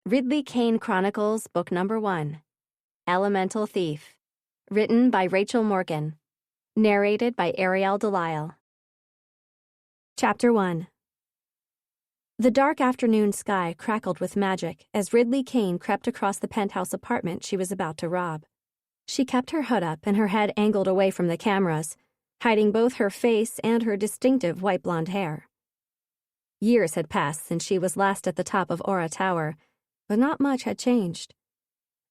Ridley Kayne Chronicles, Book Number 1, Elemental Thief. Written by Rachel Morgan. Narrated by Ariel Delisle. Chapter 1. The dark afternoon sky crackled with magic as Ridley Kayne crept across the penthouse apartment she was about to rob. She kept her hood up and her head angled away from the cameras, hiding both her face and her distinctive white blonde hair. Years had passed since she was last at the top of Aura Tower, but not much had changed.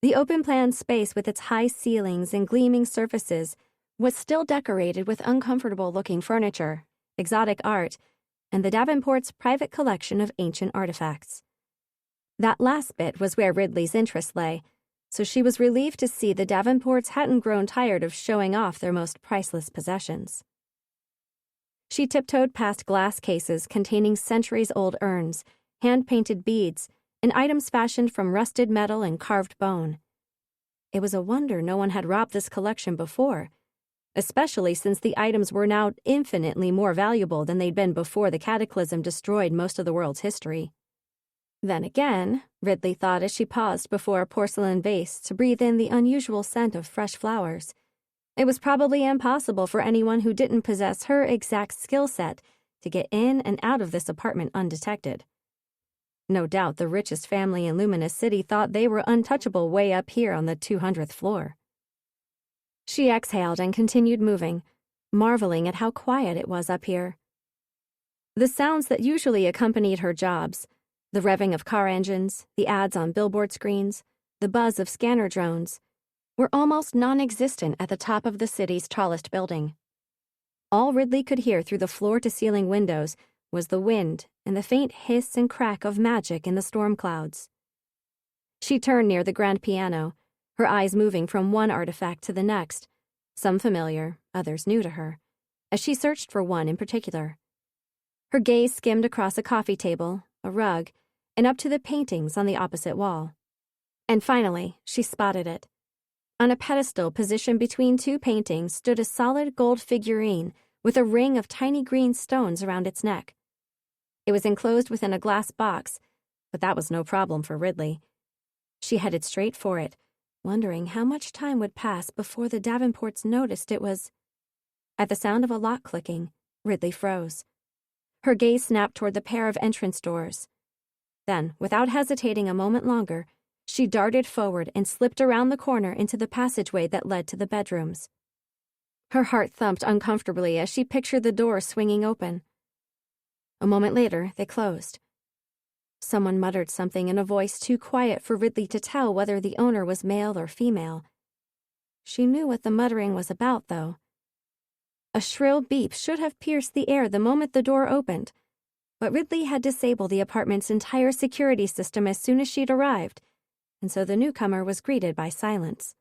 The open-plan space with its high ceilings and gleaming surfaces was still decorated with uncomfortable-looking furniture, exotic art, and the Davenports' private collection of ancient artifacts. That last bit was where Ridley's interest lay, so she was relieved to see the Davenports hadn't grown tired of showing off their most priceless possessions. She tiptoed past glass cases containing centuries-old urns, hand-painted beads, and items fashioned from rusted metal and carved bone. It was a wonder no one had robbed this collection before, especially since the items were now infinitely more valuable than they'd been before the cataclysm destroyed most of the world's history. Then again, Ridley thought as she paused before a porcelain vase to breathe in the unusual scent of fresh flowers, it was probably impossible for anyone who didn't possess her exact skill set to get in and out of this apartment undetected. No doubt the richest family in Luminous City thought they were untouchable way up here on the 200th floor. She exhaled and continued moving, marveling at how quiet it was up here. The sounds that usually accompanied her jobs, the revving of car engines, the ads on billboard screens, the buzz of scanner drones, were almost non-existent at the top of the city's tallest building. All Ridley could hear through the floor-to-ceiling windows was the wind and the faint hiss and crack of magic in the storm clouds. She turned near the grand piano, her eyes moving from one artifact to the next, some familiar, others new to her, as she searched for one in particular. Her gaze skimmed across a coffee table, a rug, and up to the paintings on the opposite wall. And finally, she spotted it. On a pedestal positioned between two paintings stood a solid gold figurine with a ring of tiny green stones around its neck. It was enclosed within a glass box, but that was no problem for Ridley. She headed straight for it, wondering how much time would pass before the Davenports noticed it was... At the sound of a lock clicking, Ridley froze. Her gaze snapped toward the pair of entrance doors. Then, without hesitating a moment longer, she darted forward and slipped around the corner into the passageway that led to the bedrooms. Her heart thumped uncomfortably as she pictured the doors swinging open. A moment later, they closed. Someone muttered something in a voice too quiet for Ridley to tell whether the owner was male or female. She knew what the muttering was about, though. A shrill beep should have pierced the air the moment the door opened, but Ridley had disabled the apartment's entire security system as soon as she'd arrived, and so the newcomer was greeted by silence.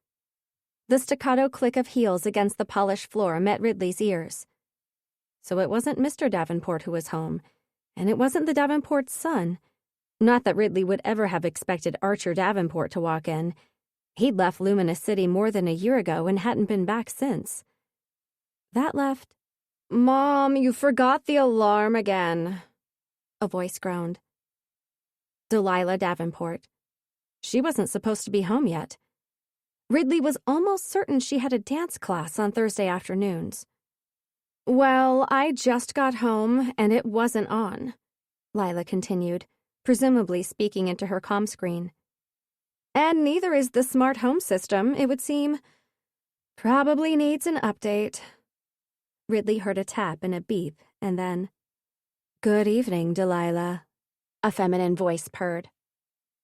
The staccato click of heels against the polished floor met Ridley's ears. So it wasn't Mr. Davenport who was home, and it wasn't the Davenport's son. Not that Ridley would ever have expected Archer Davenport to walk in. He'd left Luminous City more than a year ago and hadn't been back since. That left... "Mom, you forgot the alarm again," a voice groaned. Delilah Davenport. She wasn't supposed to be home yet. Ridley was almost certain she had a dance class on Thursday afternoons. "Well, I just got home, and it wasn't on," Lila continued, presumably speaking into her comm screen. "And neither is the smart home system, it would seem. Probably needs an update." Ridley heard a tap and a beep, and then, "Good evening, Delilah," a feminine voice purred.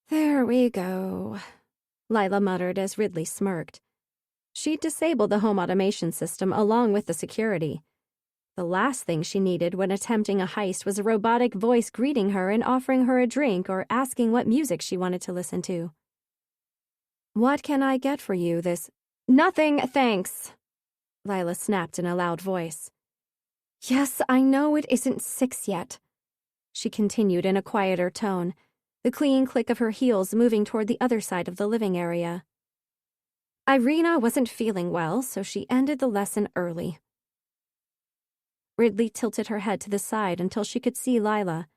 "There we go," Lila muttered as Ridley smirked. She'd disabled the home automation system along with the security. The last thing she needed when attempting a heist was a robotic voice greeting her and offering her a drink or asking what music she wanted to listen to. "What can I get for you this—" "Nothing, thanks," Lila snapped in a loud voice. "Yes, I know it isn't 6 yet," she continued in a quieter tone, the clean click of her heels moving toward the other side of the living area. "Irina wasn't feeling well, so she ended the lesson early." Ridley tilted her head to the side until she could see Lila.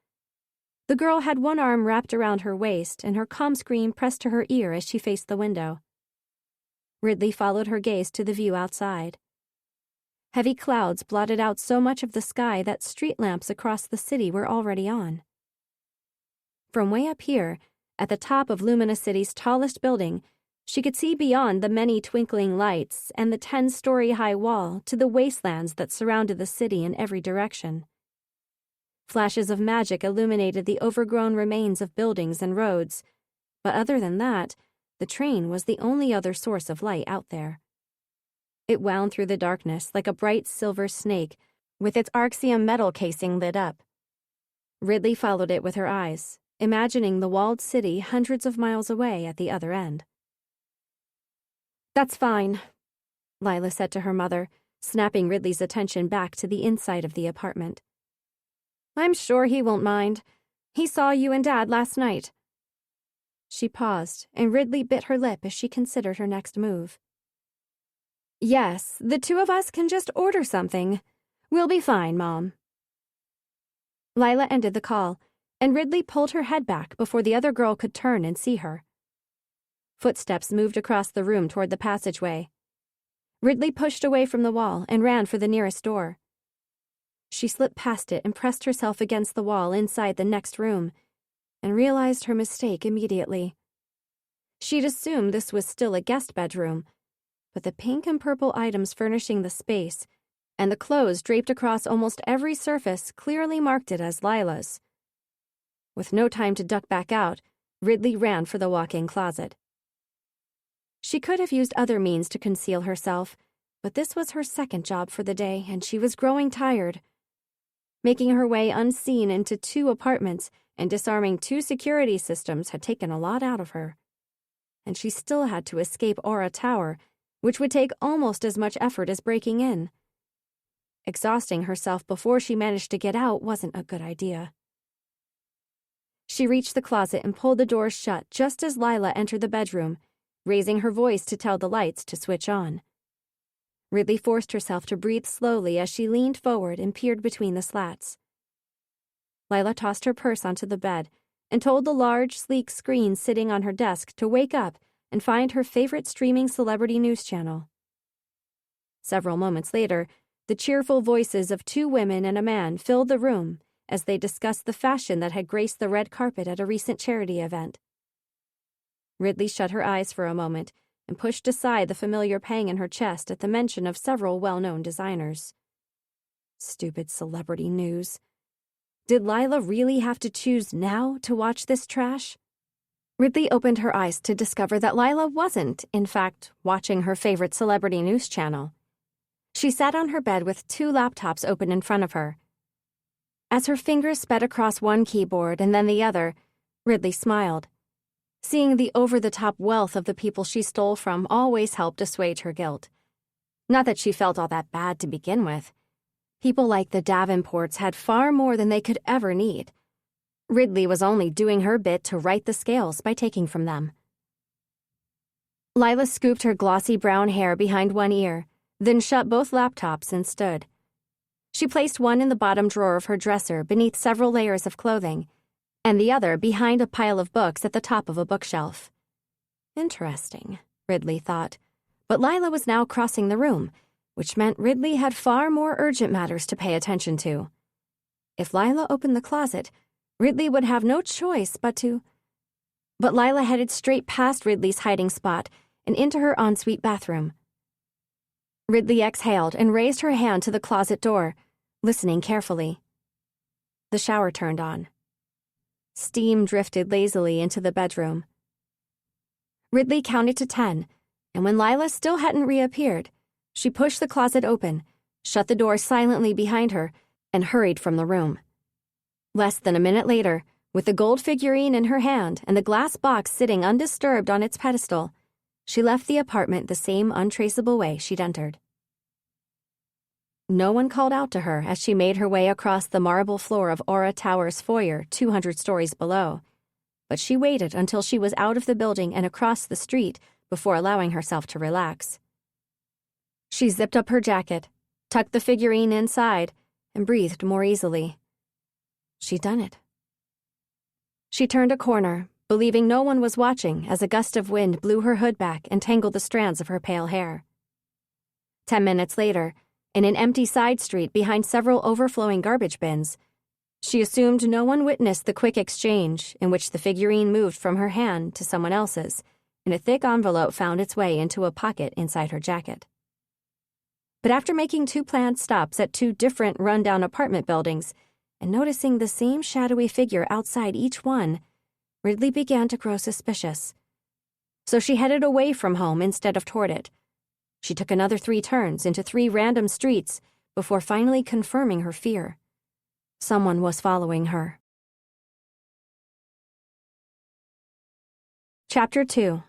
The girl had one arm wrapped around her waist and her comm screen pressed to her ear as she faced the window. Ridley followed her gaze to the view outside. Heavy clouds blotted out so much of the sky that street lamps across the city were already on. From way up here, at the top of Lumina City's tallest building, she could see beyond the many twinkling lights and the 10-story-high wall to the wastelands that surrounded the city in every direction. Flashes of magic illuminated the overgrown remains of buildings and roads, but other than that, the train was the only other source of light out there. It wound through the darkness like a bright silver snake, with its arxium metal casing lit up. Ridley followed it with her eyes, imagining the walled city hundreds of miles away at the other end. "That's fine," Lila said to her mother, snapping Ridley's attention back to the inside of the apartment. "I'm sure he won't mind. He saw you and Dad last night." She paused, and Ridley bit her lip as she considered her next move. "Yes, the two of us can just order something. We'll be fine, Mom." Lila ended the call, and Ridley pulled her head back before the other girl could turn and see her. Footsteps moved across the room toward the passageway. Ridley pushed away from the wall and ran for the nearest door. She slipped past it and pressed herself against the wall inside the next room, and realized her mistake immediately. She'd assumed this was still a guest bedroom, but the pink and purple items furnishing the space and the clothes draped across almost every surface clearly marked it as Lila's. With no time to duck back out, Ridley ran for the walk-in closet. She could have used other means to conceal herself, but this was her second job for the day, and she was growing tired. Making her way unseen into 2 apartments and disarming 2 security systems had taken a lot out of her. And she still had to escape Aura Tower, which would take almost as much effort as breaking in. Exhausting herself before she managed to get out wasn't a good idea. She reached the closet and pulled the doors shut just as Lila entered the bedroom, raising her voice to tell the lights to switch on. Ridley forced herself to breathe slowly as she leaned forward and peered between the slats. Lila tossed her purse onto the bed and told the large, sleek screen sitting on her desk to wake up and find her favorite streaming celebrity news channel. Several moments later, the cheerful voices of 2 women and a man filled the room as they discussed the fashion that had graced the red carpet at a recent charity event. Ridley shut her eyes for a moment and pushed aside the familiar pang in her chest at the mention of several well-known designers. Stupid celebrity news. Did Lila really have to choose now to watch this trash? Ridley opened her eyes to discover that Lila wasn't, in fact, watching her favorite celebrity news channel. She sat on her bed with 2 laptops open in front of her. As her fingers sped across one keyboard and then the other, Ridley smiled. Seeing the over-the-top wealth of the people she stole from always helped assuage her guilt. Not that she felt all that bad to begin with. People like the Davenports had far more than they could ever need. Ridley was only doing her bit to right the scales by taking from them. Lila scooped her glossy brown hair behind one ear, then shut both laptops and stood. She placed one in the bottom drawer of her dresser beneath several layers of clothing, and the other behind a pile of books at the top of a bookshelf. Interesting, Ridley thought, but Lila was now crossing the room, which meant Ridley had far more urgent matters to pay attention to. If Lila opened the closet, Ridley would have no choice but to... But Lila headed straight past Ridley's hiding spot and into her ensuite bathroom. Ridley exhaled and raised her hand to the closet door, listening carefully. The shower turned on. Steam drifted lazily into the bedroom. Ridley counted to 10, and when Lila still hadn't reappeared, she pushed the closet open, shut the door silently behind her, and hurried from the room. Less than a minute later, with the gold figurine in her hand and the glass box sitting undisturbed on its pedestal, she left the apartment the same untraceable way she'd entered. No one called out to her as she made her way across the marble floor of Aura Tower's foyer 200 stories below, but she waited until she was out of the building and across the street before allowing herself to relax. She zipped up her jacket, tucked the figurine inside, and breathed more easily. She'd done it. She turned a corner, believing no one was watching as a gust of wind blew her hood back and tangled the strands of her pale hair. 10 minutes later, in an empty side street behind several overflowing garbage bins, she assumed no one witnessed the quick exchange in which the figurine moved from her hand to someone else's, and a thick envelope found its way into a pocket inside her jacket. But after making 2 planned stops at 2 different rundown apartment buildings and noticing the same shadowy figure outside each one, Ridley began to grow suspicious. So she headed away from home instead of toward it. She took another 3 turns into 3 random streets before finally confirming her fear. Someone was following her. Chapter 2.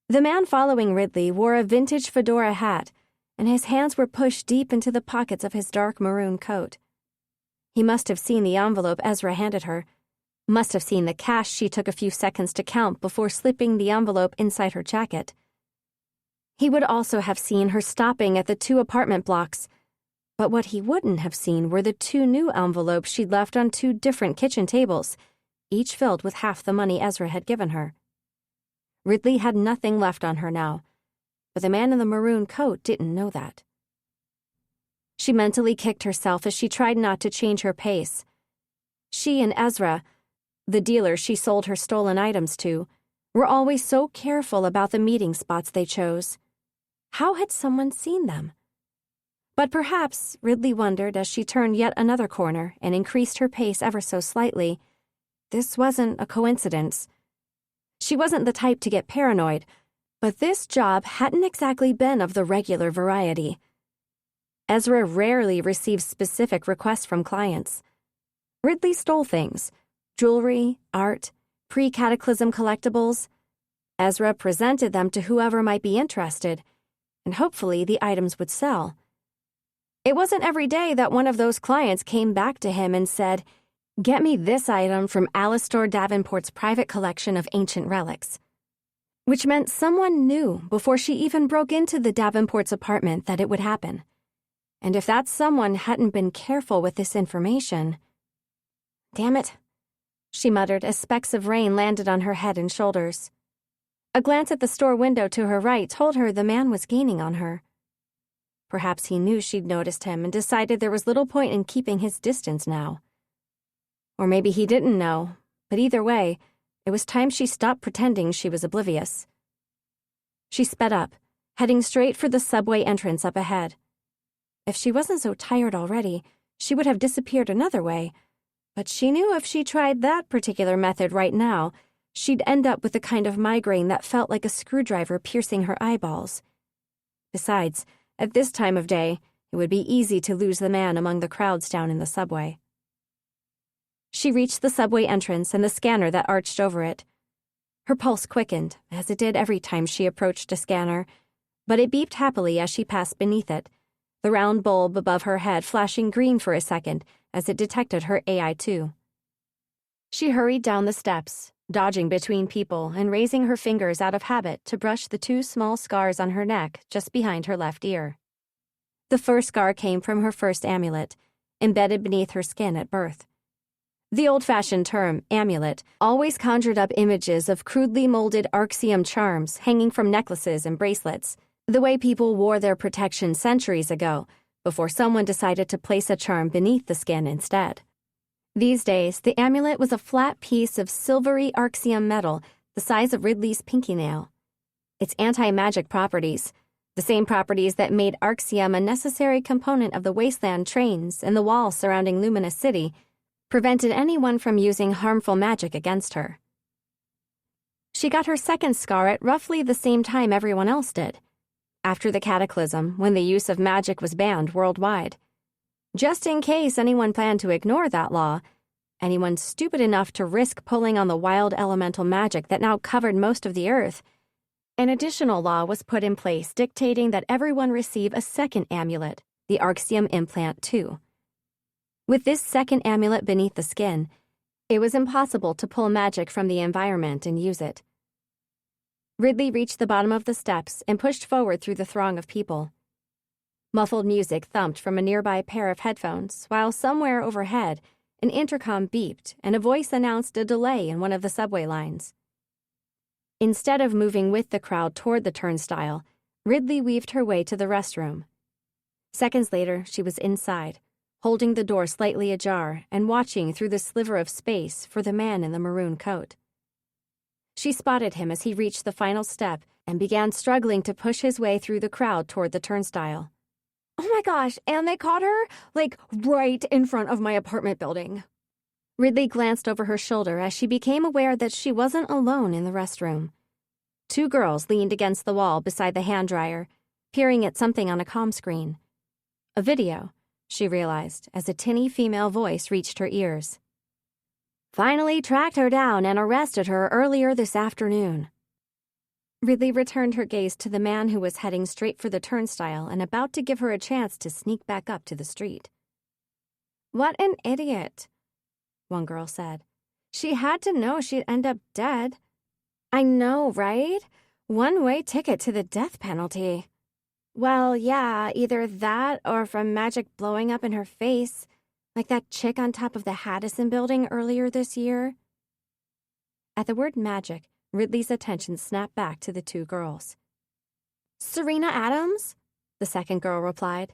The man following Ridley wore a vintage fedora hat, and his hands were pushed deep into the pockets of his dark maroon coat. He must have seen the envelope Ezra handed her, must have seen the cash she took a few seconds to count before slipping the envelope inside her jacket. He would also have seen her stopping at the 2 apartment blocks, but what he wouldn't have seen were the 2 new envelopes she'd left on 2 different kitchen tables, each filled with half the money Ezra had given her. Ridley had nothing left on her now, but the man in the maroon coat didn't know that. She mentally kicked herself as she tried not to change her pace. She and Ezra, the dealer she sold her stolen items to, were always so careful about the meeting spots they chose. How had someone seen them? But perhaps, Ridley wondered as she turned yet another corner and increased her pace ever so slightly, this wasn't a coincidence. She wasn't the type to get paranoid, but this job hadn't exactly been of the regular variety. Ezra rarely received specific requests from clients. Ridley stole things: jewelry, art, pre-cataclysm collectibles. Ezra presented them to whoever might be interested, and hopefully the items would sell. It wasn't every day that one of those clients came back to him and said, "Get me this item from Alistair Davenport's private collection of ancient relics," which meant someone knew before she even broke into the Davenport's apartment that it would happen. And if that someone hadn't been careful with this information... Damn it, she muttered as specks of rain landed on her head and shoulders. A glance at the store window to her right told her the man was gaining on her. Perhaps he knew she'd noticed him and decided there was little point in keeping his distance now. Or maybe he didn't know, but either way, it was time she stopped pretending she was oblivious. She sped up, heading straight for the subway entrance up ahead. If she wasn't so tired already, she would have disappeared another way, but she knew if she tried that particular method right now, she'd end up with the kind of migraine that felt like a screwdriver piercing her eyeballs. Besides, at this time of day, it would be easy to lose the man among the crowds down in the subway. She reached the subway entrance and the scanner that arched over it. Her pulse quickened, as it did every time she approached a scanner, but it beeped happily as she passed beneath it, the round bulb above her head flashing green for a second as it detected her AI-2. She hurried down the steps, dodging between people and raising her fingers out of habit to brush the 2 small scars on her neck just behind her left ear. The first scar came from her first amulet, embedded beneath her skin at birth. The old-fashioned term, amulet, always conjured up images of crudely molded arxium charms hanging from necklaces and bracelets, the way people wore their protection centuries ago, before someone decided to place a charm beneath the skin instead. These days, the amulet was a flat piece of silvery arxium metal the size of Ridley's pinky nail. Its anti-magic properties, the same properties that made arxium a necessary component of the wasteland trains and the walls surrounding Luminous City, prevented anyone from using harmful magic against her. She got her second scar at roughly the same time everyone else did, after the cataclysm when the use of magic was banned worldwide. Just in case anyone planned to ignore that law, anyone stupid enough to risk pulling on the wild elemental magic that now covered most of the earth, an additional law was put in place dictating that everyone receive a second amulet, the Arxium Implant 2. With this second amulet beneath the skin, it was impossible to pull magic from the environment and use it. Ridley reached the bottom of the steps and pushed forward through the throng of people. Muffled music thumped from a nearby pair of headphones, while somewhere overhead, an intercom beeped and a voice announced a delay in one of the subway lines. Instead of moving with the crowd toward the turnstile, Ridley weaved her way to the restroom. Seconds later, she was inside, holding the door slightly ajar and watching through the sliver of space for the man in the maroon coat. She spotted him as he reached the final step and began struggling to push his way through the crowd toward the turnstile. "Oh my gosh, and they caught her, like, right in front of my apartment building." Ridley glanced over her shoulder as she became aware that she wasn't alone in the restroom. Two girls leaned against the wall beside the hand dryer, peering at something on a comm screen. A video, she realized as a tinny female voice reached her ears. "Finally tracked her down and arrested her earlier this afternoon." Ridley returned her gaze to the man who was heading straight for the turnstile and about to give her a chance to sneak back up to the street. "What an idiot," one girl said. "She had to know she'd end up dead." "I know, right? One-way ticket to the death penalty." "Well, yeah, either that or from magic blowing up in her face, like that chick on top of the Haddison building earlier this year." At the word magic, Ridley's attention snapped back to the two girls. "Serena Adams?" the second girl replied.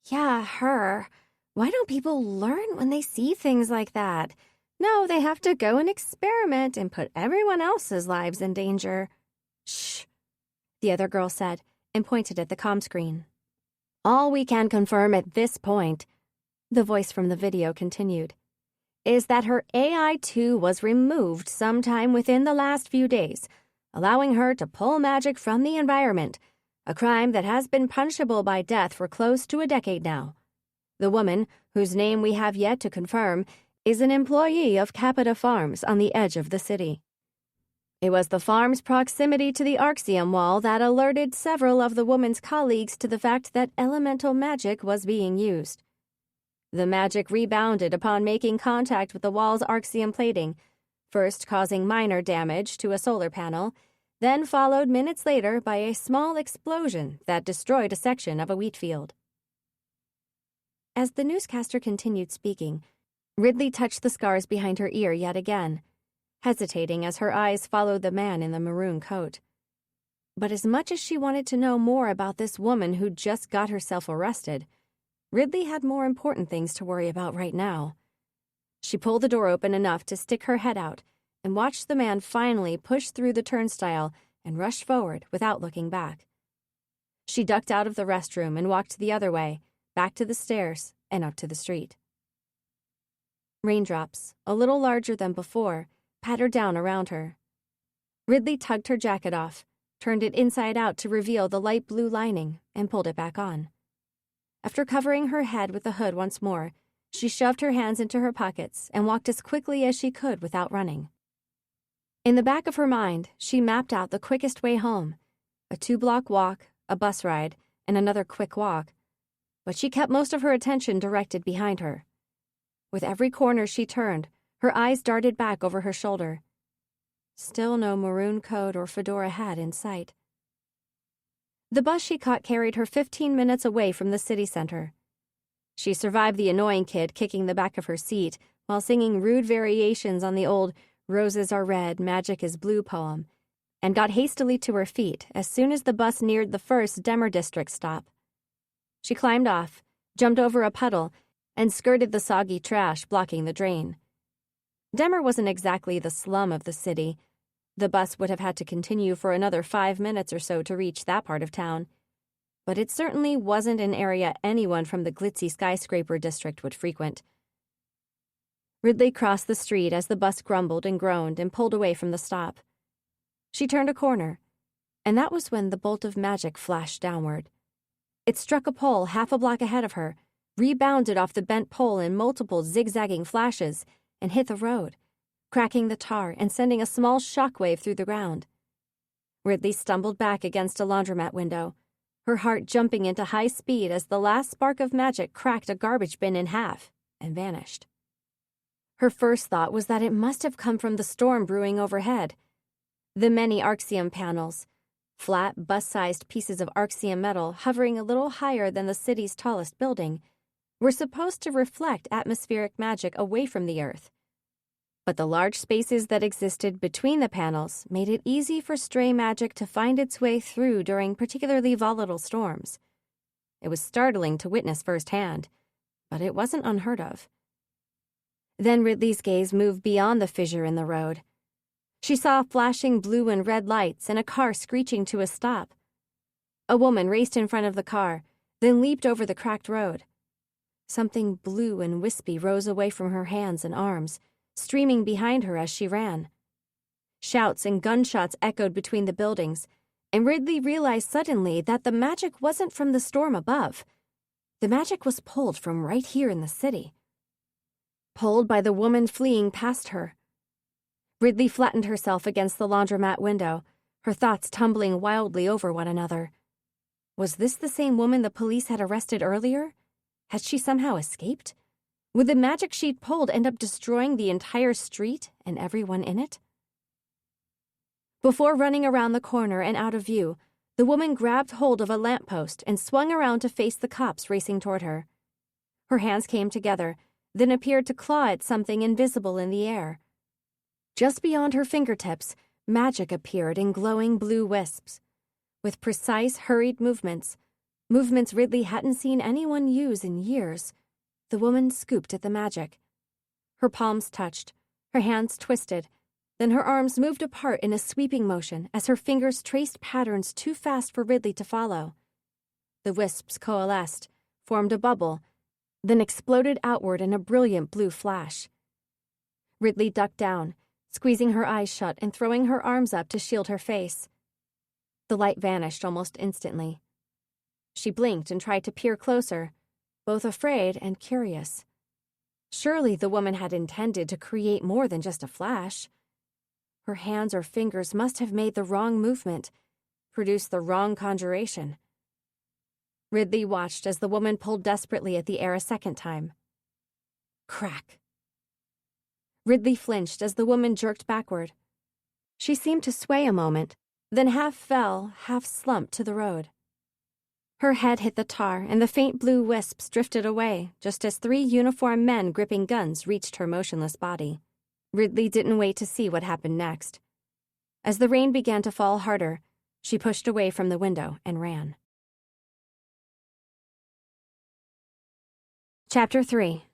"Yeah, her. Why don't people learn when they see things like that? No, they have to go and experiment and put everyone else's lives in danger." "Shh," the other girl said and pointed at the comm screen. "All we can confirm at this point," the voice from the video continued, "is that her AI-2 was removed sometime within the last few days, allowing her to pull magic from the environment, a crime that has been punishable by death for close to a decade now. The woman, whose name we have yet to confirm, is an employee of Capita Farms on the edge of the city. It was the farm's proximity to the Arxium wall that alerted several of the woman's colleagues to the fact that elemental magic was being used. The magic rebounded upon making contact with the wall's Arxium plating, first causing minor damage to a solar panel, then followed minutes later by a small explosion that destroyed a section of a wheat field." As the newscaster continued speaking, Ridley touched the scars behind her ear yet again, hesitating as her eyes followed the man in the maroon coat. But as much as she wanted to know more about this woman who'd just got herself arrested, Ridley had more important things to worry about right now. She pulled the door open enough to stick her head out and watched the man finally push through the turnstile and rush forward without looking back. She ducked out of the restroom and walked the other way, back to the stairs and up to the street. Raindrops, a little larger than before, pattered down around her. Ridley tugged her jacket off, turned it inside out to reveal the light blue lining, and pulled it back on. After covering her head with the hood once more, she shoved her hands into her pockets and walked as quickly as she could without running. In the back of her mind, she mapped out the quickest way home, a 2-block walk, a bus ride, and another quick walk, but she kept most of her attention directed behind her. With every corner she turned, her eyes darted back over her shoulder. Still no maroon coat or fedora hat in sight. The bus she caught carried her 15 minutes away from the city center. She survived the annoying kid kicking the back of her seat while singing rude variations on the old "Roses are red, magic is blue" poem, and got hastily to her feet as soon as the bus neared the first Demer District stop. She climbed off, jumped over a puddle, and skirted the soggy trash blocking the drain. Demer wasn't exactly the slum of the city. The bus would have had to continue for another 5 minutes or so to reach that part of town. But it certainly wasn't an area anyone from the glitzy skyscraper district would frequent. Ridley crossed the street as the bus grumbled and groaned and pulled away from the stop. She turned a corner, and that was when the bolt of magic flashed downward. It struck a pole half a block ahead of her, rebounded off the bent pole in multiple zigzagging flashes, and hit the road, cracking the tar and sending a small shockwave through the ground. Ridley stumbled back against a laundromat window, her heart jumping into high speed as the last spark of magic cracked a garbage bin in half and vanished. Her first thought was that it must have come from the storm brewing overhead. The many Arxium panels, flat, bus-sized pieces of Arxium metal hovering a little higher than the city's tallest building, were supposed to reflect atmospheric magic away from the Earth. But the large spaces that existed between the panels made it easy for stray magic to find its way through during particularly volatile storms. It was startling to witness firsthand, but it wasn't unheard of. Then Ridley's gaze moved beyond the fissure in the road. She saw flashing blue and red lights and a car screeching to a stop. A woman raced in front of the car, then leaped over the cracked road. Something blue and wispy rose away from her hands and arms, streaming behind her as she ran. Shouts and gunshots echoed between the buildings, and Ridley realized suddenly that the magic wasn't from the storm above. The magic was pulled from right here in the city. Pulled by the woman fleeing past her. Ridley flattened herself against the laundromat window, her thoughts tumbling wildly over one another. Was this the same woman the police had arrested earlier? Had she somehow escaped? Would the magic she'd pulled end up destroying the entire street and everyone in it? Before running around the corner and out of view, the woman grabbed hold of a lamppost and swung around to face the cops racing toward her. Her hands came together, then appeared to claw at something invisible in the air. Just beyond her fingertips, magic appeared in glowing blue wisps. With precise, hurried movements Ridley hadn't seen anyone use in years, the woman scooped at the magic. Her palms touched, her hands twisted, then her arms moved apart in a sweeping motion as her fingers traced patterns too fast for Ridley to follow. The wisps coalesced, formed a bubble, then exploded outward in a brilliant blue flash. Ridley ducked down, squeezing her eyes shut and throwing her arms up to shield her face. The light vanished almost instantly. She blinked and tried to peer closer, both afraid and curious. Surely the woman had intended to create more than just a flash. Her hands or fingers must have made the wrong movement, produced the wrong conjuration. Ridley watched as the woman pulled desperately at the air a second time. Crack. Ridley flinched as the woman jerked backward. She seemed to sway a moment, then half fell, half slumped to the road. Her head hit the tar, and the faint blue wisps drifted away, just as 3 uniformed men gripping guns reached her motionless body. Ridley didn't wait to see what happened next. As the rain began to fall harder, she pushed away from the window and ran. Chapter 3.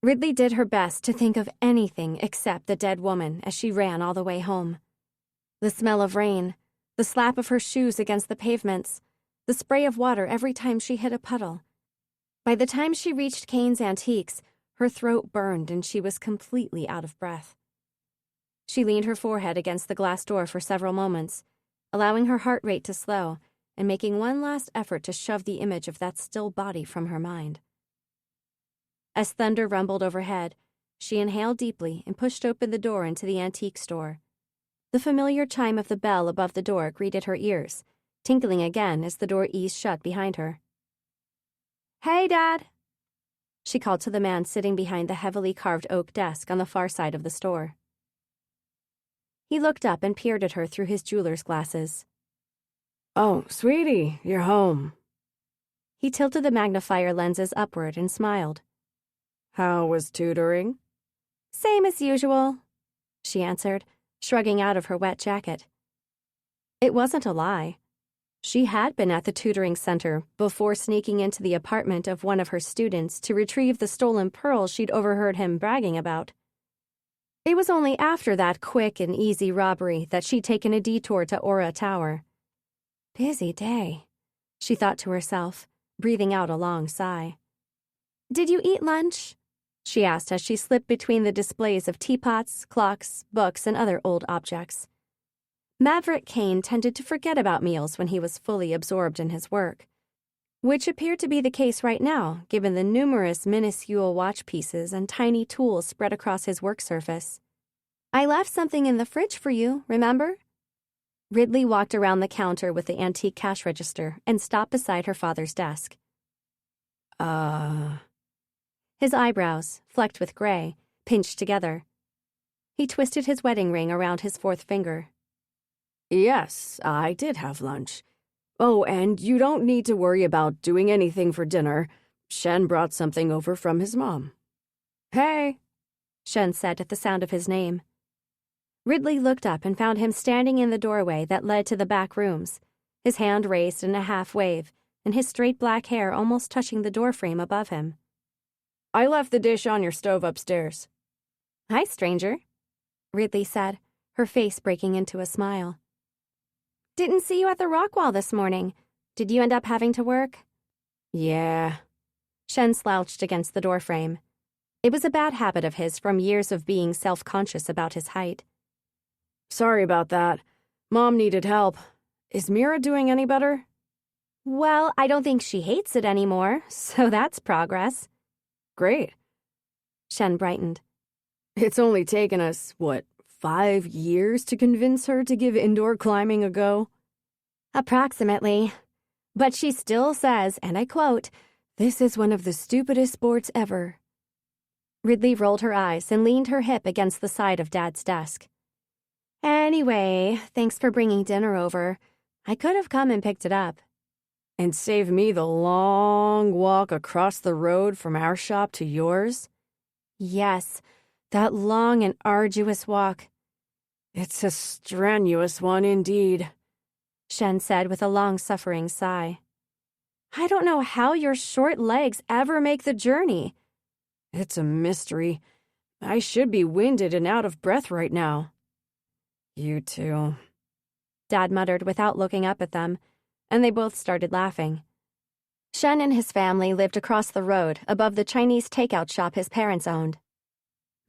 Ridley did her best to think of anything except the dead woman as she ran all the way home. The smell of rain, the slap of her shoes against the pavements, the spray of water every time she hit a puddle. By the time she reached Kayne's Antiques, her throat burned and she was completely out of breath. She leaned her forehead against the glass door for several moments, allowing her heart rate to slow and making one last effort to shove the image of that still body from her mind. As thunder rumbled overhead, she inhaled deeply and pushed open the door into the antique store. The familiar chime of the bell above the door greeted her ears, tinkling again as the door eased shut behind her. "Hey, Dad," she called to the man sitting behind the heavily carved oak desk on the far side of the store. He looked up and peered at her through his jeweler's glasses. "Oh, sweetie, you're home." He tilted the magnifier lenses upward and smiled. "How was tutoring?" "Same as usual," she answered, shrugging out of her wet jacket. It wasn't a lie. She had been at the tutoring center before sneaking into the apartment of one of her students to retrieve the stolen pearls she'd overheard him bragging about. It was only after that quick and easy robbery that she'd taken a detour to Aura Tower. Busy day, she thought to herself, breathing out a long sigh. "Did you eat lunch?" she asked as she slipped between the displays of teapots, clocks, books, and other old objects. Maverick Kayne tended to forget about meals when he was fully absorbed in his work, which appeared to be the case right now, given the numerous minuscule watch pieces and tiny tools spread across his work surface. "I left something in the fridge for you, remember?" Ridley walked around the counter with the antique cash register and stopped beside her father's desk. His eyebrows, flecked with gray, pinched together. He twisted his wedding ring around his 4th finger. "Yes, I did have lunch. Oh, and you don't need to worry about doing anything for dinner. Shen brought something over from his mom. Hey, Shen said at the sound of his name. Ridley looked up and found him standing in the doorway that led to the back rooms, his hand raised in a half wave, and his straight black hair almost touching the doorframe above him. I left the dish on your stove upstairs. Hi, stranger, Ridley said, her face breaking into a smile. Didn't see you at the rock wall this morning. Did you end up having to work? Yeah. Shen slouched against the doorframe. It was a bad habit of his from years of being self-conscious about his height. Sorry about that. Mom needed help. Is Mira doing any better? Well, I don't think she hates it anymore, so that's progress. Great. Shen brightened. It's only taken us, 5 years to convince her to give indoor climbing a go? Approximately. But she still says, and I quote, "This is one of the stupidest sports ever." Ridley rolled her eyes and leaned her hip against the side of Dad's desk. Anyway, thanks for bringing dinner over. I could have come and picked it up. And save me the long walk across the road from our shop to yours? Yes, that long and arduous walk. It's a strenuous one indeed, Shen said with a long-suffering sigh. I don't know how your short legs ever make the journey. It's a mystery. I should be winded and out of breath right now. You too, Dad muttered without looking up at them, and they both started laughing. Shen and his family lived across the road above the Chinese takeout shop his parents owned.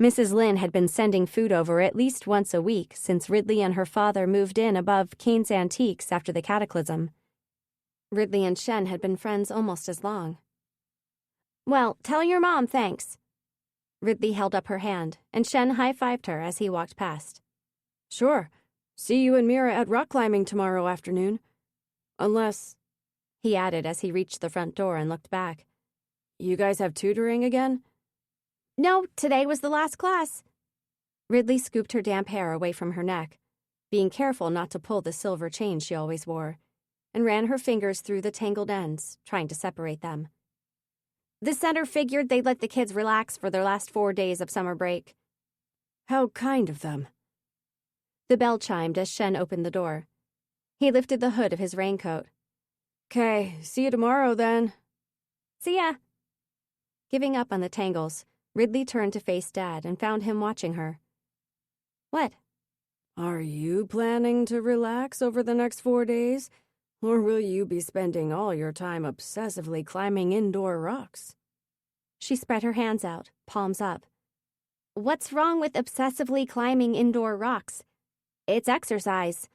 Mrs. Lin had been sending food over at least once a week since Ridley and her father moved in above Kayne's Antiques after the cataclysm. Ridley and Shen had been friends almost as long. Well, tell your mom thanks. Ridley held up her hand, and Shen high-fived her as he walked past. Sure. See you and Mira at rock climbing tomorrow afternoon. Unless, he added as he reached the front door and looked back. You guys have tutoring again? No, today was the last class. Ridley scooped her damp hair away from her neck, being careful not to pull the silver chain she always wore, and ran her fingers through the tangled ends, trying to separate them. The center figured they'd let the kids relax for their last 4 days of summer break. How kind of them. The bell chimed as Shen opened the door. He lifted the hood of his raincoat. "'Kay, see you tomorrow then." See ya. Giving up on the tangles, Ridley turned to face Dad and found him watching her. What? Are you planning to relax over the next 4 days? Or will you be spending all your time obsessively climbing indoor rocks? She spread her hands out, palms up. What's wrong with obsessively climbing indoor rocks? It's exercise.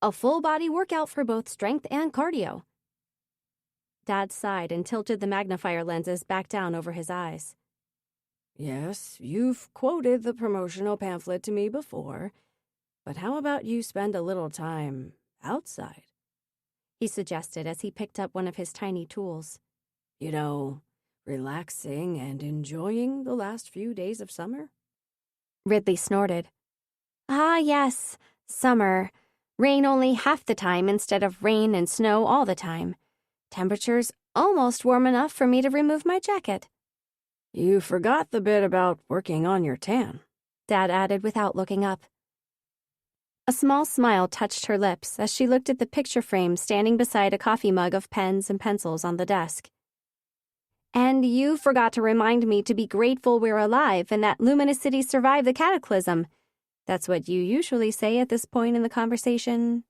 A full-body workout for both strength and cardio. Dad sighed and tilted the magnifier lenses back down over his eyes. Yes, you've quoted the promotional pamphlet to me before, but how about you spend a little time outside? He suggested as he picked up one of his tiny tools. You know, relaxing and enjoying the last few days of summer? Ridley snorted. Ah, yes, summer. Rain only half the time instead of rain and snow all the time. Temperatures almost warm enough for me to remove my jacket. You forgot the bit about working on your tan, Dad added without looking up. A small smile touched her lips as she looked at the picture frame standing beside a coffee mug of pens and pencils on the desk. And you forgot to remind me to be grateful we're alive and that Luminous City survived the cataclysm. That's what you usually say at this point in the conversation.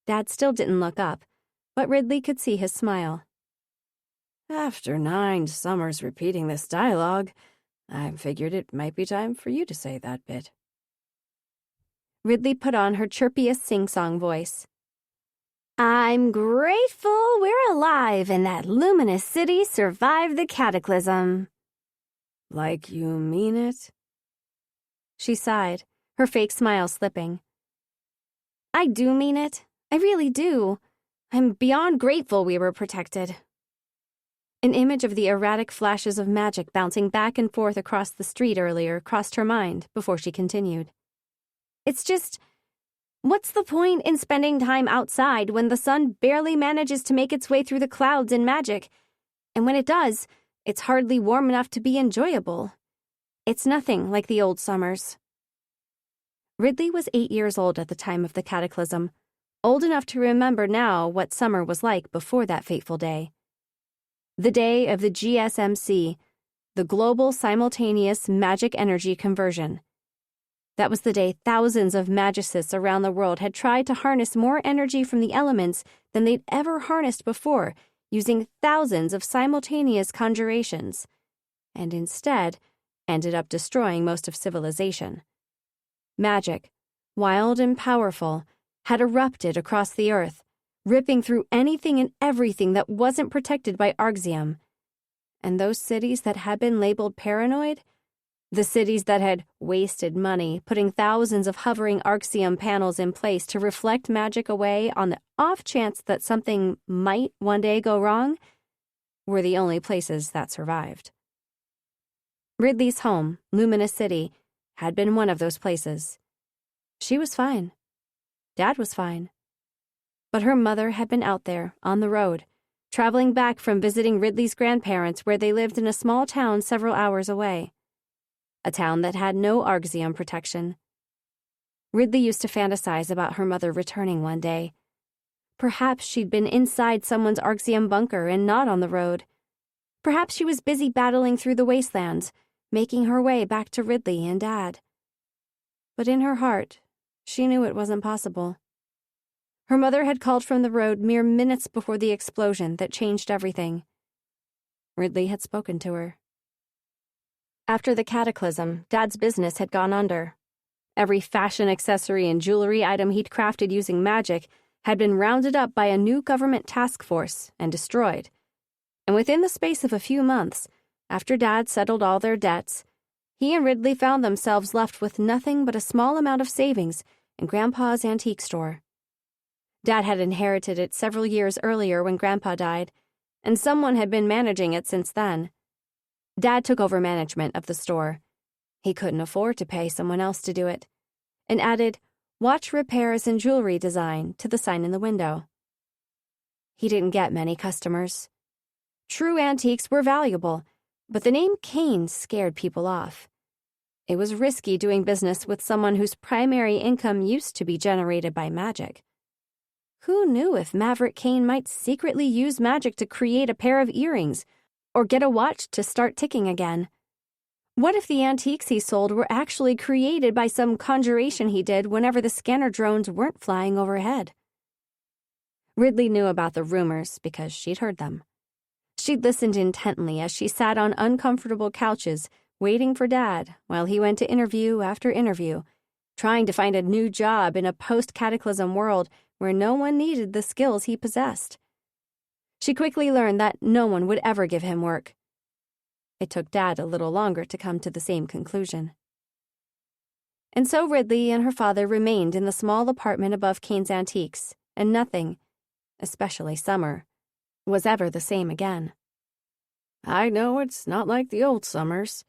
Dad still didn't look up, but Ridley could see his smile. After 9 summers repeating this dialogue, I figured it might be time for you to say that bit. Ridley put on her chirpiest sing-song voice. I'm grateful we're alive and that Luminous City survived the cataclysm. Like you mean it? She sighed, her fake smile slipping. I do mean it. I really do. I'm beyond grateful we were protected. An image of the erratic flashes of magic bouncing back and forth across the street earlier crossed her mind before she continued. It's just, what's the point in spending time outside when the sun barely manages to make its way through the clouds in magic? And when it does, it's hardly warm enough to be enjoyable. It's nothing like the old summers. Ridley was 8 years old at the time of the cataclysm, old enough to remember now what summer was like before that fateful day. The day of the GSMC, the Global Simultaneous Magic Energy Conversion. That was the day thousands of magicists around the world had tried to harness more energy from the elements than they'd ever harnessed before, using thousands of simultaneous conjurations, and instead ended up destroying most of civilization. Magic, wild and powerful, had erupted across the earth, ripping through anything and everything that wasn't protected by Arxium. And those cities that had been labeled paranoid, the cities that had wasted money putting thousands of hovering Arxium panels in place to reflect magic away on the off chance that something might one day go wrong, were the only places that survived. Ridley's home, Luminous City, had been one of those places. She was fine. Dad was fine. But her mother had been out there, on the road, traveling back from visiting Ridley's grandparents where they lived in a small town several hours away. A town that had no Arxium protection. Ridley used to fantasize about her mother returning one day. Perhaps she'd been inside someone's Arxium bunker and not on the road. Perhaps she was busy battling through the wastelands, making her way back to Ridley and Dad. But in her heart, she knew it wasn't possible. Her mother had called from the road mere minutes before the explosion that changed everything. Ridley had spoken to her. After the cataclysm, Dad's business had gone under. Every fashion accessory and jewelry item he'd crafted using magic had been rounded up by a new government task force and destroyed. And within the space of a few months, after Dad settled all their debts, he and Ridley found themselves left with nothing but a small amount of savings in Grandpa's antique store. Dad had inherited it several years earlier when Grandpa died, and someone had been managing it since then. Dad took over management of the store. He couldn't afford to pay someone else to do it, and added watch repairs and jewelry design to the sign in the window. He didn't get many customers. True antiques were valuable, but the name Kayne scared people off. It was risky doing business with someone whose primary income used to be generated by magic. Who knew if Maverick Kayne might secretly use magic to create a pair of earrings or get a watch to start ticking again? What if the antiques he sold were actually created by some conjuration he did whenever the scanner drones weren't flying overhead? Ridley knew about the rumors because she'd heard them. She'd listened intently as she sat on uncomfortable couches waiting for Dad while he went to interview after interview, trying to find a new job in a post-cataclysm world where no one needed the skills he possessed. She quickly learned that no one would ever give him work. It took Dad a little longer to come to the same conclusion. And so Ridley and her father remained in the small apartment above Kayne's Antiques, and nothing, especially summer, was ever the same again. I know it's not like the old summers,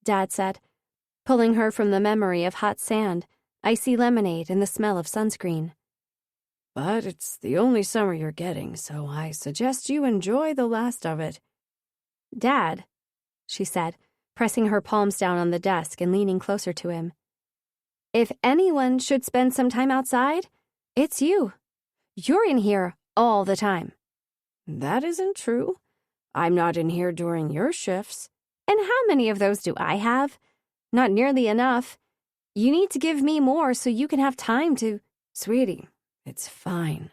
Dad said, pulling her from the memory of hot sand, icy lemonade, and the smell of sunscreen. But it's the only summer you're getting, so I suggest you enjoy the last of it. Dad, she said, pressing her palms down on the desk and leaning closer to him. If anyone should spend some time outside, it's you. You're in here all the time. That isn't true. I'm not in here during your shifts. And how many of those do I have? Not nearly enough. You need to give me more so you can have time to... Sweetie, it's fine.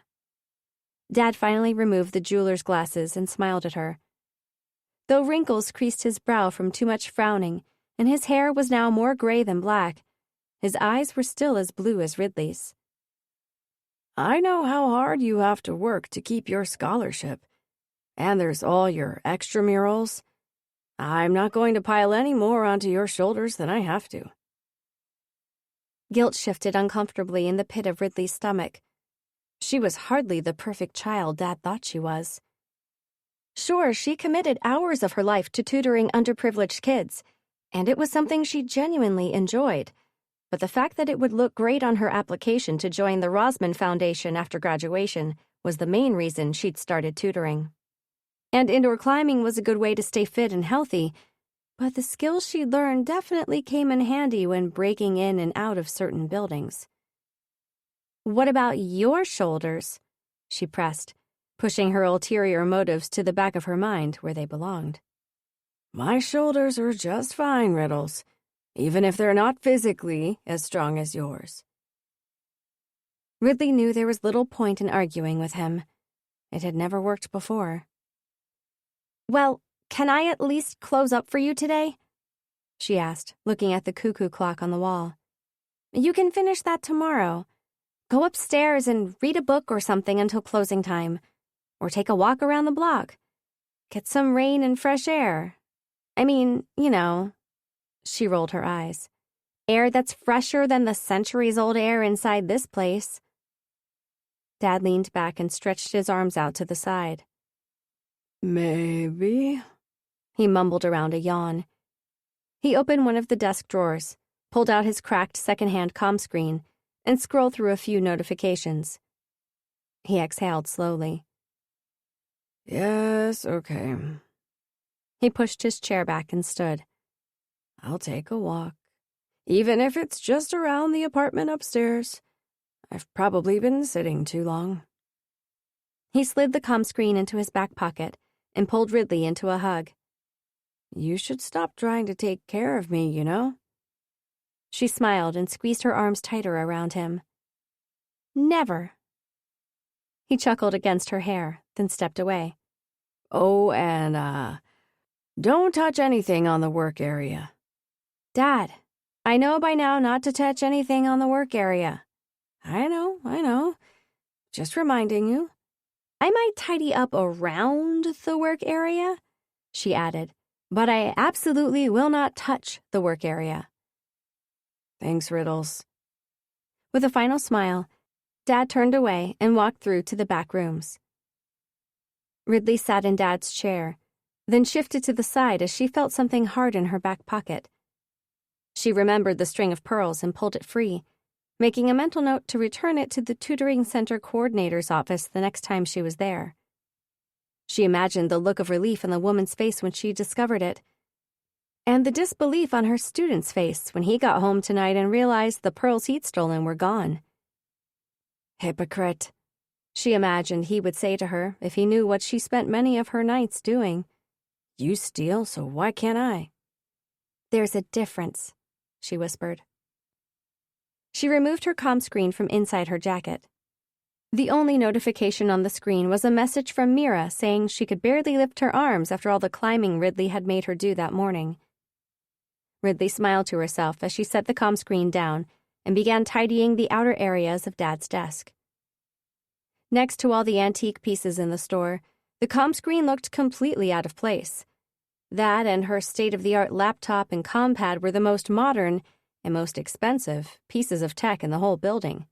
Dad finally removed the jeweler's glasses and smiled at her. Though wrinkles creased his brow from too much frowning, and his hair was now more gray than black, his eyes were still as blue as Ridley's. I know how hard you have to work to keep your scholarship. And there's all your extramurals. I'm not going to pile any more onto your shoulders than I have to. Guilt shifted uncomfortably in the pit of Ridley's stomach. She was hardly the perfect child Dad thought she was. Sure, she committed hours of her life to tutoring underprivileged kids, and it was something she genuinely enjoyed. But the fact that it would look great on her application to join the Rosman Foundation after graduation was the main reason she'd started tutoring. And indoor climbing was a good way to stay fit and healthy, but the skills she'd learned definitely came in handy when breaking in and out of certain buildings. "What about your shoulders?" she pressed, pushing her ulterior motives to the back of her mind where they belonged. My shoulders are just fine, Riddles, even if they're not physically as strong as yours. Ridley knew there was little point in arguing with him. It had never worked before. "Well, can I at least close up for you today?" she asked, looking at the cuckoo clock on the wall. "You can finish that tomorrow. Go upstairs and read a book or something until closing time, or take a walk around the block. Get some rain and fresh air. I mean, you know," she rolled her eyes, "air that's fresher than the centuries-old air inside this place." Dad leaned back and stretched his arms out to the side. "Maybe," he mumbled around a yawn. He opened one of the desk drawers, pulled out his cracked second-hand comm screen, and scrolled through a few notifications. He exhaled slowly. "Yes, okay." He pushed his chair back and stood. "I'll take a walk, even if it's just around the apartment upstairs. I've probably been sitting too long." He slid the comm screen into his back pocket and pulled Ridley into a hug. "You should stop trying to take care of me, you know?" She smiled and squeezed her arms tighter around him. "Never." He chuckled against her hair, then stepped away. "Oh, and, don't touch anything on the work area." "Dad, I know by now not to touch anything on the work area." I know. Just reminding you." "I might tidy up around the work area," she added, "but I absolutely will not touch the work area." "Thanks, Riddles." With a final smile, Dad turned away and walked through to the back rooms. Ridley sat in Dad's chair, then shifted to the side as she felt something hard in her back pocket. She remembered the string of pearls and pulled it free, making a mental note to return it to the tutoring center coordinator's office the next time she was there. She imagined the look of relief on the woman's face when she discovered it, and the disbelief on her student's face when he got home tonight and realized the pearls he'd stolen were gone. "Hypocrite," she imagined he would say to her if he knew what she spent many of her nights doing. "You steal, so why can't I?" "There's a difference," she whispered. She removed her comm screen from inside her jacket. The only notification on the screen was a message from Mira saying she could barely lift her arms after all the climbing Ridley had made her do that morning. Ridley smiled to herself as she set the comm screen down and began tidying the outer areas of Dad's desk. Next to all the antique pieces in the store, the comm screen looked completely out of place. That and her state-of-the-art laptop and compad were the most modern and most expensive pieces of tech in the whole building.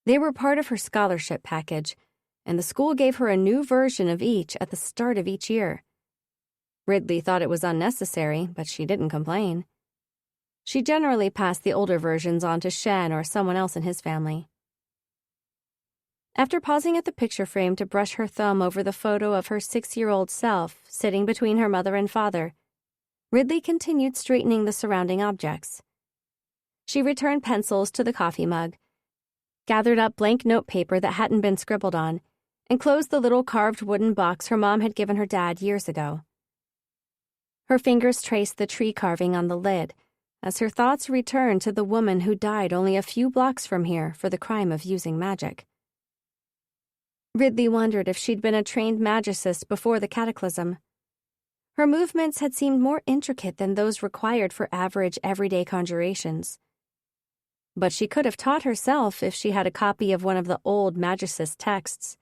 They were part of her scholarship package, and the school gave her a new version of each at the start of each year. Ridley thought it was unnecessary, but she didn't complain. She generally passed the older versions on to Shen or someone else in his family. After pausing at the picture frame to brush her thumb over the photo of her 6-year-old self sitting between her mother and father, Ridley continued straightening the surrounding objects. She returned pencils to the coffee mug, gathered up blank notepaper that hadn't been scribbled on, and closed the little carved wooden box her mom had given her dad years ago. Her fingers traced the tree carving on the lid as her thoughts returned to the woman who died only a few blocks from here for the crime of using magic. Ridley wondered if she'd been a trained magicist before the cataclysm. Her movements had seemed more intricate than those required for average, everyday conjurations. But she could have taught herself if she had a copy of one of the old magicist texts.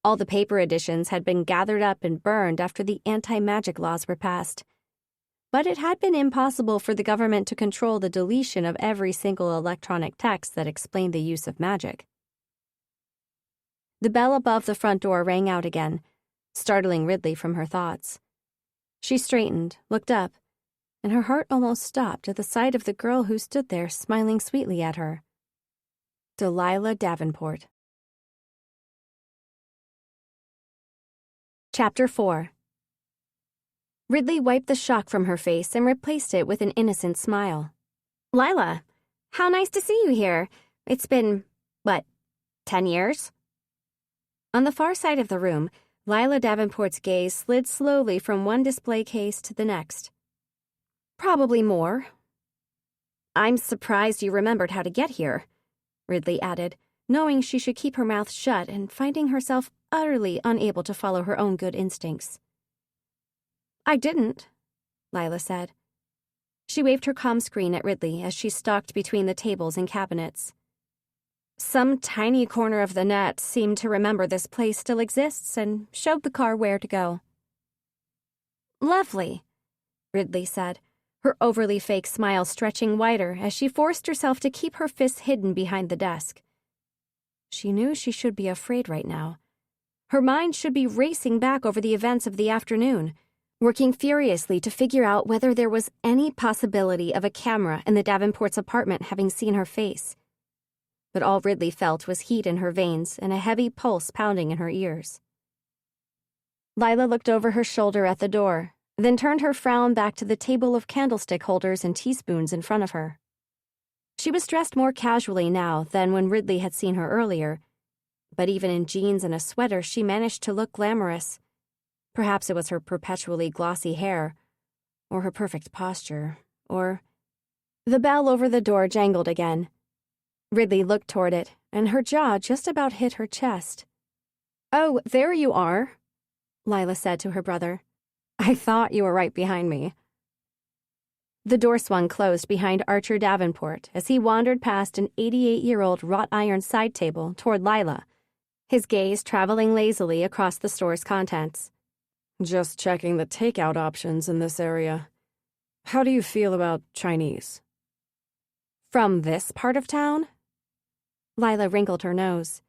All the paper editions had been gathered up and burned after the anti-magic laws were passed. But it had been impossible for the government to control the deletion of every single electronic text that explained the use of magic. The bell above the front door rang out again, startling Ridley from her thoughts. She straightened, looked up, and her heart almost stopped at the sight of the girl who stood there smiling sweetly at her. Delilah Davenport. Chapter 4. Ridley wiped the shock from her face and replaced it with an innocent smile. Lila, how nice to see you here. It's been, 10 years? On the far side of the room, Lila Davenport's gaze slid slowly from one display case to the next. Probably more. I'm surprised you remembered how to get here, Ridley added, knowing she should keep her mouth shut and finding herself utterly unable to follow her own good instincts. I didn't, Lila said. She waved her comm screen at Ridley as she stalked between the tables and cabinets. Some tiny corner of the net seemed to remember this place still exists and showed the car where to go. Lovely, Ridley said, her overly fake smile stretching wider as she forced herself to keep her fists hidden behind the desk. She knew she should be afraid right now. Her mind should be racing back over the events of the afternoon, working furiously to figure out whether there was any possibility of a camera in the Davenport's apartment having seen her face. But all Ridley felt was heat in her veins and a heavy pulse pounding in her ears. Lila looked over her shoulder at the door, then turned her frown back to the table of candlestick holders and teaspoons in front of her. She was dressed more casually now than when Ridley had seen her earlier, but even in jeans and a sweater she managed to look glamorous. Perhaps it was her perpetually glossy hair, or her perfect posture, or... The bell over the door jangled again. Ridley looked toward it, and her jaw just about hit her chest. "Oh, there you are," Lila said to her brother. "I thought you were right behind me." The door swung closed behind Archer Davenport as he wandered past an 88-year-old wrought iron side table toward Lila, his gaze traveling lazily across the store's contents. Just checking the takeout options in this area. How do you feel about Chinese? From this part of town? Lila wrinkled her nose.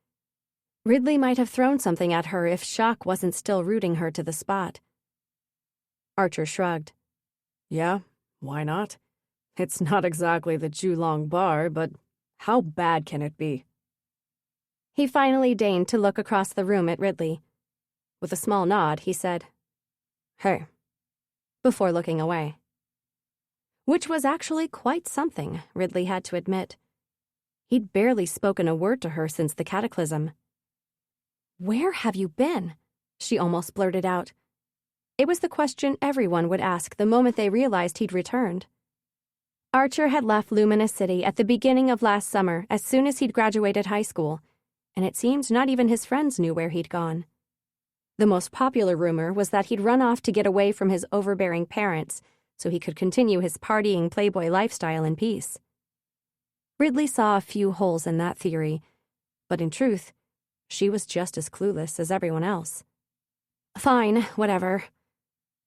Ridley might have thrown something at her if shock wasn't still rooting her to the spot. Archer shrugged. Yeah, why not? It's not exactly the Julong bar, but how bad can it be? He finally deigned to look across the room at Ridley. With a small nod, he said, "Hey," before looking away. Which was actually quite something, Ridley had to admit. He'd barely spoken a word to her since the cataclysm. "Where have you been?" she almost blurted out. It was the question everyone would ask the moment they realized he'd returned. Archer had left Luminous City at the beginning of last summer as soon as he'd graduated high school, and it seemed not even his friends knew where he'd gone. The most popular rumor was that he'd run off to get away from his overbearing parents so he could continue his partying playboy lifestyle in peace. Ridley saw a few holes in that theory, but in truth, she was just as clueless as everyone else. "Fine, whatever,"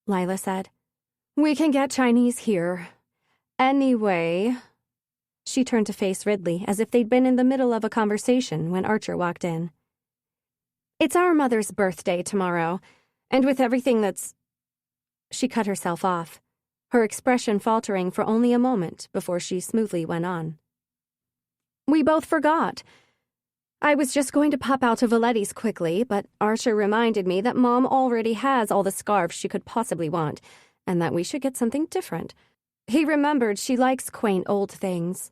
Lila said. "We can get Chinese here. Anyway..." She turned to face Ridley as if they'd been in the middle of a conversation when Archer walked in. "It's our mother's birthday tomorrow, and with everything that's..." She cut herself off, her expression faltering for only a moment before she smoothly went on. "We both forgot. I was just going to pop out to Valetti's quickly, but Archer reminded me that Mom already has all the scarves she could possibly want, and that we should get something different. He remembered she likes quaint old things."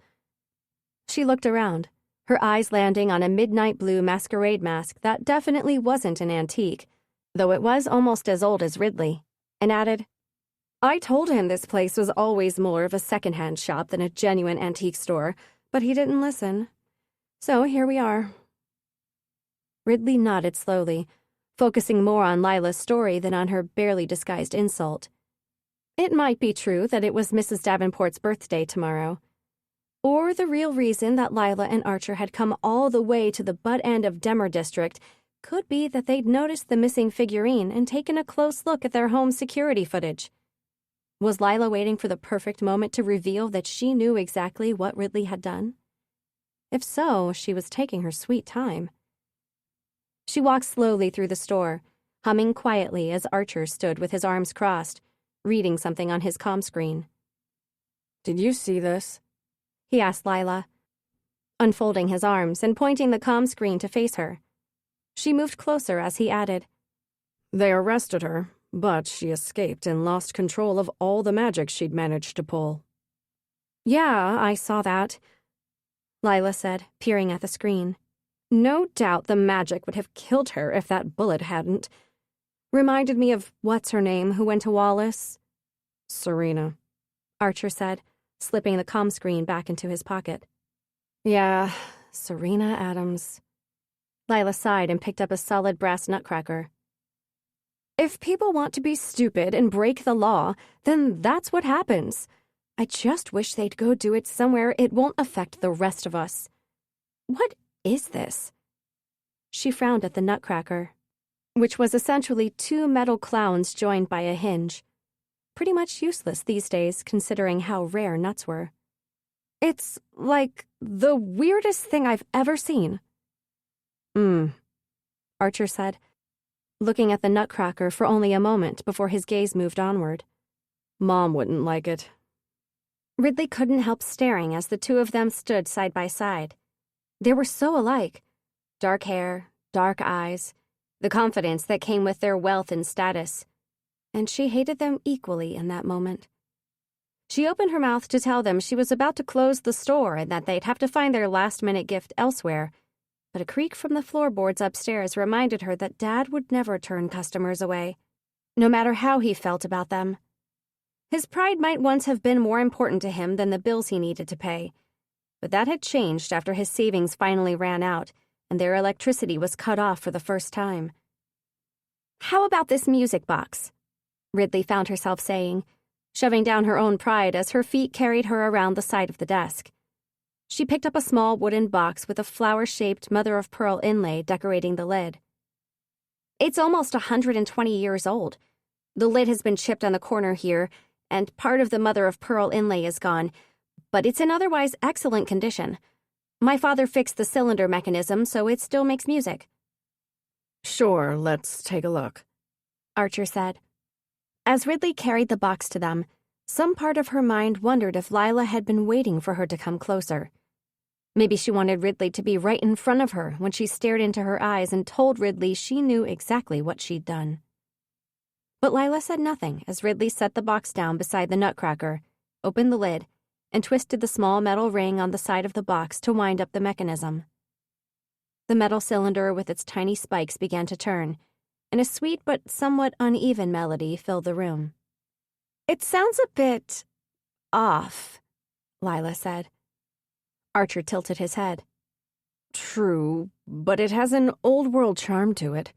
She looked around, her eyes landing on a midnight blue masquerade mask that definitely wasn't an antique, though it was almost as old as Ridley, and added, "I told him this place was always more of a secondhand shop than a genuine antique store, but he didn't listen. So here we are." Ridley nodded slowly, focusing more on Lila's story than on her barely disguised insult. It might be true that it was Mrs. Davenport's birthday tomorrow, or the real reason that Lila and Archer had come all the way to the butt end of Demer District could be that they'd noticed the missing figurine and taken a close look at their home security footage. Was Lila waiting for the perfect moment to reveal that she knew exactly what Ridley had done? If so, she was taking her sweet time. She walked slowly through the store, humming quietly as Archer stood with his arms crossed, reading something on his comm screen. "Did you see this?" he asked Lila, unfolding his arms and pointing the comm screen to face her. She moved closer as he added, They arrested her, but she escaped and lost control of all the magic she'd managed to pull. Yeah, I saw that, Lila said, peering at the screen. No doubt the magic would have killed her if that bullet hadn't. Reminded me of what's-her-name who went to Wallace. Serena, Archer said, slipping the comm screen back into his pocket. Yeah, Serena Adams. Lila sighed and picked up a solid brass nutcracker. If people want to be stupid and break the law, then that's what happens. I just wish they'd go do it somewhere it won't affect the rest of us. What is this? She frowned at the nutcracker, which was essentially two metal clowns joined by a hinge. Pretty much useless these days, considering how rare nuts were. It's like the weirdest thing I've ever seen. Archer said, looking at the nutcracker for only a moment before his gaze moved onward. Mom wouldn't like it. Ridley couldn't help staring as the two of them stood side by side. They were so alike. Dark hair, dark eyes, the confidence that came with their wealth and status. And she hated them equally in that moment. She opened her mouth to tell them she was about to close the store and that they'd have to find their last-minute gift elsewhere, but a creak from the floorboards upstairs reminded her that Dad would never turn customers away, no matter how he felt about them. His pride might once have been more important to him than the bills he needed to pay, but that had changed after his savings finally ran out and their electricity was cut off for the first time. "How about this music box?" Ridley found herself saying, shoving down her own pride as her feet carried her around the side of the desk. She picked up a small wooden box with a flower-shaped mother-of-pearl inlay decorating the lid. It's almost 120 years old. The lid has been chipped on the corner here, and part of the mother-of-pearl inlay is gone, but it's in otherwise excellent condition. My father fixed the cylinder mechanism so it still makes music. Sure, let's take a look, Archer said. As Ridley carried the box to them, some part of her mind wondered if Lila had been waiting for her to come closer. Maybe she wanted Ridley to be right in front of her when she stared into her eyes and told Ridley she knew exactly what she'd done. But Lila said nothing as Ridley set the box down beside the nutcracker, opened the lid, and twisted the small metal ring on the side of the box to wind up the mechanism. The metal cylinder with its tiny spikes began to turn, and a sweet but somewhat uneven melody filled the room. "It sounds a bit off," Lila said. Archer tilted his head. True, but it has an old-world charm to it.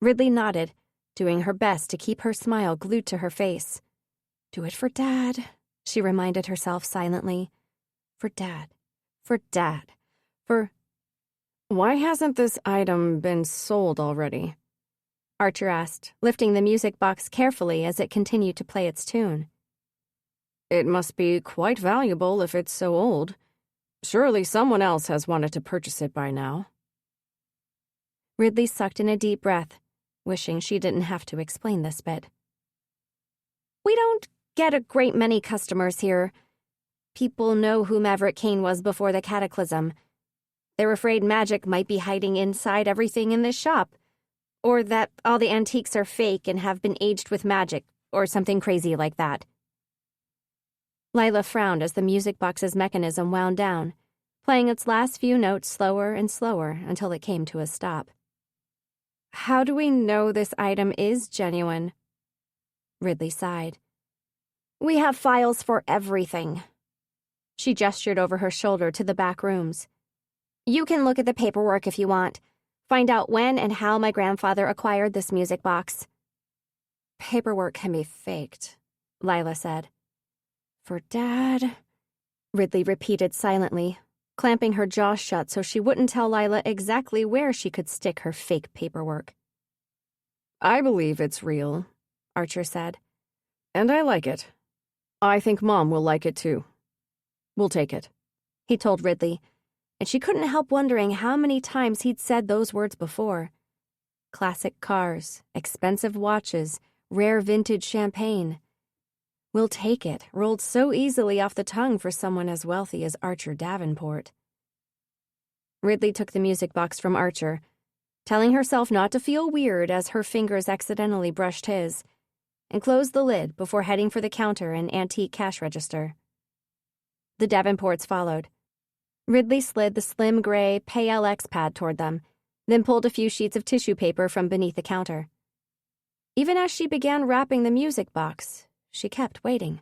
Ridley nodded, doing her best to keep her smile glued to her face. "Do it for Dad," she reminded herself silently. "For Dad. For Dad. For—" "Why hasn't this item been sold already?" Archer asked, lifting the music box carefully as it continued to play its tune. "It must be quite valuable if it's so old. Surely someone else has wanted to purchase it by now." Ridley sucked in a deep breath, wishing she didn't have to explain this bit. "We don't get a great many customers here. People know who Maverick Kayne was before the cataclysm. They're afraid magic might be hiding inside everything in this shop, or that all the antiques are fake and have been aged with magic, or something crazy like that." Lila frowned as the music box's mechanism wound down, playing its last few notes slower and slower until it came to a stop. "How do we know this item is genuine?" Ridley sighed. "We have files for everything." She gestured over her shoulder to the back rooms. "You can look at the paperwork if you want. Find out when and how my grandfather acquired this music box." "Paperwork can be faked," Lila said. "For Dad," Ridley repeated silently, clamping her jaw shut so she wouldn't tell Lila exactly where she could stick her fake paperwork. "I believe it's real," Archer said. "And I like it. I think Mom will like it too. We'll take it," he told Ridley, and she couldn't help wondering how many times he'd said those words before. Classic cars, expensive watches, rare vintage champagne. "We'll take it" rolled so easily off the tongue for someone as wealthy as Archer Davenport. Ridley took the music box from Archer, telling herself not to feel weird as her fingers accidentally brushed his, and closed the lid before heading for the counter and antique cash register. The Davenports followed. Ridley slid the slim gray PayLX pad toward them, then pulled a few sheets of tissue paper from beneath the counter. Even as she began wrapping the music box, she kept waiting.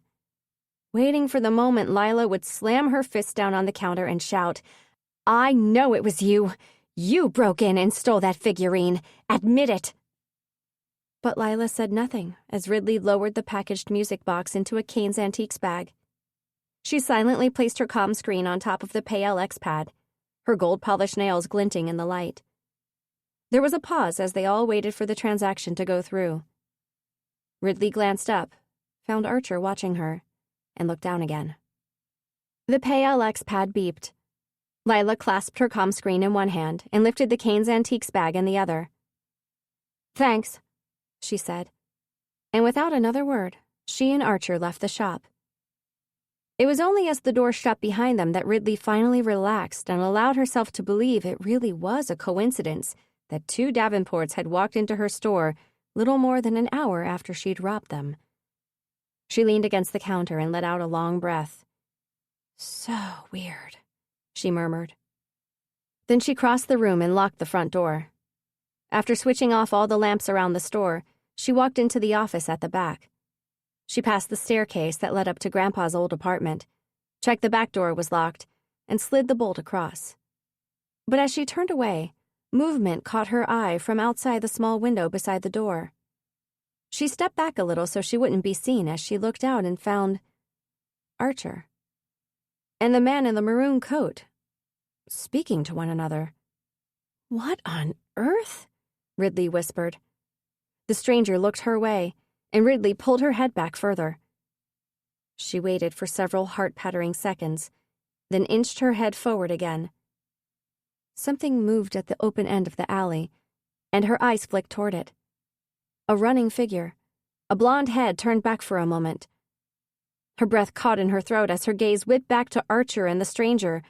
Waiting for the moment Lila would slam her fist down on the counter and shout, "I know it was you! You broke in and stole that figurine! Admit it!" But Lila said nothing as Ridley lowered the packaged music box into a Kayne's Antiques bag. She silently placed her comm screen on top of the PayLX pad, her gold-polished nails glinting in the light. There was a pause as they all waited for the transaction to go through. Ridley glanced up, found Archer watching her, and looked down again. The PayLX pad beeped. Lila clasped her comm screen in one hand and lifted the Kayne's Antiques bag in the other. "Thanks," she said. And without another word, she and Archer left the shop. It was only as the door shut behind them that Ridley finally relaxed and allowed herself to believe it really was a coincidence that two Davenports had walked into her store little more than an hour after she'd robbed them. She leaned against the counter and let out a long breath. "So weird," she murmured. Then she crossed the room and locked the front door. After switching off all the lamps around the store, she walked into the office at the back. She passed the staircase that led up to Grandpa's old apartment, checked the back door was locked, and slid the bolt across. But as she turned away, movement caught her eye from outside the small window beside the door. She stepped back a little so she wouldn't be seen as she looked out and found Archer and the man in the maroon coat speaking to one another. "What on earth?" Ridley whispered. The stranger looked her way, and Ridley pulled her head back further. She waited for several heart-pattering seconds, then inched her head forward again. Something moved at the open end of the alley, and her eyes flicked toward it. A running figure, a blonde head turned back for a moment. Her breath caught in her throat as her gaze whipped back to Archer and the stranger.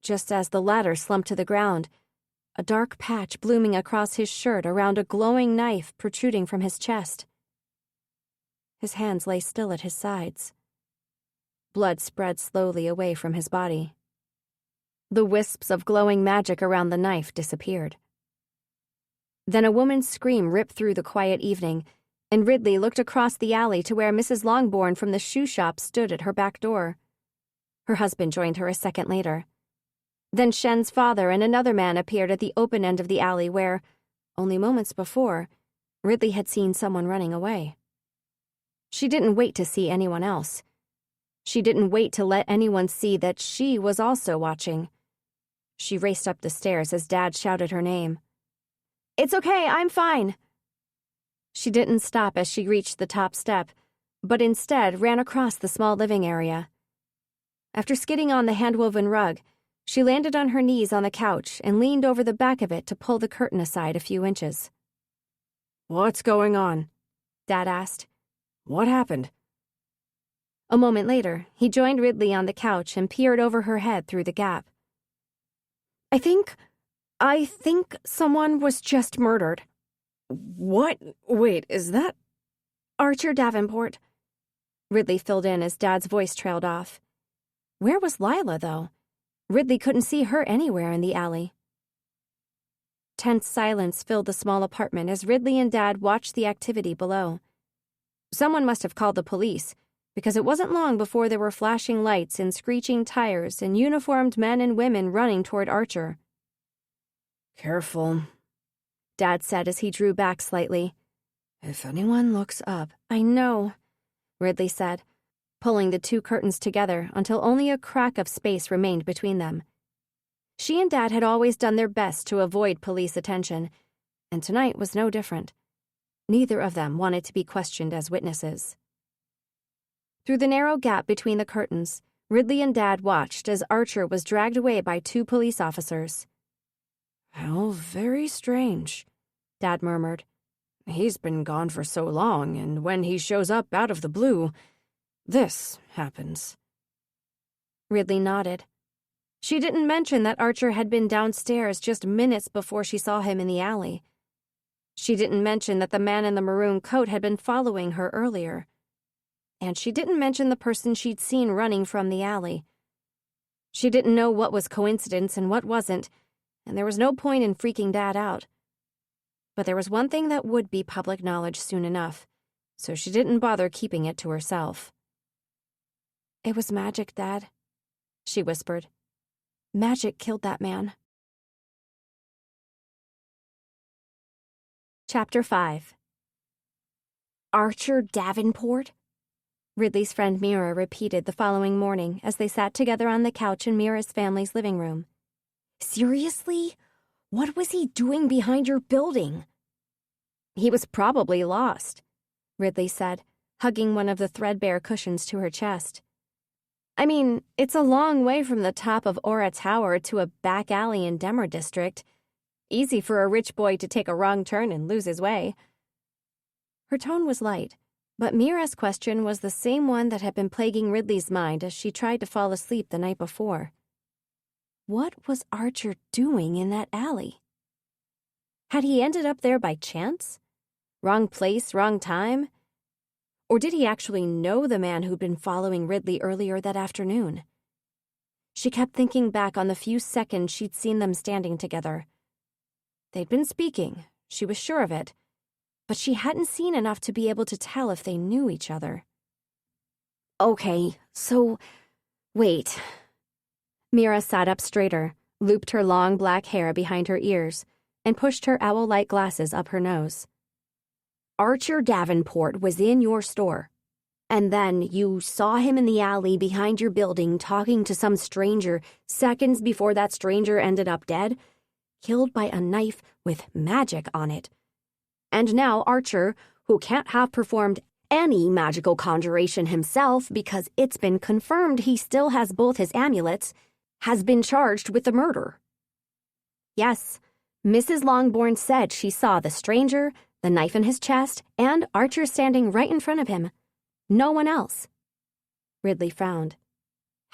Just as the latter slumped to the ground, a dark patch blooming across his shirt around a glowing knife protruding from his chest. His hands lay still at his sides. Blood spread slowly away from his body. The wisps of glowing magic around the knife disappeared. Then a woman's scream ripped through the quiet evening, and Ridley looked across the alley to where Mrs. Longbourn from the shoe shop stood at her back door. Her husband joined her a second later. Then Shen's father and another man appeared at the open end of the alley where, only moments before, Ridley had seen someone running away. She didn't wait to see anyone else. She didn't wait to let anyone see that she was also watching. She raced up the stairs as Dad shouted her name. "It's okay, I'm fine." She didn't stop as she reached the top step, but instead ran across the small living area. After skidding on the hand-woven rug, she landed on her knees on the couch and leaned over the back of it to pull the curtain aside a few inches. "What's going on?" Dad asked. "What happened?" A moment later, he joined Ridley on the couch and peered over her head through the gap. I think someone was just murdered." "What? Wait, is that..." "Archer Davenport." Ridley filled in as Dad's voice trailed off. Where was Lila, though? Ridley couldn't see her anywhere in the alley. Tense silence filled the small apartment as Ridley and Dad watched the activity below. Someone must have called the police, because it wasn't long before there were flashing lights and screeching tires and uniformed men and women running toward Archer. "Careful," Dad said as he drew back slightly. "If anyone looks up..." "I know," Ridley said, pulling the two curtains together until only a crack of space remained between them. She and Dad had always done their best to avoid police attention, and tonight was no different. Neither of them wanted to be questioned as witnesses. Through the narrow gap between the curtains, Ridley and Dad watched as Archer was dragged away by two police officers. "How very strange," Dad murmured. "He's been gone for so long, and when he shows up out of the blue, this happens." Ridley nodded. She didn't mention that Archer had been downstairs just minutes before she saw him in the alley. She didn't mention that the man in the maroon coat had been following her earlier. And she didn't mention the person she'd seen running from the alley. She didn't know what was coincidence and what wasn't, and there was no point in freaking Dad out. But there was one thing that would be public knowledge soon enough, so she didn't bother keeping it to herself. "It was magic, Dad," she whispered. "Magic killed that man." Chapter 5. "Archer Davenport?" Ridley's friend Mira repeated the following morning as they sat together on the couch in Mira's family's living room. "Seriously? What was he doing behind your building?" "He was probably lost," Ridley said, hugging one of the threadbare cushions to her chest. "I mean, it's a long way from the top of Aura Tower to a back alley in Demer District. Easy for a rich boy to take a wrong turn and lose his way." Her tone was light, but Mira's question was the same one that had been plaguing Ridley's mind as she tried to fall asleep the night before. What was Archer doing in that alley? Had he ended up there by chance? Wrong place, wrong time? Or did he actually know the man who'd been following Ridley earlier that afternoon? She kept thinking back on the few seconds she'd seen them standing together. They'd been speaking, she was sure of it, but she hadn't seen enough to be able to tell if they knew each other. "Okay, so, wait." Mira sat up straighter, looped her long black hair behind her ears, and pushed her owl-like glasses up her nose. "Archer Davenport was in your store, and then you saw him in the alley behind your building talking to some stranger seconds before that stranger ended up dead, killed by a knife with magic on it. And now Archer, who can't have performed any magical conjuration himself because it's been confirmed he still has both his amulets, has been charged with the murder." Yes, Mrs. Longbourn said she saw the stranger, the knife in his chest, and Archer standing right in front of him. No one else. Ridley frowned.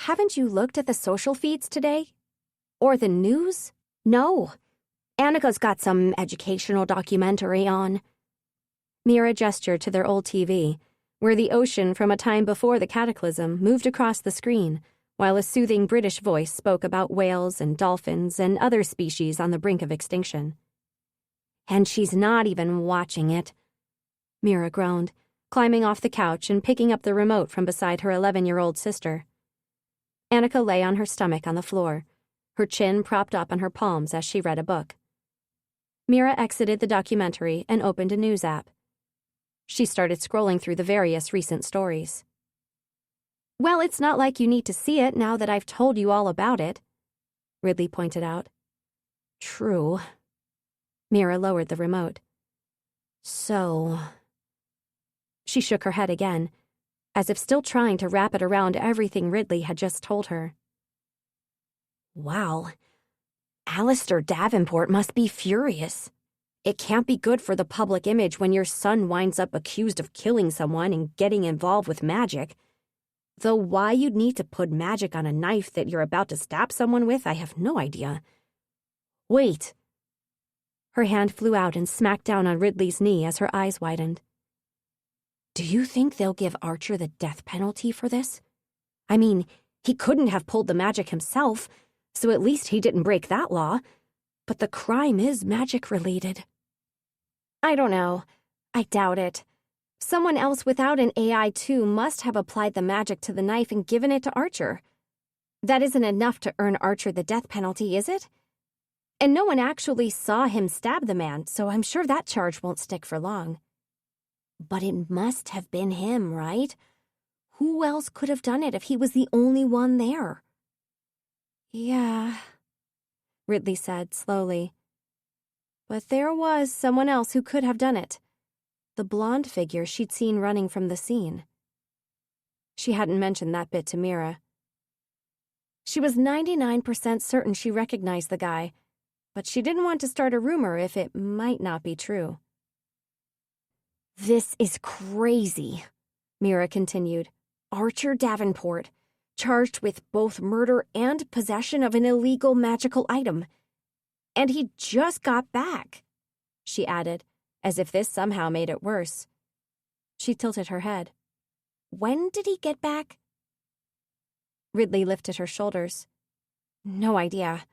"Haven't you looked at the social feeds today? Or the news?" "No. Annika's got some educational documentary on." Mira gestured to their old TV, where the ocean from a time before the cataclysm moved across the screen, while a soothing British voice spoke about whales and dolphins and other species on the brink of extinction. "And she's not even watching it," Mira groaned, climbing off the couch and picking up the remote from beside her 11-year-old sister. Annika lay on her stomach on the floor, her chin propped up on her palms as she read a book. Mira exited the documentary and opened a news app. She started scrolling through the various recent stories. "Well, it's not like you need to see it now that I've told you all about it," Ridley pointed out. "True." Mira lowered the remote. "So..." She shook her head again, as if still trying to wrap it around everything Ridley had just told her. "Wow. Alistair Davenport must be furious. It can't be good for the public image when your son winds up accused of killing someone and getting involved with magic. Though why you'd need to put magic on a knife that you're about to stab someone with, I have no idea. Wait." Her hand flew out and smacked down on Ridley's knee as her eyes widened. "Do you think they'll give Archer the death penalty for this? I mean, he couldn't have pulled the magic himself, so at least he didn't break that law. But the crime is magic-related." "I don't know. I doubt it. Someone else without an AI too must have applied the magic to the knife and given it to Archer. That isn't enough to earn Archer the death penalty, is it? And no one actually saw him stab the man, so I'm sure that charge won't stick for long. But it must have been him, right? Who else could have done it if he was the only one there?" "Yeah," Ridley said slowly. "But there was someone else who could have done it. The blonde figure she'd seen running from the scene." She hadn't mentioned that bit to Mira. She was 99% certain she recognized the guy, but she didn't want to start a rumor if it might not be true. "This is crazy," Mira continued. "Archer Davenport, charged with both murder and possession of an illegal magical item. And he just got back," she added, as if this somehow made it worse. She tilted her head. "When did he get back?" Ridley lifted her shoulders. "No idea.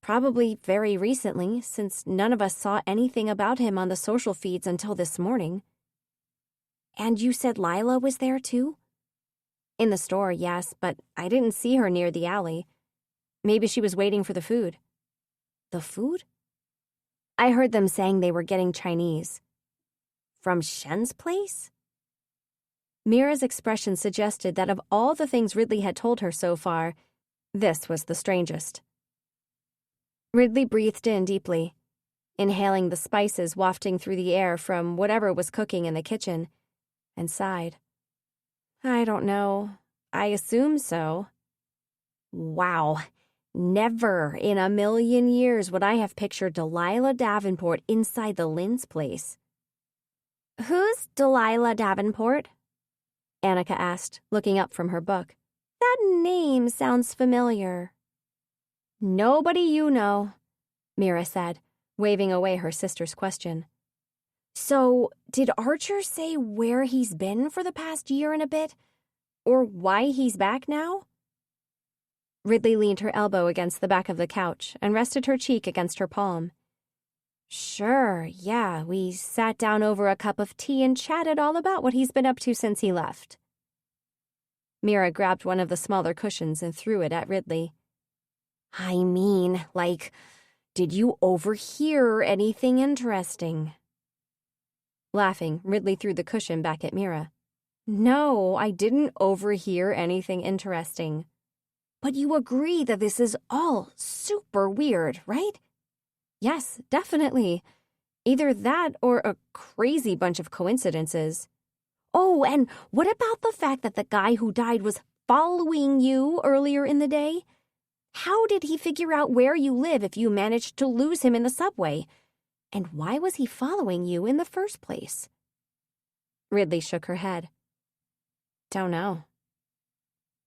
Probably very recently, since none of us saw anything about him on the social feeds until this morning." "And you said Lila was there too?" "In the store, yes, but I didn't see her near the alley. Maybe she was waiting for the food." "The food?" "I heard them saying they were getting Chinese." "From Shen's place?" Mira's expression suggested that of all the things Ridley had told her so far, this was the strangest. Ridley breathed in deeply, inhaling the spices wafting through the air from whatever was cooking in the kitchen, and sighed. "I don't know. I assume so." Wow. Never in a million years would I have pictured Delilah Davenport inside the Lynn's place. "Who's Delilah Davenport?" Annika asked, looking up from her book. "That name sounds familiar." "Nobody you know," Mira said, waving away her sister's question. "So, did Archer say where he's been for the past year and a bit? Or why he's back now?" Ridley leaned her elbow against the back of the couch and rested her cheek against her palm. "Sure, yeah, we sat down over a cup of tea and chatted all about what he's been up to since he left." Mira grabbed one of the smaller cushions and threw it at Ridley. "I mean, like, did you overhear anything interesting?" Laughing, Ridley threw the cushion back at Mira. "No, I didn't overhear anything interesting." "But you agree that this is all super weird, right?" "Yes, definitely. Either that or a crazy bunch of coincidences." "Oh, and what about the fact that the guy who died was following you earlier in the day? How did he figure out where you live if you managed to lose him in the subway? And why was he following you in the first place?" Ridley shook her head. "Don't know."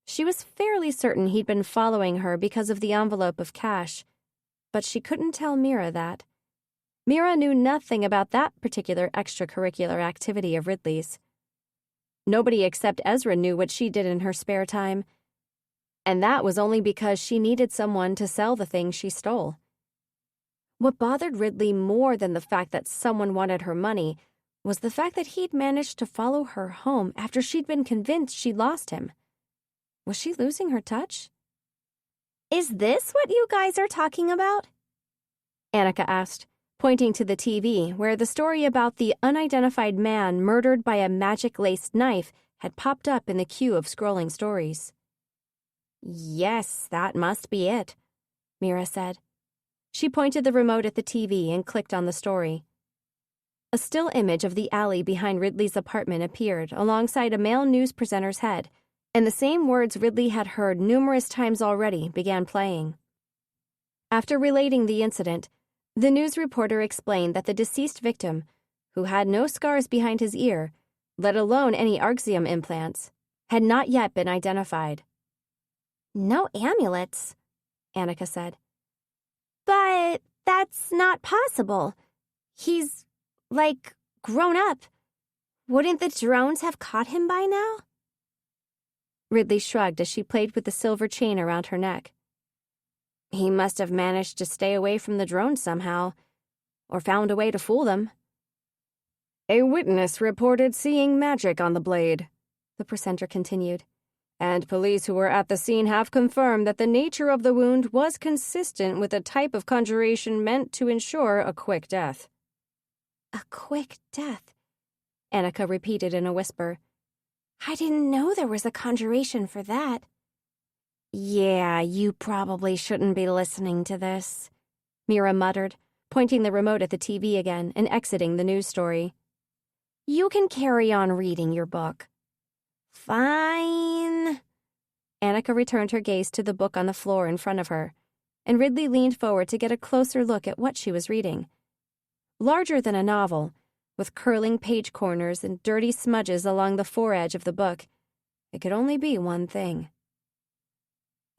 She was fairly certain he'd been following her because of the envelope of cash, but she couldn't tell Mira that. Mira knew nothing about that particular extracurricular activity of Ridley's. Nobody except Ezra knew what she did in her spare time, and that was only because she needed someone to sell the things she stole. What bothered Ridley more than the fact that someone wanted her money was the fact that he'd managed to follow her home after she'd been convinced she'd lost him. Was she losing her touch? "Is this what you guys are talking about?" Annika asked, pointing to the TV where the story about the unidentified man murdered by a magic-laced knife had popped up in the queue of scrolling stories. "Yes, that must be it," Mira said. She pointed the remote at the TV and clicked on the story. A still image of the alley behind Ridley's apartment appeared alongside a male news presenter's head, and the same words Ridley had heard numerous times already began playing. After relating the incident, the news reporter explained that the deceased victim, who had no scars behind his ear, let alone any arxium implants, had not yet been identified. "No amulets," Annika said. "But that's not possible. He's, like, grown up. Wouldn't the drones have caught him by now?" Ridley shrugged as she played with the silver chain around her neck. "He must have managed to stay away from the drones somehow, or found a way to fool them." "A witness reported seeing magic on the blade," the presenter continued, "and police who were at the scene have confirmed that the nature of the wound was consistent with the type of conjuration meant to ensure a quick death." "A quick death," Annika repeated in a whisper. "I didn't know there was a conjuration for that." "Yeah, you probably shouldn't be listening to this," Mira muttered, pointing the remote at the TV again and exiting the news story. "You can carry on reading your book." "Fine." Annika returned her gaze to the book on the floor in front of her, and Ridley leaned forward to get a closer look at what she was reading. Larger than a novel, with curling page corners and dirty smudges along the foredge of the book, it could only be one thing.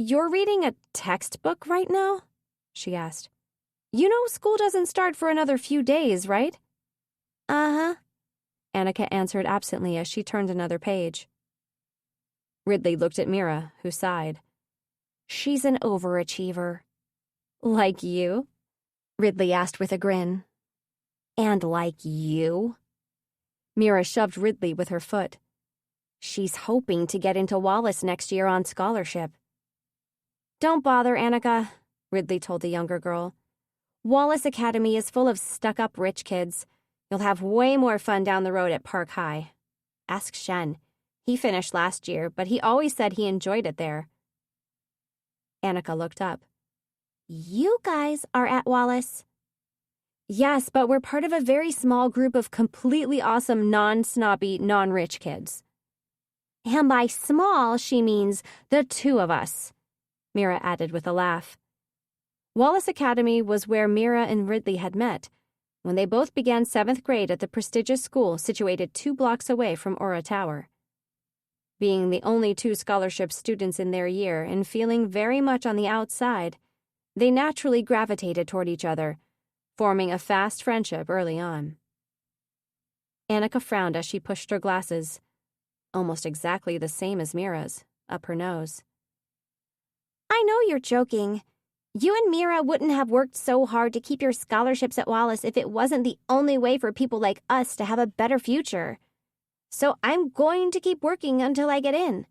You're reading a textbook right now? She asked. You know school doesn't start for another few days, right? Uh-huh, Annika answered absently as she turned another page. Ridley looked at Mira, who sighed. She's an overachiever. Like you? Ridley asked with a grin. And like you? Mira shoved Ridley with her foot. She's hoping to get into Wallace next year on scholarship. Don't bother, Annika, Ridley told the younger girl. Wallace Academy is full of stuck-up rich kids. You'll have way more fun down the road at Park High. Ask Shen. He finished last year, but he always said he enjoyed it there. Annika looked up. You guys are at Wallace? Yes, but we're part of a very small group of completely awesome, non-snobby, non-rich kids. And by small, she means the two of us, Mira added with a laugh. Wallace Academy was where Mira and Ridley had met, when they both began 7th grade at the prestigious school situated 2 blocks away from Aura Tower. Being the only 2 scholarship students in their year and feeling very much on the outside, they naturally gravitated toward each other, forming a fast friendship early on. Annika frowned as she pushed her glasses, almost exactly the same as Mira's, up her nose. I know you're joking. You and Mira wouldn't have worked so hard to keep your scholarships at Wallace if it wasn't the only way for people like us to have a better future. So I'm going to keep working until I get in.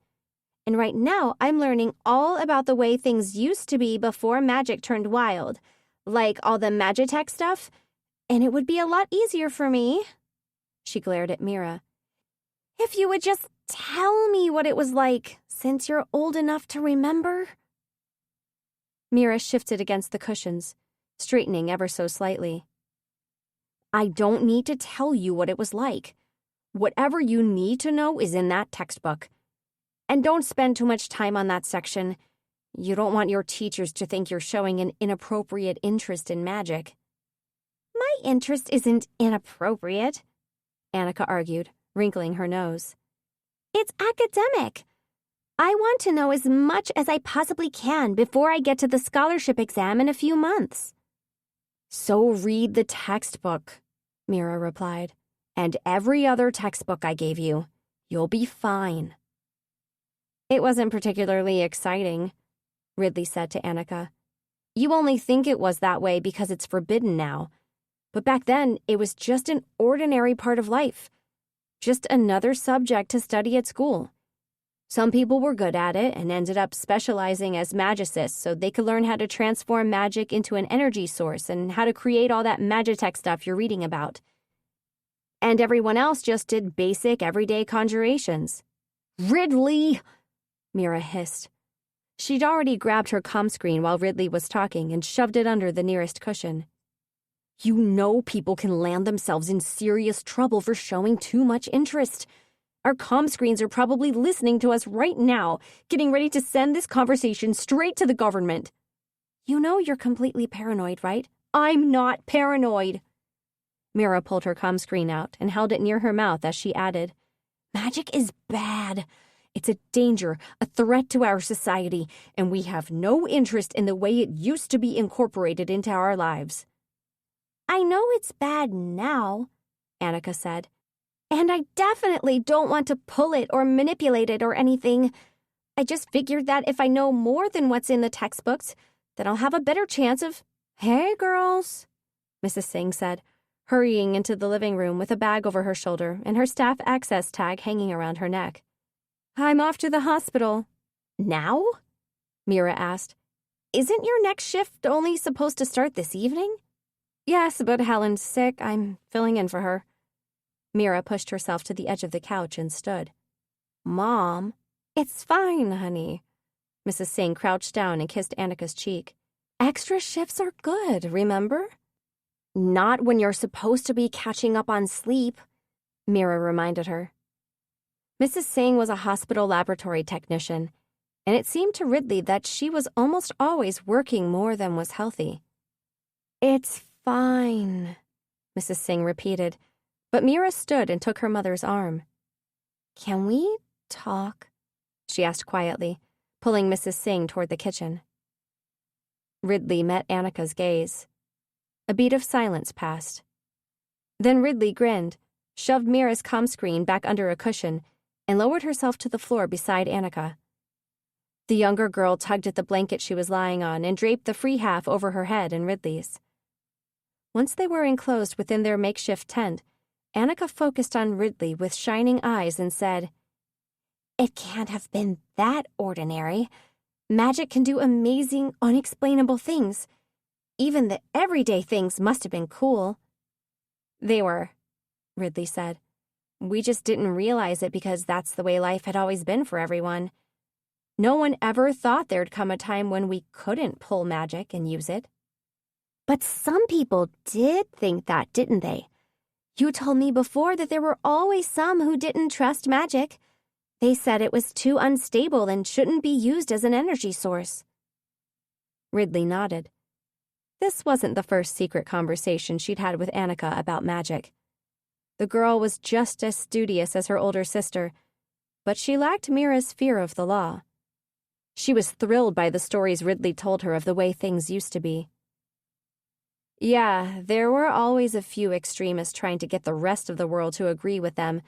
And right now, I'm learning all about the way things used to be before magic turned wild, like all the Magitech stuff, and it would be a lot easier for me. She glared at Mira. If you would just tell me what it was like, since you're old enough to remember. Mira shifted against the cushions, straightening ever so slightly. I don't need to tell you what it was like. Whatever you need to know is in that textbook. And don't spend too much time on that section. You don't want your teachers to think you're showing an inappropriate interest in magic. My interest isn't inappropriate, Annika argued, wrinkling her nose. It's academic. I want to know as much as I possibly can before I get to the scholarship exam in a few months. So read the textbook, Mira replied, and every other textbook I gave you. You'll be fine. It wasn't particularly exciting, Ridley said to Annika. You only think it was that way because it's forbidden now. But back then, it was just an ordinary part of life. Just another subject to study at school. Some people were good at it and ended up specializing as magicists so they could learn how to transform magic into an energy source and how to create all that Magitech stuff you're reading about. And everyone else just did basic, everyday conjurations. Ridley! Mira hissed. She'd already grabbed her comm screen while Ridley was talking and shoved it under the nearest cushion. You know people can land themselves in serious trouble for showing too much interest. Our comm screens are probably listening to us right now, getting ready to send this conversation straight to the government. You know you're completely paranoid, right? I'm not paranoid. Mira pulled her comm screen out and held it near her mouth as she added, Magic is bad. It's a danger, a threat to our society, and we have no interest in the way it used to be incorporated into our lives. I know it's bad now, Annika said. And I definitely don't want to pull it or manipulate it or anything. I just figured that if I know more than what's in the textbooks, then I'll have a better chance of... Hey, girls, Mrs. Singh said, hurrying into the living room with a bag over her shoulder and her staff access tag hanging around her neck. I'm off to the hospital. Now? Mira asked. Isn't your next shift only supposed to start this evening? Yes, but Helen's sick. I'm filling in for her. Mira pushed herself to the edge of the couch and stood. Mom, it's fine, honey. Mrs. Singh crouched down and kissed Annika's cheek. Extra shifts are good, remember? Not when you're supposed to be catching up on sleep, Mira reminded her. Mrs. Singh was a hospital laboratory technician, and it seemed to Ridley that she was almost always working more than was healthy. It's fine, Mrs. Singh repeated, but Mira stood and took her mother's arm. Can we talk? She asked quietly, pulling Mrs. Singh toward the kitchen. Ridley met Annika's gaze. A beat of silence passed. Then Ridley grinned, shoved Mira's comm screen back under a cushion, and lowered herself to the floor beside Annika. The younger girl tugged at the blanket she was lying on and draped the free half over her head and Ridley's. Once they were enclosed within their makeshift tent, Annika focused on Ridley with shining eyes and said, "It can't have been that ordinary. Magic can do amazing, unexplainable things. Even the everyday things must have been cool." "They were," Ridley said. "We just didn't realize it because that's the way life had always been for everyone. No one ever thought there'd come a time when we couldn't pull magic and use it." "But some people did think that, didn't they? You told me before that there were always some who didn't trust magic. They said it was too unstable and shouldn't be used as an energy source." Ridley nodded. This wasn't the first secret conversation she'd had with Annika about magic. The girl was just as studious as her older sister, but she lacked Mira's fear of the law. She was thrilled by the stories Ridley told her of the way things used to be. "Yeah, there were always a few extremists trying to get the rest of the world to agree with them,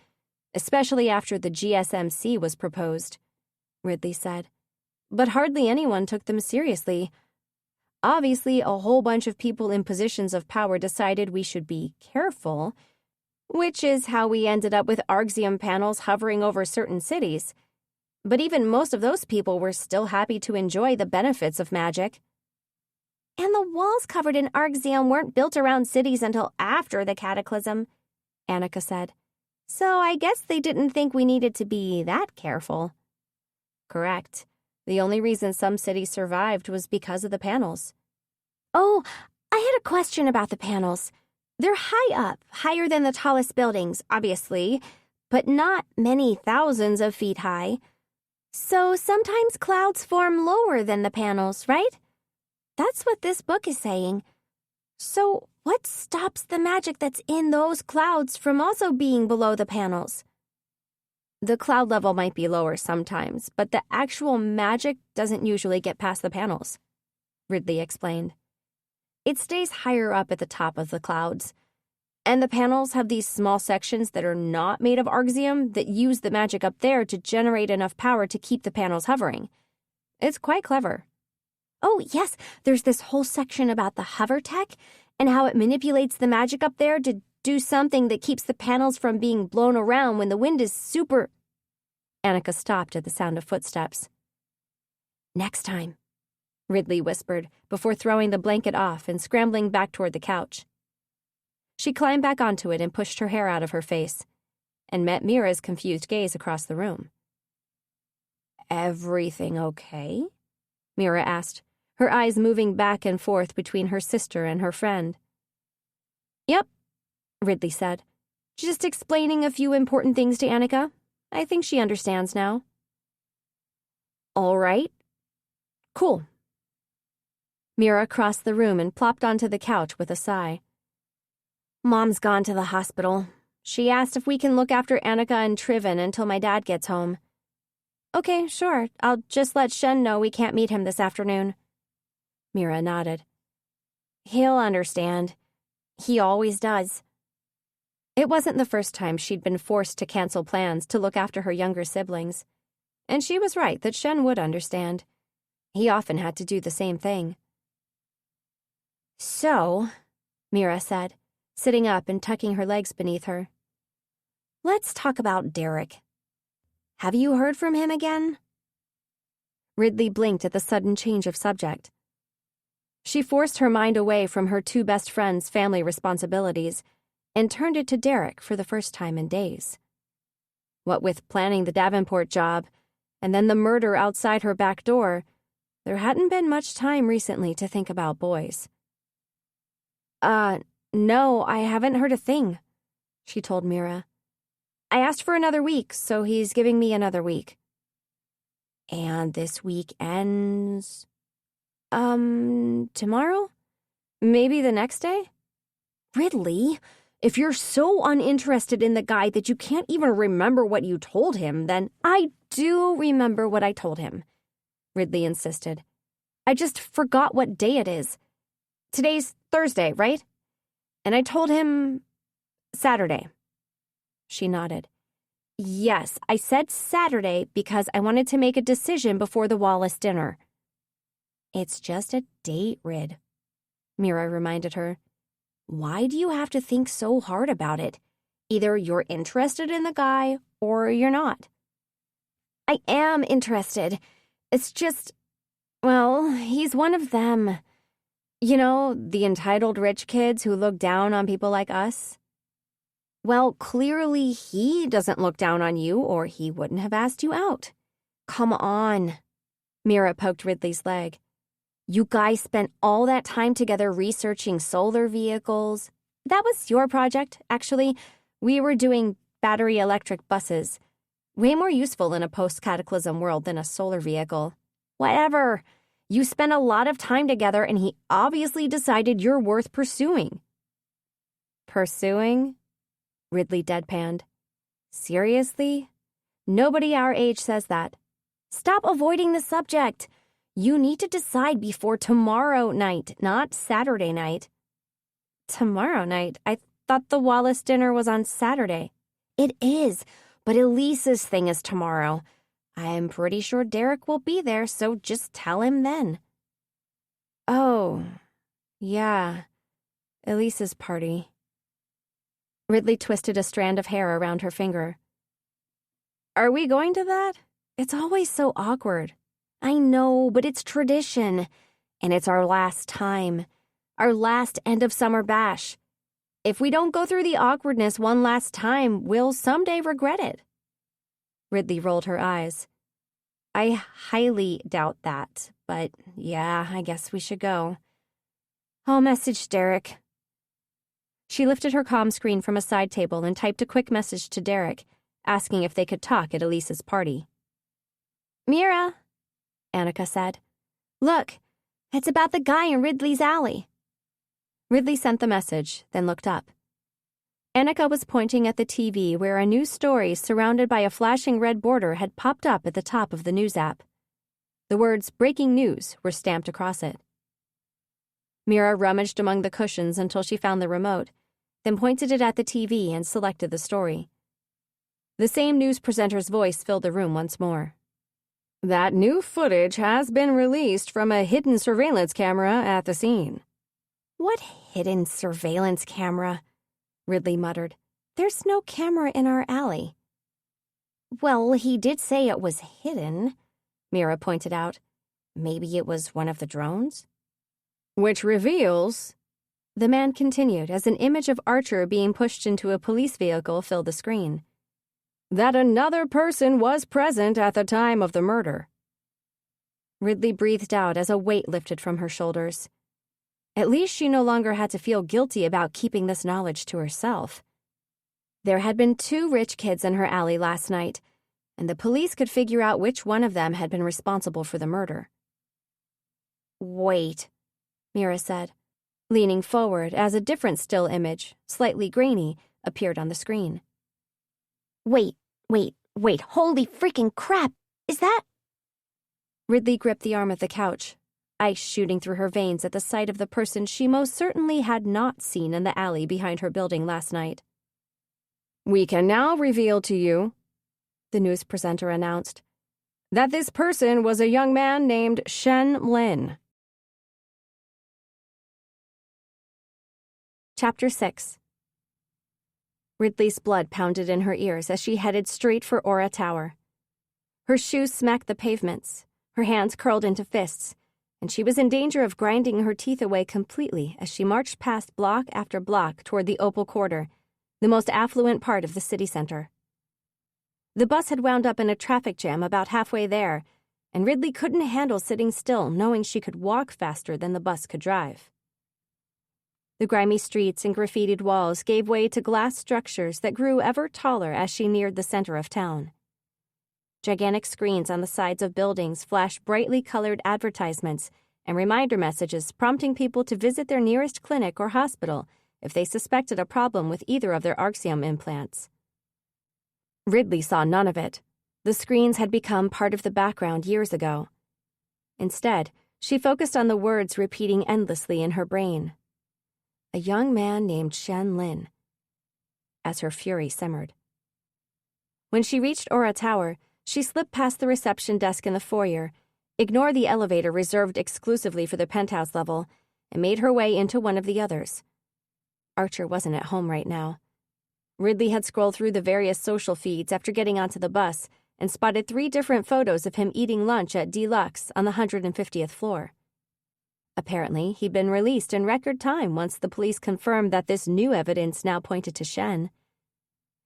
especially after the GSMC was proposed," Ridley said. "But hardly anyone took them seriously. Obviously, a whole bunch of people in positions of power decided we should be careful, which is how we ended up with Arxium panels hovering over certain cities. But even most of those people were still happy to enjoy the benefits of magic." "And the walls covered in Arxium weren't built around cities until after the cataclysm," Annika said. "So I guess they didn't think we needed to be that careful." "Correct. The only reason some cities survived was because of the panels." "Oh, I had a question about the panels. They're high up, higher than the tallest buildings, obviously, but not many thousands of feet high. So sometimes clouds form lower than the panels, right? That's what this book is saying. So what stops the magic that's in those clouds from also being below the panels?" "The cloud level might be lower sometimes, but the actual magic doesn't usually get past the panels," Ridley explained. "It stays higher up at the top of the clouds. And the panels have these small sections that are not made of Arxium that use the magic up there to generate enough power to keep the panels hovering. It's quite clever." "Oh, yes, there's this whole section about the hover tech and how it manipulates the magic up there to do something that keeps the panels from being blown around when the wind is super—" Annika stopped at the sound of footsteps. "Next time," Ridley whispered before throwing the blanket off and scrambling back toward the couch. She climbed back onto it and pushed her hair out of her face, and met Mira's confused gaze across the room. "Everything okay?" Mira asked, her eyes moving back and forth between her sister and her friend. "Yep," Ridley said. "Just explaining a few important things to Annika. I think she understands now." "All right. Cool." Mira crossed the room and plopped onto the couch with a sigh. "Mom's gone to the hospital. She asked if we can look after Annika and Trivan until my dad gets home." "Okay, sure. I'll just let Shen know we can't meet him this afternoon." Mira nodded. "He'll understand. He always does." It wasn't the first time she'd been forced to cancel plans to look after her younger siblings, and she was right that Shen would understand. He often had to do the same thing. "So," Mira said, sitting up and tucking her legs beneath her, "let's talk about Derek. Have you heard from him again?" Ridley blinked at the sudden change of subject. She forced her mind away from her two best friends' family responsibilities and turned it to Derek for the first time in days. What with planning the Davenport job and then the murder outside her back door, there hadn't been much time recently to think about boys. No, I haven't heard a thing," she told Mira. "I asked for another week, so he's giving me another week." "And this week ends?" Tomorrow? Maybe the next day?" "Ridley, if you're so uninterested in the guy that you can't even remember what you told him, then—" "I do remember what I told him," Ridley insisted. I just forgot what day it is. Today's Thursday, right? And I told him Saturday. She nodded. Yes, I said Saturday because I wanted to make a decision before the Wallace dinner. It's just a date, Rid, Mira reminded her. Why do you have to think so hard about it? Either you're interested in the guy or you're not. I am interested. It's just, well, he's one of them. You know, the entitled rich kids who look down on people like us? Well, clearly he doesn't look down on you or he wouldn't have asked you out. Come on. Mira poked Ridley's leg. You guys spent all that time together researching solar vehicles. That was your project, actually. We were doing battery electric buses. Way more useful in a post-cataclysm world than a solar vehicle. Whatever. You spent a lot of time together and he obviously decided you're worth pursuing. Pursuing? Ridley deadpanned. Seriously? Nobody our age says that. Stop avoiding the subject. You need to decide before tomorrow night, not Saturday night. Tomorrow night? I thought the Wallace dinner was on Saturday. It is, but Elise's thing is tomorrow. I'm pretty sure Derek will be there, so just tell him then. Oh, yeah, Elise's party. Ridley twisted a strand of hair around her finger. Are we going to that? It's always so awkward. I know, but it's tradition. And it's our last time. Our last end-of-summer bash. If we don't go through the awkwardness one last time, we'll someday regret it. Ridley rolled her eyes. I highly doubt that, but yeah, I guess we should go. I'll message Derek. She lifted her comm screen from a side table and typed a quick message to Derek, asking if they could talk at Elise's party. Mira, Annika said. Look, it's about the guy in Ridley's alley. Ridley sent the message, then looked up. Annika was pointing at the TV where a news story surrounded by a flashing red border had popped up at the top of the news app. The words "Breaking News" were stamped across it. Mira rummaged among the cushions until she found the remote, then pointed it at the TV and selected the story. The same news presenter's voice filled the room once more. That new footage has been released from a hidden surveillance camera at the scene. What hidden surveillance camera? Ridley muttered. There's no camera in our alley. Well, he did say it was hidden, Mira pointed out. Maybe it was one of the drones? Which reveals, the man continued as an image of Archer being pushed into a police vehicle filled the screen, that another person was present at the time of the murder. Ridley breathed out as a weight lifted from her shoulders. At least she no longer had to feel guilty about keeping this knowledge to herself. There had been 2 rich kids in her alley last night, and the police could figure out which one of them had been responsible for the murder. Wait, Mira said, leaning forward as a different still image, slightly grainy, appeared on the screen. Wait, holy freaking crap! Is that... Ridley gripped the arm of the couch, ice shooting through her veins at the sight of the person she most certainly had not seen in the alley behind her building last night. We can now reveal to you, the news presenter announced, that this person was a young man named Shen Lin. Chapter 6. Ridley's blood pounded in her ears as she headed straight for Aura Tower. Her shoes smacked the pavements, her hands curled into fists, and she was in danger of grinding her teeth away completely as she marched past block after block toward the Opal Quarter, the most affluent part of the city center. The bus had wound up in a traffic jam about halfway there, and Ridley couldn't handle sitting still knowing she could walk faster than the bus could drive. The grimy streets and graffitied walls gave way to glass structures that grew ever taller as she neared the center of town. Gigantic screens on the sides of buildings flashed brightly colored advertisements and reminder messages prompting people to visit their nearest clinic or hospital if they suspected a problem with either of their Arxium implants. Ridley saw none of it. The screens had become part of the background years ago. Instead, she focused on the words repeating endlessly in her brain. A young man named Shen Lin. As her fury simmered. When she reached Aura Tower, she slipped past the reception desk in the foyer, ignored the elevator reserved exclusively for the penthouse level, and made her way into one of the others. Archer wasn't at home right now. Ridley had scrolled through the various social feeds after getting onto the bus and spotted 3 different photos of him eating lunch at deluxe on the 150th floor. Apparently, he'd been released in record time once the police confirmed that this new evidence now pointed to Shen.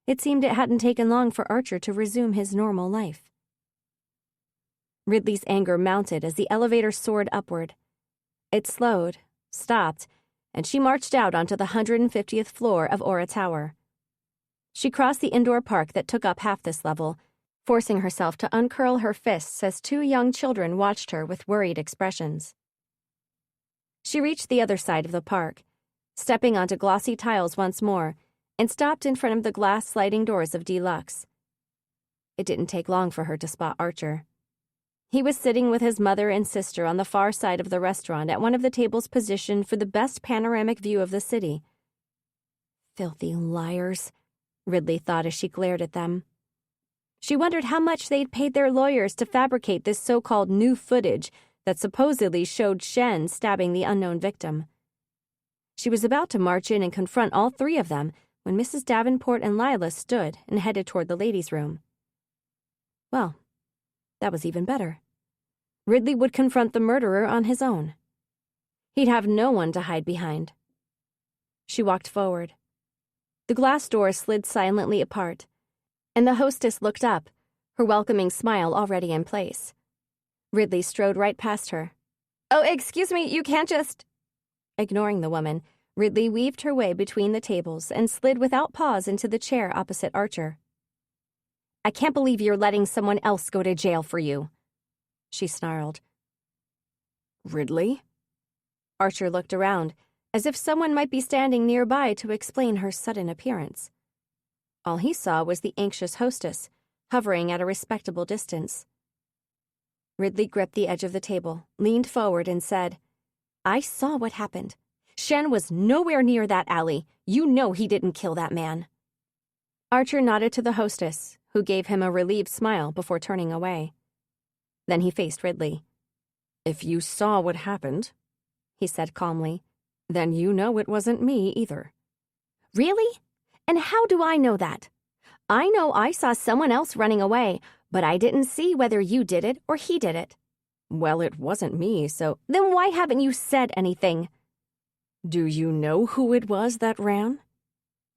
It seemed it hadn't taken long for Archer to resume his normal life. Ridley's anger mounted as the elevator soared upward. It slowed, stopped, and she marched out onto the 150th floor of Aura Tower. She crossed the indoor park that took up half this level, forcing herself to uncurl her fists as 2 young children watched her with worried expressions. She reached the other side of the park, stepping onto glossy tiles once more, and stopped in front of the glass sliding doors of Deluxe. It didn't take long for her to spot Archer. He was sitting with his mother and sister on the far side of the restaurant at one of the tables positioned for the best panoramic view of the city. Filthy liars, Ridley thought as she glared at them. She wondered how much they'd paid their lawyers to fabricate this so-called new footage that supposedly showed Shen stabbing the unknown victim. She was about to march in and confront all 3 of them when Mrs. Davenport and Lila stood and headed toward the ladies' room. Well, that was even better. Ridley would confront the murderer on his own. He'd have no one to hide behind. She walked forward. The glass doors slid silently apart, and the hostess looked up, her welcoming smile already in place. Ridley strode right past her. "Oh, excuse me, you can't just..." Ignoring the woman, Ridley weaved her way between the tables and slid without pause into the chair opposite Archer. "I can't believe you're letting someone else go to jail for you," she snarled. "Ridley?" Archer looked around, as if someone might be standing nearby to explain her sudden appearance. All he saw was the anxious hostess, hovering at a respectable distance. Ridley gripped the edge of the table, leaned forward, and said, "I saw what happened. Shen was nowhere near that alley. You know he didn't kill that man." Archer nodded to the hostess, who gave him a relieved smile before turning away. Then he faced Ridley. "If you saw what happened," he said calmly, "then you know it wasn't me either." "Really? And how do I know that? I know I saw someone else running away, but I didn't see whether you did it or he did it." "Well, it wasn't me, so..." "Then why haven't you said anything?" "Do you know who it was that ran?"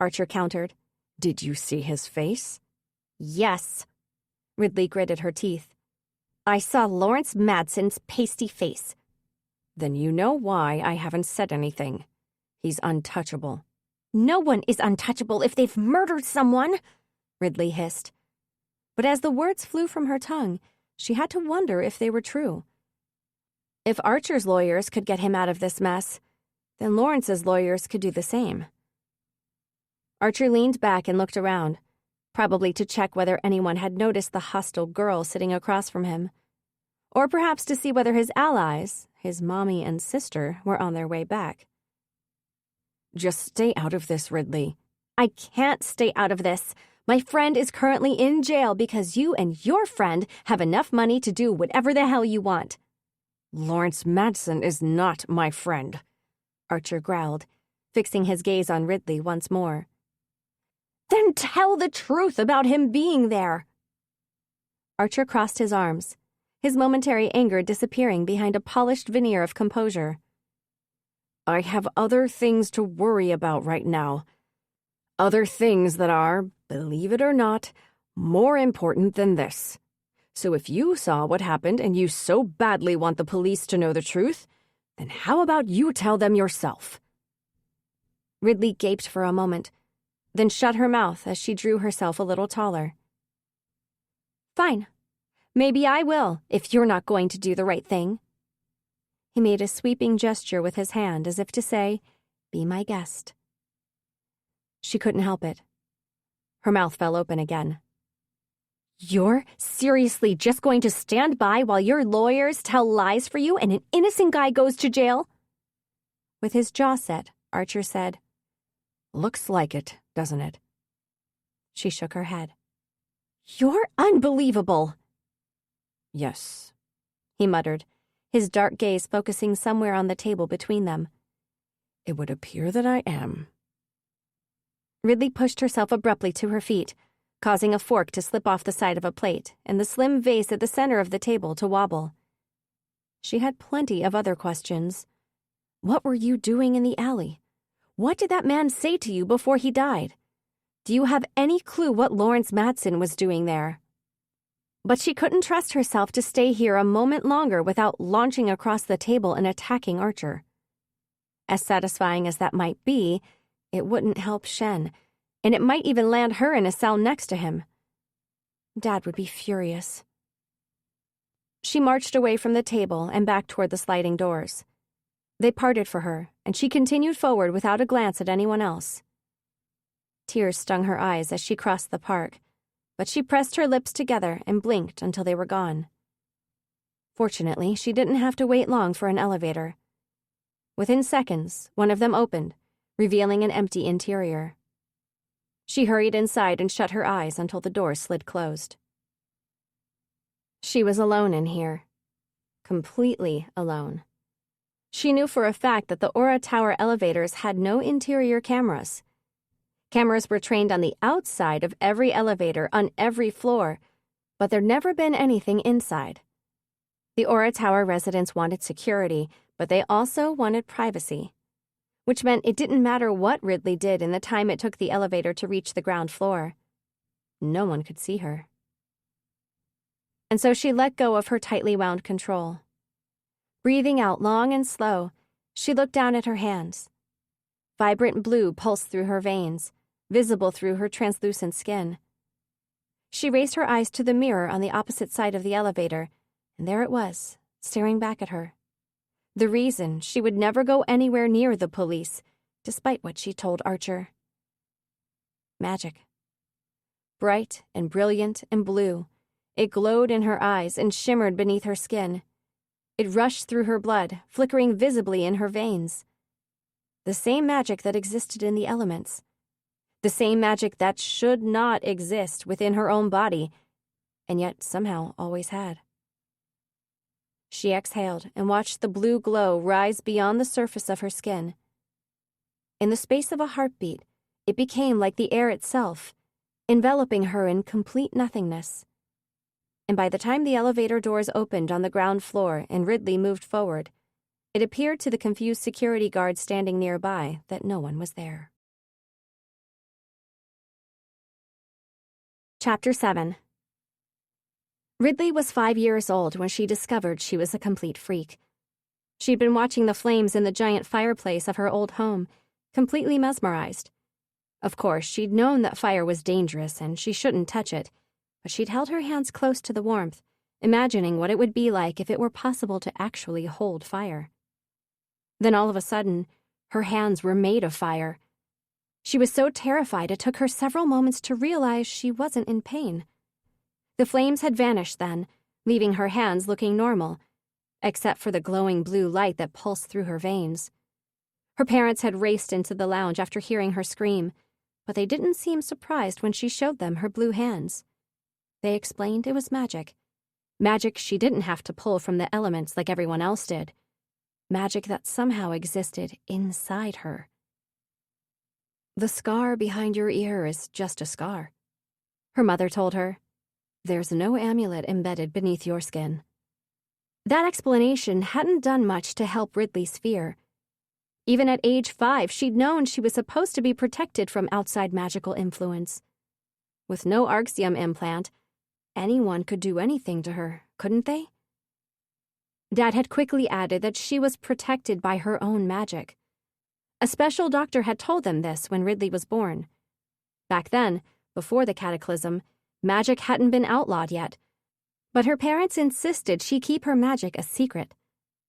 Archer countered. "Did you see his face?" "Yes." Ridley gritted her teeth. "I saw Lawrence Madsen's pasty face." "Then you know why I haven't said anything. He's untouchable." "No one is untouchable if they've murdered someone," Ridley hissed. But as the words flew from her tongue, she had to wonder if they were true. If Archer's lawyers could get him out of this mess, then Lawrence's lawyers could do the same. Archer leaned back and looked around, probably to check whether anyone had noticed the hostile girl sitting across from him, or perhaps to see whether his allies, his mommy and sister, were on their way back. "Just stay out of this, Ridley." "I can't stay out of this. My friend is currently in jail because you and your friend have enough money to do whatever the hell you want." "Lawrence Madsen is not my friend," Archer growled, fixing his gaze on Ridley once more. "Then tell the truth about him being there." Archer crossed his arms, his momentary anger disappearing behind a polished veneer of composure. "I have other things to worry about right now. Other things that are, believe it or not, more important than this. So if you saw what happened and you so badly want the police to know the truth, then how about you tell them yourself?" Ridley gaped for a moment, then shut her mouth as she drew herself a little taller. "Fine. Maybe I will, if you're not going to do the right thing." He made a sweeping gesture with his hand as if to say, "Be my guest." She couldn't help it. Her mouth fell open again. You're seriously just going to stand by while your lawyers tell lies for you and an innocent guy goes to jail? With his jaw set, Archer said, "Looks like it, doesn't it?" She shook her head. You're unbelievable. "Yes," he muttered, his dark gaze focusing somewhere on the table between them. "It would appear that I am." Ridley pushed herself abruptly to her feet, causing a fork to slip off the side of a plate and the slim vase at the center of the table to wobble. She had plenty of other questions. What were you doing in the alley? What did that man say to you before he died? Do you have any clue what Lawrence Madsen was doing there? But she couldn't trust herself to stay here a moment longer without launching across the table and attacking Archer. As satisfying as that might be, it wouldn't help Shen, and it might even land her in a cell next to him. Dad would be furious. She marched away from the table and back toward the sliding doors. They parted for her, and she continued forward without a glance at anyone else. Tears stung her eyes as she crossed the park, but she pressed her lips together and blinked until they were gone. Fortunately, she didn't have to wait long for an elevator. Within seconds, one of them opened, revealing an empty interior. She hurried inside and shut her eyes until the door slid closed. She was alone in here. Completely alone. She knew for a fact that the Aura Tower elevators had no interior cameras. Cameras were trained on the outside of every elevator on every floor, but there'd never been anything inside. The Aura Tower residents wanted security, but they also wanted privacy, which meant it didn't matter what Ridley did in the time it took the elevator to reach the ground floor. No one could see her. And so she let go of her tightly wound control. Breathing out long and slow, she looked down at her hands. Vibrant blue pulsed through her veins, visible through her translucent skin. She raised her eyes to the mirror on the opposite side of the elevator, and there it was, staring back at her. The reason she would never go anywhere near the police, despite what she told Archer. Magic. Bright and brilliant and blue, it glowed in her eyes and shimmered beneath her skin. It rushed through her blood, flickering visibly in her veins. The same magic that existed in the elements. The same magic that should not exist within her own body, and yet somehow always had. She exhaled and watched the blue glow rise beyond the surface of her skin. In the space of a heartbeat, it became like the air itself, enveloping her in complete nothingness. And by the time the elevator doors opened on the ground floor and Ridley moved forward, it appeared to the confused security guard standing nearby that no one was there. Chapter 7. Ridley was 5 years old when she discovered she was a complete freak. She'd been watching the flames in the giant fireplace of her old home, completely mesmerized. Of course, she'd known that fire was dangerous and she shouldn't touch it, but she'd held her hands close to the warmth, imagining what it would be like if it were possible to actually hold fire. Then all of a sudden, her hands were made of fire. She was so terrified it took her several moments to realize she wasn't in pain. The flames had vanished then, leaving her hands looking normal, except for the glowing blue light that pulsed through her veins. Her parents had raced into the lounge after hearing her scream, but they didn't seem surprised when she showed them her blue hands. They explained it was magic. Magic she didn't have to pull from the elements like everyone else did. Magic that somehow existed inside her. "The scar behind your ear is just a scar," her mother told her. "There's no amulet embedded beneath your skin." That explanation hadn't done much to help Ridley's fear. Even at age 5, she'd known she was supposed to be protected from outside magical influence. With no Arxium implant, anyone could do anything to her, couldn't they? Dad had quickly added that she was protected by her own magic. A special doctor had told them this when Ridley was born. Back then, before the cataclysm, magic hadn't been outlawed yet, but her parents insisted she keep her magic a secret.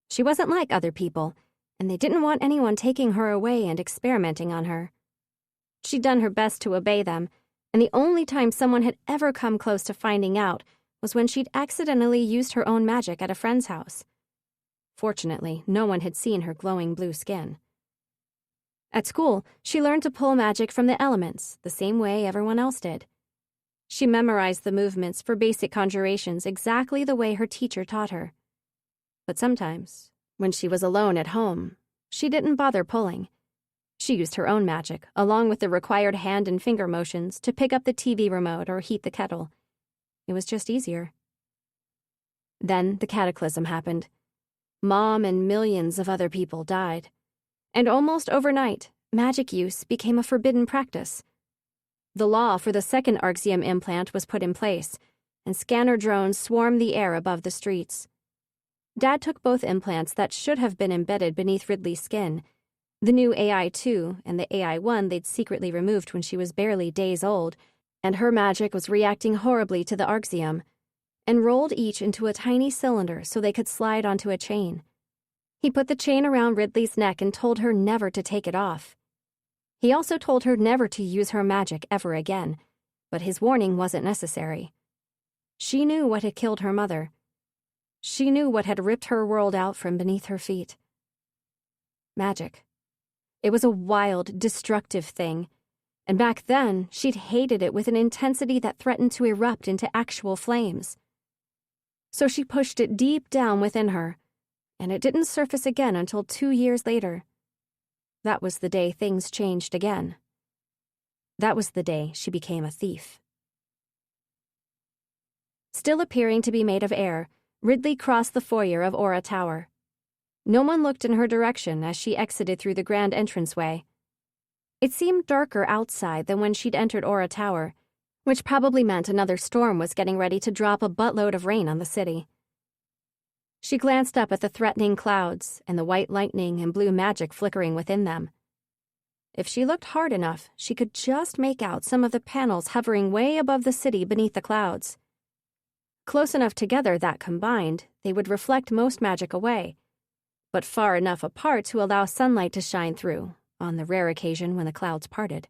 She wasn't like other people, and they didn't want anyone taking her away and experimenting on her. She'd done her best to obey them, and the only time someone had ever come close to finding out was when she'd accidentally used her own magic at a friend's house. Fortunately, no one had seen her glowing blue skin. At school, she learned to pull magic from the elements, the same way everyone else did. She memorized the movements for basic conjurations exactly the way her teacher taught her. But sometimes, when she was alone at home, she didn't bother pulling. She used her own magic, along with the required hand and finger motions, to pick up the TV remote or heat the kettle. It was just easier. Then the cataclysm happened. Mom and millions of other people died. And almost overnight, magic use became a forbidden practice. The law for the second Arxium implant was put in place, and scanner drones swarmed the air above the streets. Dad took both implants that should have been embedded beneath Ridley's skin, the new AI-2 and the AI-1 they'd secretly removed when she was barely days old, and her magic was reacting horribly to the Arxium, and rolled each into a tiny cylinder so they could slide onto a chain. He put the chain around Ridley's neck and told her never to take it off. He also told her never to use her magic ever again, but his warning wasn't necessary. She knew what had killed her mother. She knew what had ripped her world out from beneath her feet. Magic. It was a wild, destructive thing, and back then she'd hated it with an intensity that threatened to erupt into actual flames. So she pushed it deep down within her, and it didn't surface again until 2 years later. That was the day things changed again. That was the day she became a thief. Still appearing to be made of air, Ridley crossed the foyer of Aura Tower. No one looked in her direction as she exited through the grand entranceway. It seemed darker outside than when she'd entered Aura Tower, which probably meant another storm was getting ready to drop a buttload of rain on the city. She glanced up at the threatening clouds and the white lightning and blue magic flickering within them. If she looked hard enough, she could just make out some of the panels hovering way above the city beneath the clouds. Close enough together that combined, they would reflect most magic away, but far enough apart to allow sunlight to shine through, on the rare occasion when the clouds parted.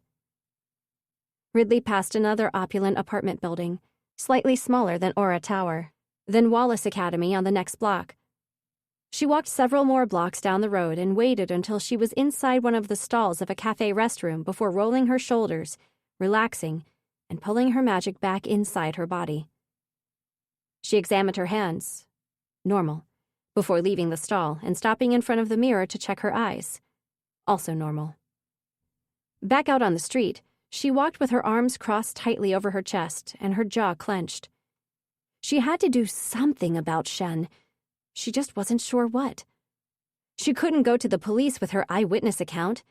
Ridley passed another opulent apartment building, slightly smaller than Aura Tower, then Wallace Academy on the next block. She walked several more blocks down the road and waited until she was inside one of the stalls of a cafe restroom before rolling her shoulders, relaxing, and pulling her magic back inside her body. She examined her hands. Normal. Before leaving the stall and stopping in front of the mirror to check her eyes. Also normal. Back out on the street, she walked with her arms crossed tightly over her chest and her jaw clenched. She had to do something about Shen. She just wasn't sure what. She couldn't go to the police with her eyewitness account.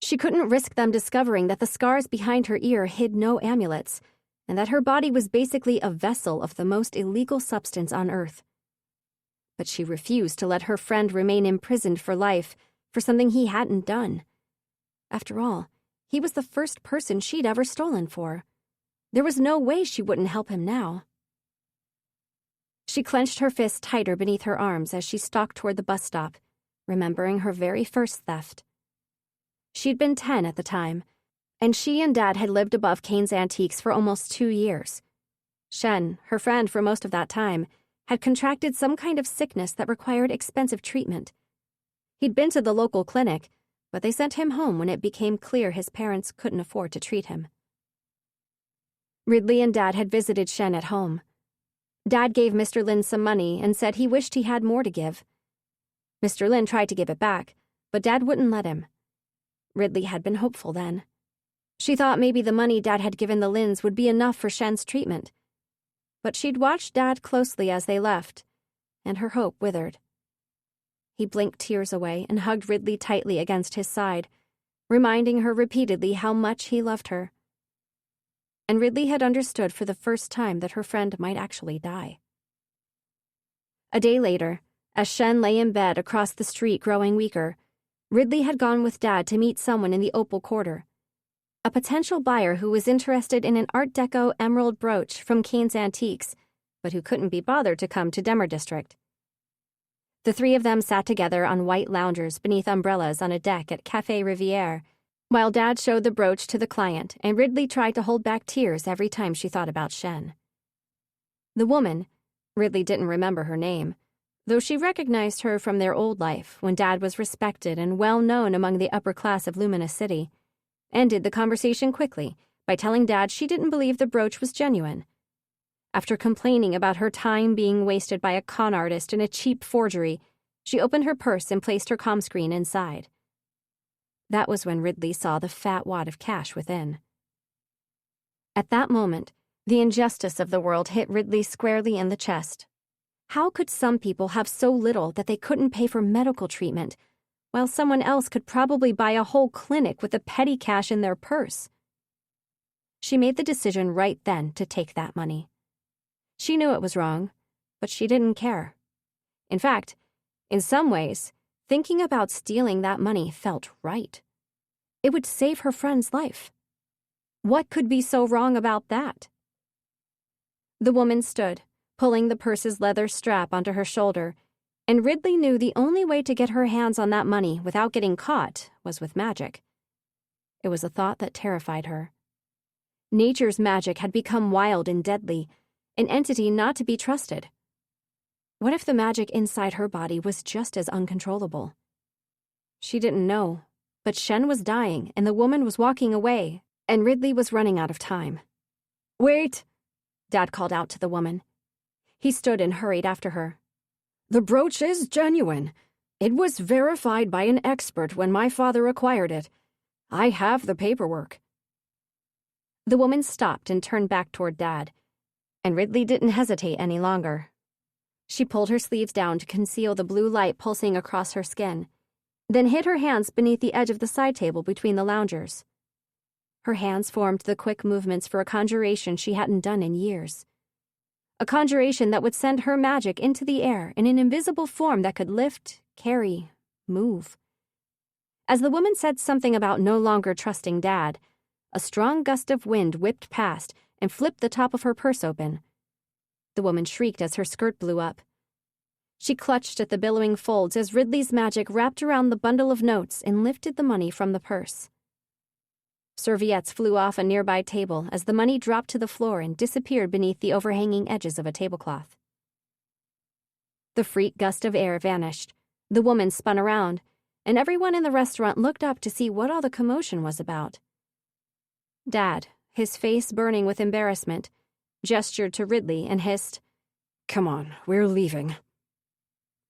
She couldn't risk them discovering that the scars behind her ear hid no amulets, and that her body was basically a vessel of the most illegal substance on Earth. But she refused to let her friend remain imprisoned for life for something he hadn't done. After all, he was the first person she'd ever stolen for. There was no way she wouldn't help him now. She clenched her fists tighter beneath her arms as she stalked toward the bus stop, remembering her very first theft. She'd been 10 at the time, and she and Dad had lived above Kayne's Antiques for almost 2 years. Shen, her friend for most of that time, had contracted some kind of sickness that required expensive treatment. He'd been to the local clinic, but they sent him home when it became clear his parents couldn't afford to treat him. Ridley and Dad had visited Shen at home. Dad gave Mr. Lin some money and said he wished he had more to give. Mr. Lin tried to give it back, but Dad wouldn't let him. Ridley had been hopeful then. She thought maybe the money Dad had given the Lins would be enough for Shen's treatment. But she'd watched Dad closely as they left, and her hope withered. He blinked tears away and hugged Ridley tightly against his side, reminding her repeatedly how much he loved her. And Ridley had understood for the first time that her friend might actually die. A day later, as Shen lay in bed across the street growing weaker, Ridley had gone with Dad to meet someone in the Opal Quarter, a potential buyer who was interested in an Art Deco emerald brooch from Kayne's Antiques, but who couldn't be bothered to come to Demer District. The three of them sat together on white loungers beneath umbrellas on a deck at Café Rivière, while Dad showed the brooch to the client and Ridley tried to hold back tears every time she thought about Shen. The woman, Ridley didn't remember her name, though she recognized her from their old life when Dad was respected and well known among the upper class of Luminous City, ended the conversation quickly by telling Dad she didn't believe the brooch was genuine. After complaining about her time being wasted by a con artist and a cheap forgery, she opened her purse and placed her comm screen inside. That was when Ridley saw the fat wad of cash within. At that moment, the injustice of the world hit Ridley squarely in the chest. How could some people have so little that they couldn't pay for medical treatment, while someone else could probably buy a whole clinic with the petty cash in their purse? She made the decision right then to take that money. She knew it was wrong, but she didn't care. In fact, in some ways, thinking about stealing that money felt right. It would save her friend's life. What could be so wrong about that? The woman stood, pulling the purse's leather strap onto her shoulder, and Ridley knew the only way to get her hands on that money without getting caught was with magic. It was a thought that terrified her. Nature's magic had become wild and deadly, an entity not to be trusted. What if the magic inside her body was just as uncontrollable? She didn't know, but Shen was dying and the woman was walking away, and Ridley was running out of time. "Wait!" Dad called out to the woman. He stood and hurried after her. "The brooch is genuine. It was verified by an expert when my father acquired it. I have the paperwork." The woman stopped and turned back toward Dad, and Ridley didn't hesitate any longer. She pulled her sleeves down to conceal the blue light pulsing across her skin, then hid her hands beneath the edge of the side table between the loungers. Her hands formed the quick movements for a conjuration she hadn't done in years. A conjuration that would send her magic into the air in an invisible form that could lift, carry, move. As the woman said something about no longer trusting Dad, a strong gust of wind whipped past and flipped the top of her purse open. The woman shrieked as her skirt blew up. She clutched at the billowing folds as Ridley's magic wrapped around the bundle of notes and lifted the money from the purse. Serviettes flew off a nearby table as the money dropped to the floor and disappeared beneath the overhanging edges of a tablecloth. The freak gust of air vanished, the woman spun around, and everyone in the restaurant looked up to see what all the commotion was about. Dad, his face burning with embarrassment, gestured to Ridley and hissed, "Come on, we're leaving."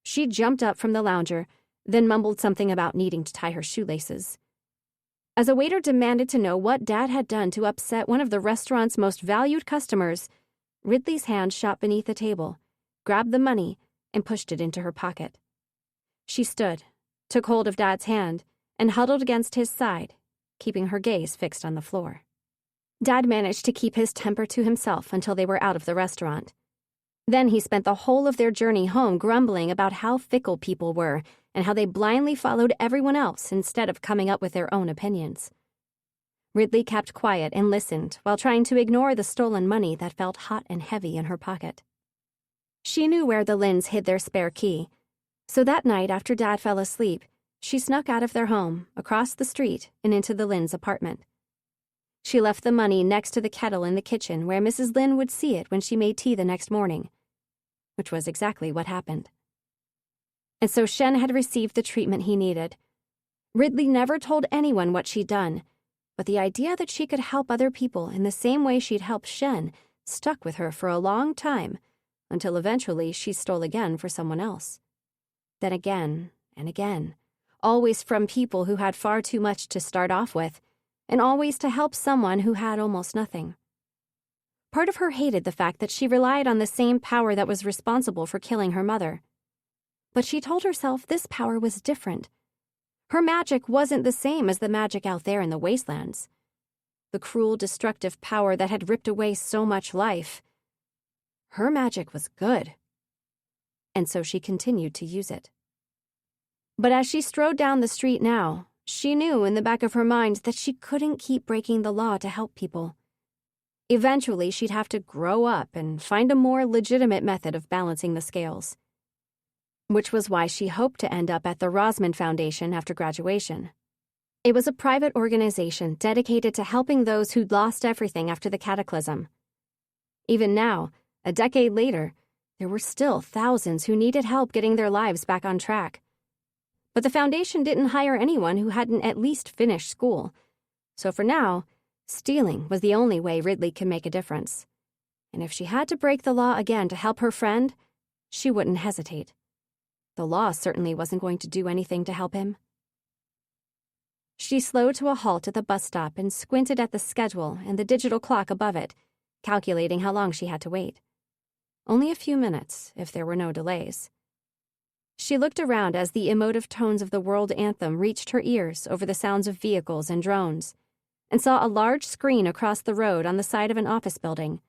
She jumped up from the lounger, then mumbled something about needing to tie her shoelaces. As a waiter demanded to know what Dad had done to upset one of the restaurant's most valued customers, Ridley's hand shot beneath the table, grabbed the money, and pushed it into her pocket. She stood, took hold of Dad's hand, and huddled against his side, keeping her gaze fixed on the floor. Dad managed to keep his temper to himself until they were out of the restaurant. Then he spent the whole of their journey home grumbling about how fickle people were and how they blindly followed everyone else instead of coming up with their own opinions. Ridley kept quiet and listened while trying to ignore the stolen money that felt hot and heavy in her pocket. She knew where the Lynns hid their spare key, so that night after Dad fell asleep, she snuck out of their home, across the street, and into the Lynns' apartment. She left the money next to the kettle in the kitchen where Mrs. Lynn would see it when she made tea the next morning, which was exactly what happened. And so Shen had received the treatment he needed. Ridley never told anyone what she'd done, but the idea that she could help other people in the same way she'd helped Shen stuck with her for a long time, until eventually she stole again for someone else. Then again and again, always from people who had far too much to start off with, and always to help someone who had almost nothing. Part of her hated the fact that she relied on the same power that was responsible for killing her mother. But she told herself this power was different. Her magic wasn't the same as the magic out there in the wastelands. The cruel, destructive power that had ripped away so much life. Her magic was good. And so she continued to use it. But as she strode down the street now, she knew in the back of her mind that she couldn't keep breaking the law to help people. Eventually, she'd have to grow up and find a more legitimate method of balancing the scales. Which was why she hoped to end up at the Rosman Foundation after graduation. It was a private organization dedicated to helping those who'd lost everything after the cataclysm. Even now, a decade later, there were still thousands who needed help getting their lives back on track. But the foundation didn't hire anyone who hadn't at least finished school. So for now, stealing was the only way Ridley could make a difference. And if she had to break the law again to help her friend, she wouldn't hesitate. The law certainly wasn't going to do anything to help him. She slowed to a halt at the bus stop and squinted at the schedule and the digital clock above it, calculating how long she had to wait. Only a few minutes, if there were no delays. She looked around as the emotive tones of the world anthem reached her ears over the sounds of vehicles and drones, and saw a large screen across the road on the side of an office building.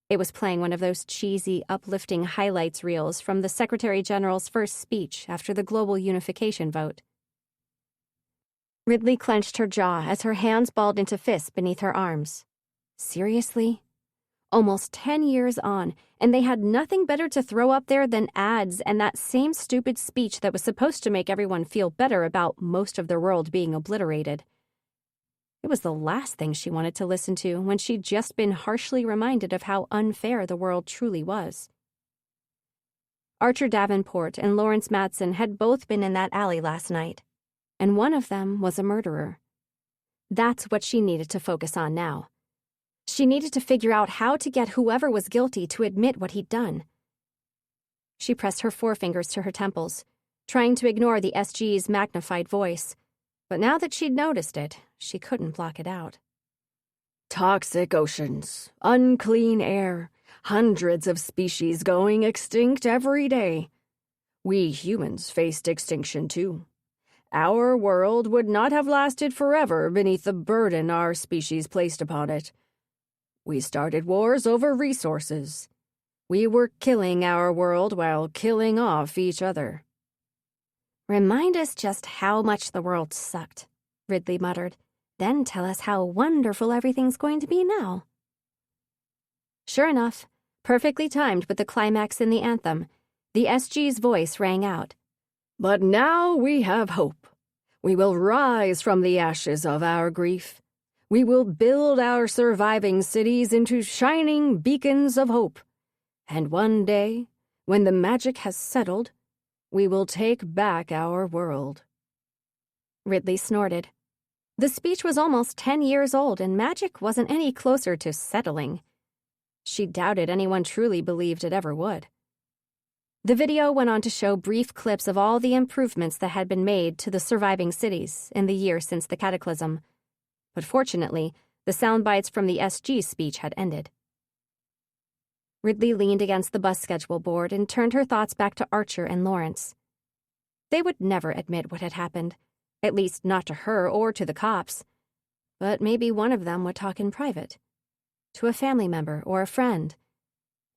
It was playing one of those cheesy, uplifting highlights reels from the Secretary General's first speech after the global unification vote. Ridley clenched her jaw as her hands balled into fists beneath her arms. Seriously? Almost 10 years on, and they had nothing better to throw up there than ads and that same stupid speech that was supposed to make everyone feel better about most of the world being obliterated. It was the last thing she wanted to listen to when she'd just been harshly reminded of how unfair the world truly was. Archer Davenport and Lawrence Madsen had both been in that alley last night, and one of them was a murderer. That's what she needed to focus on now. She needed to figure out how to get whoever was guilty to admit what he'd done. She pressed her forefingers to her temples, trying to ignore the SG's magnified voice. But now that she'd noticed it, she couldn't block it out. Toxic oceans, unclean air, hundreds of species going extinct every day. We humans faced extinction too. Our world would not have lasted forever beneath the burden our species placed upon it. We started wars over resources. We were killing our world while killing off each other. Remind us just how much the world sucked, Ridley muttered. Then tell us how wonderful everything's going to be now. Sure enough, perfectly timed with the climax in the anthem, the SG's voice rang out. But now we have hope. We will rise from the ashes of our grief. We will build our surviving cities into shining beacons of hope. And one day, when the magic has settled, we will take back our world. Ridley snorted. The speech was almost 10 years old, and magic wasn't any closer to settling. She doubted anyone truly believed it ever would. The video went on to show brief clips of all the improvements that had been made to the surviving cities in the year since the cataclysm. But fortunately, the sound bites from the SG speech had ended. Ridley leaned against the bus schedule board and turned her thoughts back to Archer and Lawrence. They would never admit what had happened, at least not to her or to the cops. But maybe one of them would talk in private, to a family member or a friend.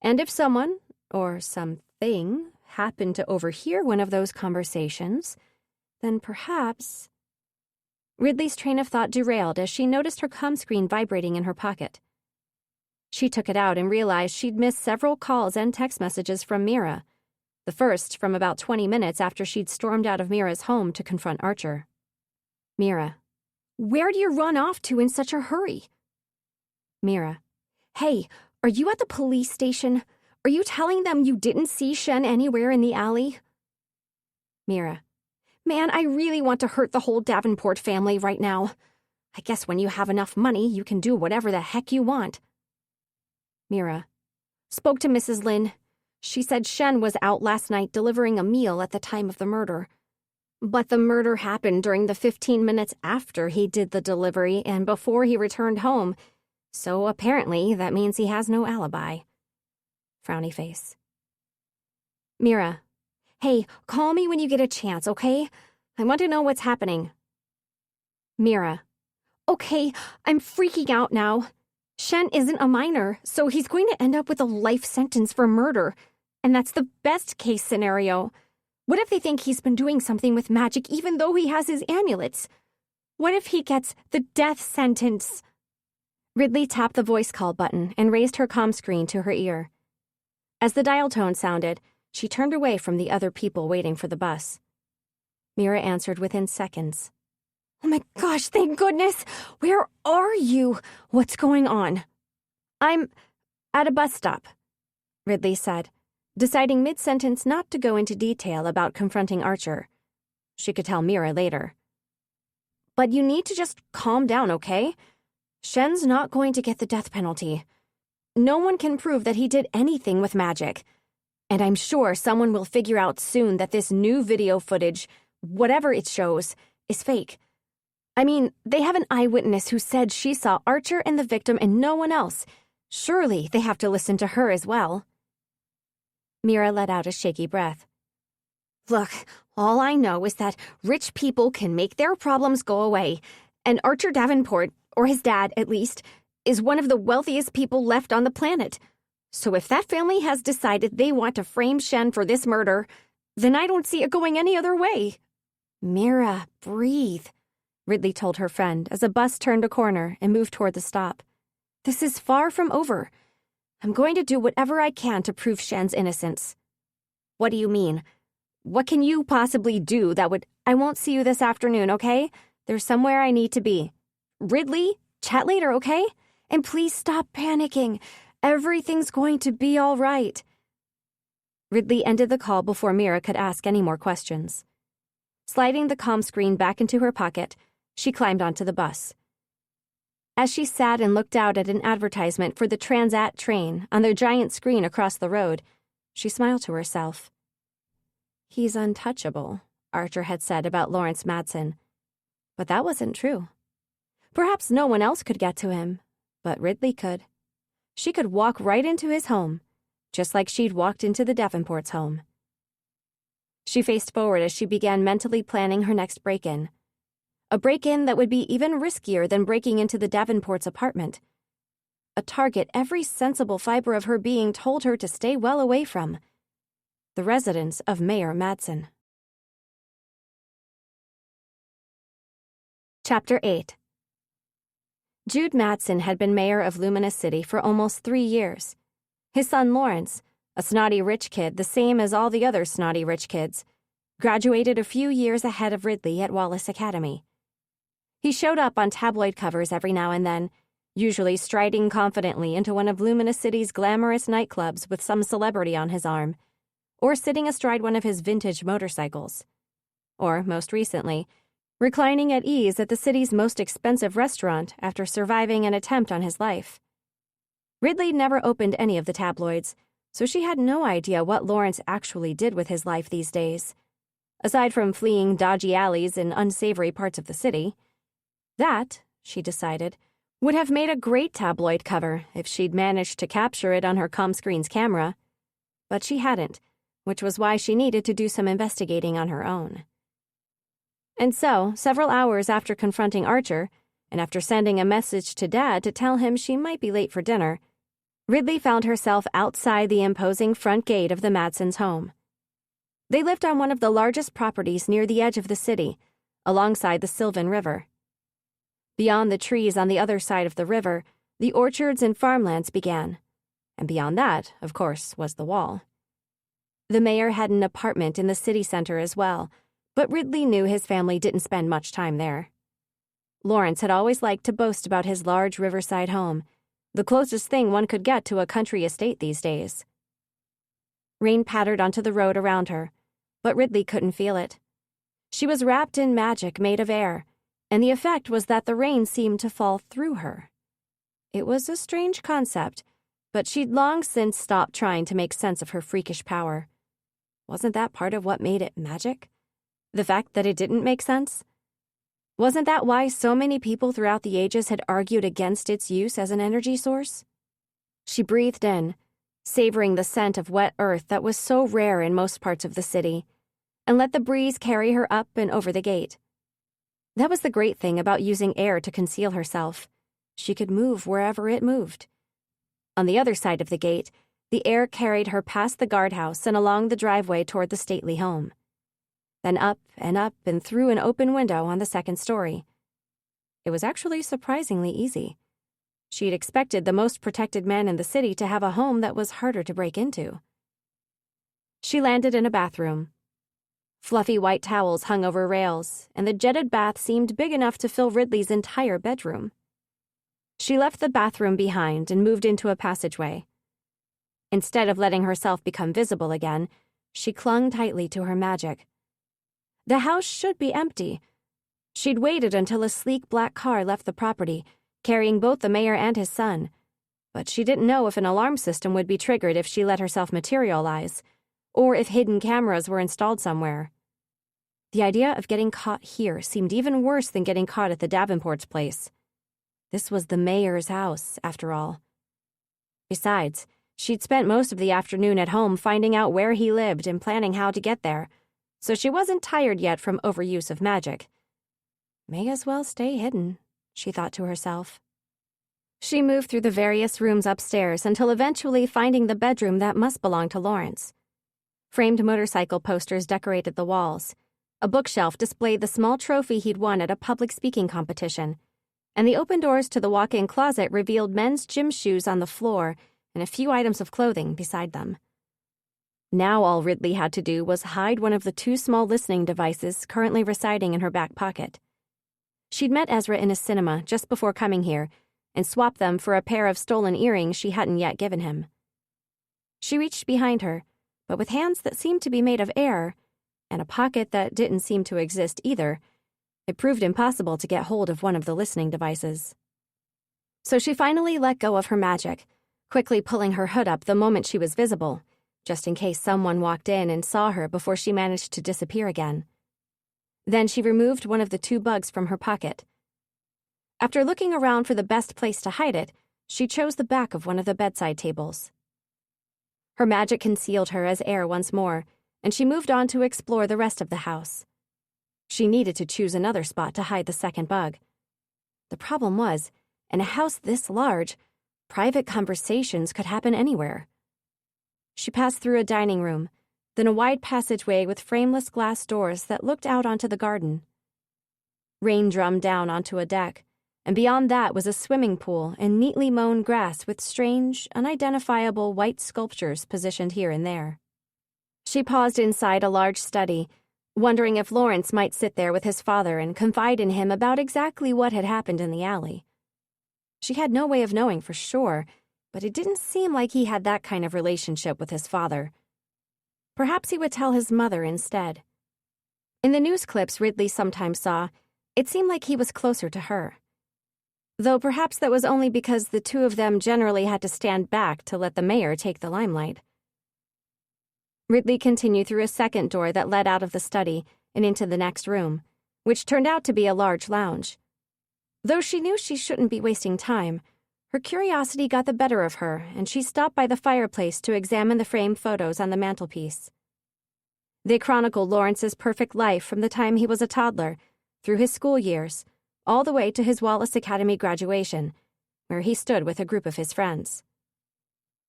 And if someone, or something, happened to overhear one of those conversations, then perhaps... Ridley's train of thought derailed as she noticed her comm screen vibrating in her pocket. She took it out and realized she'd missed several calls and text messages from Mira, the first from about 20 minutes after she'd stormed out of Mira's home to confront Archer. Mira. Where do you run off to in such a hurry? Mira. Hey, are you at the police station? Are you telling them you didn't see Shen anywhere in the alley? Mira. Man, I really want to hurt the whole Davenport family right now. I guess when you have enough money, you can do whatever the heck you want. Mira. Spoke to Mrs. Lin. She said Shen was out last night delivering a meal at the time of the murder. But the murder happened during the 15 minutes after he did the delivery and before he returned home, so apparently that means he has no alibi. Frowny face. Mira. Hey, call me when you get a chance, okay? I want to know what's happening. Mira. Okay, I'm freaking out now. Shen isn't a minor, so he's going to end up with a life sentence for murder. And that's the best case scenario. What if they think he's been doing something with magic even though he has his amulets? What if he gets the death sentence? Ridley tapped the voice call button and raised her comm screen to her ear. As the dial tone sounded, she turned away from the other people waiting for the bus. Mira answered within seconds. Oh my God! gosh, thank goodness. Where are you? What's going on? I'm at a bus stop, Ridley said, deciding mid-sentence not to go into detail about confronting Archer. She could tell Mira later. But you need to just calm down, okay? Shen's not going to get the death penalty. No one can prove that he did anything with magic. And I'm sure someone will figure out soon that this new video footage, whatever it shows, is fake. I mean, they have an eyewitness who said she saw Archer and the victim and no one else. Surely they have to listen to her as well. Mira let out a shaky breath. Look, all I know is that rich people can make their problems go away, and Archer Davenport, or his dad at least, is one of the wealthiest people left on the planet. So if that family has decided they want to frame Shen for this murder, then I don't see it going any other way. Mira, breathe, Ridley told her friend as a bus turned a corner and moved toward the stop. This is far from over. I'm going to do whatever I can to prove Shen's innocence. What do you mean? What can you possibly do that would... I won't see you this afternoon, okay? There's somewhere I need to be. Ridley, chat later, okay? And please stop panicking. Everything's going to be all right. Ridley ended the call before Mira could ask any more questions. Sliding the comm screen back into her pocket, she climbed onto the bus. As she sat and looked out at an advertisement for the Transat train on the giant screen across the road, she smiled to herself. He's untouchable, Archer had said about Lawrence Madsen. But that wasn't true. Perhaps no one else could get to him, but Ridley could. She could walk right into his home, just like she'd walked into the Davenports' home. She faced forward as she began mentally planning her next break-in. A break-in that would be even riskier than breaking into the Davenports' apartment. A target every sensible fiber of her being told her to stay well away from. The residence of Mayor Madsen. Chapter 8. Jude Madsen had been mayor of Luminous City for almost 3 years. His son Lawrence, a snotty rich kid the same as all the other snotty rich kids, graduated a few years ahead of Ridley at Wallace Academy. He showed up on tabloid covers every now and then, usually striding confidently into one of Luminous City's glamorous nightclubs with some celebrity on his arm, or sitting astride one of his vintage motorcycles. Or, most recently, reclining at ease at the city's most expensive restaurant after surviving an attempt on his life. Ridley never opened any of the tabloids, so she had no idea what Lawrence actually did with his life these days. Aside from fleeing dodgy alleys in unsavory parts of the city. That, she decided, would have made a great tabloid cover if she'd managed to capture it on her comm-screen's camera. But she hadn't, which was why she needed to do some investigating on her own. And so, several hours after confronting Archer, and after sending a message to Dad to tell him she might be late for dinner, Ridley found herself outside the imposing front gate of the Madsens' home. They lived on one of the largest properties near the edge of the city, alongside the Sylvan River. Beyond the trees on the other side of the river, the orchards and farmlands began, and beyond that, of course, was the wall. The mayor had an apartment in the city center as well, but Ridley knew his family didn't spend much time there. Lawrence had always liked to boast about his large riverside home, the closest thing one could get to a country estate these days. Rain pattered onto the road around her, but Ridley couldn't feel it. She was wrapped in magic made of air, and the effect was that the rain seemed to fall through her. It was a strange concept, but she'd long since stopped trying to make sense of her freakish power. Wasn't that part of what made it magic? The fact that it didn't make sense? Wasn't that why so many people throughout the ages had argued against its use as an energy source? She breathed in, savoring the scent of wet earth that was so rare in most parts of the city, and let the breeze carry her up and over the gate. That was the great thing about using air to conceal herself. She could move wherever it moved. On the other side of the gate, the air carried her past the guardhouse and along the driveway toward the stately home. Then up and through an open window on the second story. It was actually surprisingly easy. She'd expected the most protected man in the city to have a home that was harder to break into. She landed in a bathroom. Fluffy white towels hung over rails, and the jetted bath seemed big enough to fill Ridley's entire bedroom. She left the bathroom behind and moved into a passageway. Instead of letting herself become visible again, she clung tightly to her magic. The house should be empty. She'd waited until a sleek black car left the property, carrying both the mayor and his son, but she didn't know if an alarm system would be triggered if she let herself materialize, or if hidden cameras were installed somewhere. The idea of getting caught here seemed even worse than getting caught at the Davenport's place. This was the mayor's house, after all. Besides, she'd spent most of the afternoon at home finding out where he lived and planning how to get there, so she wasn't tired yet from overuse of magic. May as well stay hidden, she thought to herself. She moved through the various rooms upstairs until eventually finding the bedroom that must belong to Lawrence. Framed motorcycle posters decorated the walls. A bookshelf displayed the small trophy he'd won at a public speaking competition, and the open doors to the walk-in closet revealed men's gym shoes on the floor and a few items of clothing beside them. Now all Ridley had to do was hide one of the two small listening devices currently residing in her back pocket. She'd met Ezra in a cinema just before coming here and swapped them for a pair of stolen earrings she hadn't yet given him. She reached behind her, but with hands that seemed to be made of air, and a pocket that didn't seem to exist either, it proved impossible to get hold of one of the listening devices. So she finally let go of her magic, quickly pulling her hood up the moment she was visible, just in case someone walked in and saw her before she managed to disappear again. Then she removed one of the two bugs from her pocket. After looking around for the best place to hide it, she chose the back of one of the bedside tables. Her magic concealed her as air once more, and she moved on to explore the rest of the house. She needed to choose another spot to hide the second bug. The problem was, in a house this large, private conversations could happen anywhere. She passed through a dining room, then a wide passageway with frameless glass doors that looked out onto the garden. Rain drummed down onto a deck, and beyond that was a swimming pool and neatly mown grass with strange, unidentifiable white sculptures positioned here and there. She paused inside a large study, wondering if Lawrence might sit there with his father and confide in him about exactly what had happened in the alley. She had no way of knowing for sure, but it didn't seem like he had that kind of relationship with his father. Perhaps he would tell his mother instead. In the news clips Ridley sometimes saw, it seemed like he was closer to her. Though perhaps that was only because the two of them generally had to stand back to let the mayor take the limelight. Ridley continued through a second door that led out of the study and into the next room, which turned out to be a large lounge. Though she knew she shouldn't be wasting time, her curiosity got the better of her, and she stopped by the fireplace to examine the framed photos on the mantelpiece. They chronicled Lawrence's perfect life from the time he was a toddler, through his school years, all the way to his Wallace Academy graduation, where he stood with a group of his friends.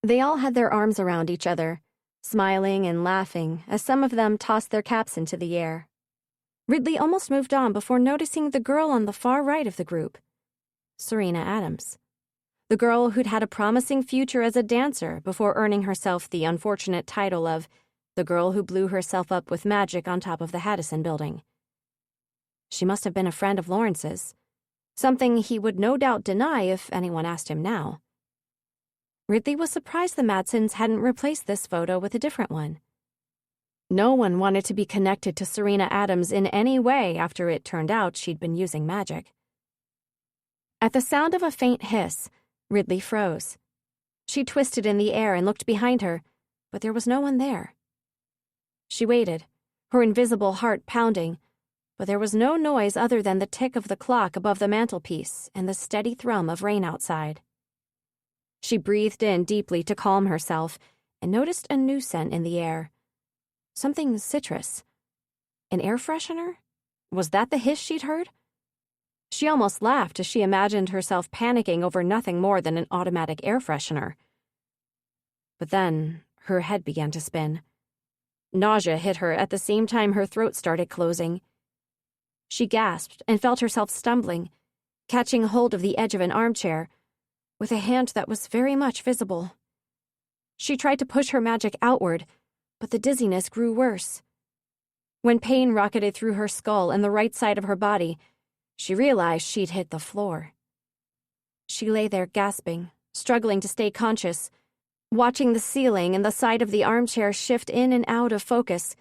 They all had their arms around each other, smiling and laughing as some of them tossed their caps into the air. Ridley almost moved on before noticing the girl on the far right of the group, Serena Adams. The girl who'd had a promising future as a dancer before earning herself the unfortunate title of the girl who blew herself up with magic on top of the Haddison building. She must have been a friend of Lawrence's, something he would no doubt deny if anyone asked him now. Ridley was surprised the Madsons hadn't replaced this photo with a different one. No one wanted to be connected to Serena Adams in any way after it turned out she'd been using magic. At the sound of a faint hiss, Ridley froze. She twisted in the air and looked behind her, but there was no one there. She waited, her invisible heart pounding, but there was no noise other than the tick of the clock above the mantelpiece and the steady thrum of rain outside. She breathed in deeply to calm herself and noticed a new scent in the air. Something citrus. An air freshener? Was that the hiss she'd heard? She almost laughed as she imagined herself panicking over nothing more than an automatic air freshener. But then her head began to spin. Nausea hit her at the same time her throat started closing. She gasped and felt herself stumbling, catching hold of the edge of an armchair, with a hand that was very much visible. She tried to push her magic outward, but the dizziness grew worse. When pain rocketed through her skull and the right side of her body, she realized she'd hit the floor. She lay there gasping, struggling to stay conscious, watching the ceiling and the side of the armchair shift in and out of focus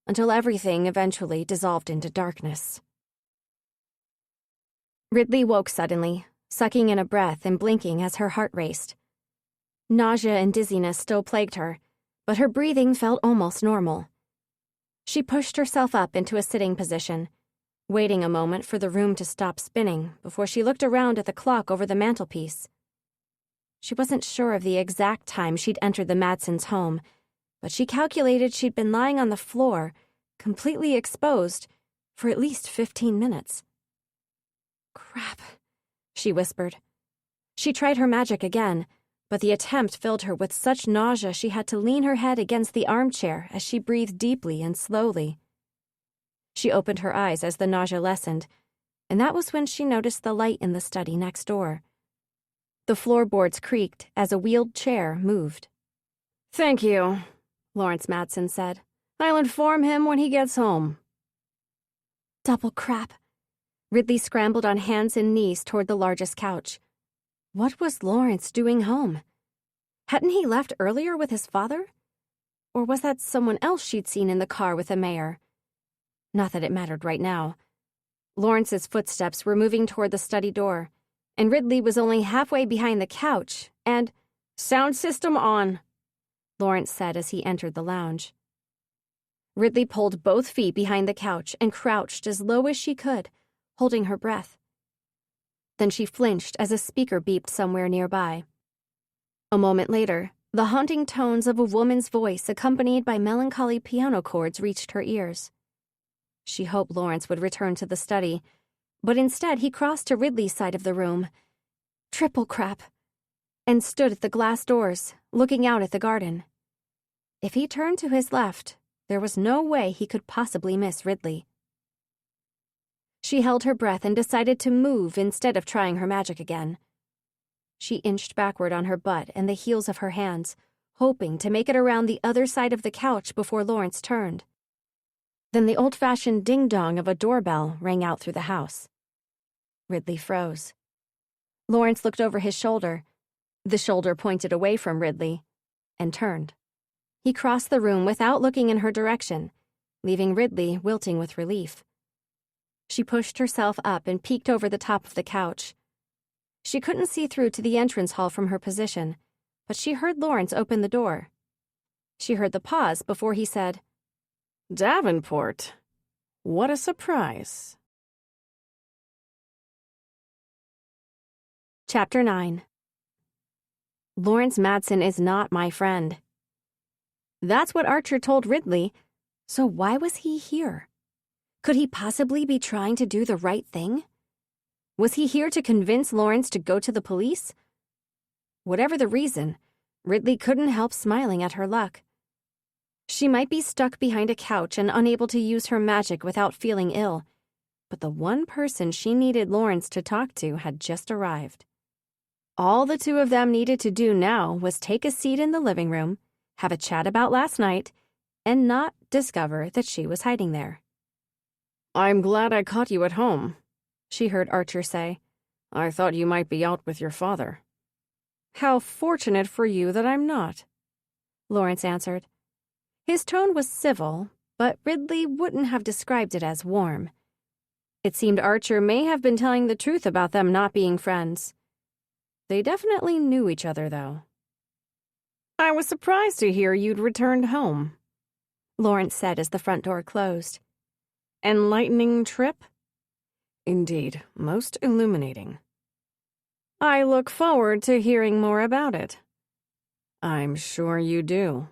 until everything eventually dissolved into darkness. Ridley woke suddenly, sucking in a breath and blinking as her heart raced. Nausea and dizziness still plagued her, but her breathing felt almost normal. She pushed herself up into a sitting position, waiting a moment for the room to stop spinning before she looked around at the clock over the mantelpiece. She wasn't sure of the exact time she'd entered the Madsons' home, but she calculated she'd been lying on the floor, completely exposed, for at least 15 minutes. "Crap," she whispered. She tried her magic again, but the attempt filled her with such nausea she had to lean her head against the armchair as she breathed deeply and slowly. She opened her eyes as the nausea lessened, and that was when she noticed the light in the study next door. The floorboards creaked as a wheeled chair moved. "Thank you," Lawrence Madsen said. "I'll inform him when he gets home." Double crap. Ridley scrambled on hands and knees toward the largest couch. What was Lawrence doing home? Hadn't he left earlier with his father? Or was that someone else she'd seen in the car with the mayor? Not that it mattered right now. Lawrence's footsteps were moving toward the study door, and Ridley was only halfway behind the couch, and "Sound system on," Lawrence said as he entered the lounge. Ridley pulled both feet behind the couch and crouched as low as she could, holding her breath. Then she flinched as a speaker beeped somewhere nearby. A moment later, the haunting tones of a woman's voice accompanied by melancholy piano chords reached her ears. She hoped Lawrence would return to the study, but instead he crossed to Ridley's side of the room. Triple crap. And stood at the glass doors, looking out at the garden. If he turned to his left, there was no way he could possibly miss Ridley. She held her breath and decided to move instead of trying her magic again. She inched backward on her butt and the heels of her hands, hoping to make it around the other side of the couch before Lawrence turned. Then the old-fashioned ding-dong of a doorbell rang out through the house. Ridley froze. Lawrence looked over his shoulder. The shoulder pointed away from Ridley, and turned. He crossed the room without looking in her direction, leaving Ridley wilting with relief. She pushed herself up and peeked over the top of the couch. She couldn't see through to the entrance hall from her position, but she heard Lawrence open the door. She heard the pause before he said, "Davenport, what a surprise." Chapter 9. Lawrence Madsen is not my friend. That's what Archer told Ridley, so why was he here? Could he possibly be trying to do the right thing? Was he here to convince Lawrence to go to the police? Whatever the reason, Ridley couldn't help smiling at her luck. She might be stuck behind a couch and unable to use her magic without feeling ill, but the one person she needed Lawrence to talk to had just arrived. All the two of them needed to do now was take a seat in the living room, have a chat about last night, and not discover that she was hiding there. "I'm glad I caught you at home," she heard Archer say. "I thought you might be out with your father." "How fortunate for you that I'm not," Lawrence answered. His tone was civil, but Ridley wouldn't have described it as warm. It seemed Archer may have been telling the truth about them not being friends. They definitely knew each other, though. "I was surprised to hear you'd returned home," Lawrence said as the front door closed. "Enlightening trip?" "Indeed, most illuminating." "I look forward to hearing more about it." "I'm sure you do,"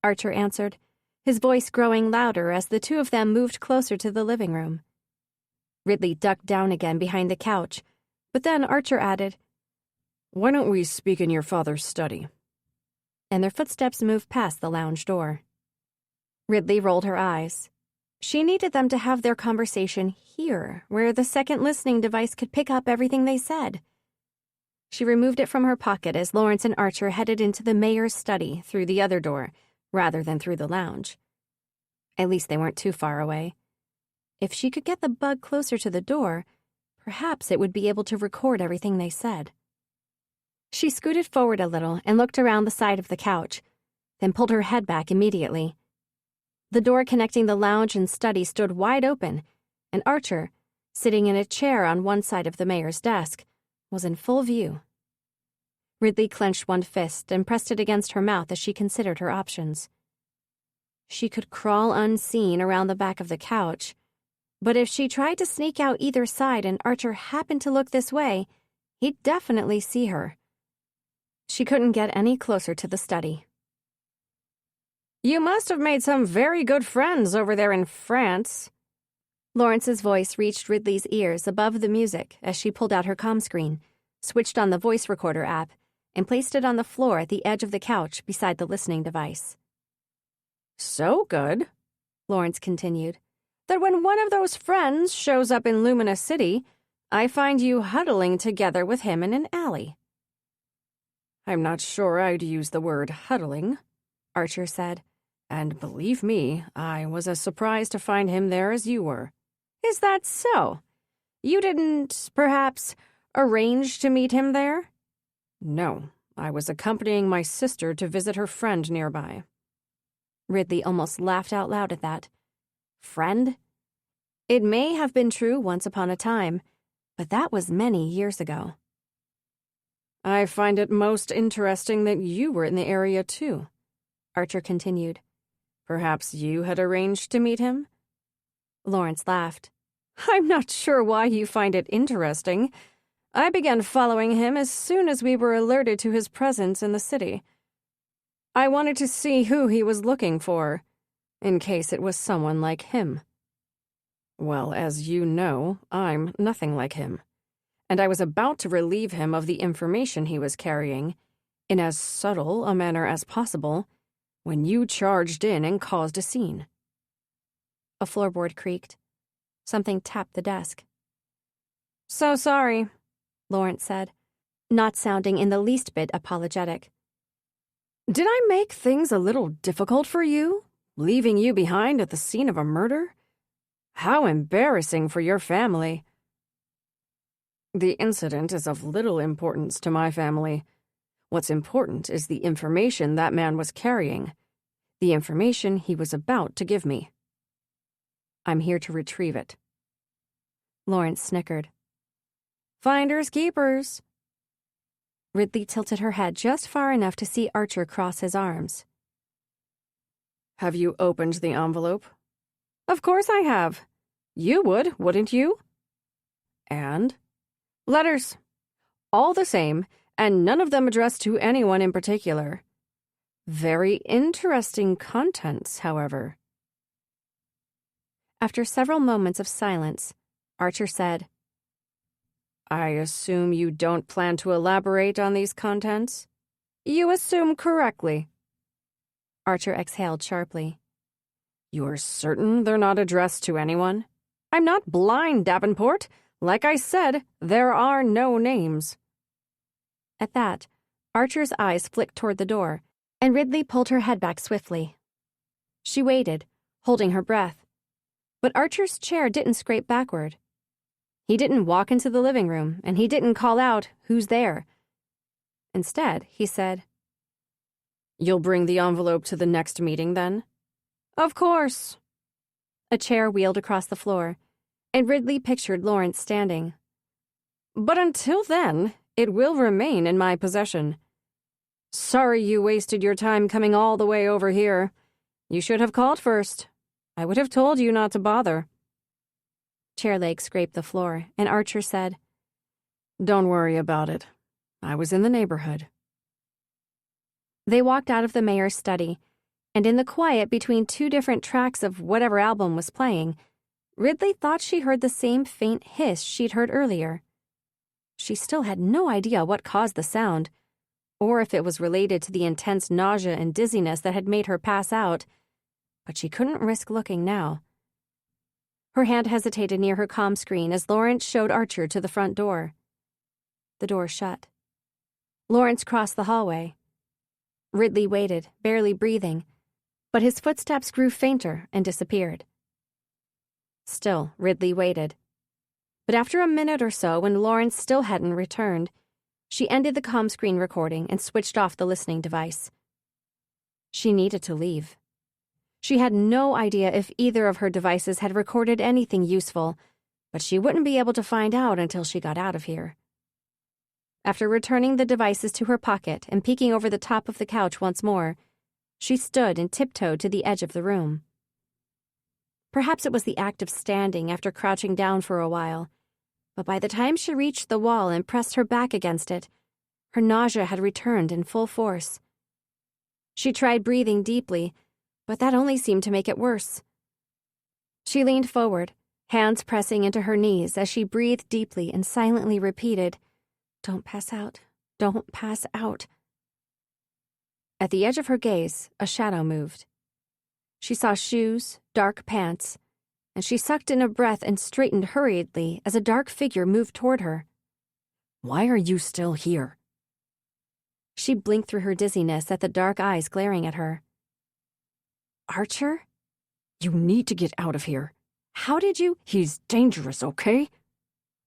Archer answered, his voice growing louder as the two of them moved closer to the living room. Ridley ducked down again behind the couch, but then Archer added, "Why don't we speak in your father's study?" And their footsteps moved past the lounge door. Ridley rolled her eyes. She needed them to have their conversation here, where the second listening device could pick up everything they said. She removed it from her pocket as Lawrence and Archer headed into the mayor's study through the other door, rather than through the lounge. At least they weren't too far away. If she could get the bug closer to the door, perhaps it would be able to record everything they said. She scooted forward a little and looked around the side of the couch, then pulled her head back immediately. The door connecting the lounge and study stood wide open, and Archer, sitting in a chair on one side of the mayor's desk, was in full view. Ridley clenched one fist and pressed it against her mouth as she considered her options. She could crawl unseen around the back of the couch, but if she tried to sneak out either side and Archer happened to look this way, he'd definitely see her. She couldn't get any closer to the study. "You must have made some very good friends over there in France." Lawrence's voice reached Ridley's ears above the music as she pulled out her comm screen, switched on the voice recorder app, and placed it on the floor at the edge of the couch beside the listening device. "So good," Lawrence continued, "that when one of those friends shows up in Lumina City, I find you huddling together with him in an alley." "I'm not sure I'd use the word huddling," Archer said. "And believe me, I was as surprised to find him there as you were." "Is that so? You didn't, perhaps, arrange to meet him there?" "No, I was accompanying my sister to visit her friend nearby." Ridley almost laughed out loud at that. Friend? It may have been true once upon a time, but that was many years ago. "I find it most interesting that you were in the area, too," Archer continued. "Perhaps you had arranged to meet him?" Lawrence laughed. "I'm not sure why you find it interesting. I began following him as soon as we were alerted to his presence in the city. I wanted to see who he was looking for, in case it was someone like him." "Well, as you know, I'm nothing like him, and I was about to relieve him of the information he was carrying, in as subtle a manner as possible, when you charged in and caused a scene." A floorboard creaked. Something tapped the desk. "So sorry," Lawrence said, not sounding in the least bit apologetic. "Did I make things a little difficult for you, leaving you behind at the scene of a murder? How embarrassing for your family." "The incident is of little importance to my family. What's important is the information that man was carrying, the information he was about to give me. I'm here to retrieve it." Lawrence snickered. "Finders keepers." Ridley tilted her head just far enough to see Archer cross his arms. "Have you opened the envelope?" "Of course I have. You would, wouldn't you?" "And?" "Letters. All the same, and none of them addressed to anyone in particular. Very interesting contents, however." After several moments of silence, Archer said, "I assume you don't plan to elaborate on these contents?" "You assume correctly." Archer exhaled sharply. "You're certain they're not addressed to anyone?" "I'm not blind, Davenport. Like I said, there are no names." At that, Archer's eyes flicked toward the door, and Ridley pulled her head back swiftly. She waited, holding her breath. But Archer's chair didn't scrape backward. He didn't walk into the living room, and he didn't call out, "Who's there?" Instead, he said, "You'll bring the envelope to the next meeting, then?" "Of course." A chair wheeled across the floor, and Ridley pictured Lawrence standing. "But until then, it will remain in my possession. Sorry you wasted your time coming all the way over here. You should have called first. I would have told you not to bother." Chair legs scraped the floor, and Archer said, "Don't worry about it. I was in the neighborhood." They walked out of the mayor's study, and in the quiet between two different tracks of whatever album was playing, Ridley thought she heard the same faint hiss she'd heard earlier. She still had no idea what caused the sound, or if it was related to the intense nausea and dizziness that had made her pass out, but she couldn't risk looking now. Her hand hesitated near her comm screen as Lawrence showed Archer to the front door. The door shut. Lawrence crossed the hallway. Ridley waited, barely breathing, But his footsteps grew fainter and disappeared. Still, Ridley waited. But after a minute or so, when Lawrence still hadn't returned, she ended the comm screen recording and switched off the listening device. She needed to leave. She had no idea if either of her devices had recorded anything useful, but she wouldn't be able to find out until she got out of here. After returning the devices to her pocket and peeking over the top of the couch once more, she stood and tiptoed to the edge of the room. Perhaps it was the act of standing after crouching down for a while, but by the time she reached the wall and pressed her back against it, her nausea had returned in full force. She tried breathing deeply, but that only seemed to make it worse. She leaned forward, hands pressing into her knees as she breathed deeply and silently repeated, "Don't pass out, don't pass out." At the edge of her gaze, a shadow moved. She saw shoes, dark pants, and she sucked in a breath and straightened hurriedly as a dark figure moved toward her. "Why are you still here?" She blinked through her dizziness at the dark eyes glaring at her. "Archer?" "You need to get out of here." "How did you—" "He's dangerous, okay?"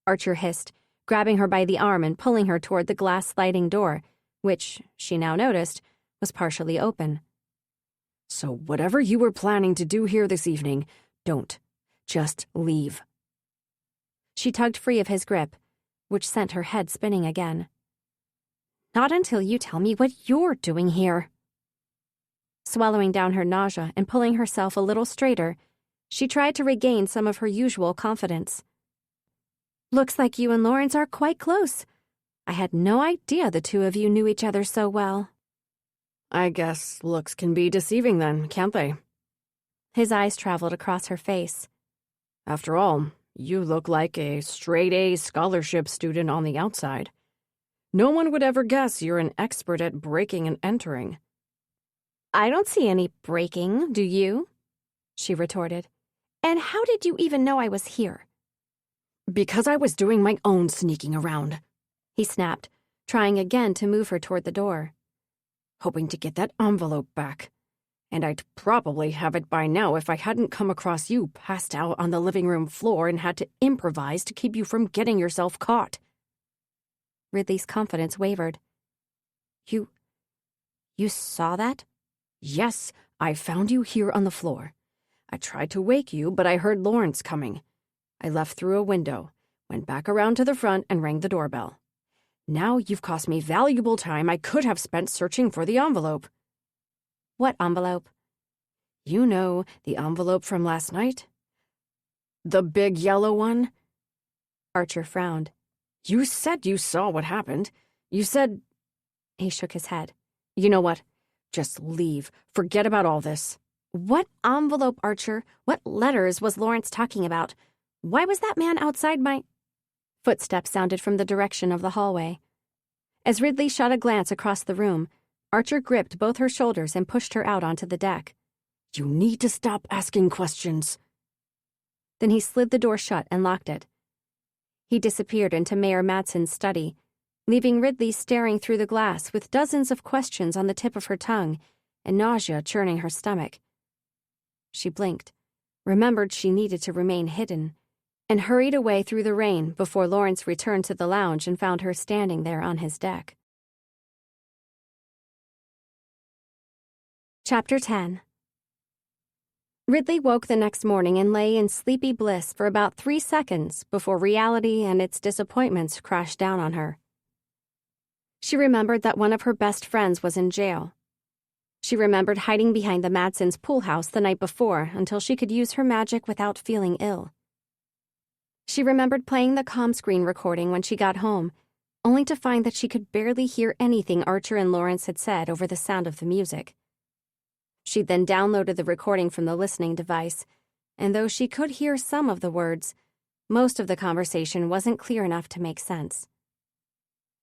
Archer hissed, grabbing her by the arm and pulling her toward the glass sliding door, which, she now noticed, was partially open. "So whatever you were planning to do here this evening, don't. Just leave." She tugged free of his grip, which sent her head spinning again. "Not until you tell me what you're doing here." Swallowing down her nausea and pulling herself a little straighter, she tried to regain some of her usual confidence. "Looks like you and Lawrence are quite close. I had no idea the two of you knew each other so well." "I guess looks can be deceiving then, can't they?" His eyes traveled across her face. "After all, you look like a straight-A scholarship student on the outside. No one would ever guess you're an expert at breaking and entering." "I don't see any breaking, do you?" she retorted. "And how did you even know I was here?" "Because I was doing my own sneaking around," he snapped, trying again to move her toward the door. "Hoping to get that envelope back. And I'd probably have it by now if I hadn't come across you passed out on the living room floor and had to improvise to keep you from getting yourself caught." Ridley's confidence wavered. You saw that?" "Yes, I found you here on the floor. I tried to wake you, but I heard Lawrence coming. I left through a window, went back around to the front and rang the doorbell. Now you've cost me valuable time I could have spent searching for the envelope." "What envelope?" "You know, the envelope from last night? The big yellow one?" Archer frowned. "You said you saw what happened. You said—" He shook his head. "You know what? Just leave. Forget about all this." "What envelope, Archer? What letters was Lawrence talking about? Why was that man outside my—" Footsteps sounded from the direction of the hallway. As Ridley shot a glance across the room, Archer gripped both her shoulders and pushed her out onto the deck. "You need to stop asking questions." Then he slid the door shut and locked it. He disappeared into Mayor Madsen's study, leaving Ridley staring through the glass with dozens of questions on the tip of her tongue and nausea churning her stomach. She blinked, remembered she needed to remain hidden, and hurried away through the rain before Lawrence returned to the lounge and found her standing there on his deck. Chapter 10. Ridley woke the next morning and lay in sleepy bliss for about 3 seconds before reality and its disappointments crashed down on her. She remembered that one of her best friends was in jail. She remembered hiding behind the Madsens' pool house the night before until she could use her magic without feeling ill. She remembered playing the comm screen recording when she got home, only to find that she could barely hear anything Archer and Lawrence had said over the sound of the music. She'd then downloaded the recording from the listening device, and though she could hear some of the words, most of the conversation wasn't clear enough to make sense.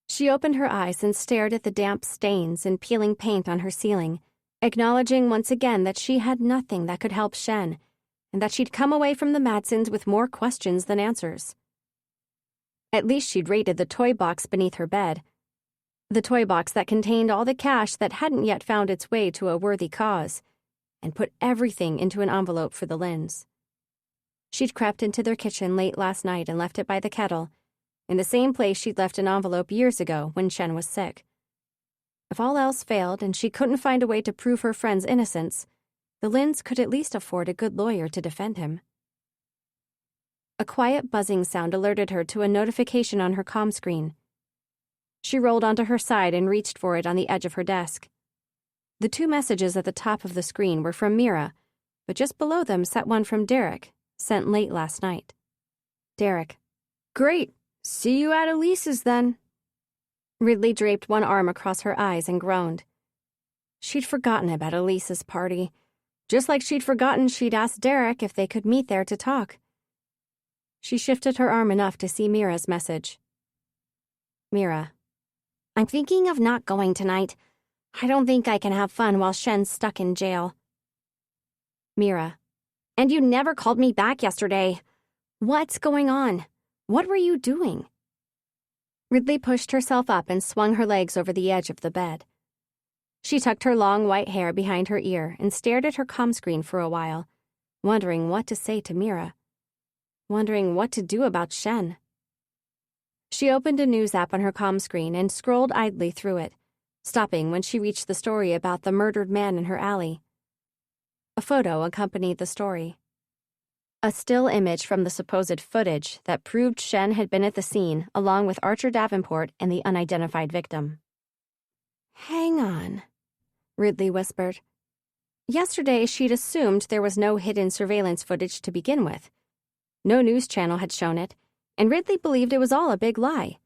She opened her eyes and stared at the damp stains and peeling paint on her ceiling, acknowledging once again that she had nothing that could help Shen, and that she'd come away from the Madsens with more questions than answers. At least she'd raided the toy box beneath her bed, the toy box that contained all the cash that hadn't yet found its way to a worthy cause, and put everything into an envelope for the Lynns. She'd crept into their kitchen late last night and left it by the kettle, in the same place she'd left an envelope years ago when Shen was sick. If all else failed and she couldn't find a way to prove her friend's innocence, the Lynns could at least afford a good lawyer to defend him. A quiet buzzing sound alerted her to a notification on her comm screen. She rolled onto her side and reached for it on the edge of her desk. The 2 messages at the top of the screen were from Mira, but just below them sat one from Derek, sent late last night. Derek: "Great. See you at Elise's then." Ridley draped one arm across her eyes and groaned. She'd forgotten about Elise's party, just like she'd forgotten she'd asked Derek if they could meet there to talk. She shifted her arm enough to see Mira's message. Mira: "I'm thinking of not going tonight. I don't think I can have fun while Shen's stuck in jail." Mira: "And you never called me back yesterday. What's going on? What were you doing?" Ridley pushed herself up and swung her legs over the edge of the bed. She tucked her long white hair behind her ear and stared at her comm screen for a while, wondering what to say to Mira, wondering what to do about Shen. She opened a news app on her comm screen and scrolled idly through it, stopping when she reached the story about the murdered man in her alley. A photo accompanied the story. A still image from the supposed footage that proved Shen had been at the scene along with Archer Davenport and the unidentified victim. "Hang on," Ridley whispered. Yesterday, she'd assumed there was no hidden surveillance footage to begin with. No news channel had shown it, and Ridley believed it was all a big lie.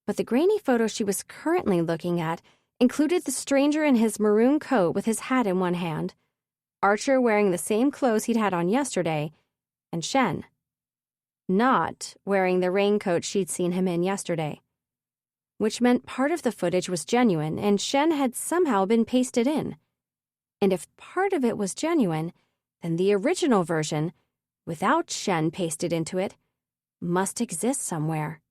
But the grainy photo she was currently looking at included the stranger in his maroon coat with his hat in one hand, Archer wearing the same clothes he'd had on yesterday, and Shen not wearing the raincoat she'd seen him in yesterday, which meant part of the footage was genuine and Shen had somehow been pasted in. And if part of it was genuine, then the original version, without Shen pasted into it, must exist somewhere.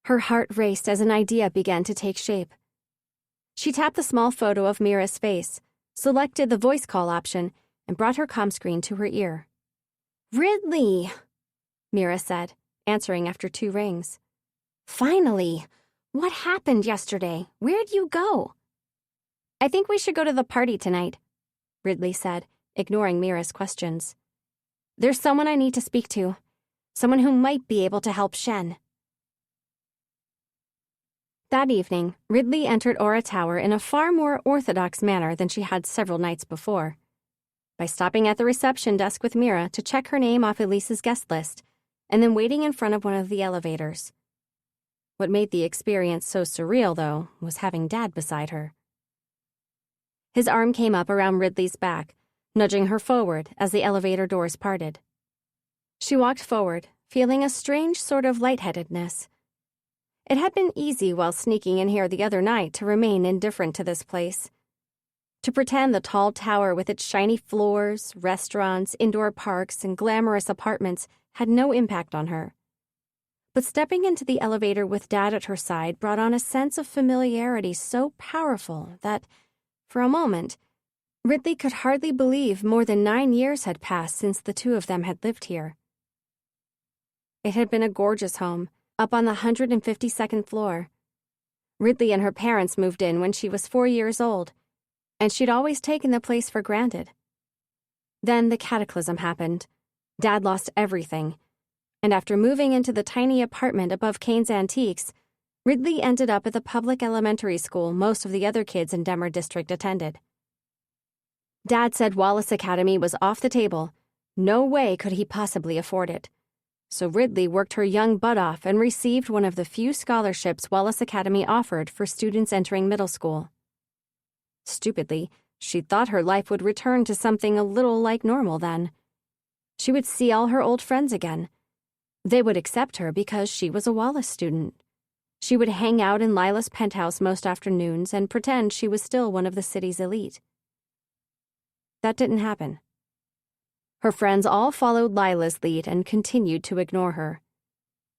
Her heart raced as an idea began to take shape. She tapped the small photo of Mira's face, selected the voice call option, and brought her comm screen to her ear. "Ridley," Mira said, answering after 2 rings. "Finally! What happened yesterday? Where'd you go?" "I think we should go to the party tonight," Ridley said, ignoring Mira's questions. "There's someone I need to speak to. Someone who might be able to help Shen." That evening, Ridley entered Aura Tower in a far more orthodox manner than she had several nights before, by stopping at the reception desk with Mira to check her name off Elise's guest list, and then waiting in front of one of the elevators. What made the experience so surreal, though, was having Dad beside her. His arm came up around Ridley's back, nudging her forward as the elevator doors parted. She walked forward, feeling a strange sort of lightheadedness. It had been easy while sneaking in here the other night to remain indifferent to this place, to pretend the tall tower with its shiny floors, restaurants, indoor parks, and glamorous apartments had no impact on her. But stepping into the elevator with Dad at her side brought on a sense of familiarity so powerful that, for a moment, Ridley could hardly believe more than 9 years had passed since the 2 of them had lived here. It had been a gorgeous home, up on the 152nd floor. Ridley and her parents moved in when she was 4 years old, and she'd always taken the place for granted. Then the cataclysm happened. Dad lost everything, and after moving into the tiny apartment above Kayne's Antiques, Ridley ended up at the public elementary school most of the other kids in Demer District attended. Dad said Wallace Academy was off the table. No way could he possibly afford it. So Ridley worked her young butt off and received one of the few scholarships Wallace Academy offered for students entering middle school. Stupidly, she thought her life would return to something a little like normal then. She would see all her old friends again. They would accept her because she was a Wallace student. She would hang out in Lila's penthouse most afternoons and pretend she was still one of the city's elite. That didn't happen. Her friends all followed Lila's lead and continued to ignore her.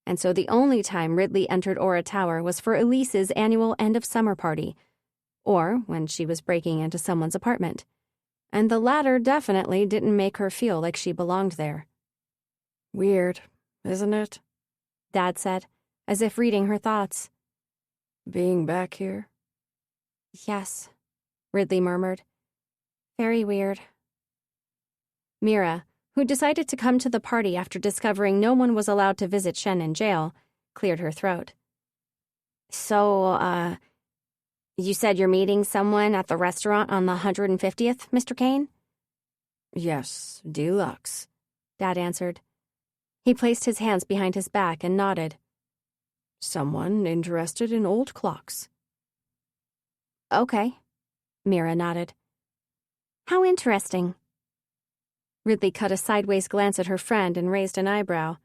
And so the only time Ridley entered Aura Tower was for Elise's annual end-of-summer party, or when she was breaking into someone's apartment. and the latter definitely didn't make her feel like she belonged there. Weird, isn't it? Dad said, as if reading her thoughts. Being back here? Yes, Ridley murmured. Very weird. Mira, who decided to come to the party after discovering no one was allowed to visit Shen in jail, cleared her throat. So, you said you're meeting someone at the restaurant on the 150th, Mr. Kayne? Yes, deluxe, Dad answered. He placed his hands behind his back and nodded. Someone interested in old clocks. Okay, Mira nodded. How interesting. Ridley cut a sideways glance at her friend and raised an eyebrow.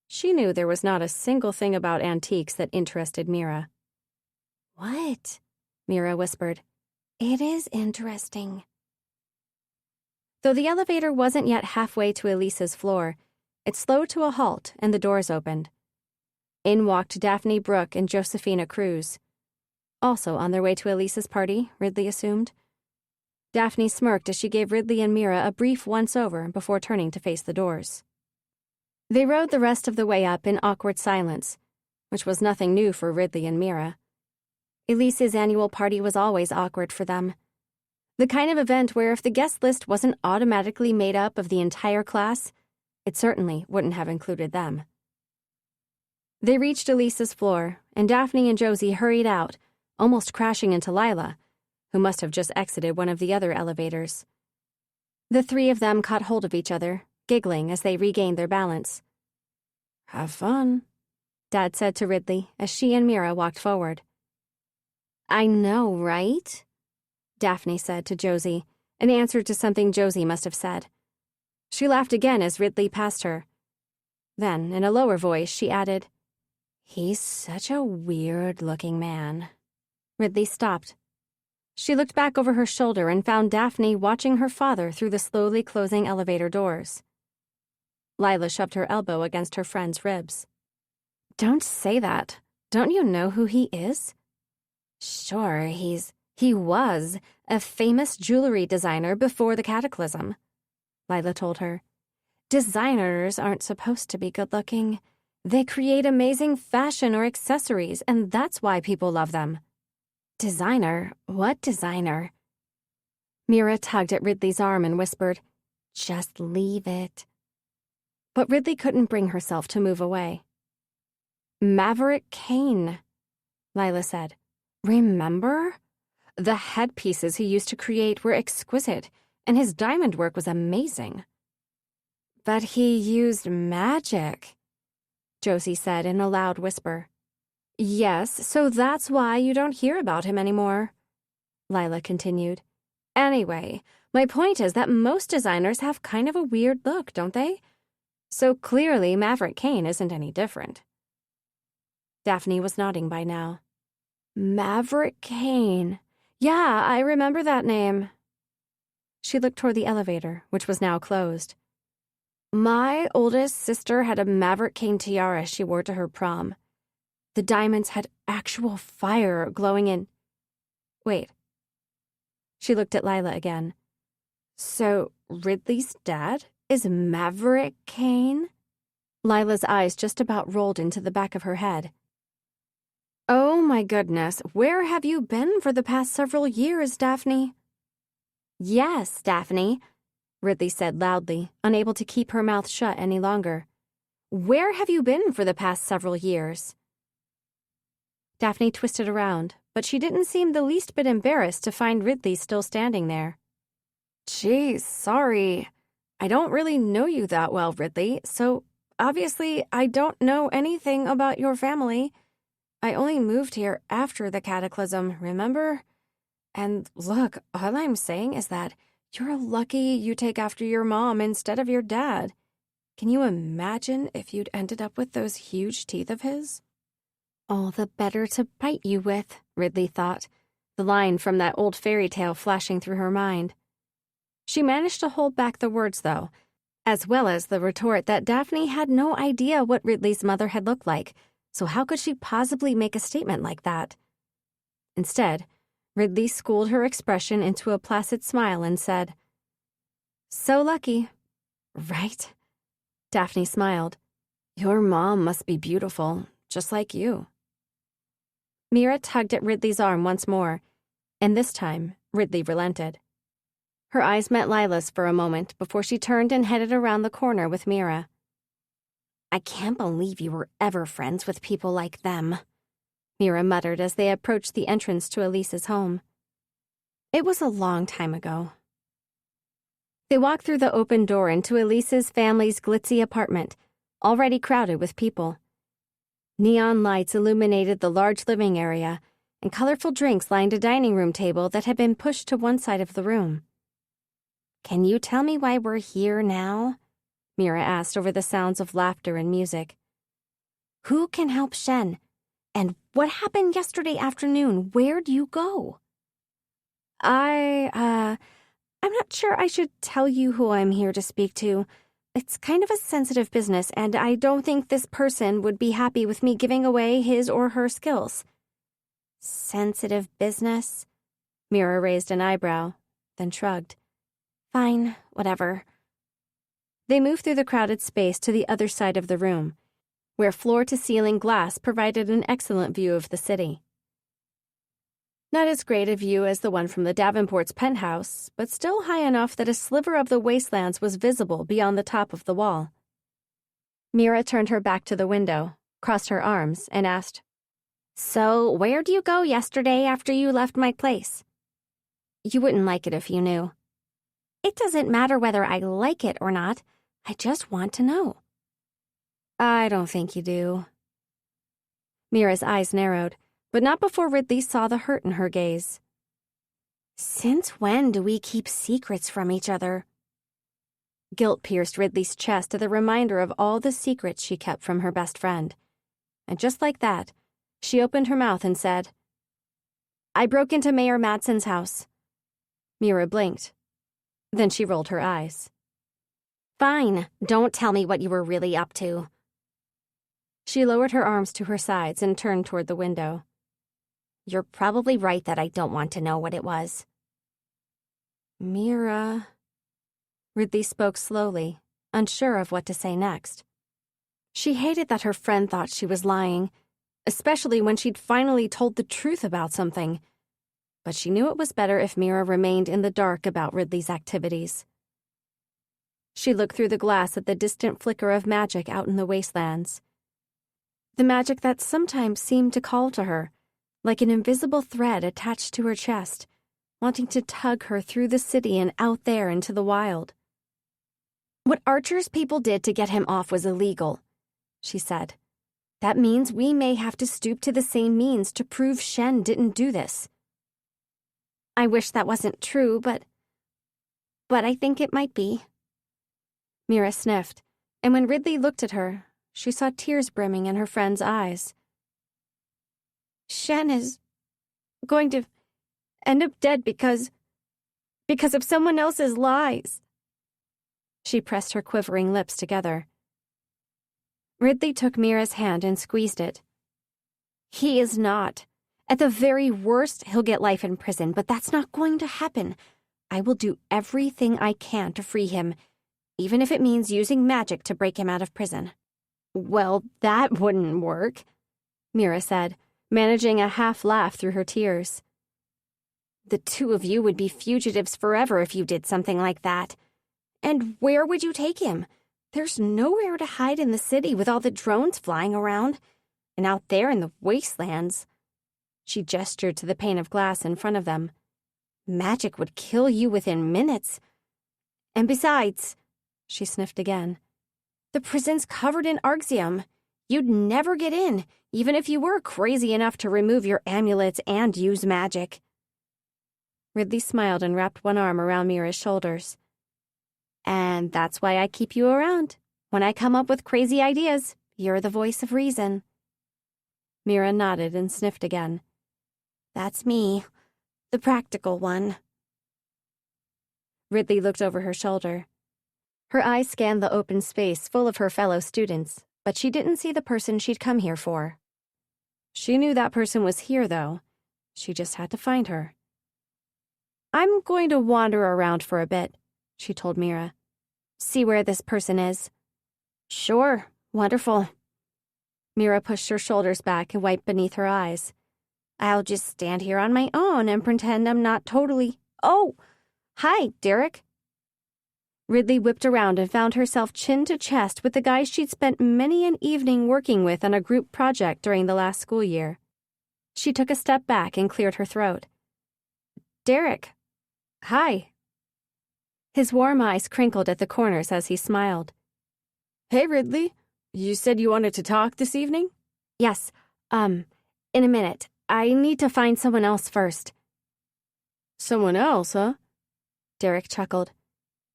She knew there was not a single thing about antiques that interested Mira. What? Mira whispered. It is interesting. Though the elevator wasn't yet halfway to Elisa's floor, it slowed to a halt and the doors opened. In walked Daphne Brooke and Josephina Cruz. Also on their way to Elisa's party, Ridley assumed. Daphne smirked as she gave Ridley and Mira a brief once-over before turning to face the doors. They rode the rest of the way up in awkward silence, which was nothing new for Ridley and Mira. Elisa's annual party was always awkward for them. The kind of event where if the guest list wasn't automatically made up of the entire class, it certainly wouldn't have included them. They reached Elisa's floor, and Daphne and Josie hurried out, almost crashing into Lila, who must have just exited one of the other elevators. The three of them caught hold of each other, giggling as they regained their balance. Have fun, Dad said to Ridley as she and Mira walked forward. I know, right? Daphne said to Josie, in answer to something Josie must have said. She laughed again as Ridley passed her. Then, in a lower voice, she added, He's such a weird-looking man. Ridley stopped. She looked back over her shoulder and found Daphne watching her father through the slowly closing elevator doors. Lila shoved her elbow against her friend's ribs. Don't say that. Don't you know who he is? Sure, he was a famous jewelry designer before the cataclysm, Lila told her. Designers aren't supposed to be good-looking. They create amazing fashion or accessories, and that's why people love them. Designer? What designer? Mira tugged at Ridley's arm and whispered, Just leave it. But Ridley couldn't bring herself to move away. Maverick Kayne, Lila said. Remember? The headpieces he used to create were exquisite, and his diamond work was amazing. But he used magic, Josie said in a loud whisper. Yes, so that's why you don't hear about him anymore, Lila continued. Anyway, my point is that most designers have kind of a weird look, don't they? So clearly Maverick Kayne isn't any different. Daphne was nodding by now. Maverick Kayne. Yeah, I remember that name. She looked toward the elevator, which was now closed. My oldest sister had a Maverick Kayne tiara she wore to her prom. The diamonds had actual fire glowing in... Wait. She looked at Lila again. So Ridley's dad is Maverick Kayne? Lila's eyes just about rolled into the back of her head. Oh my goodness, where have you been for the past several years, Daphne? Yes, Daphne, Ridley said loudly, unable to keep her mouth shut any longer. Where have you been for the past several years? Daphne twisted around, but she didn't seem the least bit embarrassed to find Ridley still standing there. Geez, sorry. I don't really know you that well, Ridley, so obviously I don't know anything about your family. I only moved here after the cataclysm, remember? And look, all I'm saying is that you're lucky you take after your mom instead of your dad. Can you imagine if you'd ended up with those huge teeth of his? All the better to bite you with, Ridley thought, the line from that old fairy tale flashing through her mind. She managed to hold back the words, though, as well as the retort that Daphne had no idea what Ridley's mother had looked like, so how could she possibly make a statement like that? Instead, Ridley schooled her expression into a placid smile and said, So lucky. Right? Daphne smiled. Your mom must be beautiful, just like you. Mira tugged at Ridley's arm once more, and this time, Ridley relented. Her eyes met Lila's for a moment before she turned and headed around the corner with Mira. I can't believe you were ever friends with people like them, Mira muttered as they approached the entrance to Elise's home. It was a long time ago. They walked through the open door into Elise's family's glitzy apartment, already crowded with people. Neon lights illuminated the large living area, and colorful drinks lined a dining room table that had been pushed to one side of the room. Can you tell me why we're here now? Mira asked over the sounds of laughter and music. Who can help Shen? And what happened yesterday afternoon? Where'd you go? I'm not sure I should tell you who I'm here to speak to. It's kind of a sensitive business, and I don't think this person would be happy with me giving away his or her skills. Sensitive business? Mira raised an eyebrow, then shrugged. Fine, whatever. They moved through the crowded space to the other side of the room, where floor-to-ceiling glass provided an excellent view of the city. Not as great a view as the one from the Davenport's penthouse, but still high enough that a sliver of the wastelands was visible beyond the top of the wall. Mira turned her back to the window, crossed her arms, and asked, So, where'd you go yesterday after you left my place? You wouldn't like it if you knew. It doesn't matter whether I like it or not. I just want to know. I don't think you do. Mira's eyes narrowed, but not before Ridley saw the hurt in her gaze. Since when do we keep secrets from each other? Guilt pierced Ridley's chest at the reminder of all the secrets she kept from her best friend. And just like that, she opened her mouth and said, I broke into Mayor Madsen's house. Mira blinked. Then she rolled her eyes. Fine, don't tell me what you were really up to. She lowered her arms to her sides and turned toward the window. You're probably right that I don't want to know what it was. Mira. Ridley spoke slowly, unsure of what to say next. She hated that her friend thought she was lying, especially when she'd finally told the truth about something. But she knew it was better if Mira remained in the dark about Ridley's activities. She looked through the glass at the distant flicker of magic out in the wastelands. The magic that sometimes seemed to call to her, like an invisible thread attached to her chest, wanting to tug her through the city and out there into the wild. What Archer's people did to get him off was illegal, she said. That means we may have to stoop to the same means to prove Shen didn't do this. I wish that wasn't true, but I think it might be. Mira sniffed, and when Ridley looked at her, she saw tears brimming in her friend's eyes. Shen is going to end up dead because of someone else's lies. She pressed her quivering lips together. Ridley took Mira's hand and squeezed it. He is not. At the very worst, he'll get life in prison, but that's not going to happen. I will do everything I can to free him, even if it means using magic to break him out of prison. Well, that wouldn't work, Mira said, managing a half-laugh through her tears. The two of you would be fugitives forever if you did something like that. And where would you take him? There's nowhere to hide in the city with all the drones flying around. And out there in the wastelands. She gestured to the pane of glass in front of them. Magic would kill you within minutes. And besides, she sniffed again, the prison's covered in arxium. You'd never get in, even if you were crazy enough to remove your amulets and use magic. Ridley smiled and wrapped one arm around Mira's shoulders. And that's why I keep you around. When I come up with crazy ideas, you're the voice of reason. Mira nodded and sniffed again. That's me, the practical one. Ridley looked over her shoulder. Her eyes scanned the open space full of her fellow students, but she didn't see the person she'd come here for. She knew that person was here, though. She just had to find her. I'm going to wander around for a bit. she told Mira. See where this person is. Sure, wonderful. Mira pushed her shoulders back and wiped beneath her eyes. I'll just stand here on my own and pretend I'm not totally... Oh, hi, Derek. Ridley whipped around and found herself chin to chest with the guy she'd spent many an evening working with on a group project during the last school year. She took a step back and cleared her throat. Derek. Hi. His warm eyes crinkled at the corners as he smiled. Hey, Ridley. You said you wanted to talk this evening? Yes, in a minute. I need to find someone else first. Someone else, huh? Derek chuckled.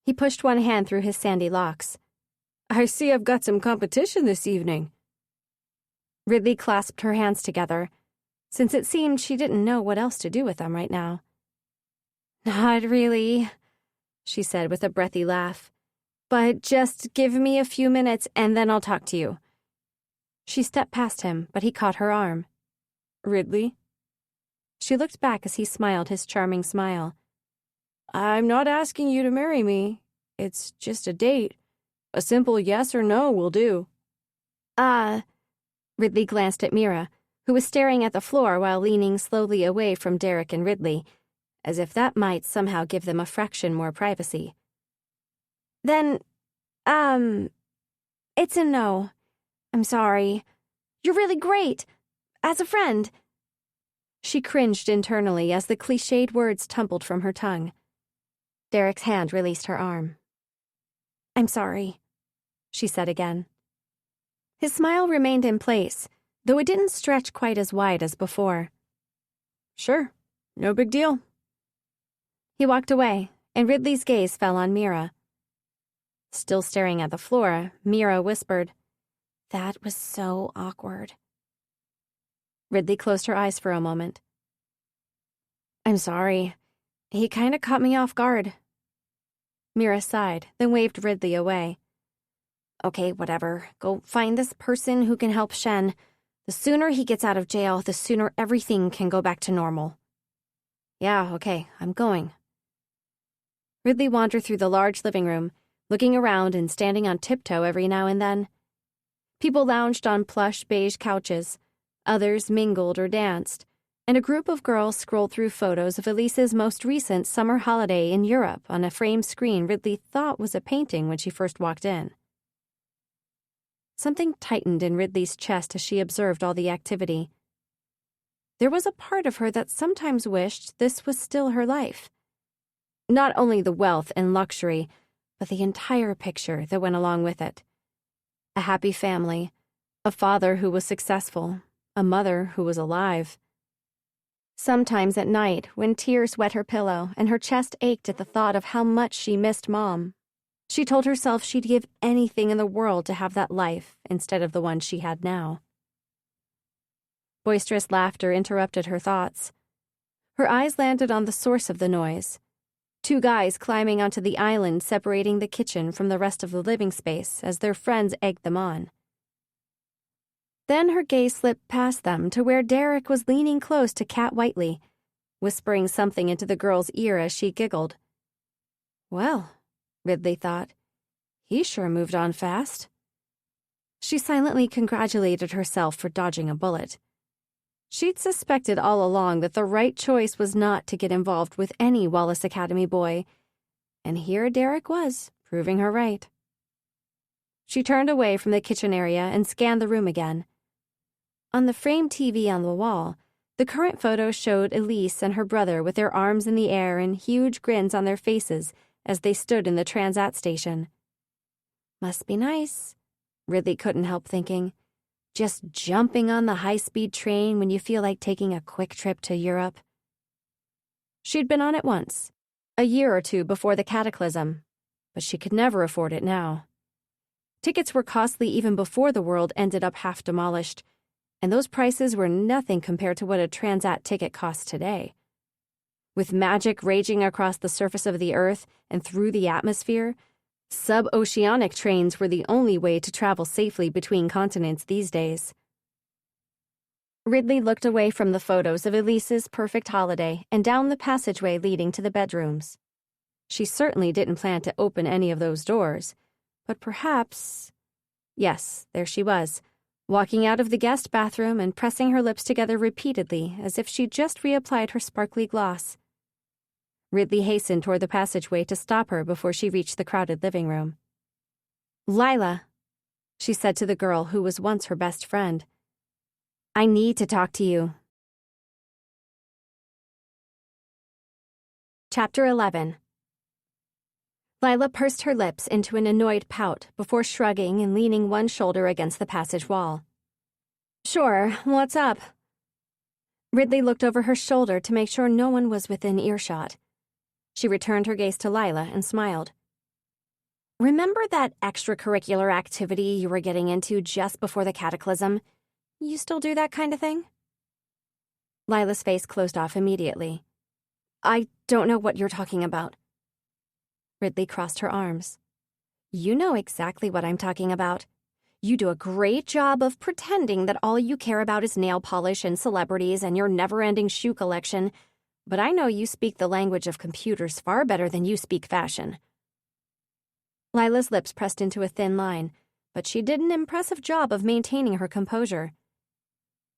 He pushed one hand through his sandy locks. I see I've got some competition this evening. Ridley clasped her hands together, since it seemed she didn't know what else to do with them right now. Not really, she said with a breathy laugh. But just give me a few minutes and then I'll talk to you. She stepped past him, but he caught her arm. Ridley? She looked back as he smiled his charming smile. I'm not asking you to marry me. It's just a date. A simple yes or no will do. Ridley glanced at Mira, who was staring at the floor while leaning slowly away from Derek and Ridley, as if that might somehow give them a fraction more privacy. Then, it's a no. I'm sorry. You're really great. As a friend. She cringed internally as the cliched words tumbled from her tongue. Derek's hand released her arm. I'm sorry, she said again. His smile remained in place, though it didn't stretch quite as wide as before. Sure, no big deal. He walked away, and Ridley's gaze fell on Mira. Still staring at the floor, Mira whispered, That was so awkward. Ridley closed her eyes for a moment. I'm sorry. He kind of caught me off guard. Mira sighed, then waved Ridley away. Okay, whatever. Go find this person who can help Shen. The sooner he gets out of jail, the sooner everything can go back to normal. Yeah, okay, I'm going. Ridley wandered through the large living room, looking around and standing on tiptoe every now and then. People lounged on plush beige couches. Others mingled or danced, and a group of girls scrolled through photos of Elise's most recent summer holiday in Europe on a framed screen Ridley thought was a painting when she first walked in. Something tightened in Ridley's chest as she observed all the activity. There was a part of her that sometimes wished this was still her life. Not only the wealth and luxury, but the entire picture that went along with it. A happy family, a father who was successful, a mother who was alive. Sometimes at night, when tears wet her pillow and her chest ached at the thought of how much she missed Mom, she told herself she'd give anything in the world to have that life instead of the one she had now. Boisterous laughter interrupted her thoughts. Her eyes landed on the source of the noise. 2 guys climbing onto the island separating the kitchen from the rest of the living space as their friends egged them on. Then her gaze slipped past them to where Derek was leaning close to Cat Whiteley, whispering something into the girl's ear as she giggled. Well, Ridley thought, he sure moved on fast. She silently congratulated herself for dodging a bullet. She'd suspected all along that the right choice was not to get involved with any Wallace Academy boy, and here Derek was, proving her right. She turned away from the kitchen area and scanned the room again. On the framed TV on the wall, the current photo showed Elise and her brother with their arms in the air and huge grins on their faces as they stood in the Transat station. Must be nice, Ridley couldn't help thinking. Just jumping on the high-speed train when you feel like taking a quick trip to Europe. She'd been on it once, a year or 2 before the cataclysm, but she could never afford it now. Tickets were costly even before the world ended up half demolished, and those prices were nothing compared to what a Transat ticket costs today. With magic raging across the surface of the Earth and through the atmosphere, sub-oceanic trains were the only way to travel safely between continents these days. Ridley looked away from the photos of Elise's perfect holiday and down the passageway leading to the bedrooms. She certainly didn't plan to open any of those doors, but perhaps... Yes, there she was, walking out of the guest bathroom and pressing her lips together repeatedly as if she'd just reapplied her sparkly gloss. Ridley hastened toward the passageway to stop her before she reached the crowded living room. "Lila," she said to the girl who was once her best friend, "I need to talk to you." Chapter 11. Lila pursed her lips into an annoyed pout before shrugging and leaning one shoulder against the passage wall. "Sure, what's up?" Ridley looked over her shoulder to make sure no one was within earshot. She returned her gaze to Lila and smiled. "Remember that extracurricular activity you were getting into just before the cataclysm? You still do that kind of thing?" Lila's face closed off immediately. "I don't know what you're talking about." Ridley crossed her arms. "You know exactly what I'm talking about. You do a great job of pretending that all you care about is nail polish and celebrities and your never-ending shoe collection, but I know you speak the language of computers far better than you speak fashion." Lila's lips pressed into a thin line, but she did an impressive job of maintaining her composure.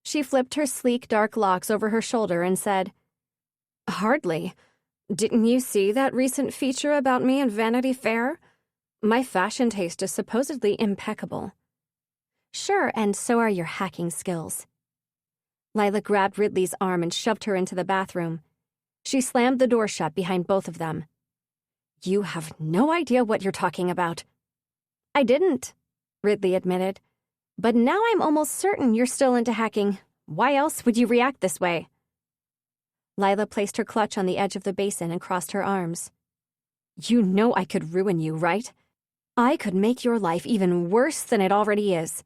She flipped her sleek dark locks over her shoulder and said, "Hardly. Didn't you see that recent feature about me in Vanity Fair? My fashion taste is supposedly impeccable." "Sure, and so are your hacking skills." Lila grabbed Ridley's arm and shoved her into the bathroom. She slammed the door shut behind both of them. "You have no idea what you're talking about." "I didn't," Ridley admitted. "But now I'm almost certain you're still into hacking. Why else would you react this way?" Lila placed her clutch on the edge of the basin and crossed her arms. "You know I could ruin you, right? I could make your life even worse than it already is."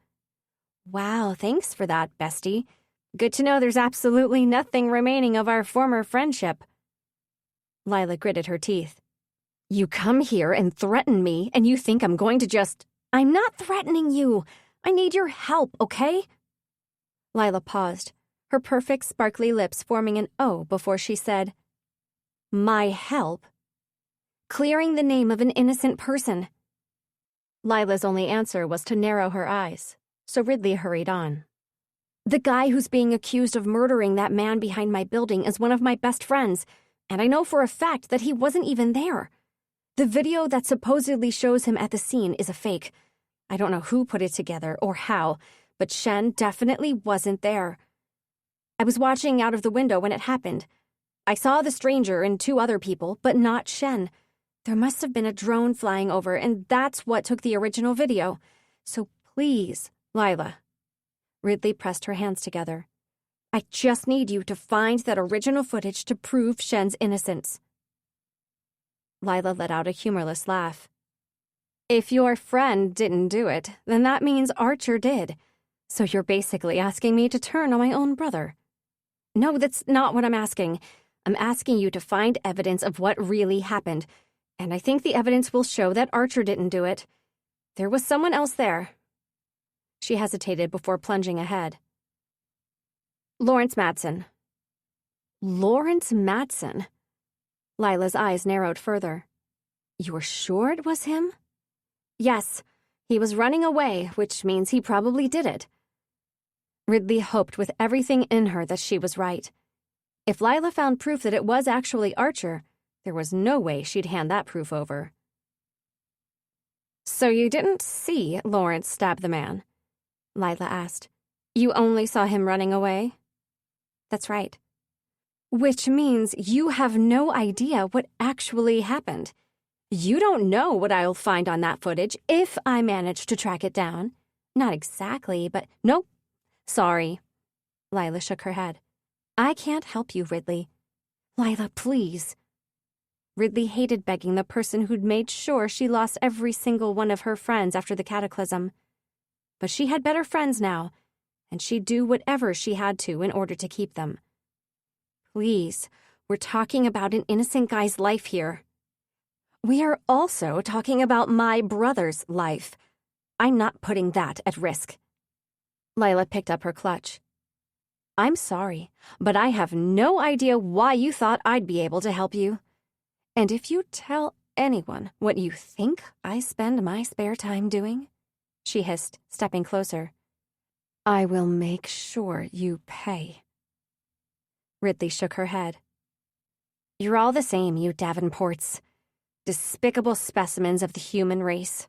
"Wow, thanks for that, bestie. Good to know there's absolutely nothing remaining of our former friendship." Lila gritted her teeth. "You come here and threaten me, and you think I'm going to just—" "I'm not threatening you. I need your help, okay?" Lila paused, her perfect sparkly lips forming an O before she said, "My help? Clearing the name of an innocent person." Lila's only answer was to narrow her eyes, so Ridley hurried on. "The guy who's being accused of murdering that man behind my building is one of my best friends, and I know for a fact that he wasn't even there. The video that supposedly shows him at the scene is a fake. I don't know who put it together or how, but Shen definitely wasn't there. I was watching out of the window when it happened. I saw the stranger and 2 other people, but not Shen. There must have been a drone flying over, and that's what took the original video. So please, Lila." Ridley pressed her hands together. "I just need you to find that original footage to prove Shen's innocence." Lila let out a humorless laugh. "If your friend didn't do it, then that means Archer did. So you're basically asking me to turn on my own brother." "No, that's not what I'm asking. I'm asking you to find evidence of what really happened, and I think the evidence will show that Archer didn't do it. There was someone else there." She hesitated before plunging ahead. "Lawrence Madsen." "Lawrence Madsen?" Lila's eyes narrowed further. "You're sure it was him?" "Yes. He was running away, which means he probably did it." Ridley hoped with everything in her that she was right. If Lila found proof that it was actually Archer, there was no way she'd hand that proof over. "So you didn't see Lawrence stab the man?" Lila asked. "You only saw him running away?" "That's right." "Which means you have no idea what actually happened. You don't know what I'll find on that footage if I manage to track it down. Not exactly, but nope. Sorry." Lila shook her head. "I can't help you, Ridley." "Lila, please." Ridley hated begging the person who'd made sure she lost every single one of her friends after the cataclysm. But she had better friends now, and she'd do whatever she had to in order to keep them. "Please, we're talking about an innocent guy's life here." "We are also talking about my brother's life. I'm not putting that at risk." Lila picked up her clutch. "I'm sorry, but I have no idea why you thought I'd be able to help you. And if you tell anyone what you think I spend my spare time doing?" she hissed, stepping closer. "I will make sure you pay." Ridley shook her head. "You're all the same, you Davenports. Despicable specimens of the human race."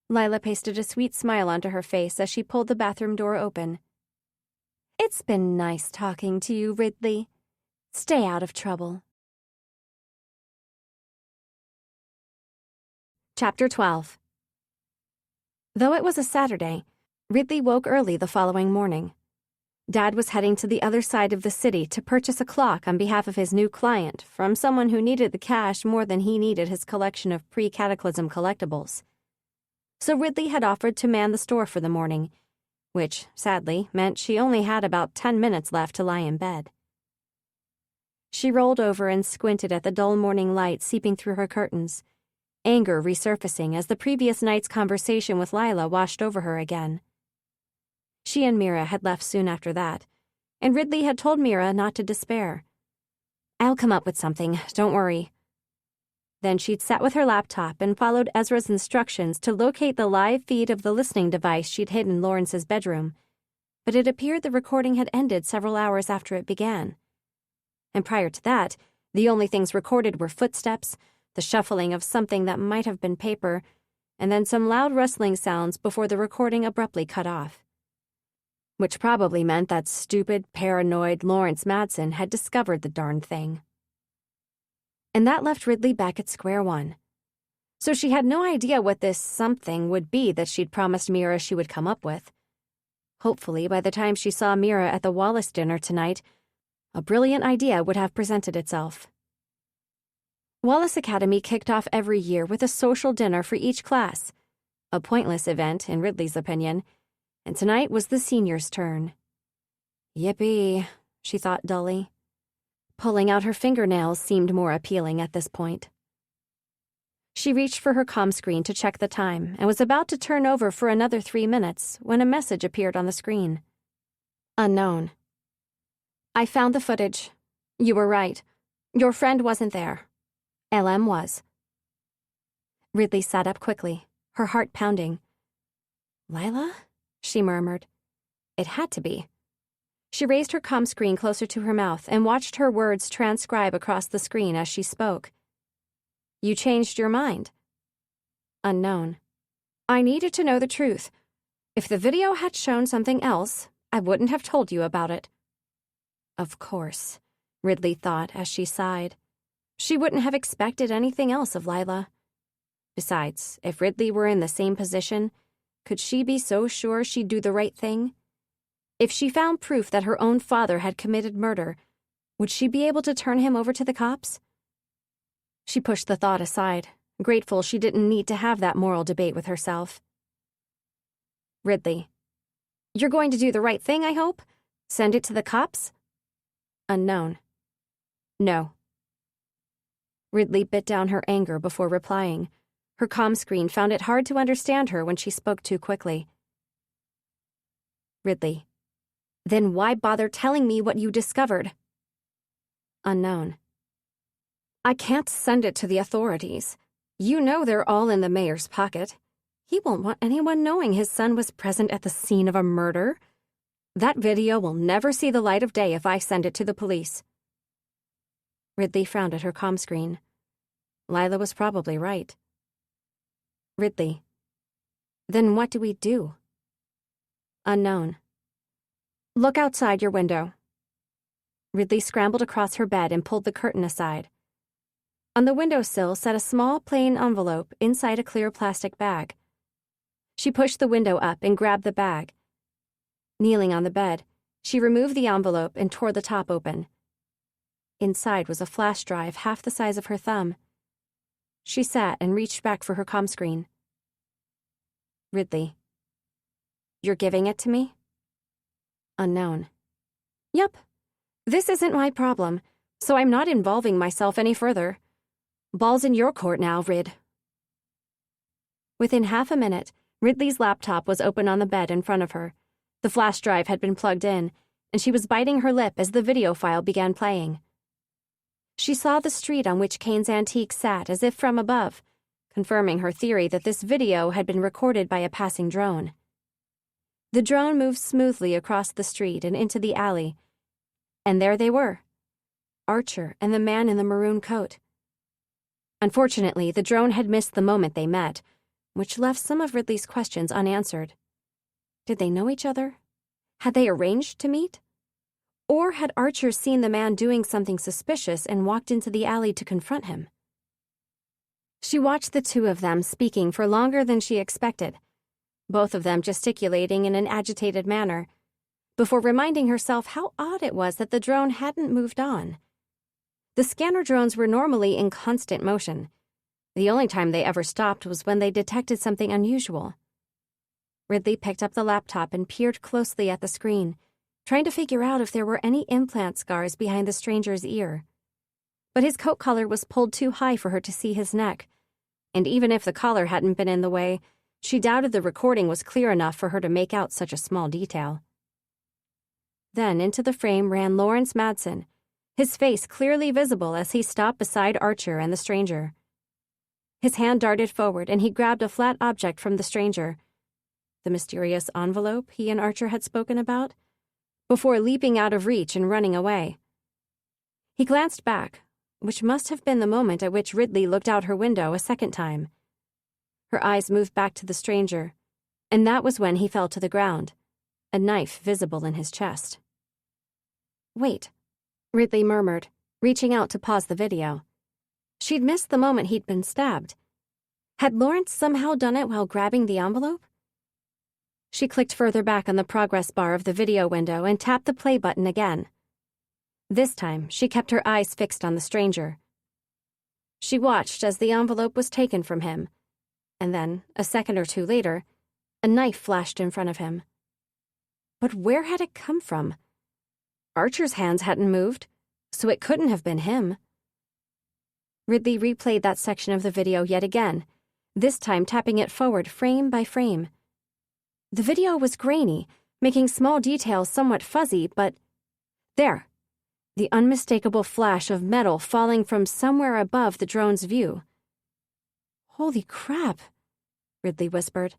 Lila pasted a sweet smile onto her face as she pulled the bathroom door open. "It's been nice talking to you, Ridley. Stay out of trouble." Chapter 12. Though it was a Saturday, Ridley woke early the following morning. Dad was heading to the other side of the city to purchase a clock on behalf of his new client from someone who needed the cash more than he needed his collection of pre-cataclysm collectibles. So Ridley had offered to man the store for the morning, which, sadly, meant she only had about 10 minutes left to lie in bed. She rolled over and squinted at the dull morning light seeping through her curtains, anger resurfacing as the previous night's conversation with Lila washed over her again. She and Mira had left soon after that, and Ridley had told Mira not to despair. "I'll come up with something, don't worry." Then she'd sat with her laptop and followed Ezra's instructions to locate the live feed of the listening device she'd hid in Lawrence's bedroom, but it appeared the recording had ended several hours after it began. And prior to that, the only things recorded were footsteps, the shuffling of something that might have been paper, and then some loud rustling sounds before the recording abruptly cut off. Which probably meant that stupid, paranoid Lawrence Madsen had discovered the darn thing. And that left Ridley back at square one. So she had no idea what this something would be that she'd promised Mira she would come up with. Hopefully, by the time she saw Mira at the Wallace dinner tonight, a brilliant idea would have presented itself. Wallace Academy kicked off every year with a social dinner for each class, a pointless event, in Ridley's opinion, and tonight was the seniors' turn. Yippee, she thought dully. Pulling out her fingernails seemed more appealing at this point. She reached for her comm screen to check the time and was about to turn over for another 3 minutes when a message appeared on the screen. Unknown. "I found the footage. You were right. Your friend wasn't there. LM was." Ridley sat up quickly, her heart pounding. "Lila?" she murmured. It had to be. She raised her comm screen closer to her mouth and watched her words transcribe across the screen as she spoke. "You changed your mind." Unknown. "I needed to know the truth. If the video had shown something else, I wouldn't have told you about it." Of course, Ridley thought as she sighed. She wouldn't have expected anything else of Lila. Besides, if Ridley were in the same position, could she be so sure she'd do the right thing? If she found proof that her own father had committed murder, would she be able to turn him over to the cops? She pushed the thought aside, grateful she didn't need to have that moral debate with herself. Ridley. "You're going to do the right thing, I hope? Send it to the cops?" Unknown. "No." Ridley bit down her anger before replying. Her comm screen found it hard to understand her when she spoke too quickly. Ridley. "Then why bother telling me what you discovered?" Unknown. "I can't send it to the authorities. You know they're all in the mayor's pocket. He won't want anyone knowing his son was present at the scene of a murder. That video will never see the light of day if I send it to the police." Ridley frowned at her comm screen. Lila was probably right. Ridley. "Then what do we do?" Unknown. "Look outside your window." Ridley scrambled across her bed and pulled the curtain aside. On the windowsill sat a small, plain envelope inside a clear plastic bag. She pushed the window up and grabbed the bag. Kneeling on the bed, she removed the envelope and tore the top open. Inside was a flash drive half the size of her thumb. She sat and reached back for her comm screen. Ridley. "You're giving it to me?" Unknown. "Yup. This isn't my problem, so I'm not involving myself any further. Ball's in your court now, Rid." Within half a minute, Ridley's laptop was open on the bed in front of her. The flash drive had been plugged in, and she was biting her lip as the video file began playing. She saw the street on which Kayne's antique sat as if from above, confirming her theory that this video had been recorded by a passing drone. The drone moved smoothly across the street and into the alley, and there they were, Archer and the man in the maroon coat. Unfortunately, the drone had missed the moment they met, which left some of Ridley's questions unanswered. Did they know each other? Had they arranged to meet? Or had Archer seen the man doing something suspicious and walked into the alley to confront him? She watched the two of them speaking for longer than she expected, both of them gesticulating in an agitated manner, before reminding herself how odd it was that the drone hadn't moved on. The scanner drones were normally in constant motion. The only time they ever stopped was when they detected something unusual. Ridley picked up the laptop and peered closely at the screen, trying to figure out if there were any implant scars behind the stranger's ear. But his coat collar was pulled too high for her to see his neck, and even if the collar hadn't been in the way, she doubted the recording was clear enough for her to make out such a small detail. Then into the frame ran Lawrence Madsen, his face clearly visible as he stopped beside Archer and the stranger. His hand darted forward and he grabbed a flat object from the stranger, the mysterious envelope he and Archer had spoken about, before leaping out of reach and running away. He glanced back, which must have been the moment at which Ridley looked out her window a second time. Her eyes moved back to the stranger, and that was when he fell to the ground, a knife visible in his chest. "Wait," Ridley murmured, reaching out to pause the video. She'd missed the moment he'd been stabbed. Had Lawrence somehow done it while grabbing the envelope? She clicked further back on the progress bar of the video window and tapped the play button again. This time, she kept her eyes fixed on the stranger. She watched as the envelope was taken from him, and then, a second or two later, a knife flashed in front of him. But where had it come from? Archer's hands hadn't moved, so it couldn't have been him. Ridley replayed that section of the video yet again, this time tapping it forward frame by frame. The video was grainy, making small details somewhat fuzzy, but there, the unmistakable flash of metal falling from somewhere above the drone's view. "Holy crap," Ridley whispered.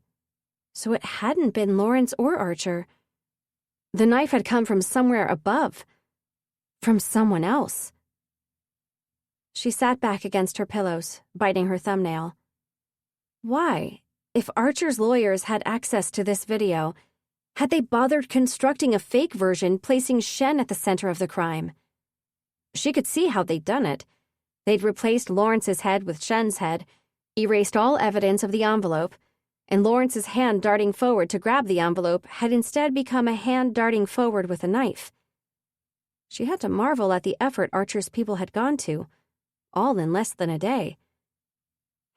So it hadn't been Lawrence or Archer. The knife had come from somewhere above, from someone else. She sat back against her pillows, biting her thumbnail. Why, if Archer's lawyers had access to this video, had they bothered constructing a fake version placing Shen at the center of the crime? She could see how they'd done it. They'd replaced Lawrence's head with Shen's head, erased all evidence of the envelope, and Lawrence's hand darting forward to grab the envelope had instead become a hand darting forward with a knife. She had to marvel at the effort Archer's people had gone to, all in less than a day.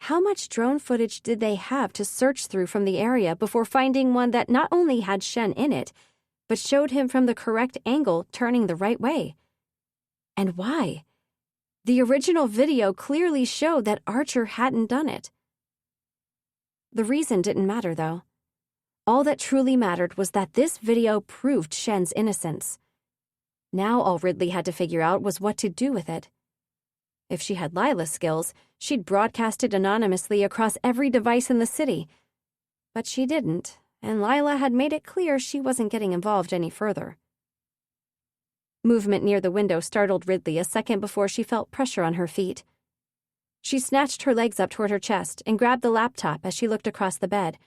How much drone footage did they have to search through from the area before finding one that not only had Shen in it, but showed him from the correct angle turning the right way? And why? The original video clearly showed that Archer hadn't done it. The reason didn't matter, though. All that truly mattered was that this video proved Shen's innocence. Now all Ridley had to figure out was what to do with it. If she had Lila's skills, she'd broadcast it anonymously across every device in the city. But she didn't, and Lila had made it clear she wasn't getting involved any further. Movement near the window startled Ridley a second before she felt pressure on her feet. She snatched her legs up toward her chest and grabbed the laptop as she looked across the bed,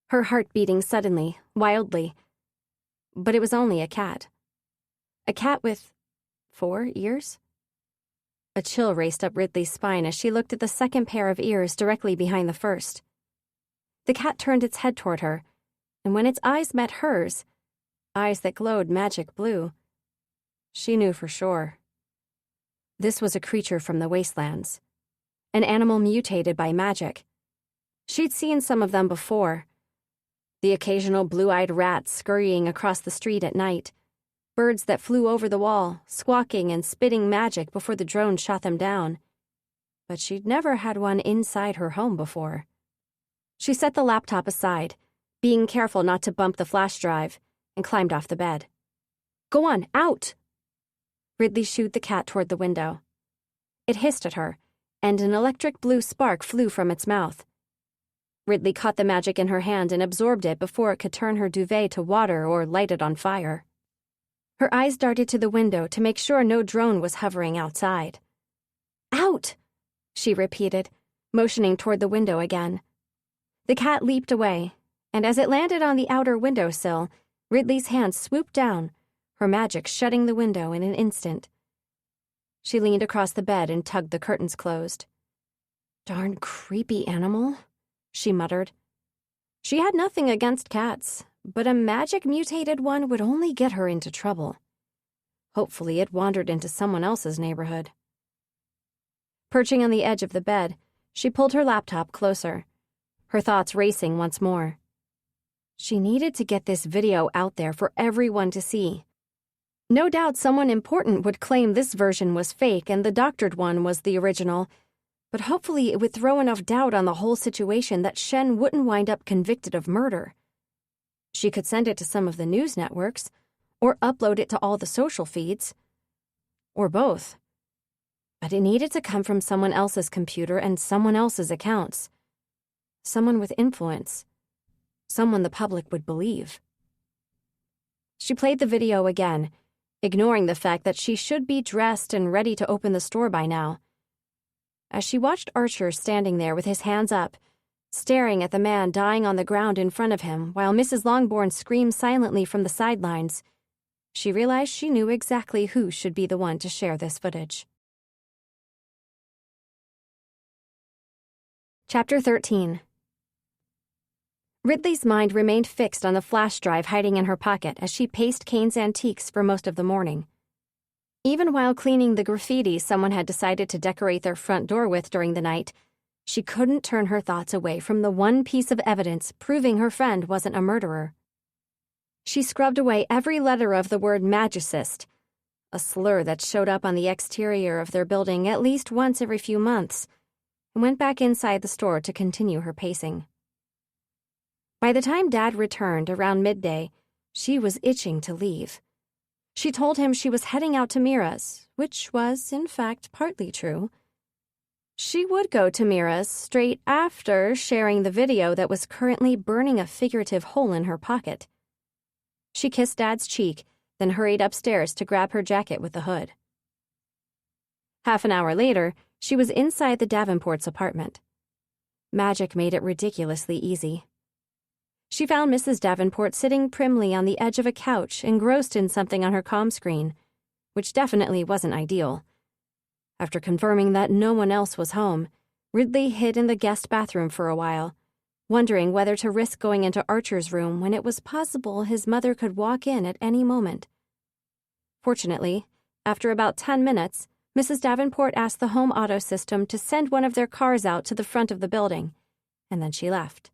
her heart beating suddenly, wildly. But it was only a cat. A cat with 4 ears? A chill raced up Ridley's spine as she looked at the second pair of ears directly behind the first. The cat turned its head toward her, and when its eyes met hers, eyes that glowed magic blue, she knew for sure. This was a creature from the wastelands, an animal mutated by magic. She'd seen some of them before. The occasional blue-eyed rats scurrying across the street at night, birds that flew over the wall, squawking and spitting magic before the drone shot them down. But she'd never had one inside her home before. She set the laptop aside, being careful not to bump the flash drive, and climbed off the bed. "Go on, out!" Ridley shooed the cat toward the window. It hissed at her, and an electric blue spark flew from its mouth. Ridley caught the magic in her hand and absorbed it before it could turn her duvet to water or light it on fire. Her eyes darted to the window to make sure no drone was hovering outside. "Out!" she repeated, motioning toward the window again. The cat leaped away, and as it landed on the outer windowsill, Ridley's hand swooped down, her magic shutting the window in an instant. She leaned across the bed and tugged the curtains closed. "Darn creepy animal," she muttered. She had nothing against cats, but a magic-mutated one would only get her into trouble. Hopefully it wandered into someone else's neighborhood. Perching on the edge of the bed, she pulled her laptop closer, her thoughts racing once more. She needed to get this video out there for everyone to see. No doubt someone important would claim this version was fake and the doctored one was the original, but hopefully it would throw enough doubt on the whole situation that Shen wouldn't wind up convicted of murder. She could send it to some of the news networks, or upload it to all the social feeds, or both. But it needed to come from someone else's computer and someone else's accounts. Someone with influence. Someone the public would believe. She played the video again, ignoring the fact that she should be dressed and ready to open the store by now. As she watched Archer standing there with his hands up, staring at the man dying on the ground in front of him while Mrs. Longbourn screamed silently from the sidelines, she realized she knew exactly who should be the one to share this footage. Chapter 13. Ridley's mind remained fixed on the flash drive hiding in her pocket as she paced Kayne's antiques for most of the morning. Even while cleaning the graffiti someone had decided to decorate their front door with during the night, she couldn't turn her thoughts away from the one piece of evidence proving her friend wasn't a murderer. She scrubbed away every letter of the word magicist, a slur that showed up on the exterior of their building at least once every few months, and went back inside the store to continue her pacing. By the time Dad returned around midday, she was itching to leave. She told him she was heading out to Mira's, which was, in fact, partly true. She would go to Mira's straight after sharing the video that was currently burning a figurative hole in her pocket. She kissed Dad's cheek, then hurried upstairs to grab her jacket with the hood. Half an hour later, she was inside the Davenports' apartment. Magic made it ridiculously easy. She found Mrs. Davenport sitting primly on the edge of a couch, engrossed in something on her comm screen, which definitely wasn't ideal. After confirming that no one else was home, Ridley hid in the guest bathroom for a while, wondering whether to risk going into Archer's room when it was possible his mother could walk in at any moment. Fortunately, after about 10 minutes, Mrs. Davenport asked the home auto system to send one of their cars out to the front of the building, and then she left.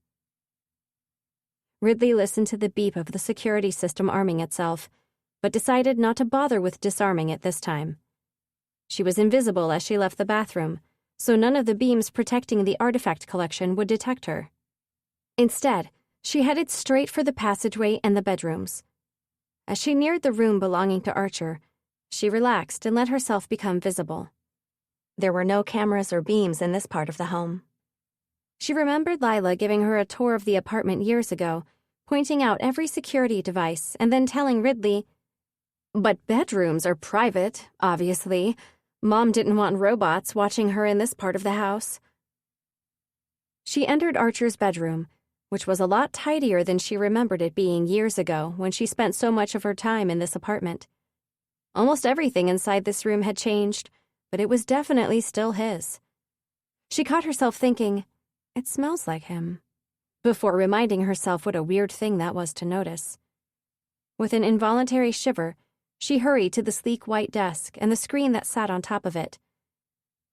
Ridley listened to the beep of the security system arming itself, but decided not to bother with disarming it this time. She was invisible as she left the bathroom, so none of the beams protecting the artifact collection would detect her. Instead, she headed straight for the passageway and the bedrooms. As she neared the room belonging to Archer, she relaxed and let herself become visible. There were no cameras or beams in this part of the home. She remembered Lila giving her a tour of the apartment years ago, pointing out every security device and then telling Ridley, "But bedrooms are private, obviously. Mom didn't want robots watching her in this part of the house." She entered Archer's bedroom, which was a lot tidier than she remembered it being years ago when she spent so much of her time in this apartment. Almost everything inside this room had changed, but it was definitely still his. She caught herself thinking, "It smells like him," before reminding herself what a weird thing that was to notice. With an involuntary shiver, she hurried to the sleek white desk and the screen that sat on top of it.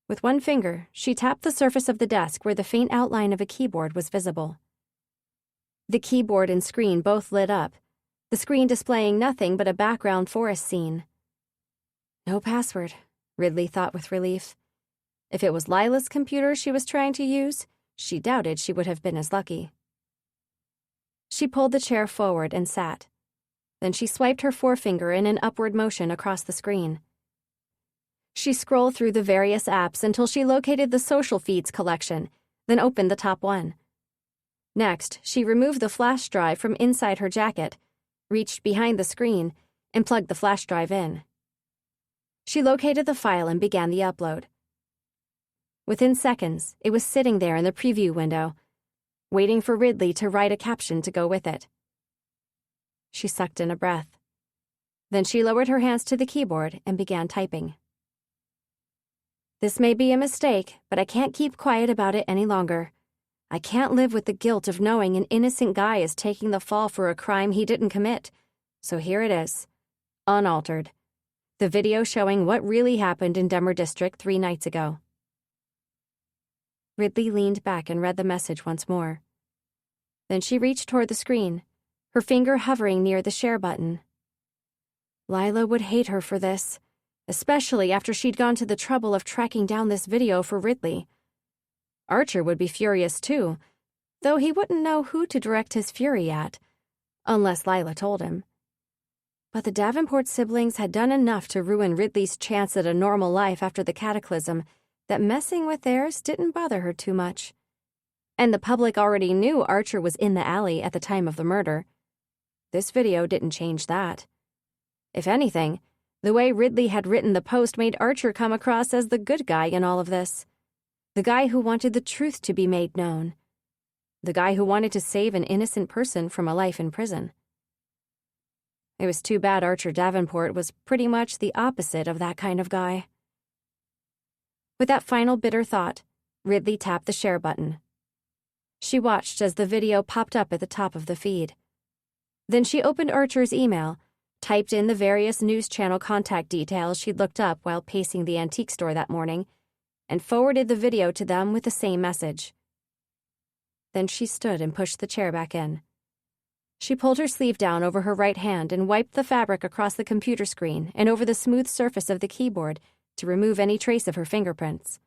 With one finger, she tapped the surface of the desk where the faint outline of a keyboard was visible. The keyboard and screen both lit up, the screen displaying nothing but a background forest scene. No password, Ridley thought with relief. If it was Lila's computer she was trying to use, she doubted she would have been as lucky. She pulled the chair forward and sat. Then she swiped her forefinger in an upward motion across the screen. She scrolled through the various apps until she located the social feeds collection, then opened the top one. Next, she removed the flash drive from inside her jacket, reached behind the screen, and plugged the flash drive in. She located the file and began the upload. Within seconds, it was sitting there in the preview window, waiting for Ridley to write a caption to go with it. She sucked in a breath. Then she lowered her hands to the keyboard and began typing. This may be a mistake, but I can't keep quiet about it any longer. I can't live with the guilt of knowing an innocent guy is taking the fall for a crime he didn't commit. So here it is, unaltered. The video showing what really happened in Denver District 3 nights ago. Ridley leaned back and read the message once more. Then she reached toward the screen, her finger hovering near the share button. Lila would hate her for this, especially after she'd gone to the trouble of tracking down this video for Ridley. Archer would be furious too, though he wouldn't know who to direct his fury at, unless Lila told him. But the Davenport siblings had done enough to ruin Ridley's chance at a normal life after the cataclysm that messing with theirs didn't bother her too much. And the public already knew Archer was in the alley at the time of the murder. This video didn't change that. If anything, the way Ridley had written the post made Archer come across as the good guy in all of this. The guy who wanted the truth to be made known. The guy who wanted to save an innocent person from a life in prison. It was too bad Archer Davenport was pretty much the opposite of that kind of guy. With that final bitter thought, Ridley tapped the share button. She watched as the video popped up at the top of the feed. Then she opened Archer's email, typed in the various news channel contact details she'd looked up while pacing the antique store that morning, and forwarded the video to them with the same message. Then she stood and pushed the chair back in. She pulled her sleeve down over her right hand and wiped the fabric across the computer screen and over the smooth surface of the keyboard to remove any trace of her fingerprints.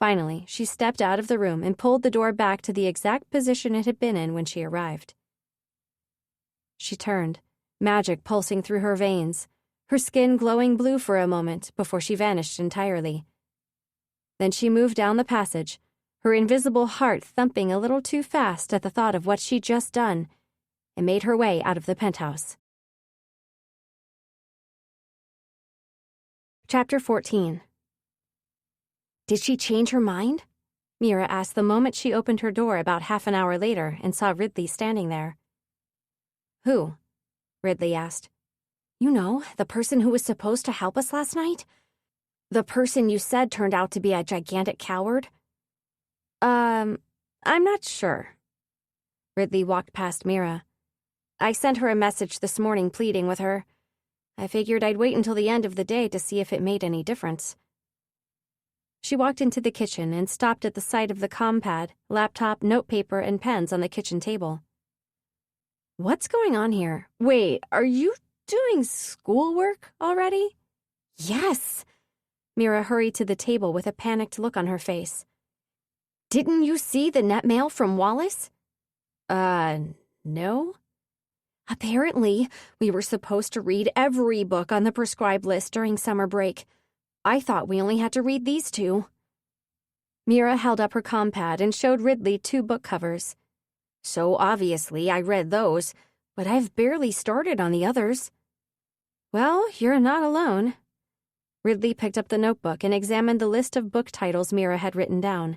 Finally, she stepped out of the room and pulled the door back to the exact position it had been in when she arrived. She turned, magic pulsing through her veins, her skin glowing blue for a moment before she vanished entirely. Then she moved down the passage, her invisible heart thumping a little too fast at the thought of what she'd just done, and made her way out of the penthouse. Chapter 14. Did she change her mind? Mira asked the moment she opened her door about half an hour later and saw Ridley standing there. Who? Ridley asked. You know, the person who was supposed to help us last night? The person you said turned out to be a gigantic coward? I'm not sure. Ridley walked past Mira. I sent her a message this morning pleading with her. I figured I'd wait until the end of the day to see if it made any difference. She walked into the kitchen and stopped at the sight of the compad, laptop, notepaper, and pens on the kitchen table. What's going on here? Wait, are you doing schoolwork already? Yes. Mira hurried to the table with a panicked look on her face. Didn't you see the net mail from Wallace? No. Apparently, we were supposed to read every book on the prescribed list during summer break. I thought we only had to read these two. Mira held up her compad and showed Ridley 2 book covers. So obviously I read those, but I've barely started on the others. Well, you're not alone. Ridley picked up the notebook and examined the list of book titles Mira had written down.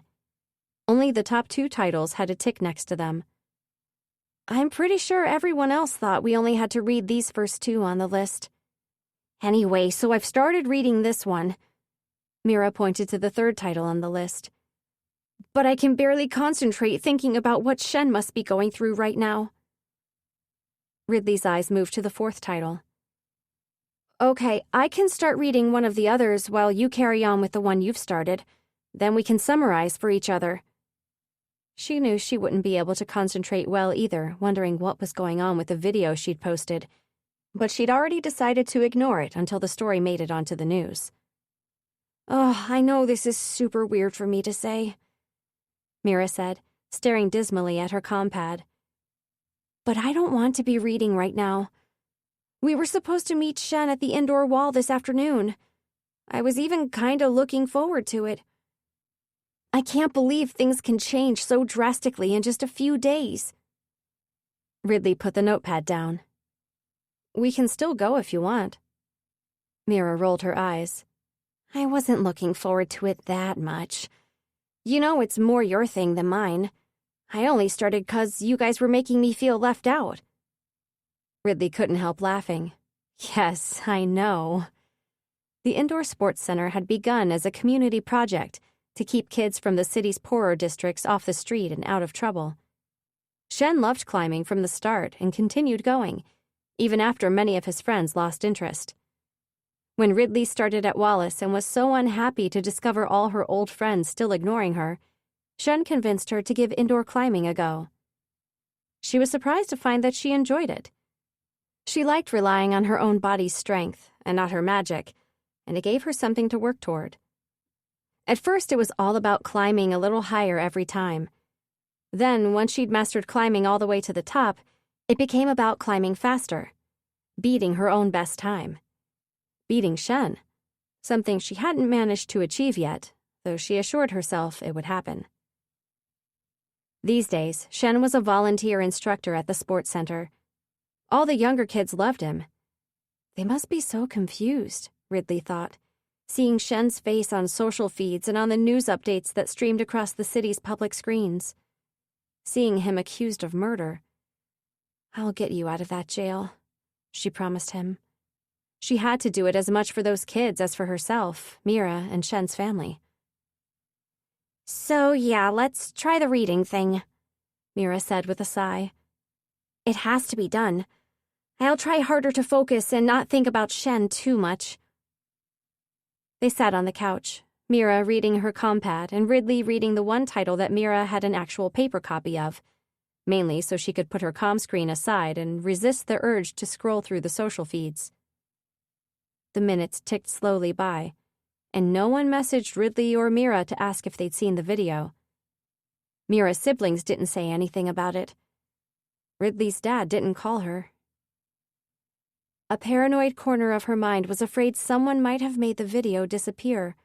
Only the top 2 titles had a tick next to them. I'm pretty sure everyone else thought we only had to read these first 2 on the list. Anyway, so I've started reading this one. Mira pointed to the 3rd title on the list. But I can barely concentrate thinking about what Shen must be going through right now. Ridley's eyes moved to the 4th title. Okay, I can start reading one of the others while you carry on with the one you've started. Then we can summarize for each other. She knew she wouldn't be able to concentrate well either, wondering what was going on with the video she'd posted. But she'd already decided to ignore it until the story made it onto the news. Oh, I know this is super weird for me to say, Mira said, staring dismally at her compad. But I don't want to be reading right now. We were supposed to meet Shen at the indoor wall this afternoon. I was even kinda looking forward to it. I can't believe things can change so drastically in just a few days. Ridley put the notepad down. We can still go if you want. Mira rolled her eyes. I wasn't looking forward to it that much. You know it's more your thing than mine. I only started 'cause you guys were making me feel left out. Ridley couldn't help laughing. Yes, I know. The indoor sports center had begun as a community project to keep kids from the city's poorer districts off the street and out of trouble. Shen loved climbing from the start and continued going, even after many of his friends lost interest. When Ridley started at Wallace and was so unhappy to discover all her old friends still ignoring her, Shen convinced her to give indoor climbing a go. She was surprised to find that she enjoyed it. She liked relying on her own body's strength and not her magic, and it gave her something to work toward. At first, it was all about climbing a little higher every time. Then, once she'd mastered climbing all the way to the top, it became about climbing faster, beating her own best time. Beating Shen, something she hadn't managed to achieve yet, though she assured herself it would happen. These days, Shen was a volunteer instructor at the sports center. All the younger kids loved him. They must be so confused, Ridley thought, seeing Shen's face on social feeds and on the news updates that streamed across the city's public screens. Seeing him accused of murder. I'll get you out of that jail, she promised him. She had to do it as much for those kids as for herself, Mira, and Shen's family. So yeah, let's try the reading thing, Mira said with a sigh. It has to be done. I'll try harder to focus and not think about Shen too much. They sat on the couch, Mira reading her compad and Ridley reading the one title that Mira had an actual paper copy of, mainly so she could put her comm screen aside and resist the urge to scroll through the social feeds. The minutes ticked slowly by, and no one messaged Ridley or Mira to ask if they'd seen the video. Mira's siblings didn't say anything about it. Ridley's dad didn't call her. A paranoid corner of her mind was afraid someone might have made the video disappear,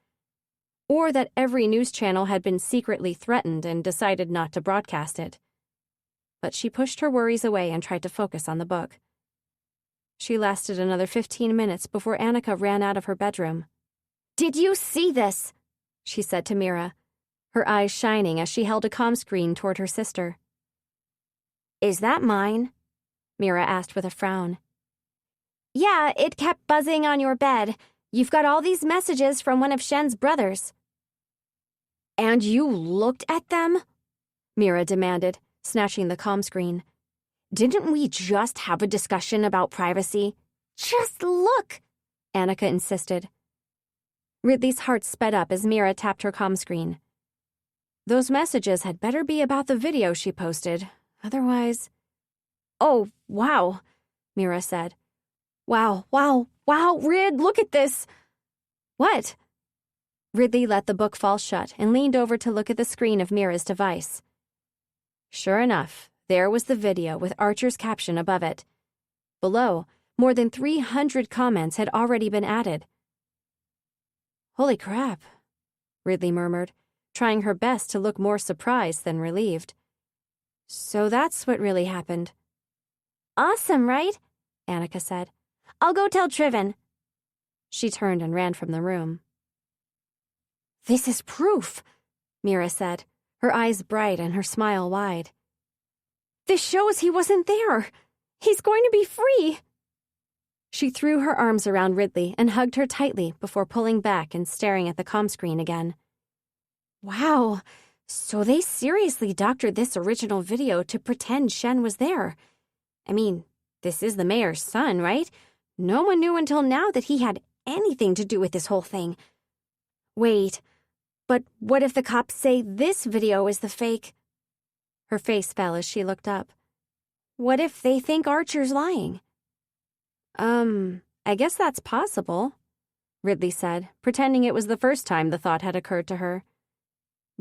or that every news channel had been secretly threatened and decided not to broadcast it. But she pushed her worries away and tried to focus on the book. She lasted another 15 minutes before Annika ran out of her bedroom. Did you see this? She said to Mira, her eyes shining as she held a comm screen toward her sister. Is that mine? Mira asked with a frown. Yeah, it kept buzzing on your bed. You've got all these messages from one of Shen's brothers. And you looked at them? Mira demanded, snatching the comm screen. Didn't we just have a discussion about privacy? Just look, Annika insisted. Ridley's heart sped up as Mira tapped her comm screen. Those messages had better be about the video she posted, otherwise... Oh, wow, Mira said. Wow, Rid, look at this. What? Ridley let the book fall shut and leaned over to look at the screen of Mira's device. Sure enough, there was the video with Archer's caption above it. Below, more than 300 comments had already been added. Holy crap, Ridley murmured, trying her best to look more surprised than relieved. So that's what really happened. Awesome, right? Annika said. I'll go tell Trivan. She turned and ran from the room. This is proof, Mira said, her eyes bright and her smile wide. This shows he wasn't there. He's going to be free. She threw her arms around Ridley and hugged her tightly before pulling back and staring at the comm screen again. Wow, so they seriously doctored this original video to pretend Shen was there. I mean, this is the mayor's son, right? No one knew until now that he had anything to do with this whole thing. Wait, but what if the cops say this video is the fake? Her face fell as she looked up. What if they think Archer's lying? I guess that's possible, Ridley said, pretending it was the first time the thought had occurred to her.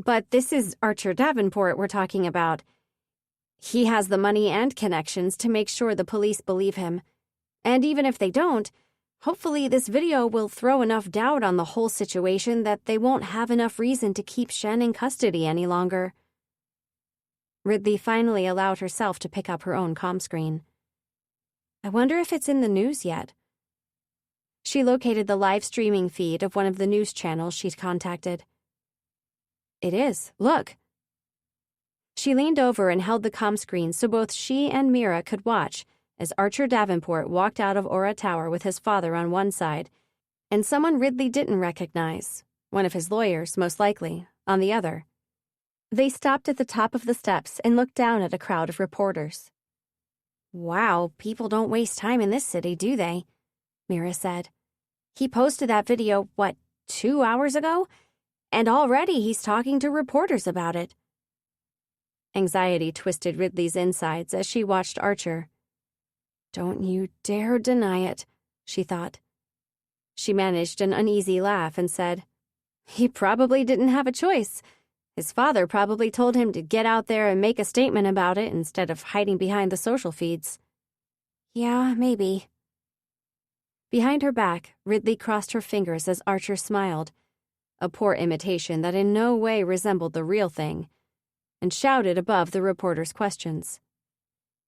But this is Archer Davenport we're talking about. He has the money and connections to make sure the police believe him. And even if they don't, Hopefully this video will throw enough doubt on the whole situation that they won't have enough reason to keep Shen in custody any longer. Ridley finally allowed herself to pick up her own comm screen. I wonder if it's in the news yet. She located the live streaming feed of one of the news channels she'd contacted. It is. Look. She leaned over and held the comm screen so both she and Mira could watch as Archer Davenport walked out of Aura Tower with his father on one side and someone Ridley didn't recognize, one of his lawyers, most likely, on the other. They stopped at the top of the steps and looked down at a crowd of reporters. Wow, people don't waste time in this city, do they? Mira said. He posted that video, 2 hours ago? And already he's talking to reporters about it. Anxiety twisted Ridley's insides as she watched Archer. Don't you dare deny it, she thought. She managed an uneasy laugh and said, He probably didn't have a choice. His father probably told him to get out there and make a statement about it instead of hiding behind the social feeds. Yeah, maybe. Behind her back, Ridley crossed her fingers as Archer smiled, a poor imitation that in no way resembled the real thing, and shouted above the reporter's questions.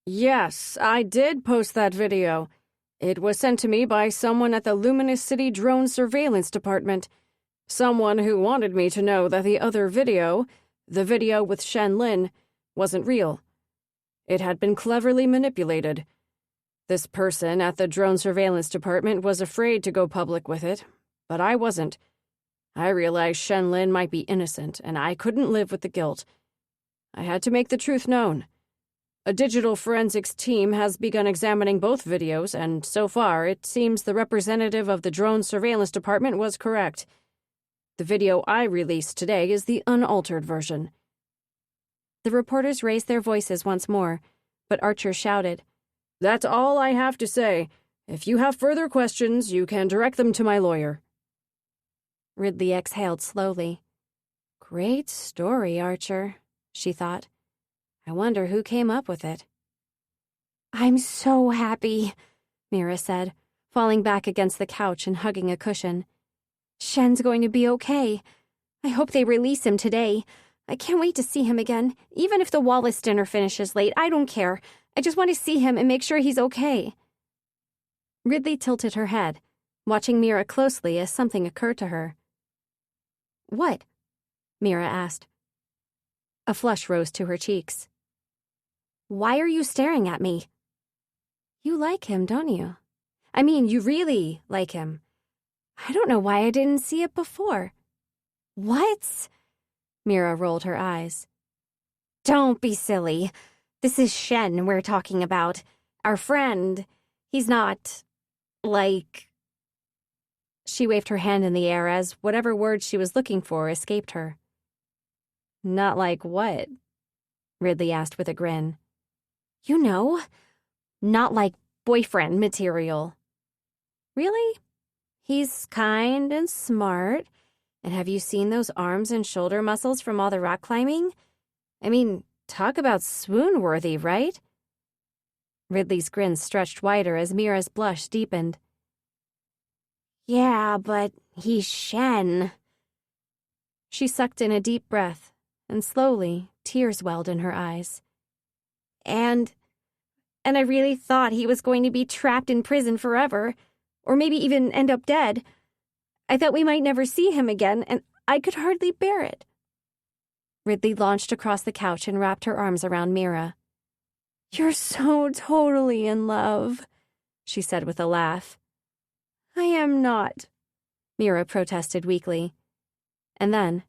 Yes, I did post that video. It was sent to me by someone at the Luminous City Drone Surveillance Department. Someone who wanted me to know that the other video, the video with Shen Lin, wasn't real. It had been cleverly manipulated. This person at the Drone Surveillance Department was afraid to go public with it, but I wasn't. I realized Shen Lin might be innocent, and I couldn't live with the guilt. I had to make the truth known. A digital forensics team has begun examining both videos, and so far, it seems the representative of the Drone Surveillance Department was correct. The video I released today is the unaltered version. The reporters raised their voices once more, but Archer shouted, That's all I have to say. If you have further questions, you can direct them to my lawyer. Ridley exhaled slowly. Great story, Archer, she thought. I wonder who came up with it. I'm so happy, Mira said, falling back against the couch and hugging a cushion. Shen's going to be okay. I hope they release him today. I can't wait to see him again. Even if the Wallace dinner finishes late, I don't care. I just want to see him and make sure he's okay. Ridley tilted her head, watching Mira closely as something occurred to her. What? Mira asked. A flush rose to her cheeks. Why are you staring at me? You like him, don't you? I mean, you really like him. I don't know why I didn't see it before. What? Mira rolled her eyes. Don't be silly. This is Shen we're talking about. Our friend. He's not, like... She waved her hand in the air as whatever word she was looking for escaped her. Not like what? Ridley asked with a grin. You know, not like boyfriend material. Really? He's kind and smart. And have you seen those arms and shoulder muscles from all the rock climbing? I mean, talk about swoon-worthy, right? Ridley's grin stretched wider as Mira's blush deepened. Yeah, but he's Shen. She sucked in a deep breath, and slowly, tears welled in her eyes. And I really thought he was going to be trapped in prison forever, or maybe even end up dead. I thought we might never see him again, and I could hardly bear it. Ridley launched across the couch and wrapped her arms around Mira. You're so totally in love, she said with a laugh. I am not, Mira protested weakly. And then,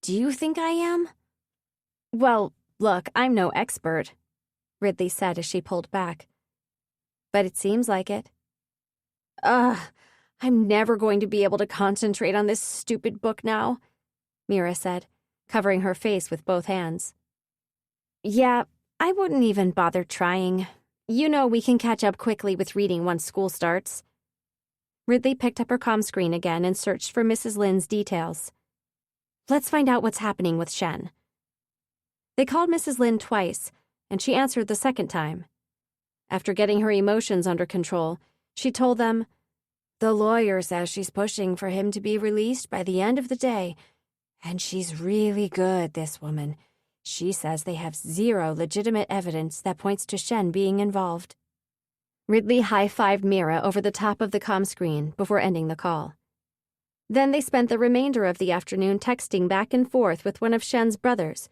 do you think I am? Well, look, I'm no expert, Ridley said as she pulled back. But it seems like it. I'm never going to be able to concentrate on this stupid book now, Mira said, covering her face with both hands. Yeah, I wouldn't even bother trying. You know we can catch up quickly with reading once school starts. Ridley picked up her comm screen again and searched for Mrs. Lin's details. Let's find out what's happening with Shen. They called Mrs. Lin twice, and she answered the second time. After getting her emotions under control, she told them, The lawyer says she's pushing for him to be released by the end of the day. And she's really good, this woman. She says they have zero legitimate evidence that points to Shen being involved. Ridley high-fived Mira over the top of the comm screen before ending the call. Then they spent the remainder of the afternoon texting back and forth with one of Shen's brothers,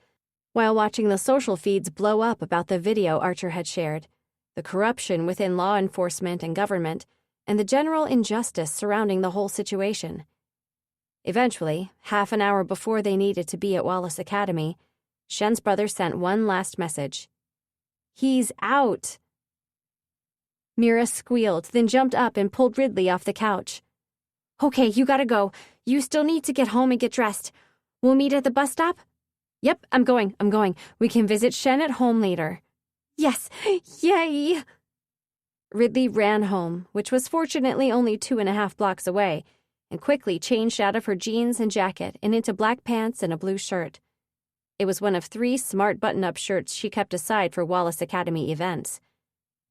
while watching the social feeds blow up about the video Archer had shared, the corruption within law enforcement and government, and the general injustice surrounding the whole situation. Eventually, half an hour before they needed to be at Wallace Academy, Shen's brother sent one last message. "He's out." Mira squealed, then jumped up and pulled Ridley off the couch. "Okay, you gotta go. You still need to get home and get dressed. We'll meet at the bus stop?" "Yep, I'm going. We can visit Shen at home later." "Yes, yay!" Ridley ran home, which was fortunately only 2.5 blocks away, and quickly changed out of her jeans and jacket and into black pants and a blue shirt. It was one of 3 smart button-up shirts she kept aside for Wallace Academy events.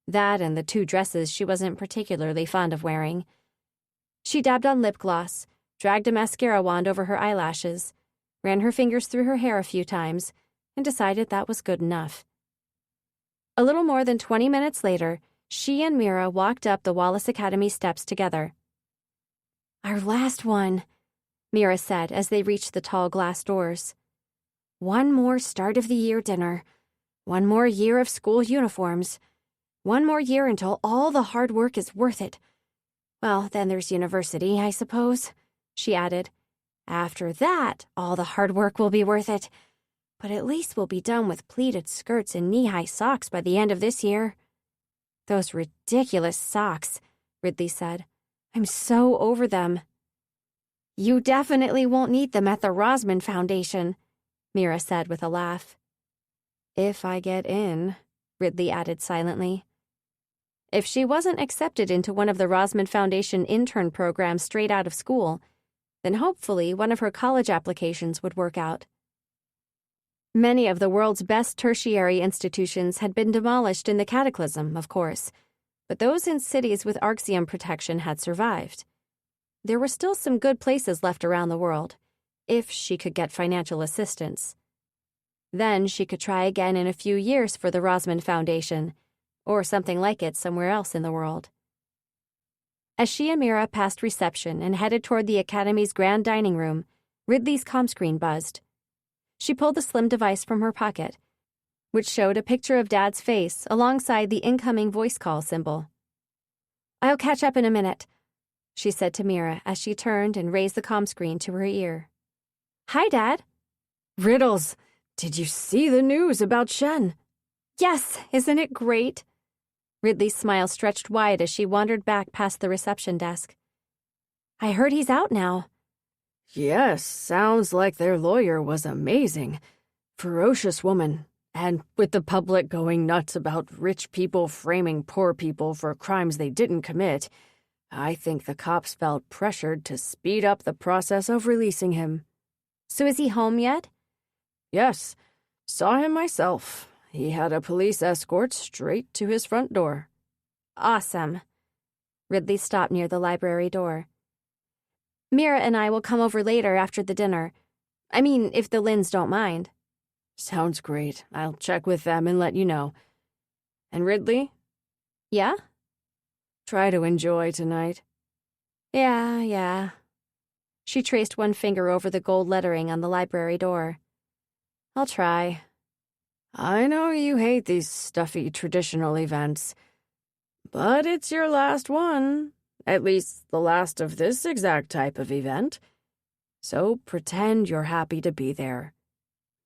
That and the 2 dresses she wasn't particularly fond of wearing. She dabbed on lip gloss, dragged a mascara wand over her eyelashes, ran her fingers through her hair a few times, and decided that was good enough. A little more than 20 minutes later, she and Mira walked up the Wallace Academy steps together. "Our last one," Mira said as they reached the tall glass doors. "One more start of the year dinner. One more year of school uniforms. One more year until all the hard work is worth it. Well, then there's university, I suppose," she added. "After that, all the hard work will be worth it. But at least we'll be done with pleated skirts and knee-high socks by the end of this year." "Those ridiculous socks," Ridley said. "I'm so over them." "You definitely won't need them at the Rosman Foundation," Mira said with a laugh. "If I get in," Ridley added silently. If she wasn't accepted into one of the Rosman Foundation intern programs straight out of school, then hopefully one of her college applications would work out. Many of the world's best tertiary institutions had been demolished in the Cataclysm, of course, but those in cities with Arxium protection had survived. There were still some good places left around the world, if she could get financial assistance. Then she could try again in a few years for the Rosman Foundation, or something like it somewhere else in the world. As she and Mira passed reception and headed toward the Academy's grand dining room, Ridley's comm screen buzzed. She pulled the slim device from her pocket, which showed a picture of Dad's face alongside the incoming voice call symbol. "I'll catch up in a minute," she said to Mira as she turned and raised the comm screen to her ear. "Hi, Dad." "Riddles, did you see the news about Shen?" "Yes, isn't it great?" Ridley's smile stretched wide as she wandered back past the reception desk. "I heard he's out now." "Yes, sounds like their lawyer was amazing. Ferocious woman. And with the public going nuts about rich people framing poor people for crimes they didn't commit, I think the cops felt pressured to speed up the process of releasing him." "So is he home yet?" "Yes, saw him myself. He had a police escort straight to his front door." "Awesome." Ridley stopped near the library door. "Mira and I will come over later after the dinner. I mean, if the Lynns don't mind." "Sounds great. I'll check with them and let you know. And Ridley?" "Yeah?" "Try to enjoy tonight." Yeah. She traced one finger over the gold lettering on the library door. "I'll try." "I know you hate these stuffy traditional events, but it's your last one, at least the last of this exact type of event. So pretend you're happy to be there.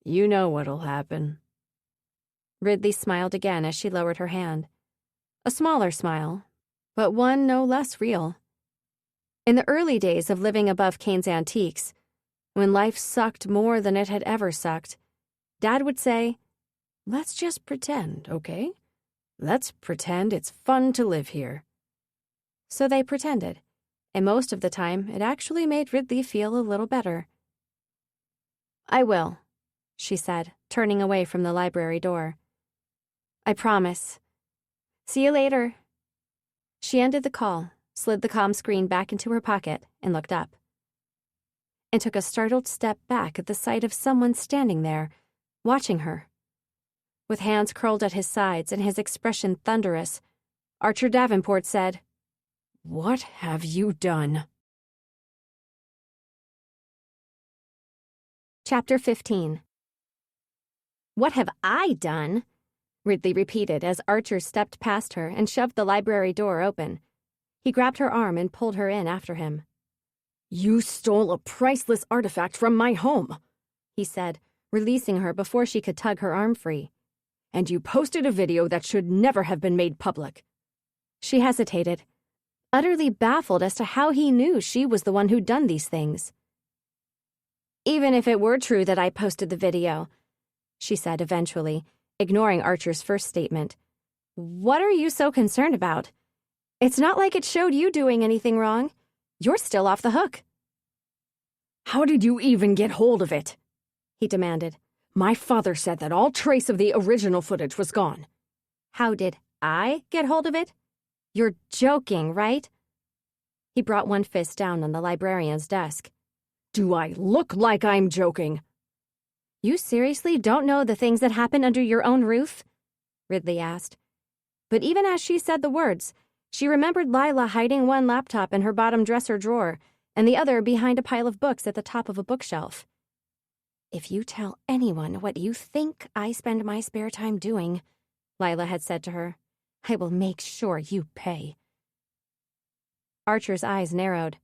You know what'll happen." Ridley smiled again as she lowered her hand. A smaller smile, but one no less real. In the early days of living above Kayne's Antiques, when life sucked more than it had ever sucked, Dad would say, "Let's just pretend, okay? Let's pretend it's fun to live here." So they pretended, and most of the time it actually made Ridley feel a little better. "I will," she said, turning away from the library door. "I promise. See you later." She ended the call, slid the comm screen back into her pocket, and looked up. And took a startled step back at the sight of someone standing there, watching her. With hands curled at his sides and his expression thunderous, Archer Davenport said, "What have you done?" Chapter 15. "What have I done?" Ridley repeated as Archer stepped past her and shoved the library door open. He grabbed her arm and pulled her in after him. "You stole a priceless artifact from my home," he said, releasing her before she could tug her arm free. "And you posted a video that should never have been made public." She hesitated, utterly baffled as to how he knew she was the one who'd done these things. "Even if it were true that I posted the video," she said eventually, ignoring Archer's first statement, "what are you so concerned about? It's not like it showed you doing anything wrong. You're still off the hook." "How did you even get hold of it?" he demanded. "My father said that all trace of the original footage was gone." "How did I get hold of it? You're joking, right?" He brought one fist down on the librarian's desk. "Do I look like I'm joking?" "You seriously don't know the things that happen under your own roof?" Ridley asked. But even as she said the words, she remembered Lila hiding one laptop in her bottom dresser drawer and the other behind a pile of books at the top of a bookshelf. "If you tell anyone what you think I spend my spare time doing," Lila had said to her, "I will make sure you pay." Archer's eyes narrowed.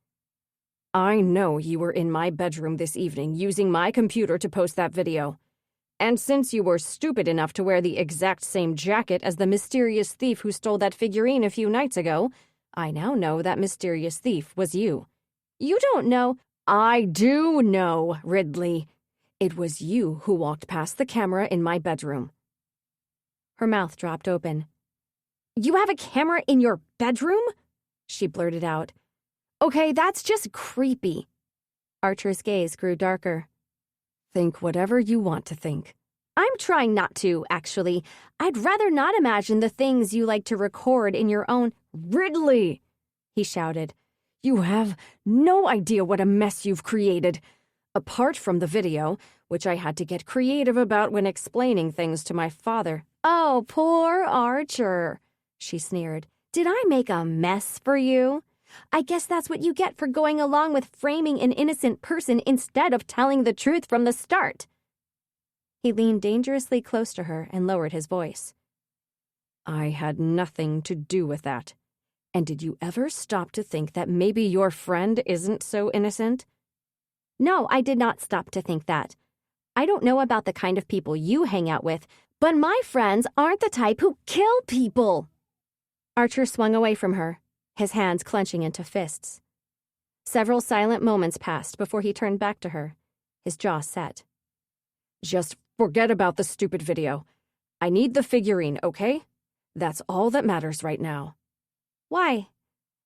"I know you were in my bedroom this evening using my computer to post that video. And since you were stupid enough to wear the exact same jacket as the mysterious thief who stole that figurine a few nights ago, I now know that mysterious thief was you." "You don't know—" "I do know, Ridley. It was you who walked past the camera in my bedroom." Her mouth dropped open. "You have a camera in your bedroom?" she blurted out. "Okay, that's just creepy." Archer's gaze grew darker. "Think whatever you want to think." "I'm trying not to, actually. I'd rather not imagine the things you like to record in your own—" "Ridley!" he shouted. "You have no idea what a mess you've created. Apart from the video, which I had to get creative about when explaining things to my father." "Oh, poor Archer," she sneered. "Did I make a mess for you? I guess that's what you get for going along with framing an innocent person instead of telling the truth from the start." He leaned dangerously close to her and lowered his voice. "I had nothing to do with that. And did you ever stop to think that maybe your friend isn't so innocent?" "No, I did not stop to think that. I don't know about the kind of people you hang out with, but my friends aren't the type who kill people." Archer swung away from her, his hands clenching into fists. Several silent moments passed before he turned back to her, his jaw set. "Just forget about the stupid video. I need the figurine, okay? That's all that matters right now." "Why?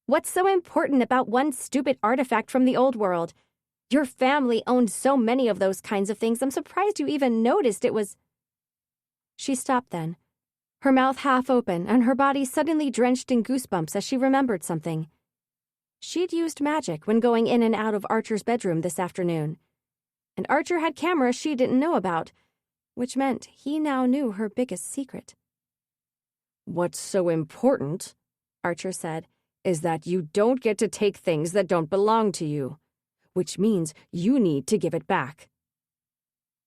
What's so important about one stupid artifact from the old world? Your family owned so many of those kinds of things, I'm surprised you even noticed it was—" She stopped then, her mouth half open and her body suddenly drenched in goosebumps as she remembered something. She'd used magic when going in and out of Archer's bedroom this afternoon, and Archer had cameras she didn't know about, which meant he now knew her biggest secret. "What's so important," Archer said, "is that you don't get to take things that don't belong to you, which means you need to give it back."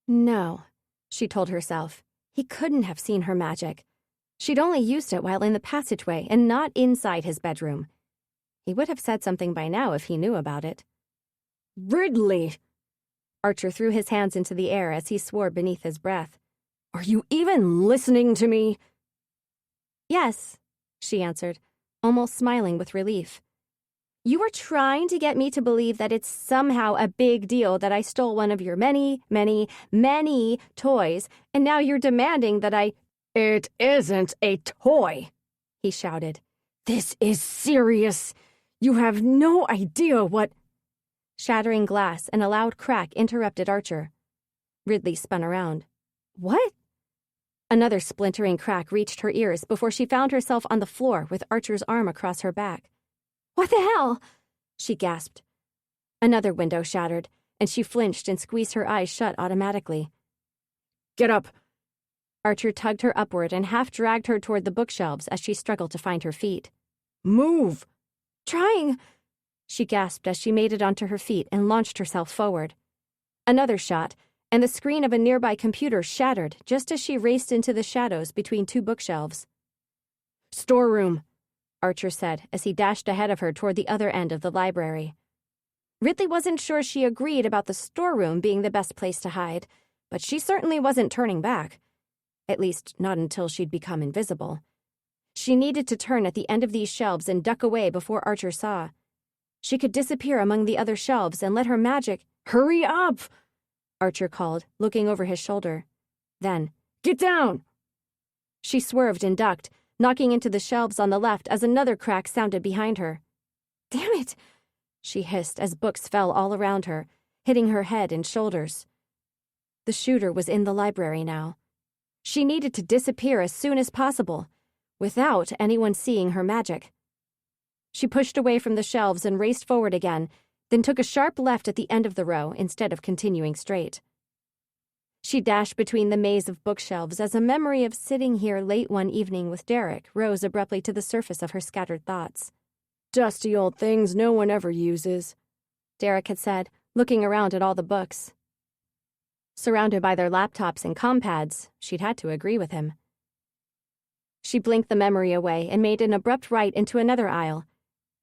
No, she told herself. He couldn't have seen her magic. She'd only used it while in the passageway and not inside his bedroom. He would have said something by now if he knew about it. "Ridley!" Archer threw his hands into the air as he swore beneath his breath. "Are you even listening to me?" "Yes," she answered, almost smiling with relief. "You were trying to get me to believe that it's somehow a big deal that I stole one of your many, many, many toys, and now you're demanding that I—" "It isn't a toy," he shouted. "This is serious. You have no idea what—" Shattering glass and a loud crack interrupted Archer. Ridley spun around. "What?" Another splintering crack reached her ears before she found herself on the floor with Archer's arm across her back. What the hell? She gasped. Another window shattered, and she flinched and squeezed her eyes shut automatically. Get up! Archer tugged her upward and half dragged her toward the bookshelves as she struggled to find her feet. Move! Trying! She gasped as she made it onto her feet and launched herself forward. Another shot, and the screen of a nearby computer shattered just as she raced into the shadows between two bookshelves. Storeroom, Archer said as he dashed ahead of her toward the other end of the library. Ridley wasn't sure she agreed about the storeroom being the best place to hide, but she certainly wasn't turning back. At least, not until she'd become invisible. She needed to turn at the end of these shelves and duck away before Archer saw. She could disappear among the other shelves and let her magic— Hurry up! Archer called, looking over his shoulder. Then, Get down! She swerved and ducked, knocking into the shelves on the left as another crack sounded behind her. Damn it! She hissed as books fell all around her, hitting her head and shoulders. The shooter was in the library now. She needed to disappear as soon as possible, without anyone seeing her magic. She pushed away from the shelves and raced forward again, then took a sharp left at the end of the row instead of continuing straight. She dashed between the maze of bookshelves as a memory of sitting here late one evening with Derek rose abruptly to the surface of her scattered thoughts. Dusty old things no one ever uses, Derek had said, looking around at all the books. Surrounded by their laptops and compads, she'd had to agree with him. She blinked the memory away and made an abrupt right into another aisle.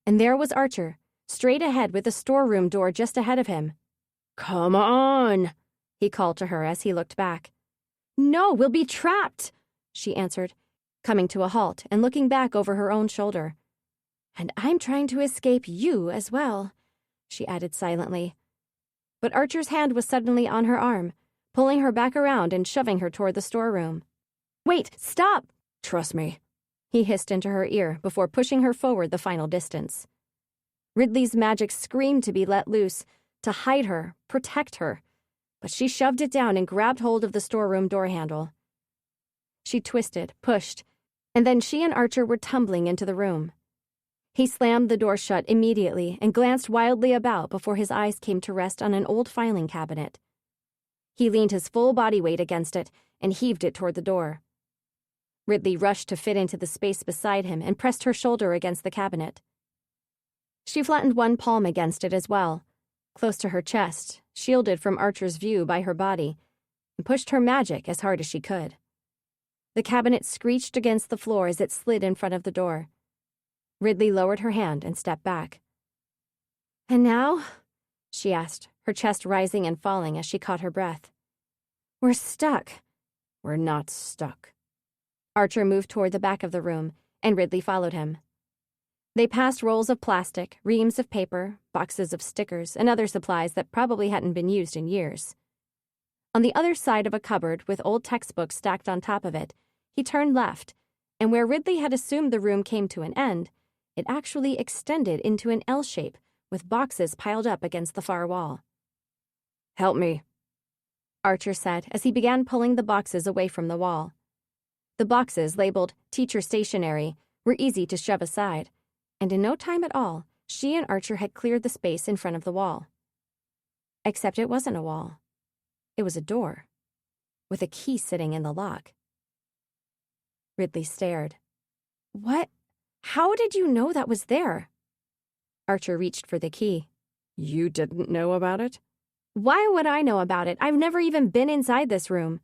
And there was Archer, straight ahead with the storeroom door just ahead of him. Come on, he called to her as he looked back. No, we'll be trapped, she answered, coming to a halt and looking back over her own shoulder. And I'm trying to escape you as well, she added silently. But Archer's hand was suddenly on her arm, pulling her back around and shoving her toward the storeroom. Wait, stop! Trust me, he hissed into her ear before pushing her forward the final distance. Ridley's magic screamed to be let loose, to hide her, protect her, but she shoved it down and grabbed hold of the storeroom door handle. She twisted, pushed, and then she and Archer were tumbling into the room. He slammed the door shut immediately and glanced wildly about before his eyes came to rest on an old filing cabinet. He leaned his full body weight against it and heaved it toward the door. Ridley rushed to fit into the space beside him and pressed her shoulder against the cabinet. She flattened one palm against it as well, close to her chest, shielded from Archer's view by her body, and pushed her magic as hard as she could. The cabinet screeched against the floor as it slid in front of the door. Ridley lowered her hand and stepped back. And now? She asked, her chest rising and falling as she caught her breath. We're stuck. We're not stuck. Archer moved toward the back of the room, and Ridley followed him. They passed rolls of plastic, reams of paper, boxes of stickers, and other supplies that probably hadn't been used in years. On the other side of a cupboard with old textbooks stacked on top of it, he turned left, and where Ridley had assumed the room came to an end, it actually extended into an L shape with boxes piled up against the far wall. Help me, Archer said as he began pulling the boxes away from the wall. The boxes, labeled Teacher Stationery, were easy to shove aside, and in no time at all, she and Archer had cleared the space in front of the wall. Except it wasn't a wall. It was a door, with a key sitting in the lock. Ridley stared. What? How did you know that was there? Archer reached for the key. You didn't know about it? Why would I know about it? I've never even been inside this room.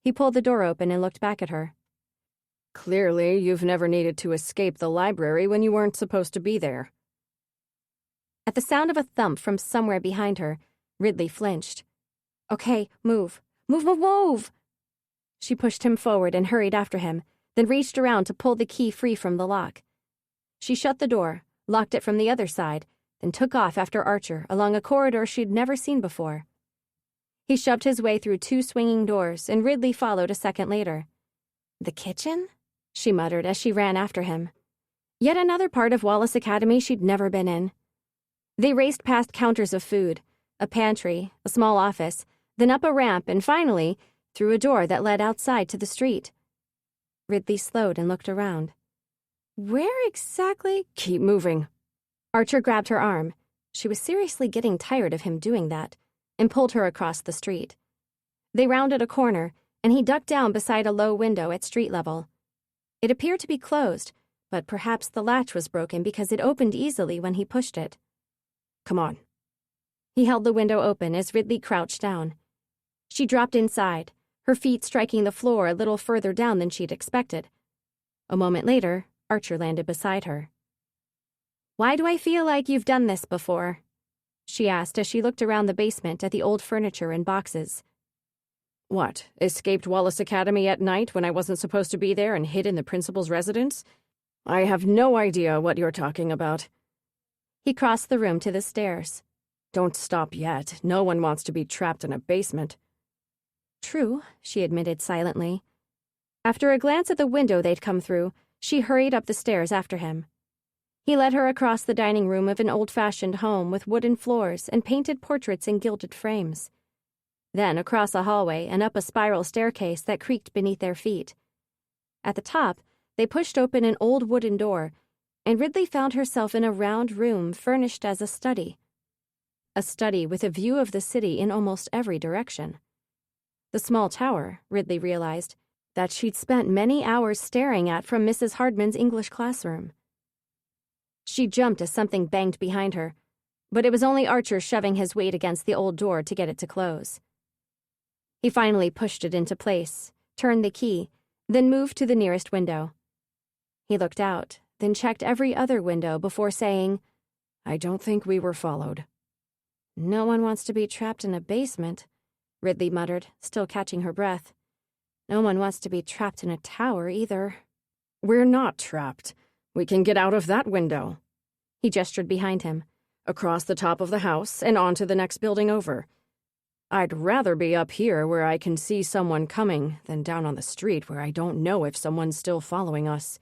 He pulled the door open and looked back at her. Clearly, you've never needed to escape the library when you weren't supposed to be there. At the sound of a thump from somewhere behind her, Ridley flinched. Okay, move. Move, move, move! She pushed him forward and hurried after him, then reached around to pull the key free from the lock. She shut the door, locked it from the other side, then took off after Archer along a corridor she'd never seen before. He shoved his way through two swinging doors, and Ridley followed a second later. The kitchen? She muttered as she ran after him. Yet another part of Wallace Academy she'd never been in. They raced past counters of food, a pantry, a small office, then up a ramp, and finally, through a door that led outside to the street. Ridley slowed and looked around. Where exactly? Keep moving. Archer grabbed her arm. She was seriously getting tired of him doing that, and pulled her across the street. They rounded a corner, and he ducked down beside a low window at street level. It appeared to be closed, but perhaps the latch was broken because it opened easily when he pushed it. Come on. He held the window open as Ridley crouched down. She dropped inside, her feet striking the floor a little further down than she'd expected. A moment later, Archer landed beside her. "Why do I feel like you've done this before?" she asked as she looked around the basement at the old furniture and boxes. What, escaped Wallace Academy at night when I wasn't supposed to be there and hid in the principal's residence? I have no idea what you're talking about. He crossed the room to the stairs. Don't stop yet. No one wants to be trapped in a basement. True, she admitted silently. After a glance at the window they'd come through, she hurried up the stairs after him. He led her across the dining room of an old-fashioned home with wooden floors and painted portraits in gilded frames. Then across a hallway and up a spiral staircase that creaked beneath their feet. At the top, they pushed open an old wooden door, and Ridley found herself in a round room furnished as a study. A study with a view of the city in almost every direction. The small tower, Ridley realized, that she'd spent many hours staring at from Mrs. Hardman's English classroom. She jumped as something banged behind her, but it was only Archer shoving his weight against the old door to get it to close. He finally pushed it into place, turned the key, then moved to the nearest window. He looked out, then checked every other window before saying, "I don't think we were followed." "No one wants to be trapped in a basement," Ridley muttered, still catching her breath. "No one wants to be trapped in a tower, either." "We're not trapped. We can get out of that window." He gestured behind him. "Across the top of the house and on to the next building over. I'd rather be up here where I can see someone coming than down on the street where I don't know if someone's still following us."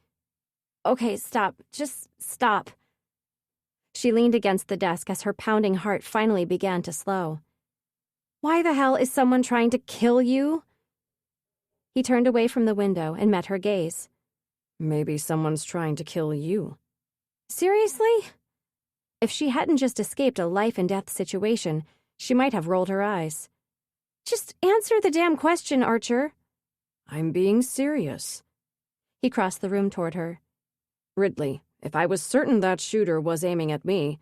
"Okay, stop. Just stop." She leaned against the desk as her pounding heart finally began to slow. "Why the hell is someone trying to kill you?" He turned away from the window and met her gaze. "Maybe someone's trying to kill you." Seriously? If she hadn't just escaped a life-and-death situation, she might have rolled her eyes. "Just answer the damn question, Archer." "I'm being serious." He crossed the room toward her. "Ridley, if I was certain that shooter was aiming at me,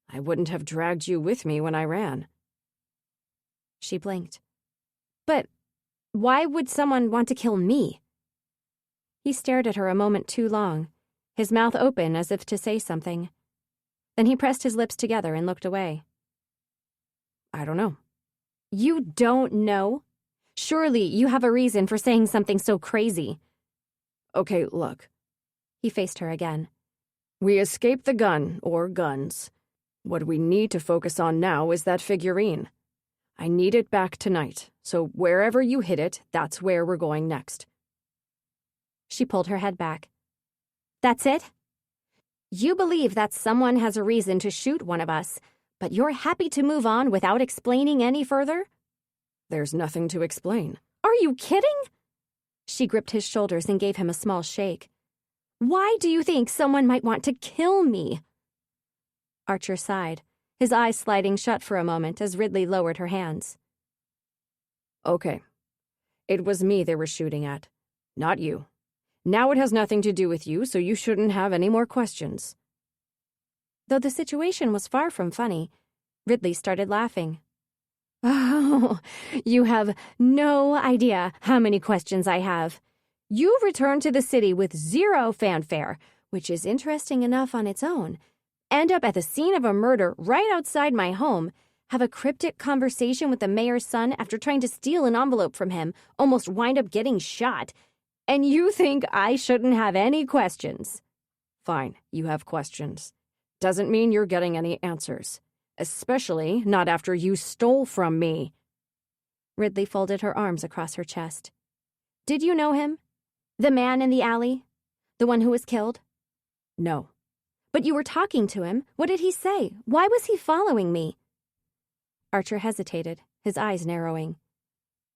I wouldn't have dragged you with me when I ran." She blinked. "But why would someone want to kill me?" He stared at her a moment too long, his mouth open as if to say something. Then he pressed his lips together and looked away. "I don't know." "You don't know? Surely you have a reason for saying something so crazy." "Okay, look." He faced her again. "We escaped the gun, or guns. What we need to focus on now is that figurine. I need it back tonight, so wherever you hid it, that's where we're going next." She pulled her head back. "That's it? You believe that someone has a reason to shoot one of us, but you're happy to move on without explaining any further?" "There's nothing to explain." "Are you kidding?" She gripped his shoulders and gave him a small shake. "Why do you think someone might want to kill me?" Archer sighed, his eyes sliding shut for a moment as Ridley lowered her hands. "Okay. It was me they were shooting at, not you. Now it has nothing to do with you, so you shouldn't have any more questions." Though the situation was far from funny, Ridley started laughing. "Oh, you have no idea how many questions I have. You returned to the city with zero fanfare, which is interesting enough on its own. End up at the scene of a murder right outside my home, have a cryptic conversation with the mayor's son after trying to steal an envelope from him, almost wind up getting shot. And you think I shouldn't have any questions?" "Fine, you have questions. Doesn't mean you're getting any answers. Especially not after you stole from me." Ridley folded her arms across her chest. "Did you know him? The man in the alley? The one who was killed?" "No." "But you were talking to him. What did he say? Why was he following me?" Archer hesitated, his eyes narrowing.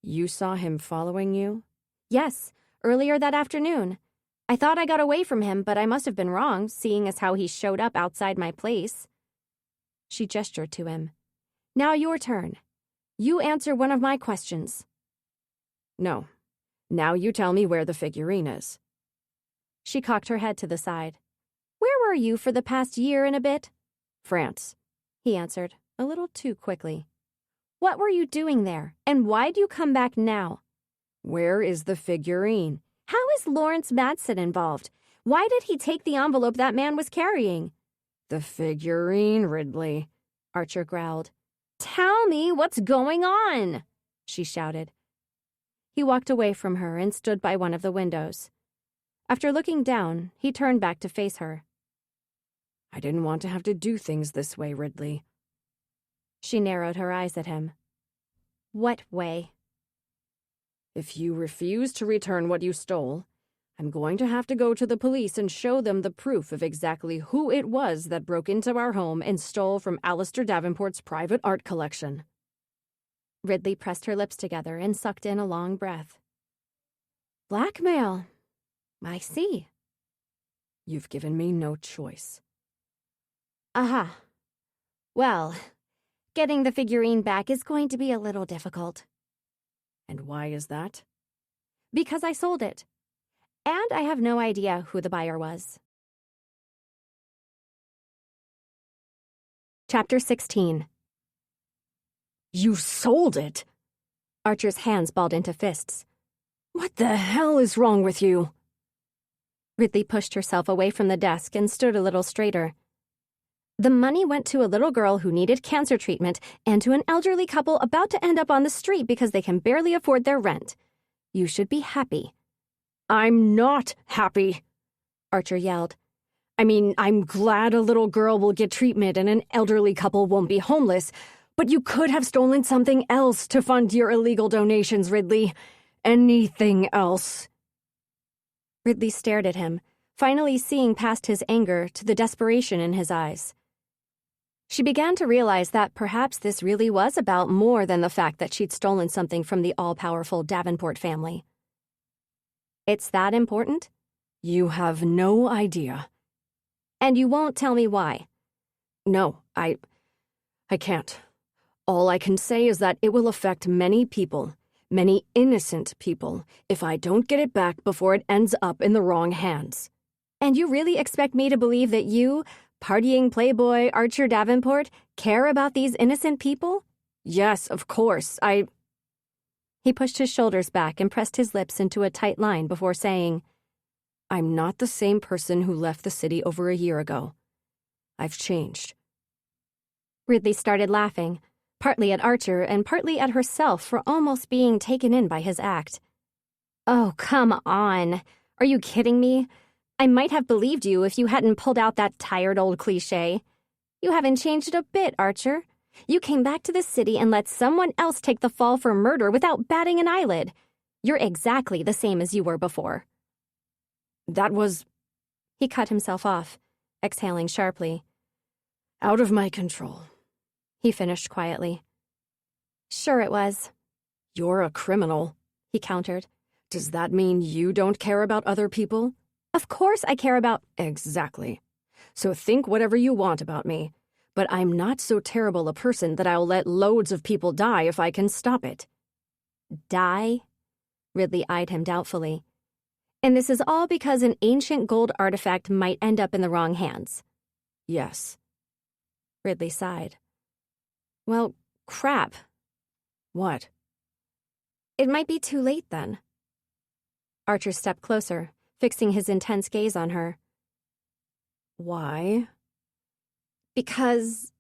"You saw him following you?" "Yes, earlier that afternoon. I thought I got away from him, but I must have been wrong, seeing as how he showed up outside my place. She gestured to him. Now your turn. You answer one of my questions. No. Now you tell me where the figurine is. She cocked her head to the side. Where were you for the past year and a bit? France, he answered, a little too quickly. What were you doing there, and why'd you come back now? Where is the figurine? How is Lawrence Madsen involved? Why did he take the envelope that man was carrying? The figurine, Ridley, Archer growled. Tell me what's going on, she shouted. He walked away from her and stood by one of the windows. After looking down, he turned back to face her. I didn't want to have to do things this way, Ridley. She narrowed her eyes at him. What way? If you refuse to return what you stole, I'm going to have to go to the police and show them the proof of exactly who it was that broke into our home and stole from Alistair Davenport's private art collection. Ridley pressed her lips together and sucked in a long breath. Blackmail. I see. You've given me no choice. Aha. Well, getting the figurine back is going to be a little difficult. And why is that? Because I sold it. And I have no idea who the buyer was. Chapter 16. You sold it? Archer's hands balled into fists. What the hell is wrong with you? Ridley pushed herself away from the desk and stood a little straighter. The money went to a little girl who needed cancer treatment and to an elderly couple about to end up on the street because they can barely afford their rent. You should be happy. I'm not happy, Archer yelled. I mean, I'm glad a little girl will get treatment and an elderly couple won't be homeless, but you could have stolen something else to fund your illegal donations, Ridley. Anything else. Ridley stared at him, finally seeing past his anger to the desperation in his eyes. She began to realize that perhaps this really was about more than the fact that she'd stolen something from the all-powerful Davenport family. It's that important? You have no idea. And you won't tell me why? No, I can't. All I can say is that it will affect many people, many innocent people, if I don't get it back before it ends up in the wrong hands. And you really expect me to believe that you, partying playboy Archer Davenport, care about these innocent people? Yes, of course, He pushed his shoulders back and pressed his lips into a tight line before saying, I'm not the same person who left the city over a year ago. I've changed. Ridley started laughing, partly at Archer and partly at herself for almost being taken in by his act. Oh, come on. Are you kidding me? I might have believed you if you hadn't pulled out that tired old cliché. You haven't changed a bit, Archer. You came back to the city and let someone else take the fall for murder without batting an eyelid. You're exactly the same as you were before. That was... He cut himself off, exhaling sharply. Out of my control. He finished quietly. Sure it was. You're a criminal, he countered. Does that mean you don't care about other people? Of course I care about... Exactly. So think whatever you want about me. But I'm not so terrible a person that I'll let loads of people die if I can stop it. Die? Ridley eyed him doubtfully. And this is all because an ancient gold artifact might end up in the wrong hands. Yes. Ridley sighed. Well, crap. What? It might be too late then. Archer stepped closer, fixing his intense gaze on her. Why? Because...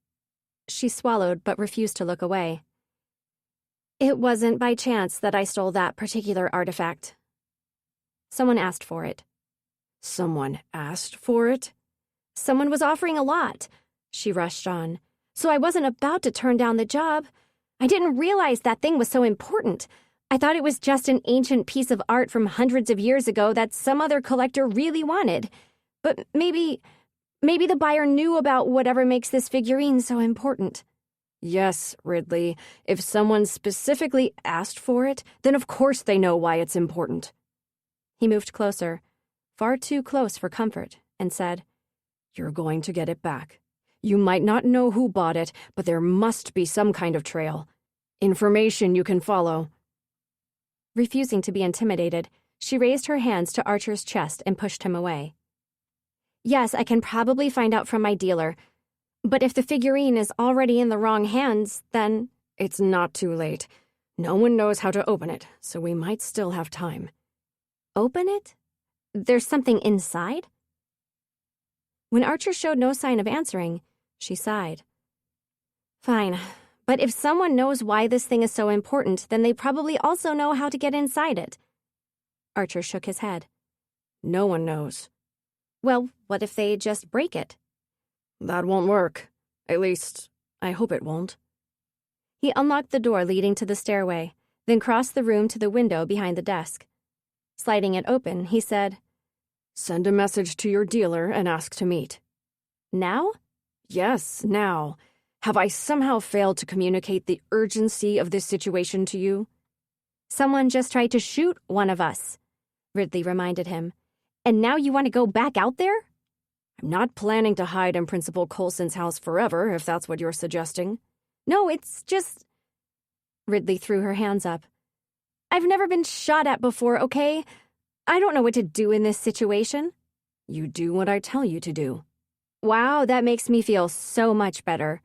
She swallowed but refused to look away. It wasn't by chance that I stole that particular artifact. Someone asked for it. Someone asked for it? Someone was offering a lot, she rushed on. So I wasn't about to turn down the job. I didn't realize that thing was so important. I thought it was just an ancient piece of art from hundreds of years ago that some other collector really wanted. But maybe the buyer knew about whatever makes this figurine so important. Yes, Ridley. If someone specifically asked for it, then of course they know why it's important. He moved closer. far too close for comfort, and said, "You're going to get it back. You might not know who bought it, but there must be some kind of trail. Information you can follow." Refusing to be intimidated, she raised her hands to Archer's chest and pushed him away. "Yes, I can probably find out from my dealer. But if the figurine is already in the wrong hands, then—" "It's not too late. No one knows how to open it, so we might still have time." "Open it? There's something inside?" When Archer showed no sign of answering, she sighed. "Fine, but if someone knows why this thing is so important, then they probably also know how to get inside it." Archer shook his head. "No one knows." "Well, what if they just break it?" "That won't work. At least, I hope it won't." He unlocked the door leading to the stairway, then crossed the room to the window behind the desk. Sliding it open, he said, "Send a message to your dealer and ask to meet." "Now?" "Yes, now. Have I somehow failed to communicate the urgency of this situation to you?" "Someone just tried to shoot one of us," Ridley reminded him. "And now you want to go back out there?" "I'm not planning to hide in Principal Coulson's house forever, if that's what you're suggesting." "No, it's just—" Ridley threw her hands up. "I've never been shot at before, okay? I don't know what to do in this situation." "You do what I tell you to do." "Wow, that makes me feel so much better,"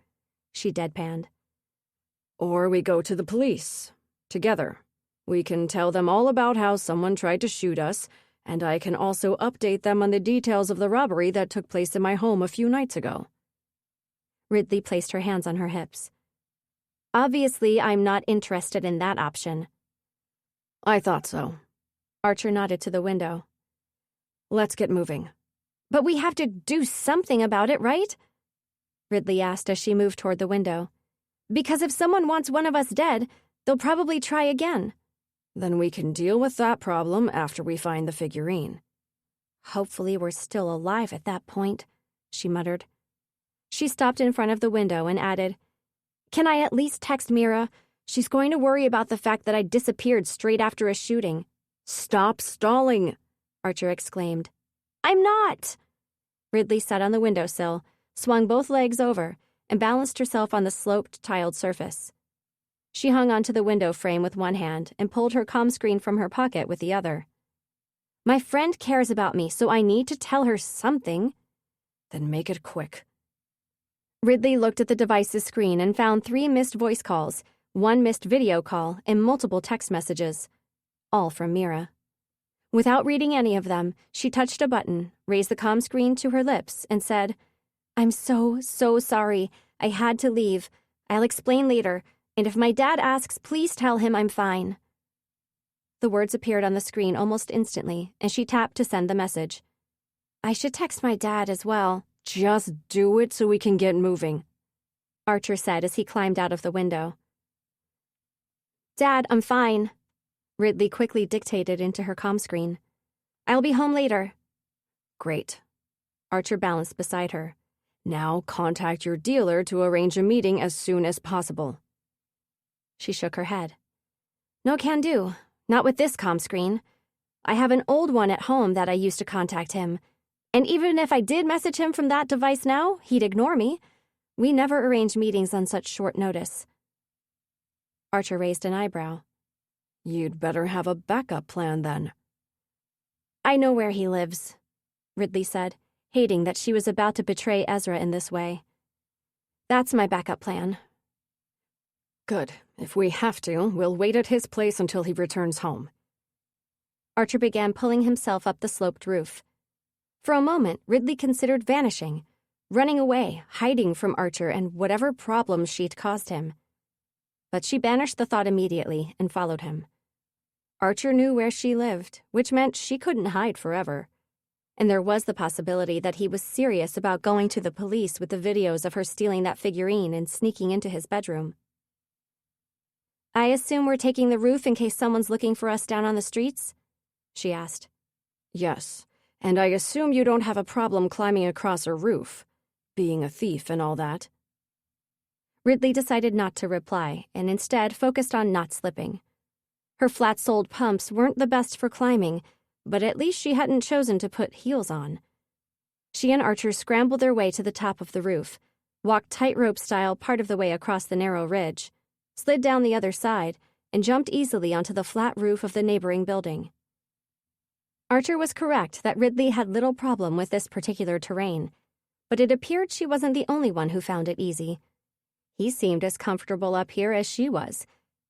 she deadpanned. "Or we go to the police. Together. We can tell them all about how someone tried to shoot us, and I can also update them on the details of the robbery that took place in my home a few nights ago." Ridley placed her hands on her hips. "Obviously, I'm not interested in that option." "I thought so." Archer nodded to the window. "Let's get moving." "But we have to do something about it, right?" Ridley asked as she moved toward the window. "Because if someone wants one of us dead, they'll probably try again." "Then we can deal with that problem after we find the figurine." "Hopefully we're still alive at that point," she muttered. She stopped in front of the window and added, "Can I at least text Mira? She's going to worry about the fact that I disappeared straight after a shooting." "Stop stalling!" Archer exclaimed. "I'm not!" Ridley sat on the windowsill, swung both legs over, and balanced herself on the sloped, tiled surface. She hung onto the window frame with one hand and pulled her comm screen from her pocket with the other. "My friend cares about me, so I need to tell her something." "Then make it quick." Ridley looked at the device's screen and found 3 missed voice calls, 1 missed video call, and multiple text messages, all from Mira. Without reading any of them, she touched a button, raised the comm screen to her lips, and said, "I'm so sorry. I had to leave. I'll explain later, and if my dad asks, please tell him I'm fine." The words appeared on the screen almost instantly, and she tapped to send the message. "I should text my dad as well." "Just do it so we can get moving," Archer said as he climbed out of the window. "Dad, I'm fine," Ridley quickly dictated into her comm screen. "I'll be home later." "Great." Archer balanced beside her. "Now contact your dealer to arrange a meeting as soon as possible." She shook her head. "No can do. Not with this comm screen. I have an old one at home that I used to contact him. And even if I did message him from that device now, he'd ignore me. We never arrange meetings on such short notice." Archer raised an eyebrow. "You'd better have a backup plan then." "I know where he lives," Ridley said, hating that she was about to betray Ezra in this way. "That's my backup plan." "Good. If we have to, we'll wait at his place until he returns home." Archer began pulling himself up the sloped roof. For a moment, Ridley considered vanishing, running away, hiding from Archer and whatever problems she'd caused him. But she banished the thought immediately and followed him. Archer knew where she lived, which meant she couldn't hide forever. And there was the possibility that he was serious about going to the police with the videos of her stealing that figurine and sneaking into his bedroom. "I assume we're taking the roof in case someone's looking for us down on the streets?" she asked. "Yes. And I assume you don't have a problem climbing across a roof, being a thief and all that." Ridley decided not to reply and instead focused on not slipping. Her flat-soled pumps weren't the best for climbing, but at least she hadn't chosen to put heels on. She and Archer scrambled their way to the top of the roof, walked tightrope style part of the way across the narrow ridge, slid down the other side, and jumped easily onto the flat roof of the neighboring building. Archer was correct that Ridley had little problem with this particular terrain, but it appeared she wasn't the only one who found it easy. He seemed as comfortable up here as she was,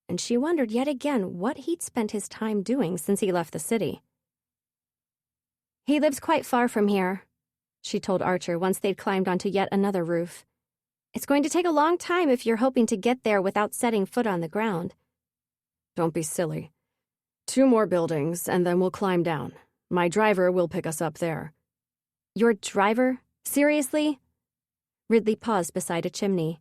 and she wondered yet again what he'd spent his time doing since he left the city. "He lives quite far from here," she told Archer once they'd climbed onto yet another roof. "It's going to take a long time if you're hoping to get there without setting foot on the ground." "Don't be silly. 2 more buildings, and then we'll climb down. My driver will pick us up there." "Your driver? Seriously?" Ridley paused beside a chimney.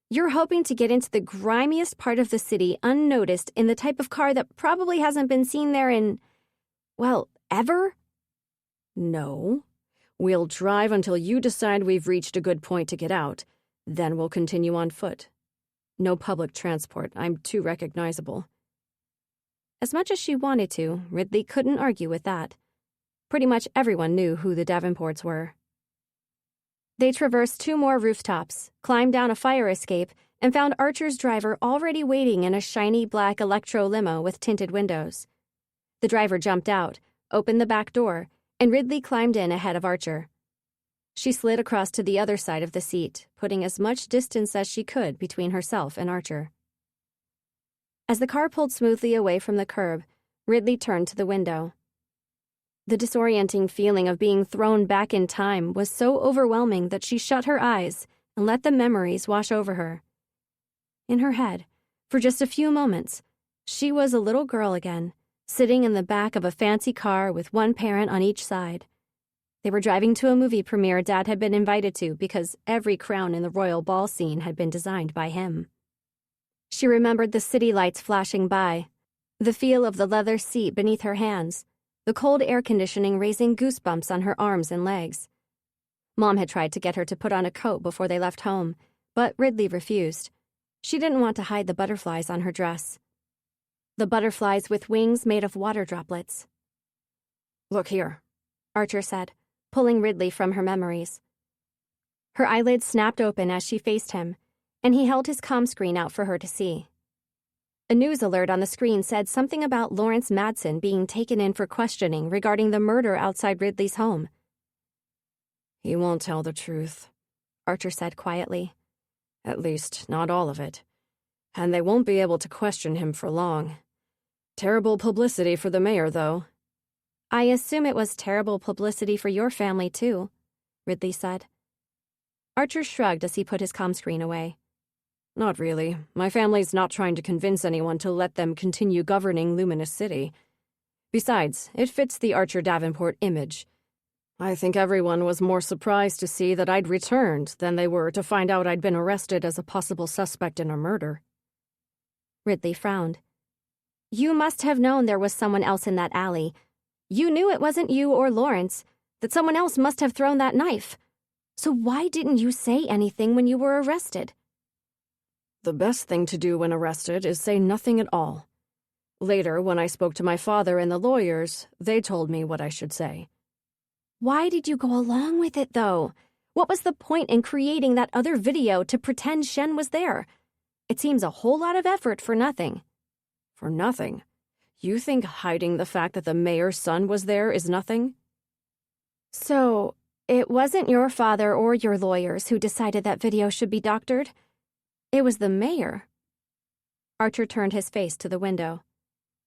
"You're hoping to get into the grimiest part of the city unnoticed in the type of car that probably hasn't been seen there in, well, ever?" "No. We'll drive until you decide we've reached a good point to get out. Then we'll continue on foot. No public transport. I'm too recognizable." As much as she wanted to, Ridley couldn't argue with that. Pretty much everyone knew who the Davenports were. They traversed 2 more rooftops, climbed down a fire escape, and found Archer's driver already waiting in a shiny black electro limo with tinted windows. The driver jumped out, opened the back door, and Ridley climbed in ahead of Archer. She slid across to the other side of the seat, putting as much distance as she could between herself and Archer. As the car pulled smoothly away from the curb, Ridley turned to the window. The disorienting feeling of being thrown back in time was so overwhelming that she shut her eyes and let the memories wash over her. In her head, for just a few moments, she was a little girl again, sitting in the back of a fancy car with one parent on each side. They were driving to a movie premiere Dad had been invited to because every crown in the royal ball scene had been designed by him. She remembered the city lights flashing by, the feel of the leather seat beneath her hands, the cold air conditioning raising goosebumps on her arms and legs. Mom had tried to get her to put on a coat before they left home, but Ridley refused. She didn't want to hide the butterflies on her dress. The butterflies with wings made of water droplets. "Look here," Archer said, pulling Ridley from her memories. Her eyelids snapped open as she faced him, and he held his comm screen out for her to see. A news alert on the screen said something about Lawrence Madsen being taken in for questioning regarding the murder outside Ridley's home. "He won't tell the truth," Archer said quietly. "At least, not all of it. And they won't be able to question him for long. Terrible publicity for the mayor, though." "I assume it was terrible publicity for your family, too," Ridley said. Archer shrugged as he put his comm screen away. "Not really. My family's not trying to convince anyone to let them continue governing Luminous City. Besides, it fits the Archer Davenport image. I think everyone was more surprised to see that I'd returned than they were to find out I'd been arrested as a possible suspect in a murder." Ridley frowned. "You must have known there was someone else in that alley. You knew it wasn't you or Lawrence, that someone else must have thrown that knife. So why didn't you say anything when you were arrested?" "The best thing to do when arrested is say nothing at all. Later, when I spoke to my father and the lawyers, they told me what I should say." "Why did you go along with it, though? What was the point in creating that other video to pretend Shen was there? It seems a whole lot of effort for nothing." "For nothing? You think hiding the fact that the mayor's son was there is nothing?" "So, it wasn't your father or your lawyers who decided that video should be doctored? It was the mayor." Archer turned his face to the window.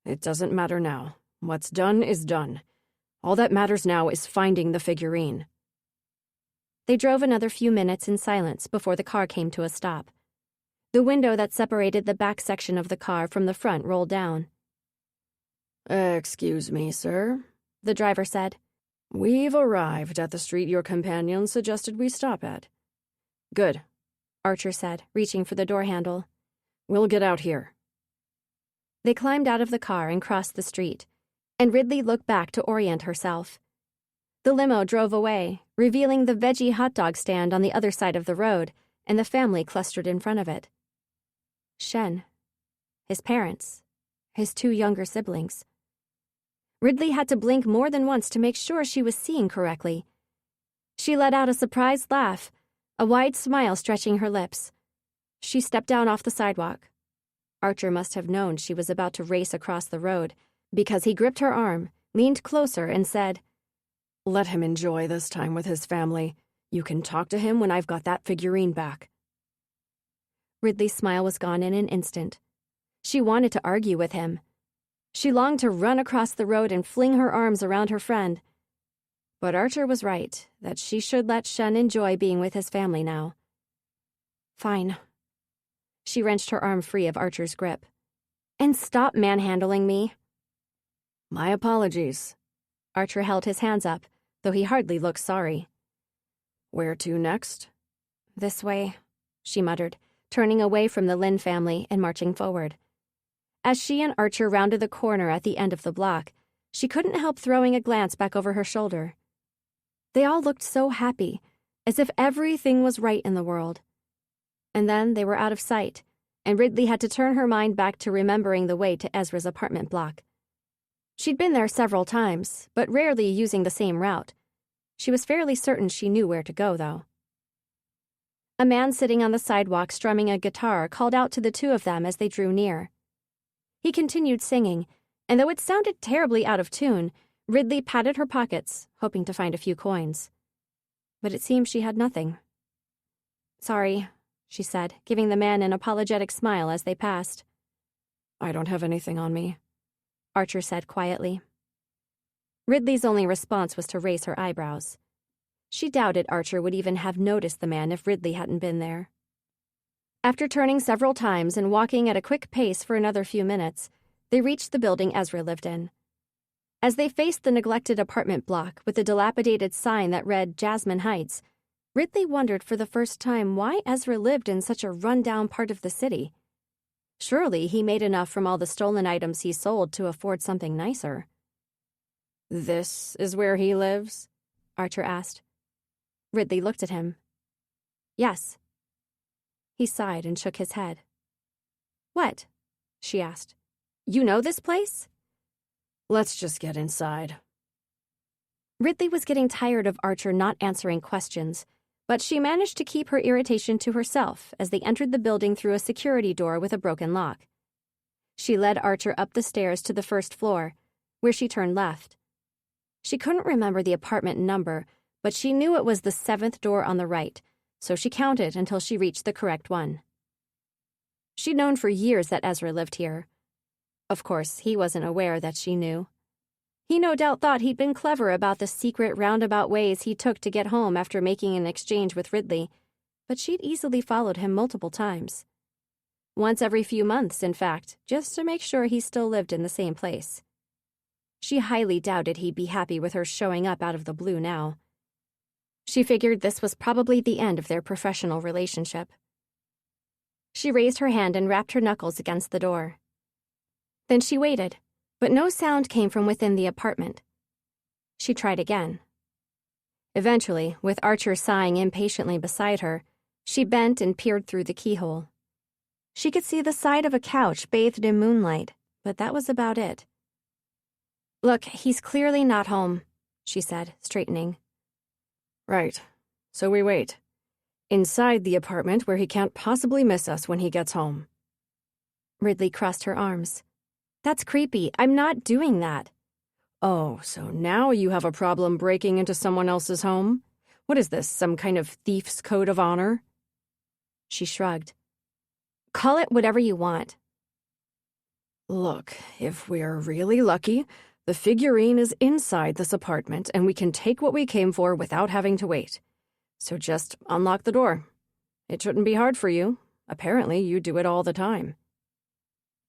"It doesn't matter now. What's done is done. All that matters now is finding the figurine." They drove another few minutes in silence before the car came to a stop. The window that separated the back section of the car from the front rolled down. "Excuse me, sir," the driver said. "We've arrived at the street your companion suggested we stop at." "Good," Archer said, reaching for the door handle. "We'll get out here." They climbed out of the car and crossed the street, and Ridley looked back to orient herself. The limo drove away, revealing the veggie hot dog stand on the other side of the road and the family clustered in front of it. Shen, his parents, his 2 younger siblings. Ridley had to blink more than once to make sure she was seeing correctly. She let out a surprised laugh, a wide smile stretching her lips. She stepped down off the sidewalk. Archer must have known she was about to race across the road, because he gripped her arm, leaned closer, and said, "Let him enjoy this time with his family. You can talk to him when I've got that figurine back." Ridley's smile was gone in an instant. She wanted to argue with him. She longed to run across the road and fling her arms around her friend. But Archer was right, that she should let Shun enjoy being with his family now. Fine. She wrenched her arm free of Archer's grip. And stop manhandling me. My apologies. Archer held his hands up, though he hardly looked sorry. Where to next? This way, she muttered, turning away from the Lin family and marching forward. As she and Archer rounded the corner at the end of the block, she couldn't help throwing a glance back over her shoulder. They all looked so happy, as if everything was right in the world. And then they were out of sight, and Ridley had to turn her mind back to remembering the way to Ezra's apartment block. She'd been there several times, but rarely using the same route. She was fairly certain she knew where to go, though. A man sitting on the sidewalk strumming a guitar called out to the two of them as they drew near. He continued singing, and though it sounded terribly out of tune, Ridley patted her pockets, hoping to find a few coins. But it seemed she had nothing. "Sorry," she said, giving the man an apologetic smile as they passed. "I don't have anything on me," Archer said quietly. Ridley's only response was to raise her eyebrows. She doubted Archer would even have noticed the man if Ridley hadn't been there. After turning several times and walking at a quick pace for another few minutes, they reached the building Ezra lived in. As they faced the neglected apartment block with the dilapidated sign that read Jasmine Heights, Ridley wondered for the first time why Ezra lived in such a run-down part of the city. Surely he made enough from all the stolen items he sold to afford something nicer. "This is where he lives?" Archer asked. Ridley looked at him. "Yes." He sighed and shook his head. "What?" she asked. "You know this place?" "Let's just get inside." Ridley was getting tired of Archer not answering questions, but she managed to keep her irritation to herself as they entered the building through a security door with a broken lock. She led Archer up the stairs to the first floor, where she turned left. She couldn't remember the apartment number, but she knew it was the 7th door on the right, so she counted until she reached the correct one. She'd known for years that Ezra lived here. Of course, he wasn't aware that she knew. He no doubt thought he'd been clever about the secret roundabout ways he took to get home after making an exchange with Ridley, but she'd easily followed him multiple times. Once every few months, in fact, just to make sure he still lived in the same place. She highly doubted he'd be happy with her showing up out of the blue now. She figured this was probably the end of their professional relationship. She raised her hand and rapped her knuckles against the door. Then she waited, but no sound came from within the apartment. She tried again. Eventually, with Archer sighing impatiently beside her, she bent and peered through the keyhole. She could see the side of a couch bathed in moonlight, but that was about it. "Look, he's clearly not home," she said, straightening. "Right. So we wait. Inside the apartment where he can't possibly miss us when he gets home." Ridley crossed her arms. "That's creepy. I'm not doing that." "Oh, so now you have a problem breaking into someone else's home? What is this, some kind of thief's code of honor?" She shrugged. "Call it whatever you want." "Look, if we're really lucky, the figurine is inside this apartment and we can take what we came for without having to wait. So just unlock the door. It shouldn't be hard for you. Apparently you do it all the time."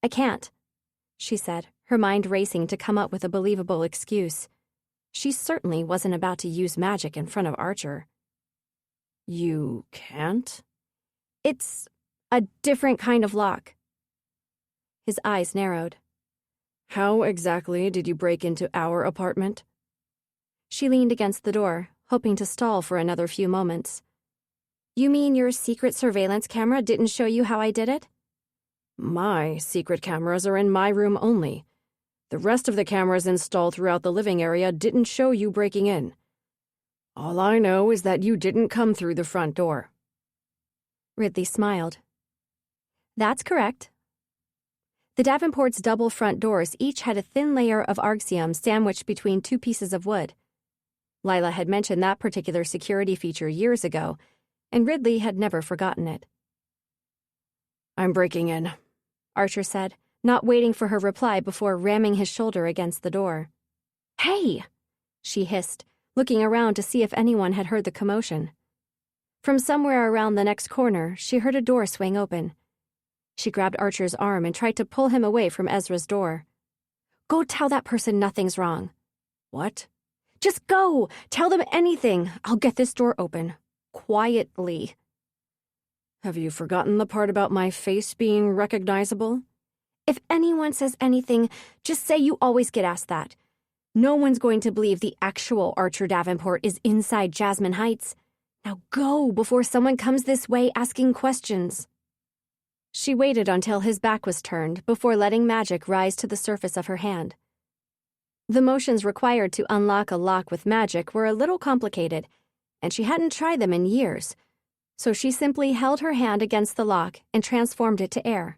"I can't," she said, her mind racing to come up with a believable excuse. She certainly wasn't about to use magic in front of Archer. "You can't?" "It's a different kind of lock." His eyes narrowed. "How exactly did you break into our apartment?" She leaned against the door, hoping to stall for another few moments. "You mean your secret surveillance camera didn't show you how I did it?" "My secret cameras are in my room only. The rest of the cameras installed throughout the living area didn't show you breaking in. All I know is that you didn't come through the front door." Ridley smiled. "That's correct." The Davenport's double front doors each had a thin layer of argsium sandwiched between two pieces of wood. Lila had mentioned that particular security feature years ago, and Ridley had never forgotten it. "I'm breaking in," Archer said, not waiting for her reply before ramming his shoulder against the door. "Hey!" she hissed, looking around to see if anyone had heard the commotion. From somewhere around the next corner, she heard a door swing open. She grabbed Archer's arm and tried to pull him away from Ezra's door. "Go tell that person nothing's wrong." "What?" "Just go! Tell them anything! I'll get this door open. Quietly." "Have you forgotten the part about my face being recognizable?" "If anyone says anything, just say you always get asked that. No one's going to believe the actual Archer Davenport is inside Jasmine Heights. Now go before someone comes this way asking questions." She waited until his back was turned before letting magic rise to the surface of her hand. The motions required to unlock a lock with magic were a little complicated, and she hadn't tried them in years, so she simply held her hand against the lock and transformed it to air.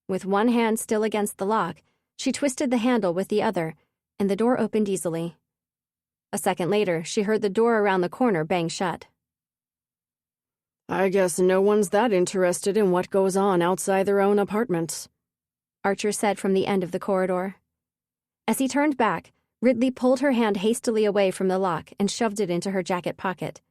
With one hand still against the lock, she twisted the handle with the other, and the door opened easily. A second later, she heard the door around the corner bang shut. "I guess no one's that interested in what goes on outside their own apartments," Archer said from the end of the corridor. As he turned back, Ridley pulled her hand hastily away from the lock and shoved it into her jacket pocket.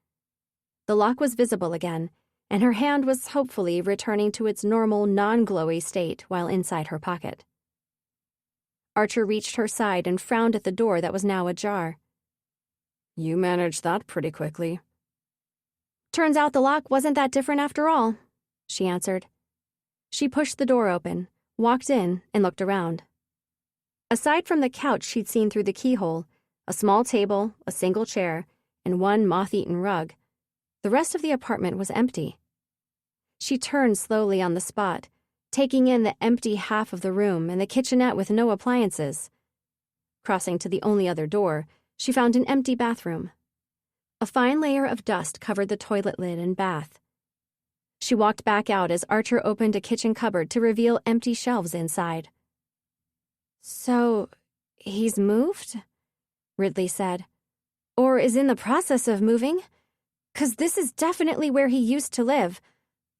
The lock was visible again, and her hand was hopefully returning to its normal, non-glowy state while inside her pocket. Archer reached her side and frowned at the door that was now ajar. "You managed that pretty quickly." "Turns out the lock wasn't that different after all," she answered. She pushed the door open, walked in, and looked around. Aside from the couch she'd seen through the keyhole, a small table, a single chair, and one moth-eaten rug, the rest of the apartment was empty. She turned slowly on the spot, taking in the empty half of the room and the kitchenette with no appliances. Crossing to the only other door, she found an empty bathroom. A fine layer of dust covered the toilet lid and bath. She walked back out as Archer opened a kitchen cupboard to reveal empty shelves inside. "So, he's moved?" Ridley said. "Or is in the process of moving? 'Cause this is definitely where he used to live.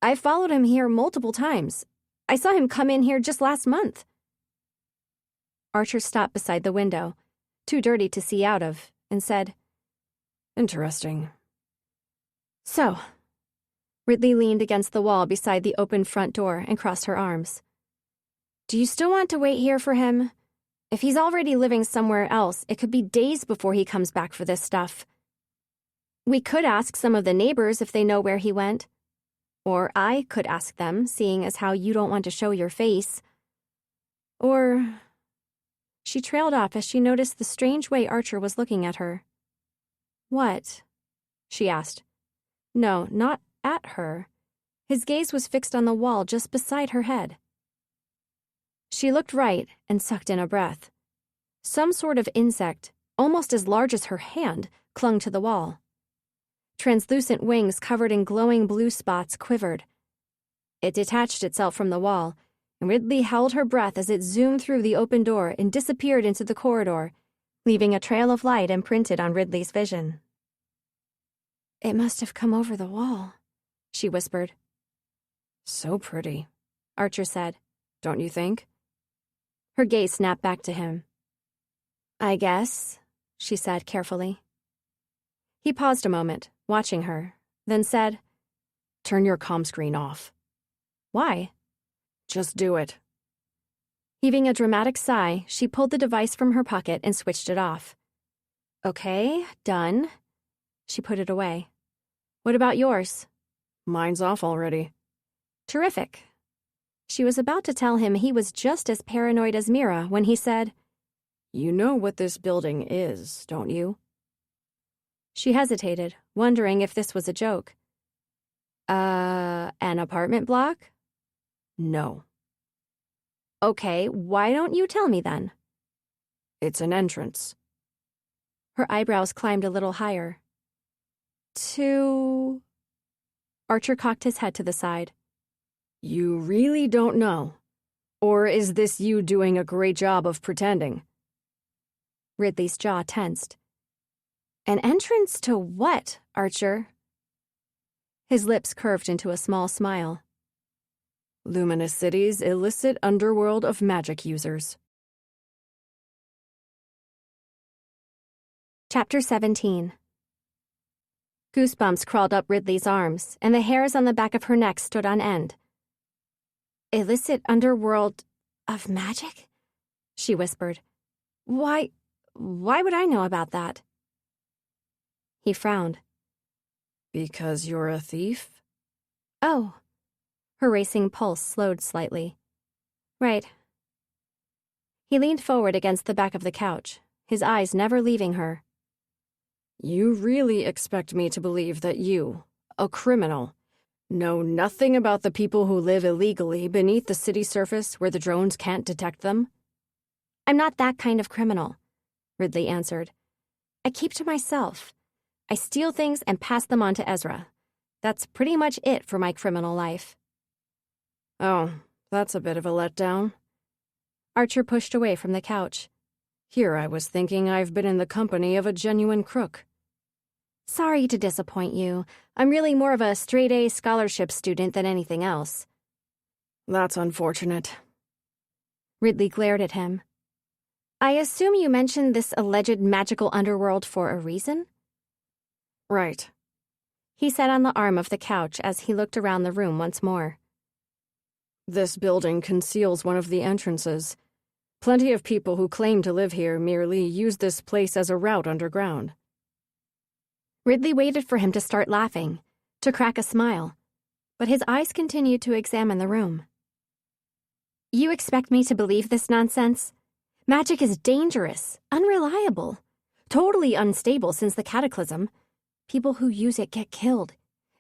I followed him here multiple times. I saw him come in here just last month." Archer stopped beside the window, too dirty to see out of, and said, "Interesting." "So," Ridley leaned against the wall beside the open front door and crossed her arms. "Do you still want to wait here for him? If he's already living somewhere else, it could be days before he comes back for this stuff. We could ask some of the neighbors if they know where he went. Or I could ask them, seeing as how you don't want to show your face. Or..." She trailed off as she noticed the strange way Archer was looking at her. "What?" she asked. No, not at her. His gaze was fixed on the wall just beside her head. She looked right and sucked in a breath. Some sort of insect, almost as large as her hand, clung to the wall. Translucent wings covered in glowing blue spots quivered. It detached itself from the wall, and Ridley held her breath as it zoomed through the open door and disappeared into the corridor, leaving a trail of light imprinted on Ridley's vision. "It must have come over the wall," she whispered. "So pretty," Archer said. "Don't you think?" Her gaze snapped back to him. "I guess," she said carefully. He paused a moment, watching her, then said, "Turn your comm screen off." "Why?" "Just do it." Heaving a dramatic sigh, she pulled the device from her pocket and switched it off. "Okay, done." She put it away. "What about yours?" "Mine's off already." "Terrific." She was about to tell him he was just as paranoid as Mira when he said, "You know what this building is, don't you?" She hesitated, wondering if this was a joke. An apartment block?" "No." "Okay, why don't you tell me then?" It's an entrance. Her eyebrows climbed a little higher. To... Archer cocked his head to the side. You really don't know? Or is this you doing a great job of pretending? Ridley's jaw tensed. An entrance to what, Archer? His lips curved into a small smile. Luminous City's illicit underworld of magic users. Chapter 17. Goosebumps crawled up Ridley's arms, and the hairs on the back of her neck stood on end. Illicit underworld of magic? She whispered. Why would I know about that? He frowned. Because you're a thief? Oh. Her racing pulse slowed slightly. Right. He leaned forward against the back of the couch, his eyes never leaving her. You really expect me to believe that you, a criminal, know nothing about the people who live illegally beneath the city surface where the drones can't detect them? I'm not that kind of criminal, Ridley answered. I keep to myself. I steal things and pass them on to Ezra. That's pretty much it for my criminal life. Oh, that's a bit of a letdown. Archer pushed away from the couch. Here I was thinking I've been in the company of a genuine crook. Sorry to disappoint you. I'm really more of a straight-A scholarship student than anything else. That's unfortunate. Ridley glared at him. I assume you mentioned this alleged magical underworld for a reason? Right. He sat on the arm of the couch as he looked around the room once more. This building conceals one of the entrances. Plenty of people who claim to live here merely use this place as a route underground. Ridley waited for him to start laughing, to crack a smile, but his eyes continued to examine the room. You expect me to believe this nonsense? Magic is dangerous, unreliable, totally unstable since the cataclysm. People who use it get killed.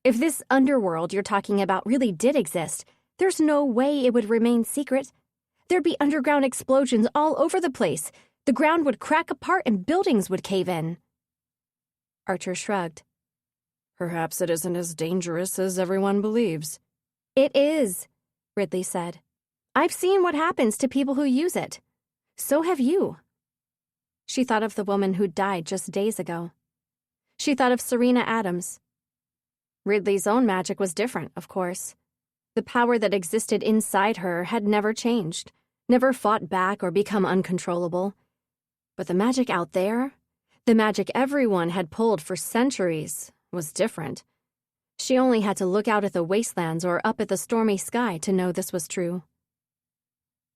If this underworld you're talking about really did exist, there's no way it would remain secret. There'd be underground explosions all over the place. The ground would crack apart and buildings would cave in. Archer shrugged. Perhaps it isn't as dangerous as everyone believes. It is, Ridley said. I've seen what happens to people who use it. So have you. She thought of the woman who died just days ago. She thought of Serena Adams. Ridley's own magic was different, of course. The power that existed inside her had never changed, never fought back or become uncontrollable. But the magic out there, the magic everyone had pulled for centuries, was different. She only had to look out at the wastelands or up at the stormy sky to know this was true.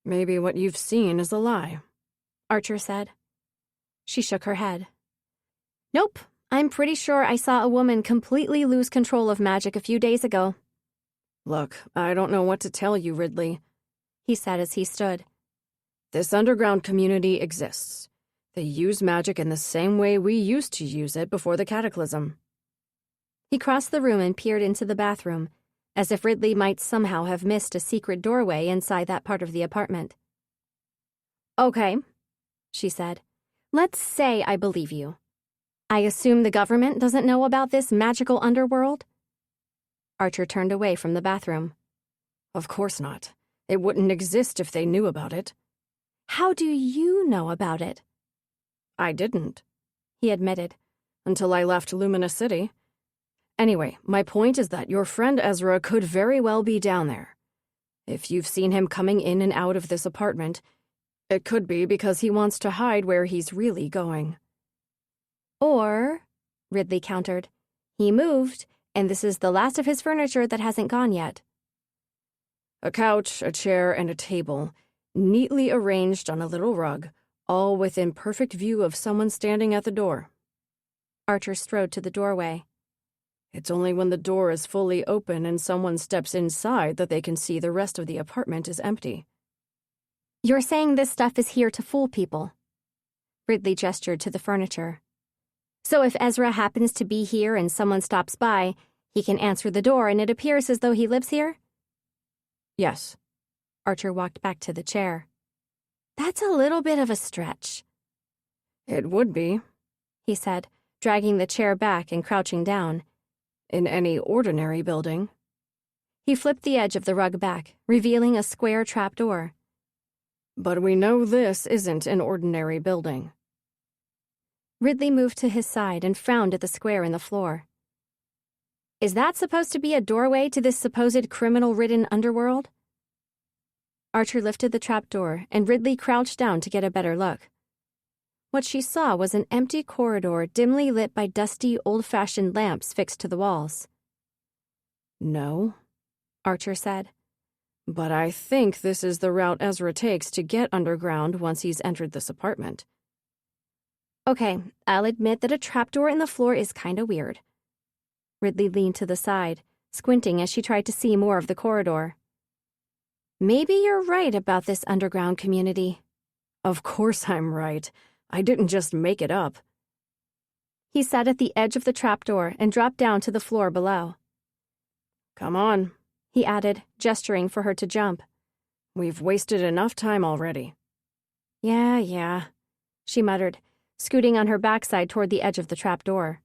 Maybe what you've seen is a lie, Archer said. She shook her head. Nope, I'm pretty sure I saw a woman completely lose control of magic a few days ago. Look, I don't know what to tell you, Ridley, he said as he stood. This underground community exists. They use magic in the same way we used to use it before the cataclysm. He crossed the room and peered into the bathroom, as if Ridley might somehow have missed a secret doorway inside that part of the apartment. Okay, she said. Let's say I believe you. I assume the government doesn't know about this magical underworld? Archer turned away from the bathroom. Of course not. It wouldn't exist if they knew about it. How do you know about it? I didn't, he admitted. Until I left Luminous City. Anyway, my point is that your friend Ezra could very well be down there. If you've seen him coming in and out of this apartment, it could be because he wants to hide where he's really going. Or, Ridley countered, he moved, and this is the last of his furniture that hasn't gone yet. A couch, a chair, and a table, neatly arranged on a little rug, all within perfect view of someone standing at the door. Archer strode to the doorway. It's only when the door is fully open and someone steps inside that they can see the rest of the apartment is empty. You're saying this stuff is here to fool people? Ridley gestured to the furniture. So if Ezra happens to be here and someone stops by, he can answer the door and it appears as though he lives here? Yes. Archer walked back to the chair. That's a little bit of a stretch, It would be, he said, dragging the chair back and crouching down. In any ordinary building. He flipped the edge of the rug back, revealing a square trapdoor. But we know this isn't an ordinary building. Ridley moved to his side and frowned at the square in the floor. Is that supposed to be a doorway to this supposed criminal-ridden underworld? Archer lifted the trapdoor, and Ridley crouched down to get a better look. What she saw was an empty corridor dimly lit by dusty, old-fashioned lamps fixed to the walls. No, Archer said. But I think this is the route Ezra takes to get underground once he's entered this apartment. Okay, I'll admit that a trapdoor in the floor is kinda weird. Ridley leaned to the side, squinting as she tried to see more of the corridor. Maybe you're right about this underground community. Of course I'm right. I didn't just make it up. He sat at the edge of the trapdoor and dropped down to the floor below. Come on, he added, gesturing for her to jump. We've wasted enough time already. Yeah, she muttered, scooting on her backside toward the edge of the trapdoor.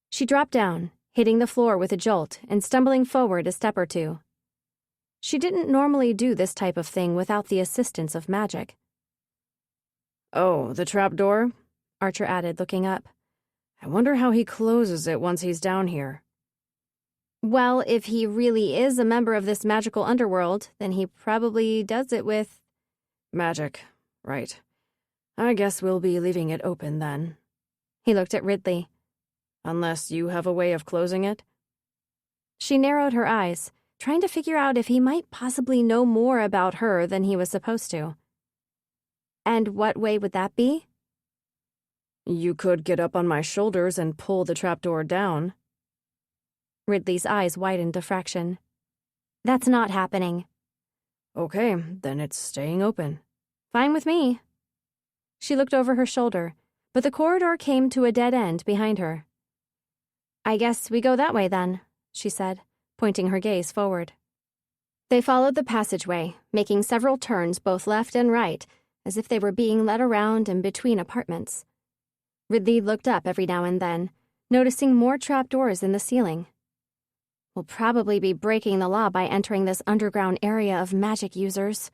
She dropped down, hitting the floor with a jolt and stumbling forward a step or two. She didn't normally do this type of thing without the assistance of magic. Oh, the trapdoor? Archer added, looking up. I wonder how he closes it once he's down here. Well, if he really is a member of this magical underworld, then he probably does it with... Magic, right. I guess we'll be leaving it open then. He looked at Ridley. Unless you have a way of closing it? She narrowed her eyes, trying to figure out if he might possibly know more about her than he was supposed to. And what way would that be? You could get up on my shoulders and pull the trapdoor down. Ridley's eyes widened a fraction. That's not happening. Okay, then it's staying open. Fine with me. She looked over her shoulder, but the corridor came to a dead end behind her. I guess we go that way then, she said, pointing her gaze forward. They followed the passageway, making several turns both left and right, as if they were being led around and between apartments. Ridley looked up every now and then, noticing more trapdoors in the ceiling. We'll probably be breaking the law by entering this underground area of magic users,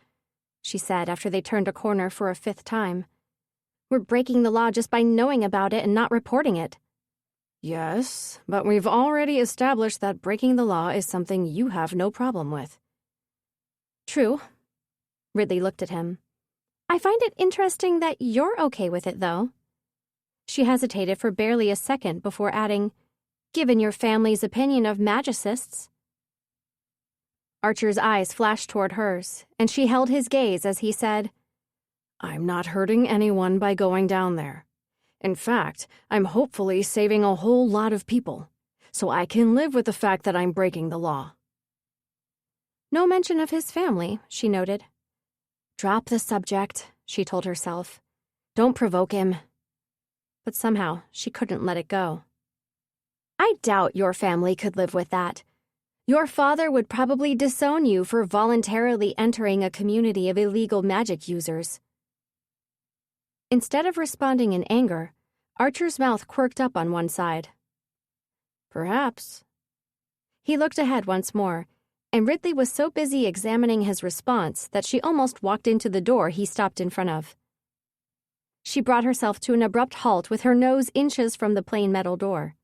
she said after they turned a corner for a fifth time. We're breaking the law just by knowing about it and not reporting it. Yes, but we've already established that breaking the law is something you have no problem with. True. Ridley looked at him. I find it interesting that you're okay with it, though. She hesitated for barely a second before adding, given your family's opinion of magicists. Archer's eyes flashed toward hers, and she held his gaze as he said, I'm not hurting anyone by going down there. In fact, I'm hopefully saving a whole lot of people, so I can live with the fact that I'm breaking the law. No mention of his family, she noted. Drop the subject, she told herself. Don't provoke him. But somehow, she couldn't let it go. I doubt your family could live with that. Your father would probably disown you for voluntarily entering a community of illegal magic users. Instead of responding in anger, Archer's mouth quirked up on one side. Perhaps. He looked ahead once more, and Ridley was so busy examining his response that she almost walked into the door he stopped in front of. She brought herself to an abrupt halt with her nose inches from the plain metal door.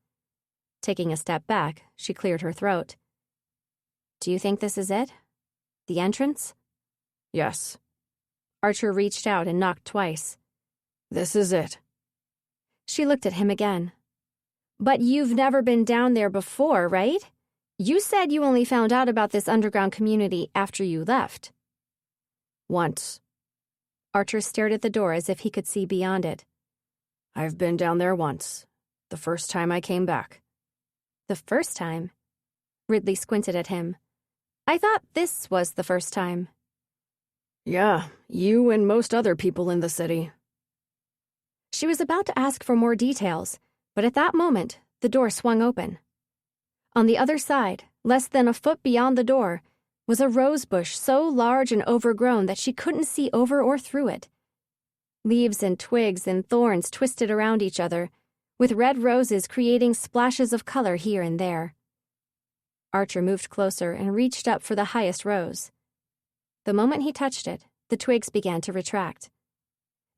Taking a step back, she cleared her throat. Do you think this is it? The entrance? Yes. Archer reached out and knocked twice. This is it. She looked at him again. But you've never been down there before, right? You said you only found out about this underground community after you left. Once. Archer stared at the door as if he could see beyond it. I've been down there once. The first time I came back. The first time? Ridley squinted at him. I thought this was the first time. Yeah, you and most other people in the city. She was about to ask for more details, but at that moment, the door swung open. On the other side, less than a foot beyond the door, was a rose bush so large and overgrown that she couldn't see over or through it. Leaves and twigs and thorns twisted around each other, with red roses creating splashes of color here and there. Archer moved closer and reached up for the highest rose. The moment he touched it, the twigs began to retract.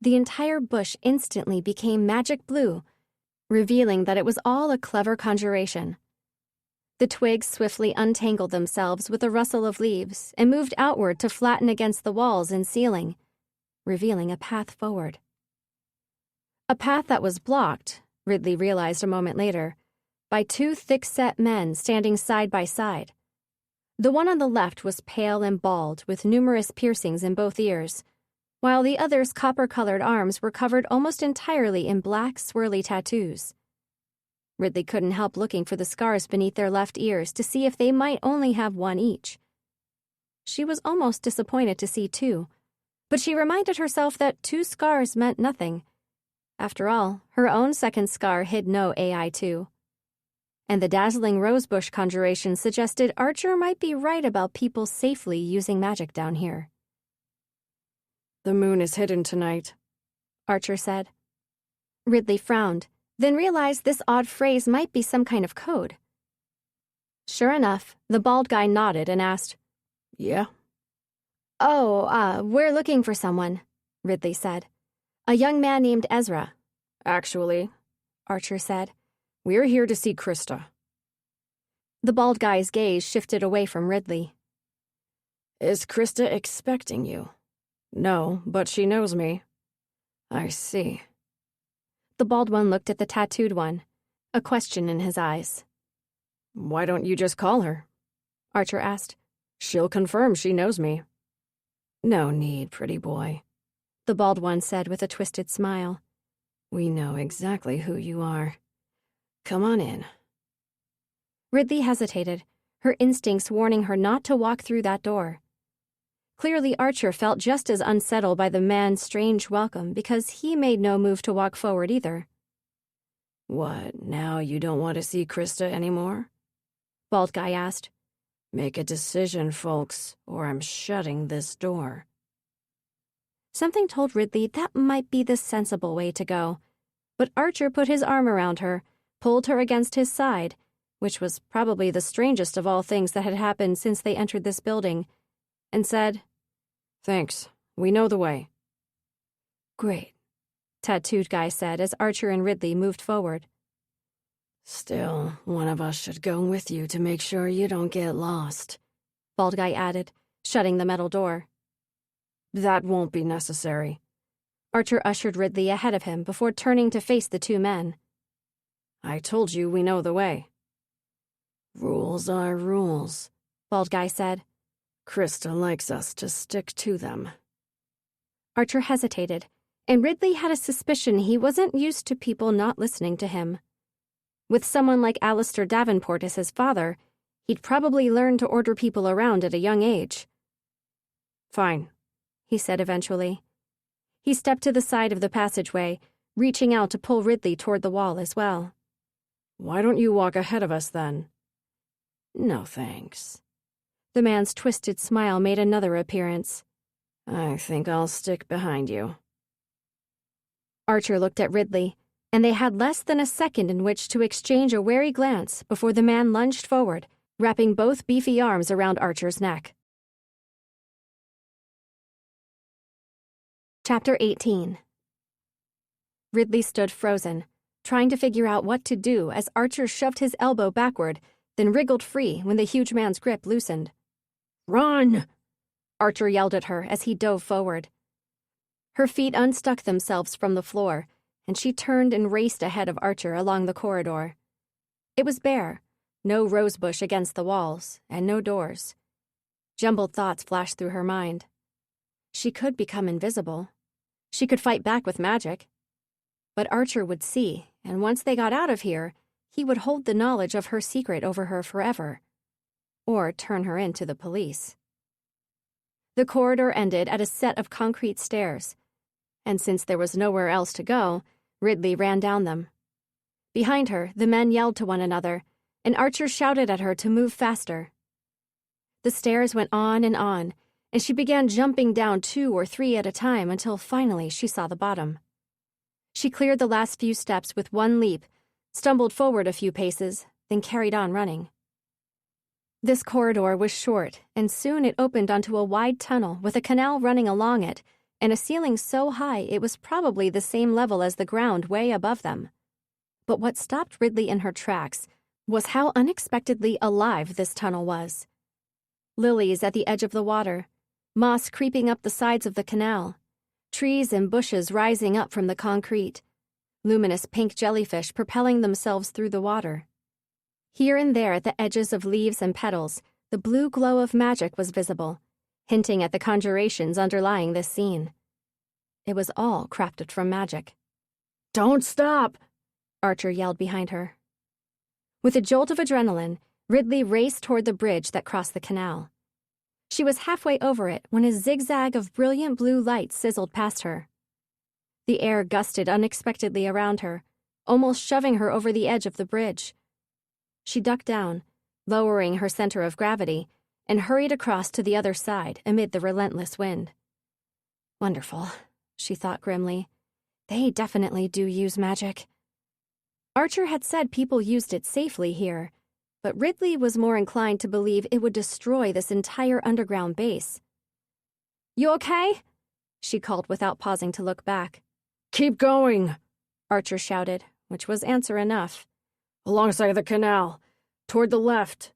The entire bush instantly became magic blue, revealing that it was all a clever conjuration. The twigs swiftly untangled themselves with a rustle of leaves and moved outward to flatten against the walls and ceiling, revealing a path forward. A path that was blocked, Ridley realized a moment later, by two thick-set men standing side by side. The one on the left was pale and bald, with numerous piercings in both ears, while the other's copper-colored arms were covered almost entirely in black, swirly tattoos. Ridley couldn't help looking for the scars beneath their left ears to see if they might only have one each. She was almost disappointed to see two, but she reminded herself that two scars meant nothing. After all, her own second scar hid no AI too. And the dazzling rosebush conjuration suggested Archer might be right about people safely using magic down here. "The moon is hidden tonight," Archer said. Ridley frowned, then realized this odd phrase might be some kind of code. Sure enough, the bald guy nodded and asked, "Yeah?" We're looking for someone," Ridley said. "A young man named Ezra." "Actually," Archer said, "we're here to see Krista." The bald guy's gaze shifted away from Ridley. "Is Krista expecting you?" "No, but she knows me." "I see." The bald one looked at the tattooed one, a question in his eyes. "Why don't you just call her?" Archer asked. "She'll confirm she knows me." "No need, pretty boy," the bald one said with a twisted smile. "We know exactly who you are. Come on in." Ridley hesitated, her instincts warning her not to walk through that door. Clearly, Archer felt just as unsettled by the man's strange welcome because he made no move to walk forward either. "What, now you don't want to see Krista anymore?" Bald guy asked. "Make a decision, folks, or I'm shutting this door." Something told Ridley that might be the sensible way to go, but Archer put his arm around her, pulled her against his side, which was probably the strangest of all things that had happened since they entered this building, and said, "Thanks, we know the way." "Great," tattooed guy said as Archer and Ridley moved forward. "Still, one of us should go with you to make sure you don't get lost," Bald guy added, shutting the metal door. "That won't be necessary." Archer ushered Ridley ahead of him before turning to face the two men. "I told you we know the way." "Rules are rules," Bald guy said. "Krista likes us to stick to them." Archer hesitated, and Ridley had a suspicion he wasn't used to people not listening to him. With someone like Alistair Davenport as his father, he'd probably learned to order people around at a young age. "Fine," he said eventually. He stepped to the side of the passageway, reaching out to pull Ridley toward the wall as well. "Why don't you walk ahead of us then?" "No thanks." The man's twisted smile made another appearance. "I think I'll stick behind you." Archer looked at Ridley, and they had less than a second in which to exchange a wary glance before the man lunged forward, wrapping both beefy arms around Archer's neck. Chapter 18. Ridley stood frozen, trying to figure out what to do as Archer shoved his elbow backward, then wriggled free when the huge man's grip loosened. "Run!" Archer yelled at her as he dove forward. Her feet unstuck themselves from the floor, and she turned and raced ahead of Archer along the corridor. It was bare, no rosebush against the walls, and no doors. Jumbled thoughts flashed through her mind. She could become invisible. She could fight back with magic. But Archer would see, and once they got out of here, he would hold the knowledge of her secret over her forever. Or turn her in to the police. The corridor ended at a set of concrete stairs, and since there was nowhere else to go, Ridley ran down them. Behind her, the men yelled to one another, and Archer shouted at her to move faster. The stairs went on, and she began jumping down 2 or 3 at a time until finally she saw the bottom. She cleared the last few steps with one leap, stumbled forward a few paces, then carried on running. This corridor was short, and soon it opened onto a wide tunnel with a canal running along it and a ceiling so high it was probably the same level as the ground way above them. But what stopped Ridley in her tracks was how unexpectedly alive this tunnel was. Lilies at the edge of the water, moss creeping up the sides of the canal, trees and bushes rising up from the concrete, luminous pink jellyfish propelling themselves through the water. Here and there at the edges of leaves and petals, the blue glow of magic was visible, hinting at the conjurations underlying this scene. It was all crafted from magic. "Don't stop!" Archer yelled behind her. With a jolt of adrenaline, Ridley raced toward the bridge that crossed the canal. She was halfway over it when a zigzag of brilliant blue light sizzled past her. The air gusted unexpectedly around her, almost shoving her over the edge of the bridge. She ducked down, lowering her center of gravity, and hurried across to the other side amid the relentless wind. Wonderful, she thought grimly. They definitely do use magic. Archer had said people used it safely here, but Ridley was more inclined to believe it would destroy this entire underground base. "You okay?" she called without pausing to look back. "Keep going," Archer shouted, which was answer enough. "Alongside the canal, toward the left."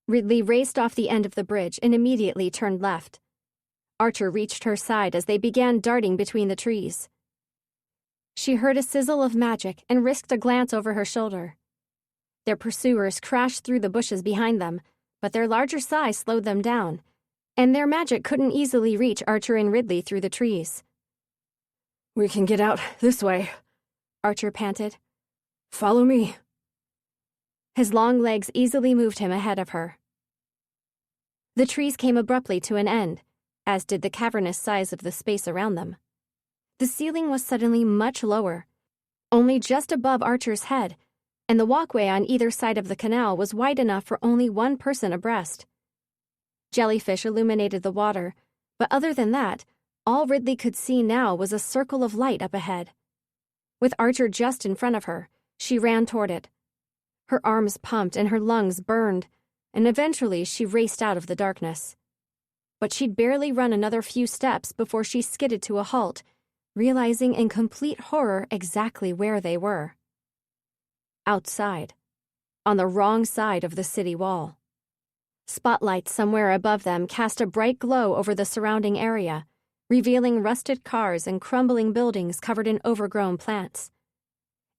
Ridley raced off the end of the bridge and immediately turned left. Archer reached her side as they began darting between the trees. She heard a sizzle of magic and risked a glance over her shoulder. Their pursuers crashed through the bushes behind them, but their larger size slowed them down, and their magic couldn't easily reach Archer and Ridley through the trees. "We can get out this way," Archer panted. "Follow me." His long legs easily moved him ahead of her. The trees came abruptly to an end, as did the cavernous size of the space around them. The ceiling was suddenly much lower, only just above Archer's head, and the walkway on either side of the canal was wide enough for only one person abreast. Jellyfish illuminated the water, but other than that, all Ridley could see now was a circle of light up ahead. With Archer just in front of her, she ran toward it. Her arms pumped and her lungs burned, and eventually she raced out of the darkness. But she'd barely run another few steps before she skidded to a halt, realizing in complete horror exactly where they were. Outside, on the wrong side of the city wall. Spotlights somewhere above them cast a bright glow over the surrounding area, revealing rusted cars and crumbling buildings covered in overgrown plants.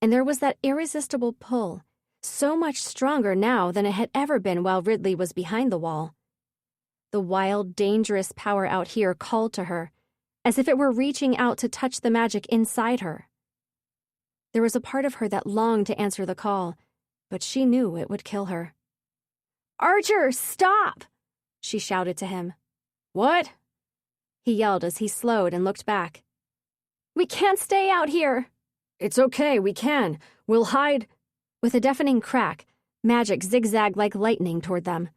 And there was that irresistible pull, so much stronger now than it had ever been while Ridley was behind the wall. The wild, dangerous power out here called to her, as if it were reaching out to touch the magic inside her. There was a part of her that longed to answer the call, but she knew it would kill her. "Archer, stop!" she shouted to him. "What?" he yelled as he slowed and looked back. "We can't stay out here." "It's okay, we can. We'll hide." With a deafening crack, magic zigzagged like lightning toward them.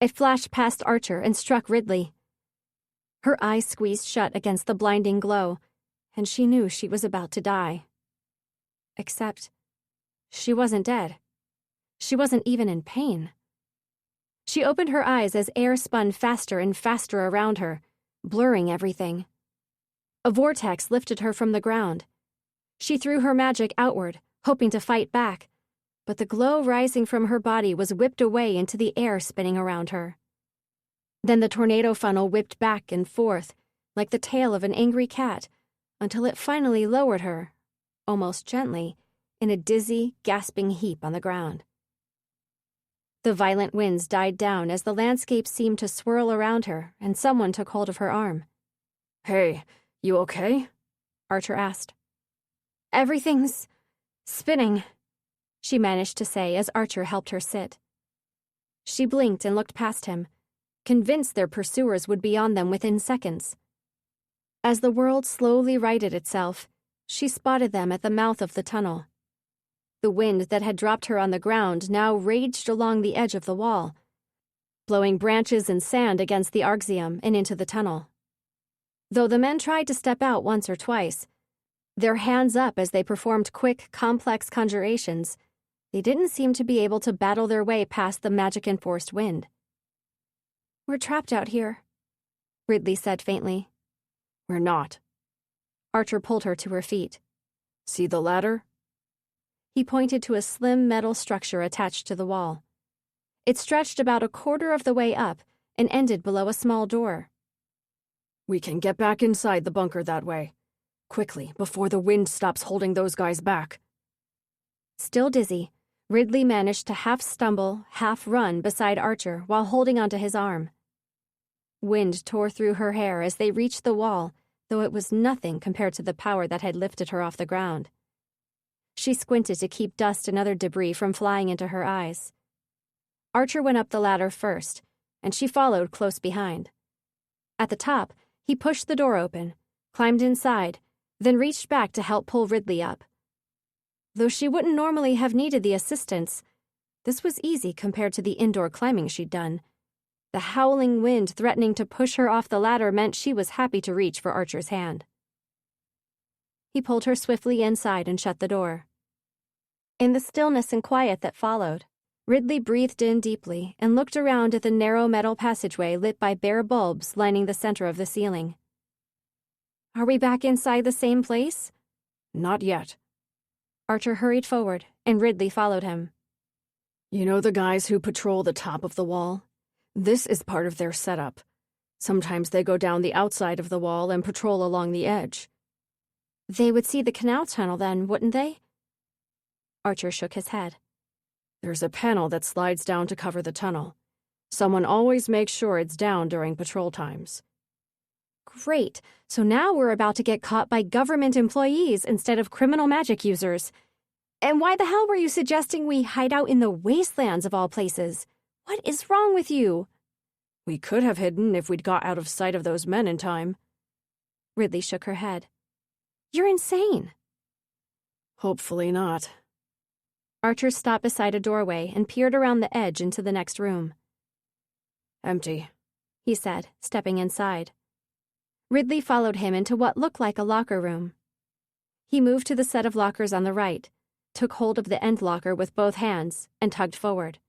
It flashed past Archer and struck Ridley. Her eyes squeezed shut against the blinding glow, and she knew she was about to die. Except, she wasn't dead. She wasn't even in pain. She opened her eyes as air spun faster and faster around her, blurring everything. A vortex lifted her from the ground. She threw her magic outward, hoping to fight back, but the glow rising from her body was whipped away into the air spinning around her. Then the tornado funnel whipped back and forth, like the tail of an angry cat, until it finally lowered her, almost gently, in a dizzy, gasping heap on the ground. The violent winds died down as the landscape seemed to swirl around her, and someone took hold of her arm. "Hey, you okay?" Archer asked. "Everything's spinning," she managed to say as Archer helped her sit. She blinked and looked past him, convinced their pursuers would be on them within seconds. As the world slowly righted itself, she spotted them at the mouth of the tunnel. The wind that had dropped her on the ground now raged along the edge of the wall, blowing branches and sand against the Arxium and into the tunnel. Though the men tried to step out once or twice, their hands up as they performed quick, complex conjurations, they didn't seem to be able to battle their way past the magic-enforced wind. "We're trapped out here," Ridley said faintly. "We're not." Archer pulled her to her feet. "See the ladder?" He pointed to a slim metal structure attached to the wall. It stretched about a quarter of the way up and ended below a small door. "We can get back inside the bunker that way. Quickly, before the wind stops holding those guys back." Still dizzy, Ridley managed to half stumble, half run beside Archer while holding onto his arm. Wind tore through her hair as they reached the wall, though it was nothing compared to the power that had lifted her off the ground. She squinted to keep dust and other debris from flying into her eyes. Archer went up the ladder first, and she followed close behind. At the top, he pushed the door open, climbed inside, then reached back to help pull Ridley up. Though she wouldn't normally have needed the assistance, this was easy compared to the indoor climbing she'd done. The howling wind threatening to push her off the ladder meant she was happy to reach for Archer's hand. He pulled her swiftly inside and shut the door. In the stillness and quiet that followed, Ridley breathed in deeply and looked around at the narrow metal passageway lit by bare bulbs lining the center of the ceiling. "Are we back inside the same place?" "Not yet." Archer hurried forward, and Ridley followed him. "You know the guys who patrol the top of the wall? This is part of their setup. Sometimes they go down the outside of the wall and patrol along the edge." "They would see the canal tunnel then, wouldn't they?" Archer shook his head. "There's a panel that slides down to cover the tunnel. Someone always makes sure it's down during patrol times." "Great, so now we're about to get caught by government employees instead of criminal magic users. And why the hell were you suggesting we hide out in the wastelands of all places? What is wrong with you?" "We could have hidden if we'd got out of sight of those men in time." Ridley shook her head. "You're insane." "Hopefully not." Archer stopped beside a doorway and peered around the edge into the next room. "Empty," he said, stepping inside. Ridley followed him into what looked like a locker room. He moved to the set of lockers on the right, took hold of the end locker with both hands, and tugged forward.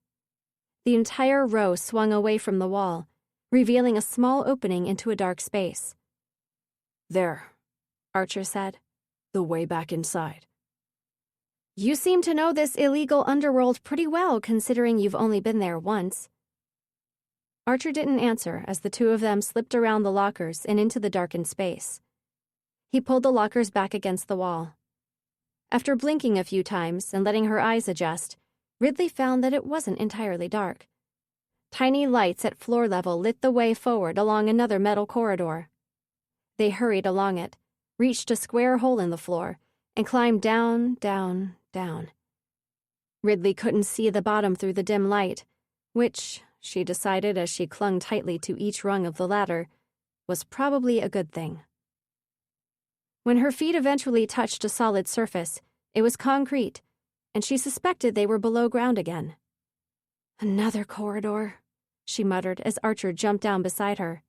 The entire row swung away from the wall, revealing a small opening into a dark space. "There," Archer said. "The way back inside." "You seem to know this illegal underworld pretty well, considering you've only been there once." Archer didn't answer as the two of them slipped around the lockers and into the darkened space. He pulled the lockers back against the wall. After blinking a few times and letting her eyes adjust, Ridley found that it wasn't entirely dark. Tiny lights at floor level lit the way forward along another metal corridor. They hurried along it, reached a square hole in the floor, and climbed down, down, down. Ridley couldn't see the bottom through the dim light, which, she decided as she clung tightly to each rung of the ladder, was probably a good thing. When her feet eventually touched a solid surface, it was concrete, and she suspected they were below ground again. "Another corridor," she muttered as Archer jumped down beside her.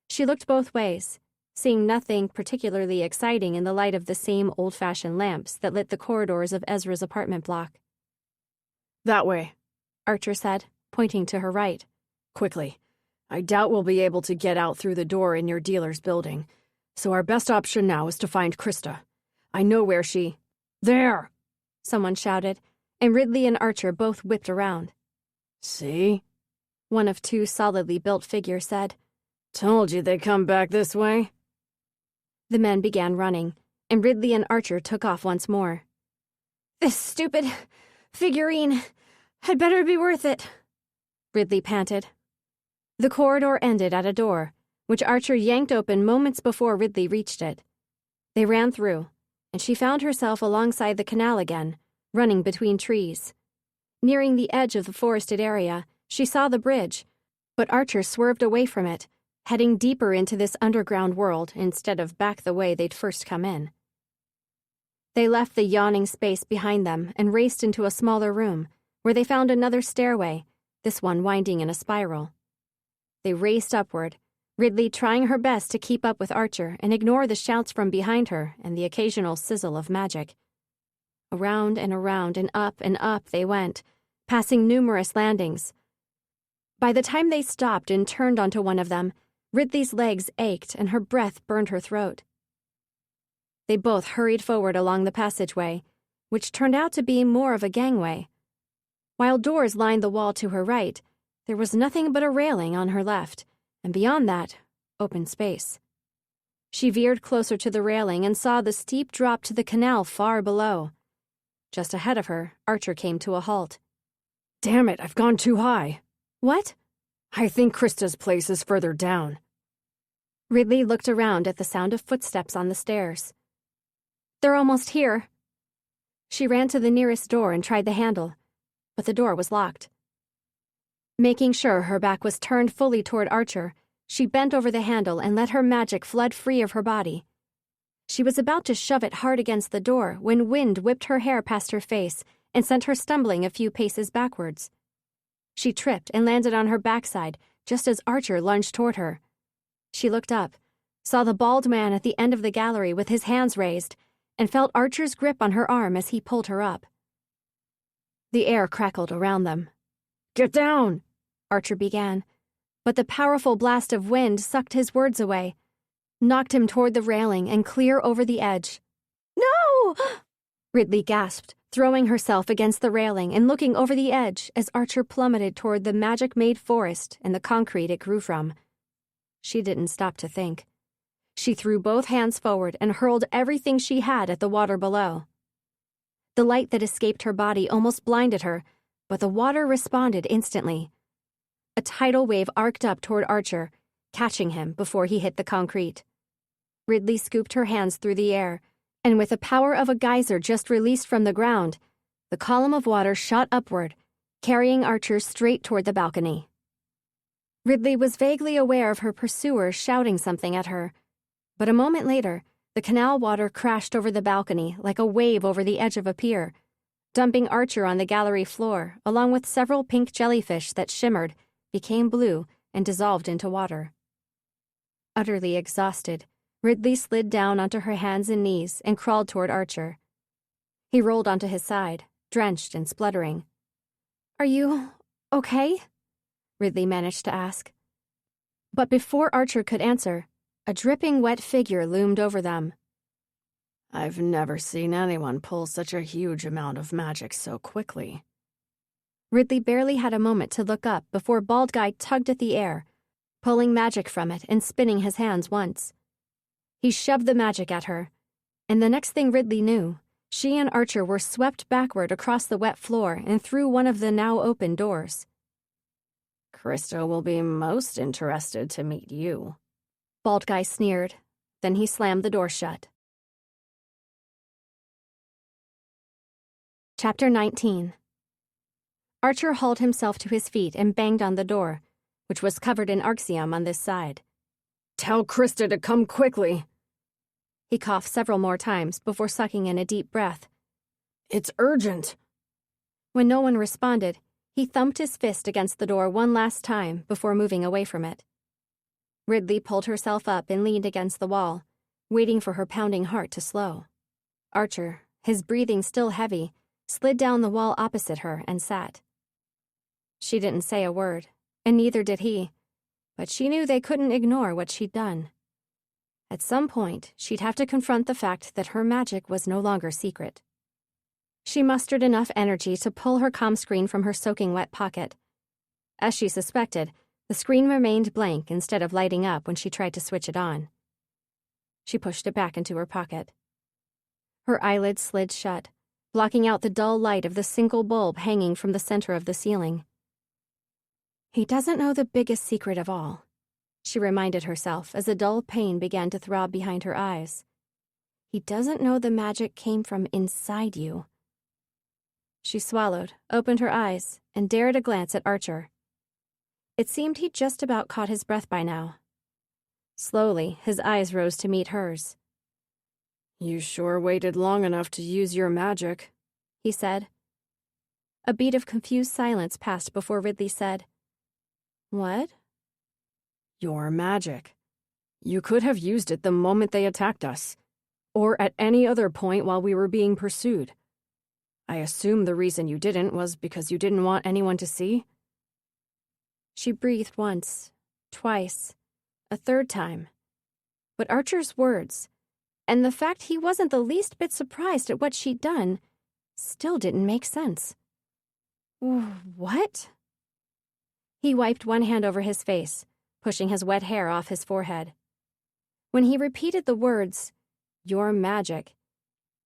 She looked both ways, seeing nothing particularly exciting in the light of the same old-fashioned lamps that lit the corridors of Ezra's apartment block. "That way," Archer said, pointing to her right. "Quickly. I doubt we'll be able to get out through the door in your dealer's building, so our best option now is to find Krista. I know where she—" "There!" someone shouted, and Ridley and Archer both whipped around. "See?" one of two solidly built figures said. "Told you they'd come back this way." The men began running, and Ridley and Archer took off once more. "This stupid figurine had better be worth it," Ridley panted. The corridor ended at a door, which Archer yanked open moments before Ridley reached it. They ran through, and she found herself alongside the canal again, running between trees. Nearing the edge of the forested area, she saw the bridge, but Archer swerved away from it, heading deeper into this underground world instead of back the way they'd first come in. They left the yawning space behind them and raced into a smaller room, where they found another stairway, this one winding in a spiral. They raced upward, Ridley trying her best to keep up with Archer and ignore the shouts from behind her and the occasional sizzle of magic. Around and up they went, passing numerous landings. By the time they stopped and turned onto one of them, Ridley's legs ached and her breath burned her throat. They both hurried forward along the passageway, which turned out to be more of a gangway. While doors lined the wall to her right, there was nothing but a railing on her left, and beyond that, open space. She veered closer to the railing and saw the steep drop to the canal far below. Just ahead of her, Archer came to a halt. Damn it, I've gone too high. What? I think Krista's place is further down. Ridley looked around at the sound of footsteps on the stairs. They're almost here. She ran to the nearest door and tried the handle, but the door was locked. Making sure her back was turned fully toward Archer, she bent over the handle and let her magic flood free of her body. She was about to shove it hard against the door when wind whipped her hair past her face and sent her stumbling a few paces backwards. She tripped and landed on her backside just as Archer lunged toward her. She looked up, saw the bald man at the end of the gallery with his hands raised, and felt Archer's grip on her arm as he pulled her up. The air crackled around them. Get down! Archer began, but the powerful blast of wind sucked his words away, knocked him toward the railing and clear over the edge. No! Ridley gasped, throwing herself against the railing and looking over the edge as Archer plummeted toward the magic-made forest and the concrete it grew from. She didn't stop to think. She threw both hands forward and hurled everything she had at the water below. The light that escaped her body almost blinded her, but the water responded instantly. A tidal wave arced up toward Archer, catching him before he hit the concrete. Ridley scooped her hands through the air, and with the power of a geyser just released from the ground, the column of water shot upward, carrying Archer straight toward the balcony. Ridley was vaguely aware of her pursuer shouting something at her, but a moment later, the canal water crashed over the balcony like a wave over the edge of a pier, dumping Archer on the gallery floor along with several pink jellyfish that shimmered, became blue, and dissolved into water. Utterly exhausted, Ridley slid down onto her hands and knees and crawled toward Archer. He rolled onto his side, drenched and spluttering. "Are you okay?" Ridley managed to ask. But before Archer could answer, a dripping wet figure loomed over them. I've never seen anyone pull such a huge amount of magic so quickly. Ridley barely had a moment to look up before Bald Guy tugged at the air, pulling magic from it and spinning his hands once. He shoved the magic at her, and the next thing Ridley knew, she and Archer were swept backward across the wet floor and through one of the now open doors. Krista will be most interested to meet you. Bald Guy sneered. Then he slammed the door shut. Chapter 19. Archer hauled himself to his feet and banged on the door, which was covered in arxium on this side. Tell Krista to come quickly. He coughed several more times before sucking in a deep breath. It's urgent. When no one responded, he thumped his fist against the door one last time before moving away from it. Ridley pulled herself up and leaned against the wall, waiting for her pounding heart to slow. Archer, his breathing still heavy, slid down the wall opposite her and sat. She didn't say a word, and neither did he, but she knew they couldn't ignore what she'd done. At some point, she'd have to confront the fact that her magic was no longer secret. She mustered enough energy to pull her comm screen from her soaking wet pocket. As she suspected, the screen remained blank instead of lighting up when she tried to switch it on. She pushed it back into her pocket. Her eyelids slid shut, blocking out the dull light of the single bulb hanging from the center of the ceiling. He doesn't know the biggest secret of all, she reminded herself as a dull pain began to throb behind her eyes. He doesn't know the magic came from inside you. She swallowed, opened her eyes, and dared a glance at Archer. It seemed he'd just about caught his breath by now. Slowly, his eyes rose to meet hers. You sure waited long enough to use your magic, he said. A beat of confused silence passed before Ridley said, "What?" "Your magic. You could have used it the moment they attacked us, or at any other point while we were being pursued. I assume the reason you didn't was because you didn't want anyone to see?" She breathed once, twice, a third time. But Archer's words, and the fact he wasn't the least bit surprised at what she'd done, still didn't make sense. What? He wiped one hand over his face, pushing his wet hair off his forehead. When he repeated the words, "your magic,"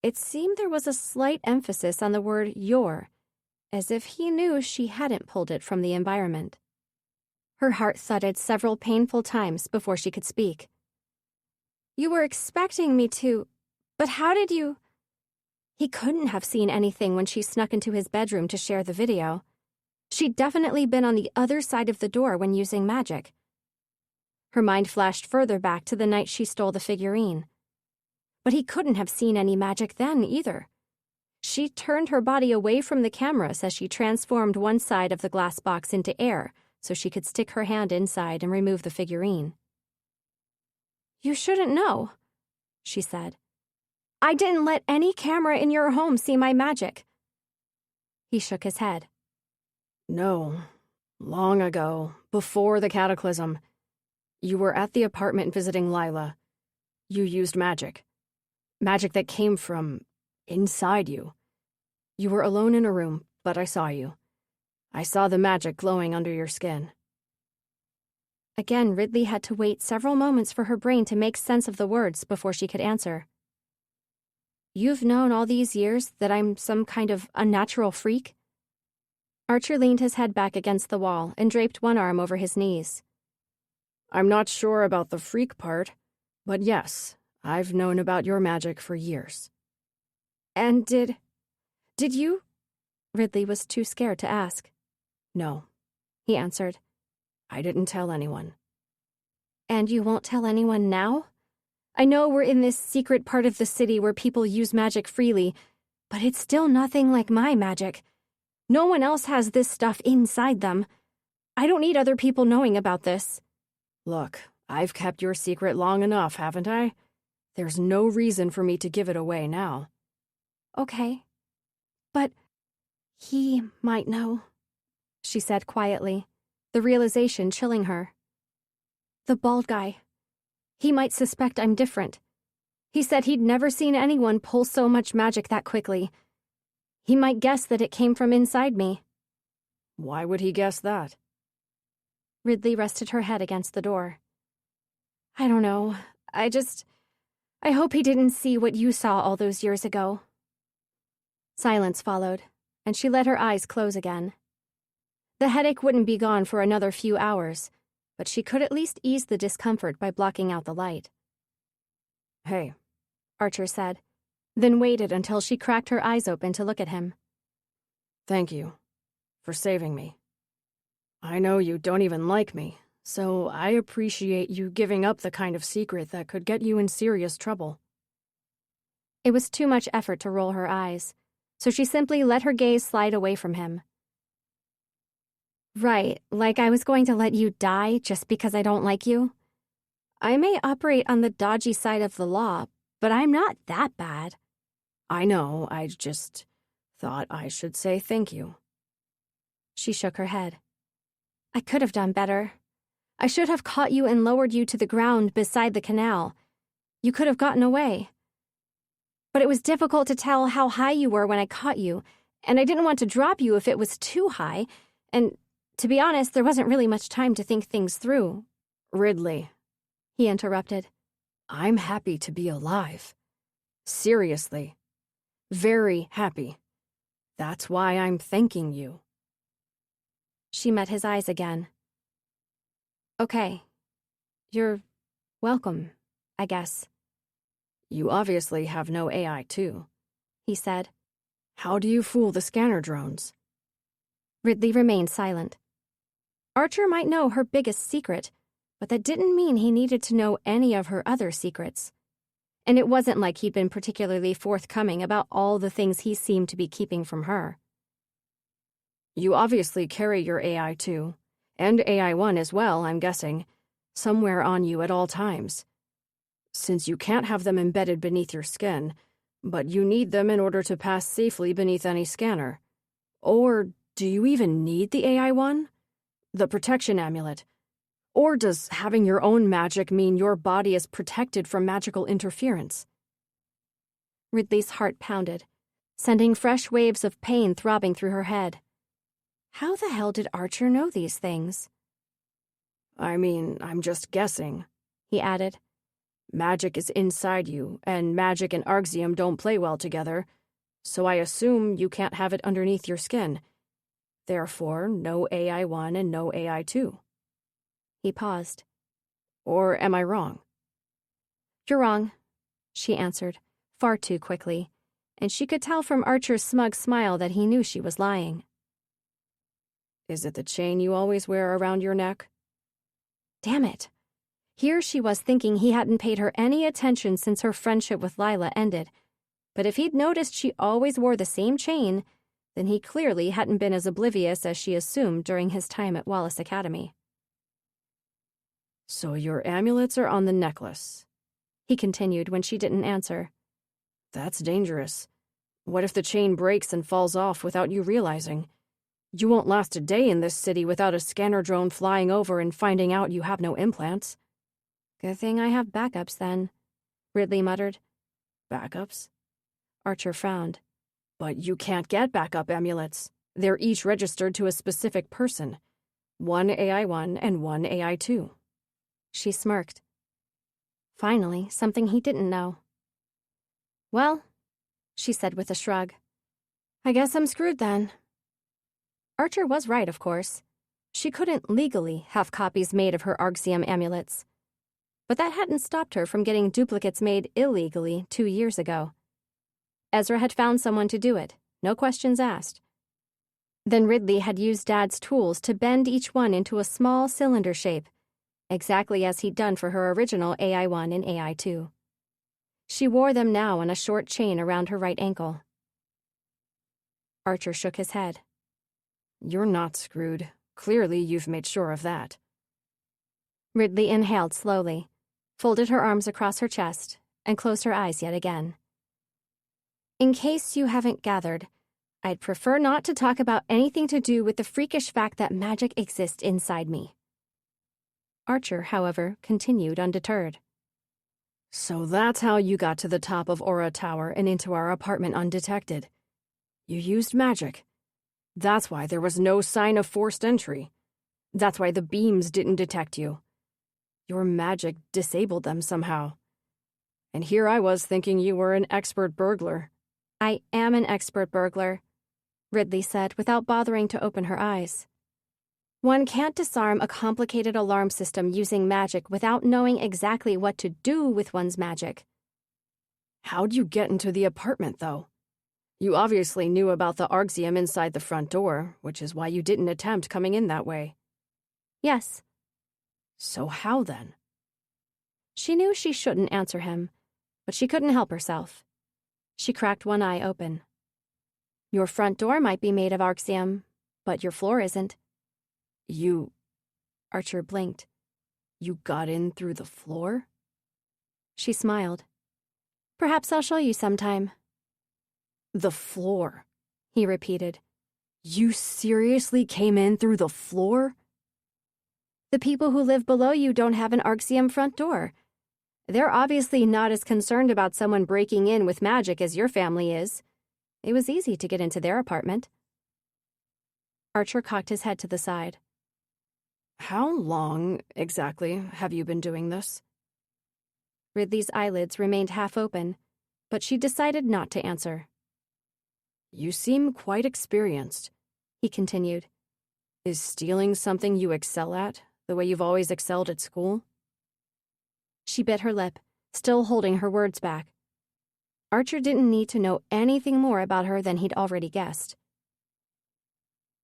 it seemed there was a slight emphasis on the word your, as if he knew she hadn't pulled it from the environment. Her heart thudded several painful times before she could speak. "You were expecting me to, but how did you—" He couldn't have seen anything when she snuck into his bedroom to share the video. She'd definitely been on the other side of the door when using magic. Her mind flashed further back to the night she stole the figurine. But he couldn't have seen any magic then either. She turned her body away from the cameras as she transformed one side of the glass box into air so she could stick her hand inside and remove the figurine. "You shouldn't know," she said. "I didn't let any camera in your home see my magic." He shook his head. "No. Long ago, before the cataclysm. You were at the apartment visiting Lila. You used magic. Magic that came from inside you. You were alone in a room, but I saw you. I saw the magic glowing under your skin." Again, Ridley had to wait several moments for her brain to make sense of the words before she could answer. "You've known all these years that I'm some kind of unnatural freak?" Archer leaned his head back against the wall and draped one arm over his knees. "I'm not sure about the freak part, but yes, I've known about your magic for years." "And did you?" Ridley was too scared to ask. "No," he answered. "I didn't tell anyone." "And you won't tell anyone now? I know we're in this secret part of the city where people use magic freely, but it's still nothing like my magic. No one else has this stuff inside them. I don't need other people knowing about this." "Look, I've kept your secret long enough, haven't I? There's no reason for me to give it away now." "Okay. But he might know," she said quietly, the realization chilling her. "The bald guy. He might suspect I'm different. He said he'd never seen anyone pull so much magic that quickly. He might guess that it came from inside me." "Why would he guess that?" Ridley rested her head against the door. "I don't know. I hope he didn't see what you saw all those years ago." Silence followed, and she let her eyes close again. The headache wouldn't be gone for another few hours, but she could at least ease the discomfort by blocking out the light. "Hey," Archer said, then waited until she cracked her eyes open to look at him. "Thank you for saving me. I know you don't even like me, so I appreciate you giving up the kind of secret that could get you in serious trouble." It was too much effort to roll her eyes, so she simply let her gaze slide away from him. "Right, like I was going to let you die just because I don't like you? I may operate on the dodgy side of the law, but I'm not that bad." "I know, I just thought I should say thank you." She shook her head. "I could have done better. I should have caught you and lowered you to the ground beside the canal. You could have gotten away. But it was difficult to tell how high you were when I caught you, and I didn't want to drop you if it was too high, and to be honest, there wasn't really much time to think things through." "Ridley," he interrupted. "I'm happy to be alive. Seriously. Very happy. That's why I'm thanking you." She met his eyes again. "Okay. You're welcome, I guess." "You obviously have no AI too," he said. "How do you fool the scanner drones?" Ridley remained silent. Archer might know her biggest secret, but that didn't mean he needed to know any of her other secrets. And it wasn't like he'd been particularly forthcoming about all the things he seemed to be keeping from her. You obviously carry your AI too, and AI-1 as well, I'm guessing, somewhere on you at all times. Since you can't have them embedded beneath your skin, but you need them in order to pass safely beneath any scanner. Or do you even need the AI-1? The protection amulet? Or does having your own magic mean your body is protected from magical interference? Ridley's heart pounded, sending fresh waves of pain throbbing through her head. How the hell did Archer know these things? I mean, I'm just guessing, he added. Magic is inside you, and magic and Arxium don't play well together, so I assume you can't have it underneath your skin. Therefore, no AI-1 and no AI-2. He paused. Or am I wrong? You're wrong, she answered, far too quickly, and she could tell from Archer's smug smile that he knew she was lying. Is it the chain you always wear around your neck? Damn it. Here she was thinking he hadn't paid her any attention since her friendship with Lila ended, but if he'd noticed she always wore the same chain, then he clearly hadn't been as oblivious as she assumed during his time at Wallace Academy. So your amulets are on the necklace, he continued when she didn't answer. That's dangerous. What if the chain breaks and falls off without you realizing? You won't last a day in this city without a scanner drone flying over and finding out you have no implants. Good thing I have backups then, Ridley muttered. Backups? Archer frowned. But you can't get backup amulets. They're each registered to a specific person. One AI-1 and one AI-2. She smirked. Finally, something he didn't know. Well, she said with a shrug. I guess I'm screwed then. Archer was right, of course. She couldn't legally have copies made of her Arxium amulets. But that hadn't stopped her from getting duplicates made illegally 2 years ago. Ezra had found someone to do it, no questions asked. Then Ridley had used Dad's tools to bend each one into a small cylinder shape, exactly as he'd done for her original AI-1 and AI-2. She wore them now on a short chain around her right ankle. Archer shook his head. You're not screwed. Clearly you've made sure of that. Ridley inhaled slowly, folded her arms across her chest, and closed her eyes yet again. In case you haven't gathered, I'd prefer not to talk about anything to do with the freakish fact that magic exists inside me. Archer, however, continued undeterred. So that's how you got to the top of Aura Tower and into our apartment undetected. You used magic. That's why there was no sign of forced entry. That's why the beams didn't detect you. Your magic disabled them somehow. And here I was thinking you were an expert burglar. I am an expert burglar, Ridley said without bothering to open her eyes. One can't disarm a complicated alarm system using magic without knowing exactly what to do with one's magic. How'd you get into the apartment, though? You obviously knew about the Arxium inside the front door, which is why you didn't attempt coming in that way. Yes. So how then? She knew she shouldn't answer him, but she couldn't help herself. She cracked one eye open. Your front door might be made of Arxium, but your floor isn't. You... Archer blinked. You got in through the floor? She smiled. Perhaps I'll show you sometime. The floor, he repeated. You seriously came in through the floor? The people who live below you don't have an Arxium front door. They're obviously not as concerned about someone breaking in with magic as your family is. It was easy to get into their apartment. Archer cocked his head to the side. How long, exactly, have you been doing this? Ridley's eyelids remained half open, but she decided not to answer. You seem quite experienced, he continued. Is stealing something you excel at, the way you've always excelled at school? She bit her lip, still holding her words back. Archer didn't need to know anything more about her than he'd already guessed.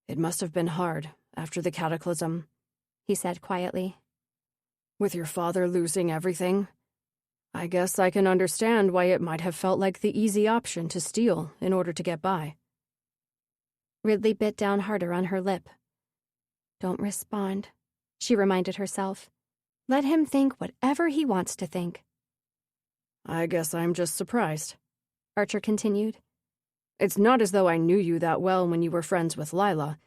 It must have been hard after the cataclysm, he said quietly. With your father losing everything, I guess I can understand why it might have felt like the easy option to steal in order to get by. Ridley bit down harder on her lip. Don't respond, she reminded herself. Let him think whatever he wants to think. I guess I'm just surprised, Archer continued. It's not as though I knew you that well when you were friends with Lila,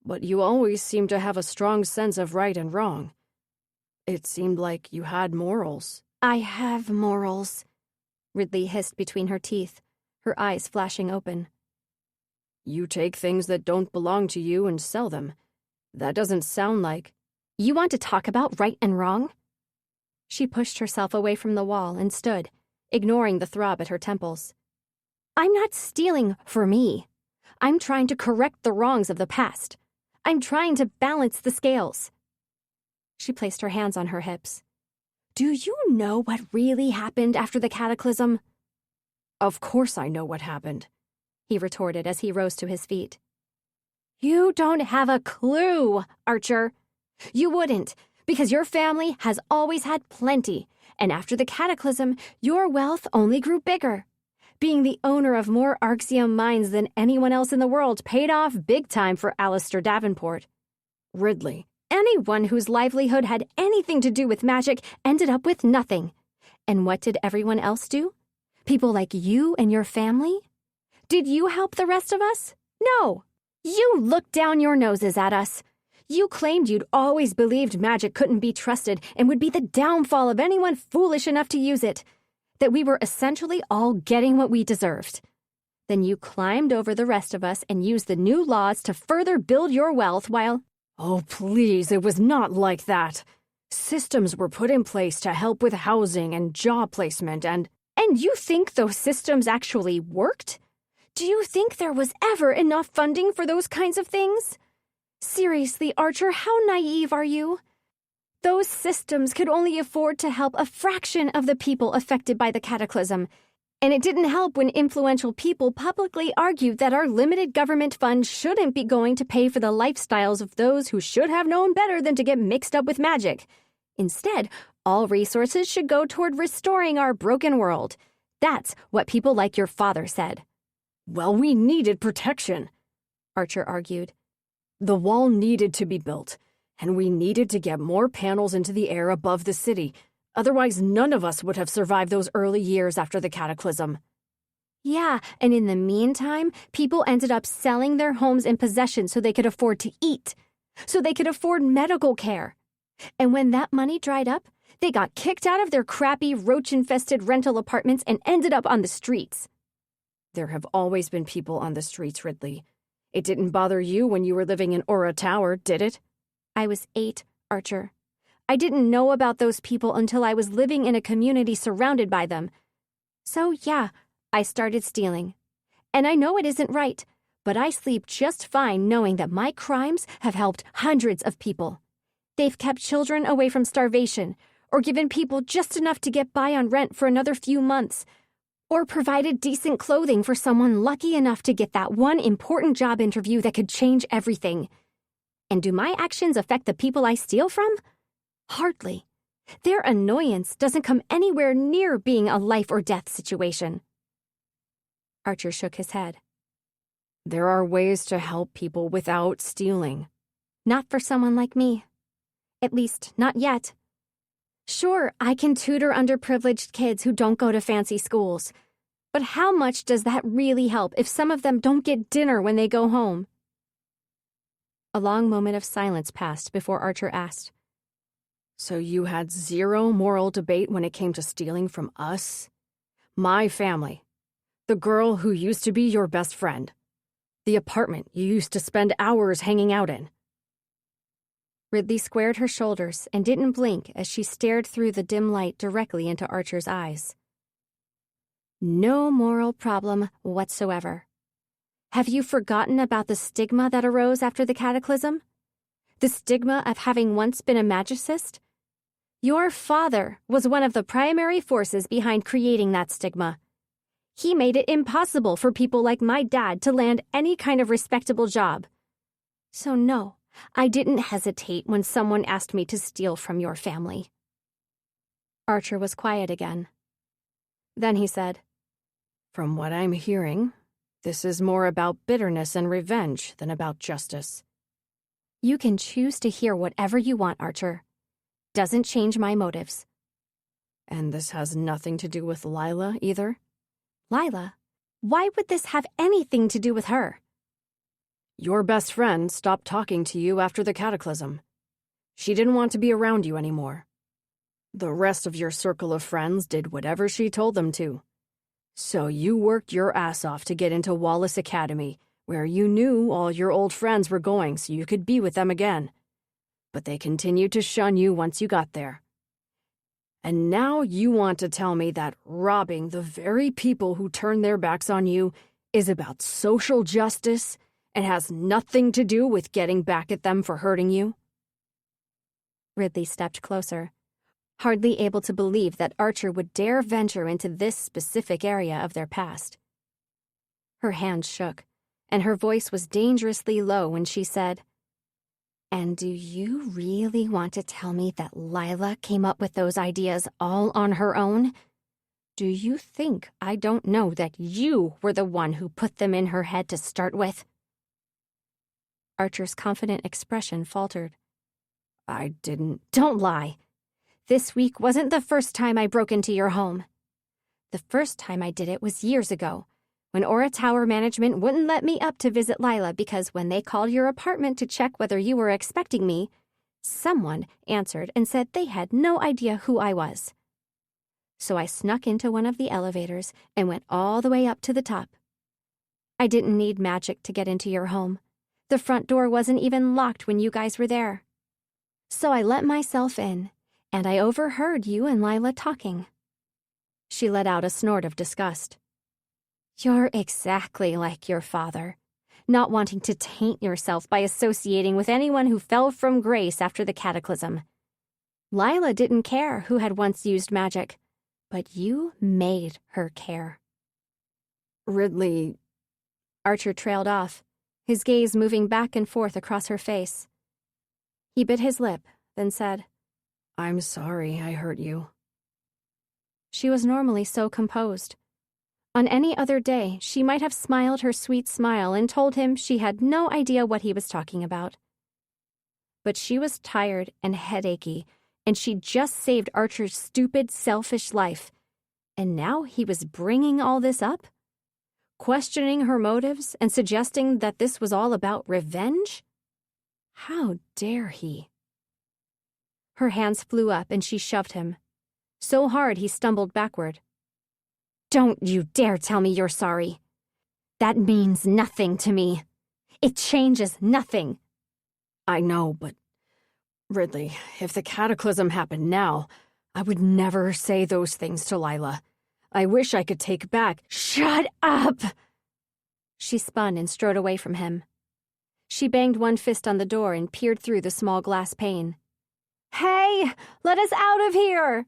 but you always seemed to have a strong sense of right and wrong. It seemed like you had morals. I have morals, Ridley hissed between her teeth, her eyes flashing open. You take things that don't belong to you and sell them. That doesn't sound like... You want to talk about right and wrong? She pushed herself away from the wall and stood, ignoring the throb at her temples. I'm not stealing for me. I'm trying to correct the wrongs of the past. I'm trying to balance the scales. She placed her hands on her hips. Do you know what really happened after the cataclysm? Of course I know what happened, he retorted as he rose to his feet. You don't have a clue, Archer. You wouldn't, because your family has always had plenty, and after the cataclysm, your wealth only grew bigger. Being the owner of more Arxium mines than anyone else in the world paid off big time for Alistair Davenport. Ridley. Anyone whose livelihood had anything to do with magic ended up with nothing. And what did everyone else do? People like you and your family? Did you help the rest of us? No. You looked down your noses at us. You claimed you'd always believed magic couldn't be trusted and would be the downfall of anyone foolish enough to use it. That we were essentially all getting what we deserved. Then you climbed over the rest of us and used the new laws to further build your wealth while... Oh, please, it was not like that. Systems were put in place to help with housing and job placement and... And you think those systems actually worked? Do you think there was ever enough funding for those kinds of things? Seriously, Archer, how naive are you? Those systems could only afford to help a fraction of the people affected by the cataclysm. And it didn't help when influential people publicly argued that our limited government funds shouldn't be going to pay for the lifestyles of those who should have known better than to get mixed up with magic. Instead, all resources should go toward restoring our broken world. That's what people like your father said. Well, we needed protection, Archer argued. The wall needed to be built, and we needed to get more panels into the air above the city. Otherwise, none of us would have survived those early years after the cataclysm. Yeah, and in the meantime, people ended up selling their homes and possessions so they could afford to eat, so they could afford medical care. And when that money dried up, they got kicked out of their crappy, roach-infested rental apartments and ended up on the streets. There have always been people on the streets, Ridley. It didn't bother you when you were living in Aura Tower, did it? I was 8, Archer. I didn't know about those people until I was living in a community surrounded by them. So, yeah, I started stealing. And I know it isn't right, but I sleep just fine knowing that my crimes have helped hundreds of people. They've kept children away from starvation, or given people just enough to get by on rent for another few months, or provided decent clothing for someone lucky enough to get that one important job interview that could change everything. And do my actions affect the people I steal from? Hardly. Their annoyance doesn't come anywhere near being a life or death situation. Archer shook his head. There are ways to help people without stealing. Not for someone like me. At least, not yet. Sure, I can tutor underprivileged kids who don't go to fancy schools. But how much does that really help if some of them don't get dinner when they go home? A long moment of silence passed before Archer asked, So you had zero moral debate when it came to stealing from us? My family. The girl who used to be your best friend. The apartment you used to spend hours hanging out in. Ridley squared her shoulders and didn't blink as she stared through the dim light directly into Archer's eyes. No moral problem whatsoever. Have you forgotten about the stigma that arose after the cataclysm? The stigma of having once been a magicist? Your father was one of the primary forces behind creating that stigma. He made it impossible for people like my dad to land any kind of respectable job. So no, I didn't hesitate when someone asked me to steal from your family. Archer was quiet again. Then he said, From what I'm hearing, This is more about bitterness and revenge than about justice. You can choose to hear whatever you want, Archer. Doesn't change my motives. And this has nothing to do with Lila either? Lila? Why would this have anything to do with her? Your best friend stopped talking to you after the cataclysm. She didn't want to be around you anymore. The rest of your circle of friends did whatever she told them to. So you worked your ass off to get into Wallace Academy, where you knew all your old friends were going so you could be with them again. But they continued to shun you once you got there. And now you want to tell me that robbing the very people who turned their backs on you is about social justice and has nothing to do with getting back at them for hurting you? Ridley stepped closer, hardly able to believe that Archer would dare venture into this specific area of their past. Her hands shook, and her voice was dangerously low when she said, "And do you really want to tell me that Lila came up with those ideas all on her own? Do you think I don't know that you were the one who put them in her head to start with?" Archer's confident expression faltered. I didn't. Don't lie. This week wasn't the first time I broke into your home. The first time I did it was years ago, when Aura Tower management wouldn't let me up to visit Lila because when they called your apartment to check whether you were expecting me, someone answered and said they had no idea who I was. So I snuck into one of the elevators and went all the way up to the top. I didn't need magic to get into your home. The front door wasn't even locked when you guys were there. So I let myself in, and I overheard you and Lila talking. She let out a snort of disgust. You're exactly like your father, not wanting to taint yourself by associating with anyone who fell from grace after the cataclysm. Lila didn't care who had once used magic, but you made her care. Ridley. Archer trailed off, his gaze moving back and forth across her face. He bit his lip, then said, I'm sorry I hurt you. She was normally so composed. On any other day, she might have smiled her sweet smile and told him she had no idea what he was talking about. But she was tired and headachy, and she'd just saved Archer's stupid, selfish life. And now he was bringing all this up? Questioning her motives and suggesting that this was all about revenge? How dare he? Her hands flew up and she shoved him. So hard he stumbled backward. Don't you dare tell me you're sorry. That means nothing to me. It changes nothing. I know, but Ridley, if the cataclysm happened now, I would never say those things to Lila. I wish I could take back— Shut up! She spun and strode away from him. She banged one fist on the door and peered through the small glass pane. Hey, let us out of here!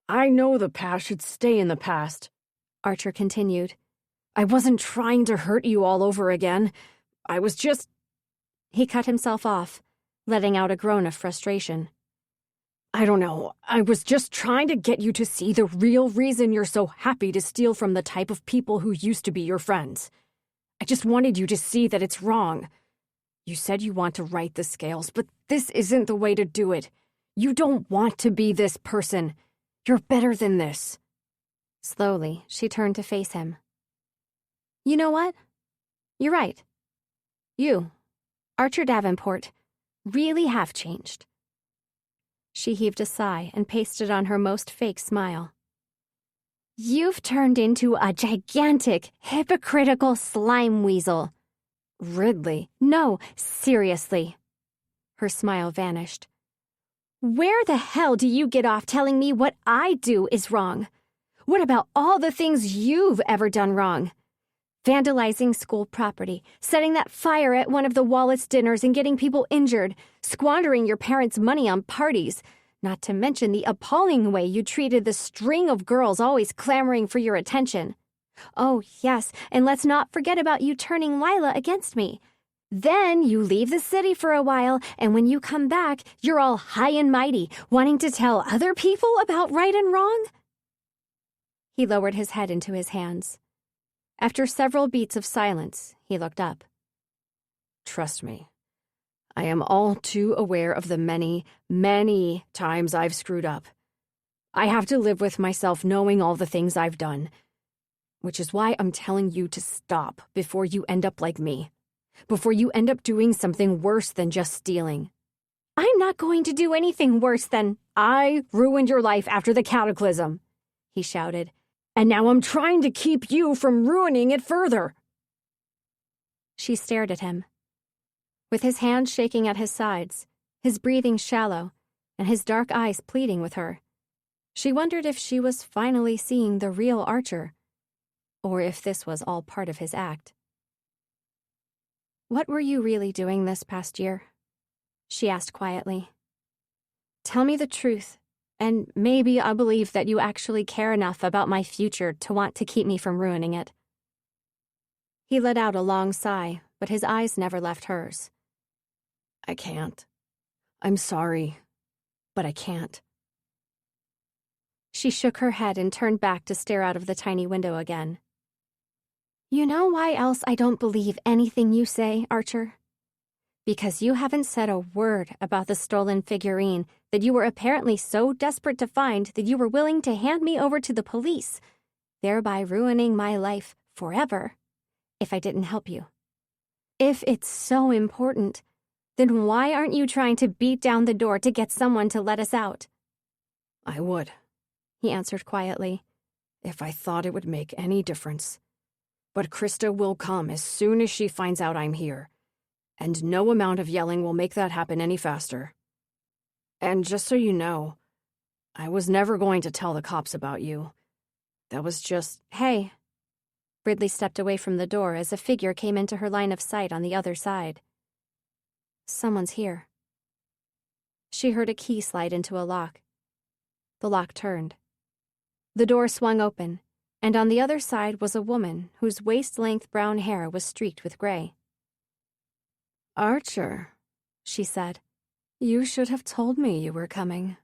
I know the past should stay in the past, Archer continued. I wasn't trying to hurt you all over again. I was just— He cut himself off, letting out a groan of frustration. I don't know. I was just trying to get you to see the real reason you're so happy to steal from the type of people who used to be your friends. I just wanted you to see that it's wrong. You said you want to right the scales, but this isn't the way to do it. You don't want to be this person. You're better than this. Slowly, she turned to face him. You know what? You're right. You, Archer Davenport, really have changed. She heaved a sigh and pasted on her most fake smile. You've turned into a gigantic, hypocritical slime weasel. Ridley. No, seriously. Her smile vanished. Where the hell do you get off telling me what I do is wrong? What about all the things you've ever done wrong? Vandalizing school property, setting that fire at one of the Wallace dinners and getting people injured, squandering your parents' money on parties, not to mention the appalling way you treated the string of girls always clamoring for your attention. Oh, yes, and let's not forget about you turning Lila against me. Then you leave the city for a while, and when you come back, you're all high and mighty, wanting to tell other people about right and wrong? He lowered his head into his hands. After several beats of silence, he looked up. Trust me, I am all too aware of the many, many times I've screwed up. I have to live with myself knowing all the things I've done, which is why I'm telling you to stop before you end up like me, before you end up doing something worse than just stealing. I'm not going to do anything worse than— I ruined your life after the cataclysm, he shouted, and now I'm trying to keep you from ruining it further. She stared at him. With his hands shaking at his sides, his breathing shallow, and his dark eyes pleading with her, she wondered if she was finally seeing the real Archer, or if this was all part of his act. "What were you really doing this past year?" she asked quietly. "Tell me the truth, and maybe I'll believe that you actually care enough about my future to want to keep me from ruining it." He let out a long sigh, but his eyes never left hers. I can't. I'm sorry, but I can't. She shook her head and turned back to stare out of the tiny window again. "You know why else I don't believe anything you say, Archer? Because you haven't said a word about the stolen figurine that you were apparently so desperate to find that you were willing to hand me over to the police, thereby ruining my life forever if I didn't help you. If it's so important, then why aren't you trying to beat down the door to get someone to let us out?" I would, he answered quietly, if I thought it would make any difference. But Krista will come as soon as she finds out I'm here, and no amount of yelling will make that happen any faster. And just so you know, I was never going to tell the cops about you. That was just— "Hey." Ridley stepped away from the door as a figure came into her line of sight on the other side. "Someone's here." She heard a key slide into a lock. The lock turned. The door swung open, and on the other side was a woman whose waist-length brown hair was streaked with gray. "Archer," she said, "you should have told me you were coming."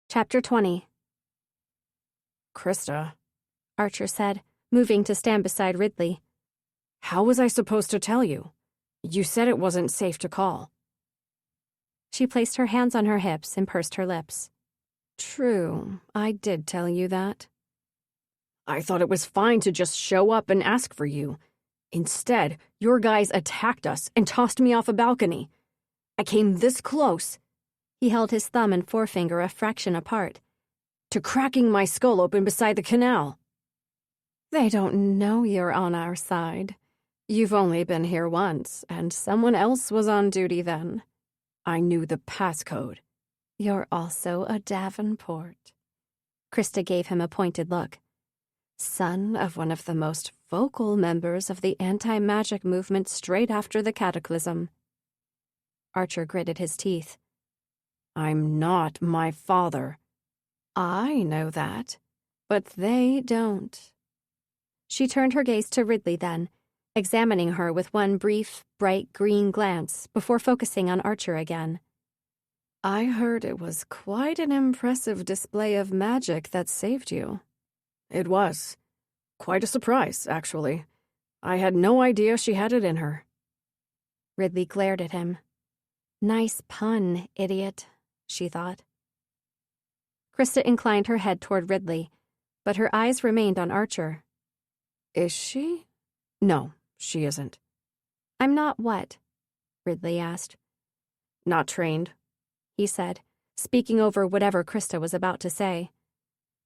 Chapter 20. "Krista," Archer said, moving to stand beside Ridley. "How was I supposed to tell you? You said it wasn't safe to call." She placed her hands on her hips and pursed her lips. "True, I did tell you that. I thought it was fine to just show up and ask for you. Instead, your guys attacked us and tossed me off a balcony. I came this close," he held his thumb and forefinger a fraction apart, "to cracking my skull open beside the canal." "They don't know you're on our side. You've only been here once, and someone else was on duty then." "I knew the passcode." "You're also a Davenport." Krista gave him a pointed look. "Son of one of the most vocal members of the anti-magic movement straight after the cataclysm." Archer gritted his teeth. "I'm not my father." "I know that, but they don't." She turned her gaze to Ridley then, examining her with one brief, bright green glance before focusing on Archer again. "I heard it was quite an impressive display of magic that saved you." "It was. Quite a surprise, actually. I had no idea she had it in her." Ridley glared at him. "Nice pun, idiot," she thought. Krista inclined her head toward Ridley, but her eyes remained on Archer. "Is she?" "No, she isn't." "I'm not what?" Ridley asked. "Not trained," he said, speaking over whatever Krista was about to say.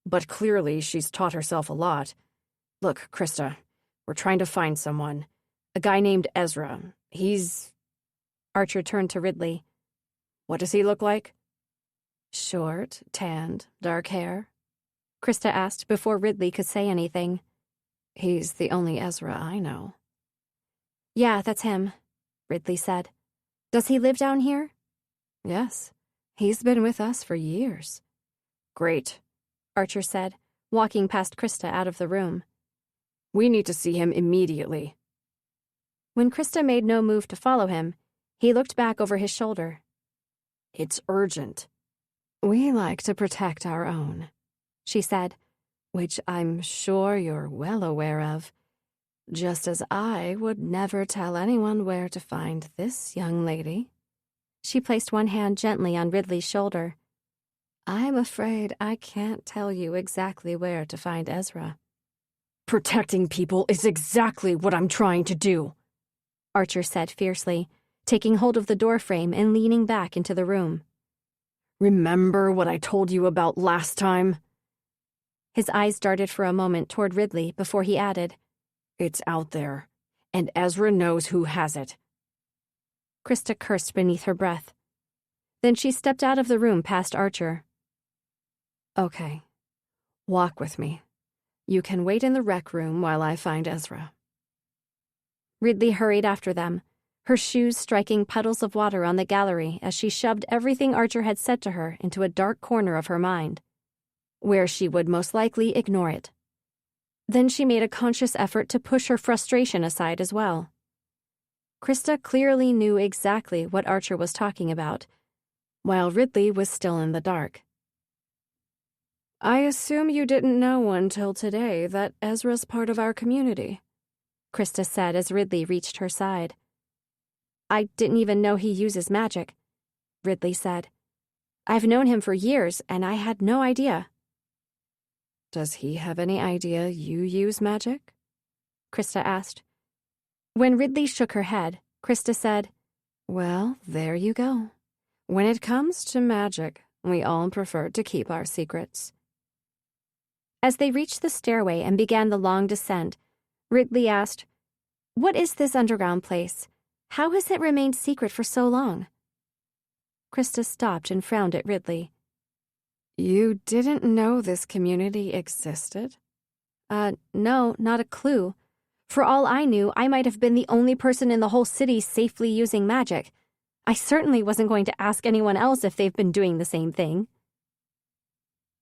"But clearly she's taught herself a lot. Look, Krista, we're trying to find someone. A guy named Ezra. He's—" Archer turned to Ridley. "What does he look like?" "Short, tanned, dark hair?" Krista asked before Ridley could say anything. "He's the only Ezra I know." "Yeah, that's him," Ridley said. "Does he live down here?" "Yes, he's been with us for years." "Great," Archer said, walking past Krista out of the room. "We need to see him immediately." When Krista made no move to follow him, he looked back over his shoulder. "It's urgent." "We like to protect our own," she said, which I'm sure you're well aware of, just as I would never tell anyone where to find this young lady. She placed one hand gently on Ridley's shoulder. I'm afraid I can't tell you exactly where to find Ezra. Protecting people is exactly what I'm trying to do, Archer said fiercely, taking hold of the doorframe and leaning back into the room. Remember what I told you about last time? His eyes darted for a moment toward Ridley before he added, It's out there, and Ezra knows who has it. Krista cursed beneath her breath. Then she stepped out of the room past Archer. Okay, walk with me. You can wait in the rec room while I find Ezra. Ridley hurried after them, her shoes striking puddles of water on the gallery as she shoved everything Archer had said to her into a dark corner of her mind, where she would most likely ignore it. Then she made a conscious effort to push her frustration aside as well. Krista clearly knew exactly what Archer was talking about, while Ridley was still in the dark. I assume you didn't know until today that Ezra's part of our community, Krista said as Ridley reached her side. I didn't even know he uses magic, Ridley said. I've known him for years, and I had no idea. Does he have any idea you use magic? Krista asked. When Ridley shook her head, Krista said, Well, there you go. When it comes to magic, we all prefer to keep our secrets. As they reached the stairway and began the long descent, Ridley asked, What is this underground place? How has it remained secret for so long? Krista stopped and frowned at Ridley. You didn't know this community existed? No, not a clue. For all I knew, I might have been the only person in the whole city safely using magic. I certainly wasn't going to ask anyone else if they've been doing the same thing.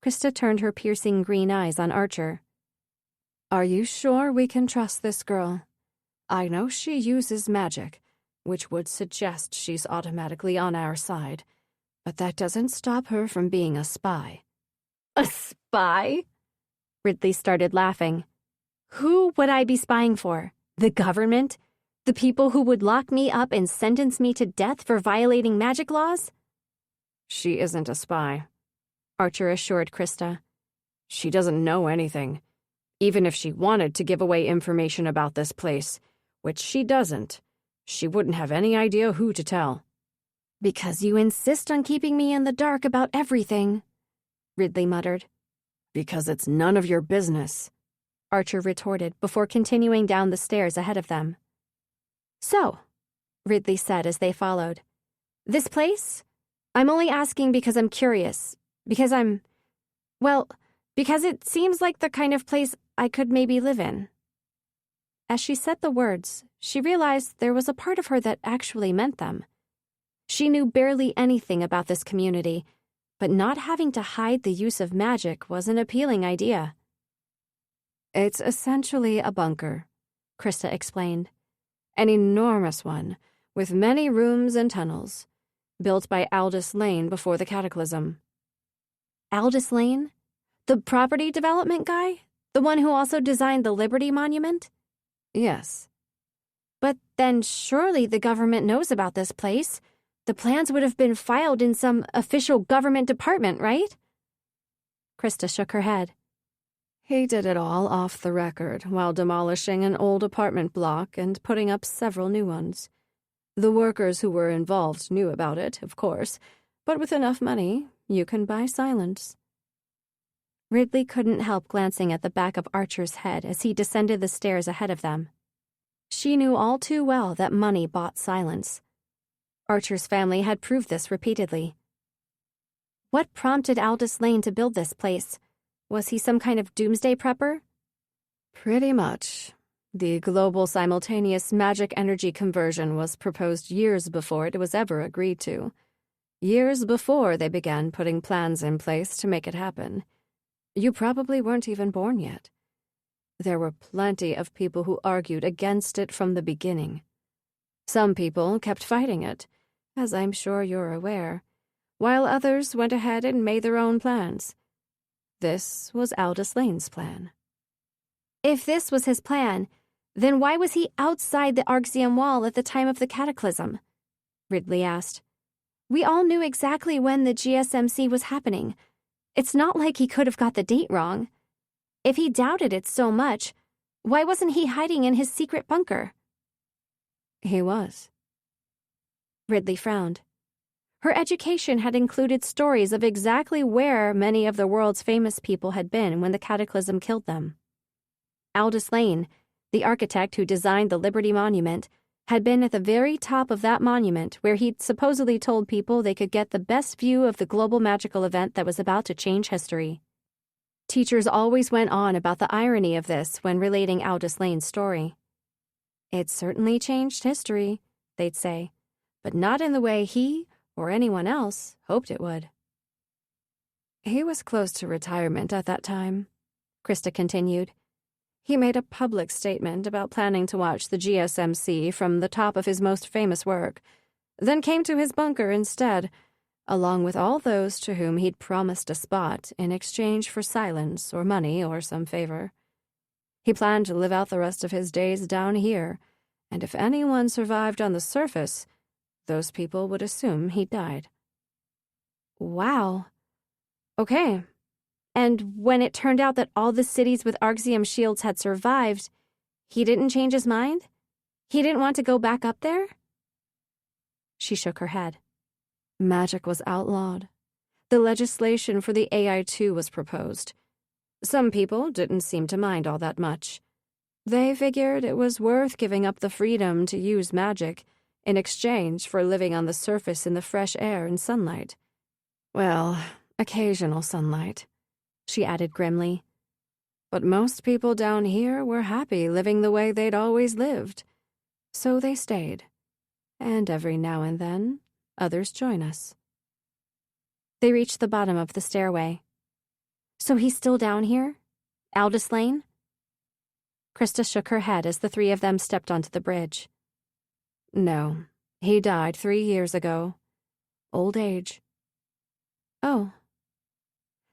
Krista turned her piercing green eyes on Archer. Are you sure we can trust this girl? I know she uses magic, which would suggest she's automatically on our side, but that doesn't stop her from being a spy. A spy? Ridley started laughing. Who would I be spying for? The government? The people who would lock me up and sentence me to death for violating magic laws? She isn't a spy, Archer assured Krista. She doesn't know anything. Even if she wanted to give away information about this place, which she doesn't, she wouldn't have any idea who to tell. Because you insist on keeping me in the dark about everything, Ridley muttered. Because it's none of your business, Archer retorted before continuing down the stairs ahead of them. So, Ridley said as they followed, this place? I'm only asking because I'm curious. Because it seems like the kind of place I could maybe live in. As she said the words, she realized there was a part of her that actually meant them. She knew barely anything about this community, but not having to hide the use of magic was an appealing idea. It's essentially a bunker, Krista explained. An enormous one, with many rooms and tunnels, built by Aldous Lane before the Cataclysm. Aldous Lane? The property development guy? The one who also designed the Liberty Monument? Yes. But then surely the government knows about this place. The plans would have been filed in some official government department, right? Krista shook her head. He did it all off the record while demolishing an old apartment block and putting up several new ones. The workers who were involved knew about it, of course, but with enough money, you can buy silence. Ridley couldn't help glancing at the back of Archer's head as he descended the stairs ahead of them. She knew all too well that money bought silence. Archer's family had proved this repeatedly. What prompted Aldous Lane to build this place? Was he some kind of doomsday prepper? Pretty much. The global simultaneous magic energy conversion was proposed years before it was ever agreed to. Years before they began putting plans in place to make it happen. You probably weren't even born yet. There were plenty of people who argued against it from the beginning. Some people kept fighting it, as I'm sure you're aware, while others went ahead and made their own plans. This was Aldous Lane's plan. If this was his plan, then why was he outside the Arxium wall at the time of the cataclysm? Ridley asked. We all knew exactly when the GSMC was happening. It's not like he could have got the date wrong. If he doubted it so much, why wasn't he hiding in his secret bunker? He was. Ridley frowned. Her education had included stories of exactly where many of the world's famous people had been when the cataclysm killed them. Aldous Lane, the architect who designed the Liberty Monument, had been at the very top of that monument where he'd supposedly told people they could get the best view of the global magical event that was about to change history. Teachers always went on about the irony of this when relating Aldous Lane's story. It certainly changed history, they'd say, but not in the way he, or anyone else, hoped it would. He was close to retirement at that time, Krista continued. He made a public statement about planning to watch the GSMC from the top of his most famous work, then came to his bunker instead, along with all those to whom he'd promised a spot in exchange for silence or money or some favor. He planned to live out the rest of his days down here, and if anyone survived on the surface, those people would assume he'd died. Wow. Okay. And when it turned out that all the cities with Arxium shields had survived, he didn't change his mind? He didn't want to go back up there? She shook her head. Magic was outlawed. The legislation for the AI-2 was proposed. Some people didn't seem to mind all that much. They figured it was worth giving up the freedom to use magic in exchange for living on the surface in the fresh air and sunlight. Well, occasional sunlight, she added grimly. But most people down here were happy living the way they'd always lived. So they stayed. And every now and then, others join us. They reached the bottom of the stairway. So he's still down here? Aldous Lane? Krista shook her head as the three of them stepped onto the bridge. No, he died 3 years ago. Old age. Oh.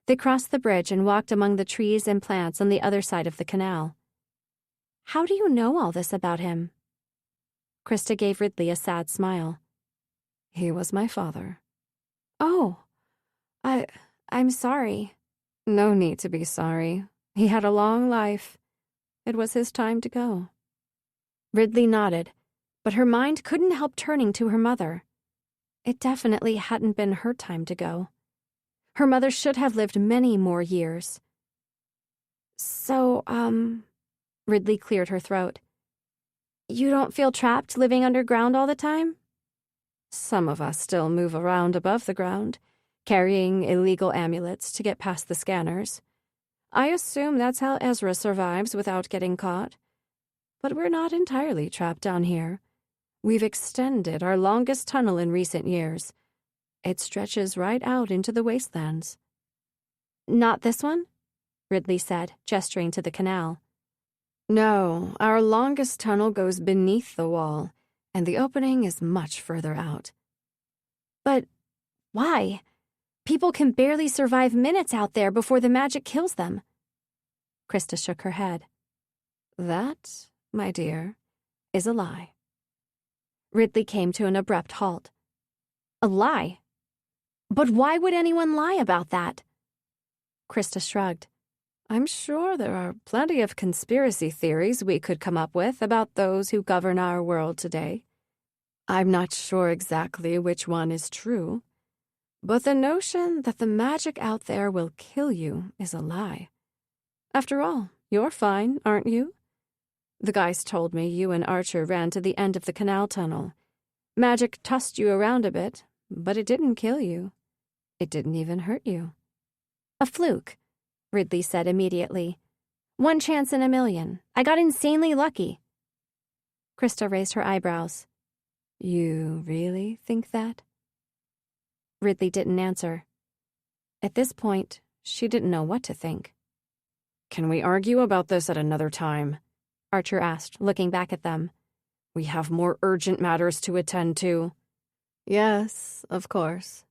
They crossed the bridge and walked among the trees and plants on the other side of the canal. How do you know all this about him? Krista gave Ridley a sad smile. He was my father. Oh, I'm sorry. No need to be sorry. He had a long life. It was his time to go. Ridley nodded, but her mind couldn't help turning to her mother. It definitely hadn't been her time to go. Her mother should have lived many more years. So, Ridley cleared her throat. You don't feel trapped living underground all the time? Some of us still move around above the ground, carrying illegal amulets to get past the scanners. I assume that's how Ezra survives without getting caught. But we're not entirely trapped down here. We've extended our longest tunnel in recent years. It stretches right out into the wastelands. Not this one? Ridley said, gesturing to the canal. No, our longest tunnel goes beneath the wall, and the opening is much further out. But why? People can barely survive minutes out there before the magic kills them. Krista shook her head. That, my dear, is a lie. Ridley came to an abrupt halt. A lie? But why would anyone lie about that? Krista shrugged. I'm sure there are plenty of conspiracy theories we could come up with about those who govern our world today. I'm not sure exactly which one is true, but the notion that the magic out there will kill you is a lie. After all, you're fine, aren't you? The guys told me you and Archer ran to the end of the canal tunnel. Magic tossed you around a bit, but it didn't kill you. It didn't even hurt you. A fluke, Ridley said immediately. 1 chance in a million. I got insanely lucky. Krista raised her eyebrows. You really think that? Ridley didn't answer. At this point, she didn't know what to think. Can we argue about this at another time? Archer asked, looking back at them. We have more urgent matters to attend to. Yes, of course.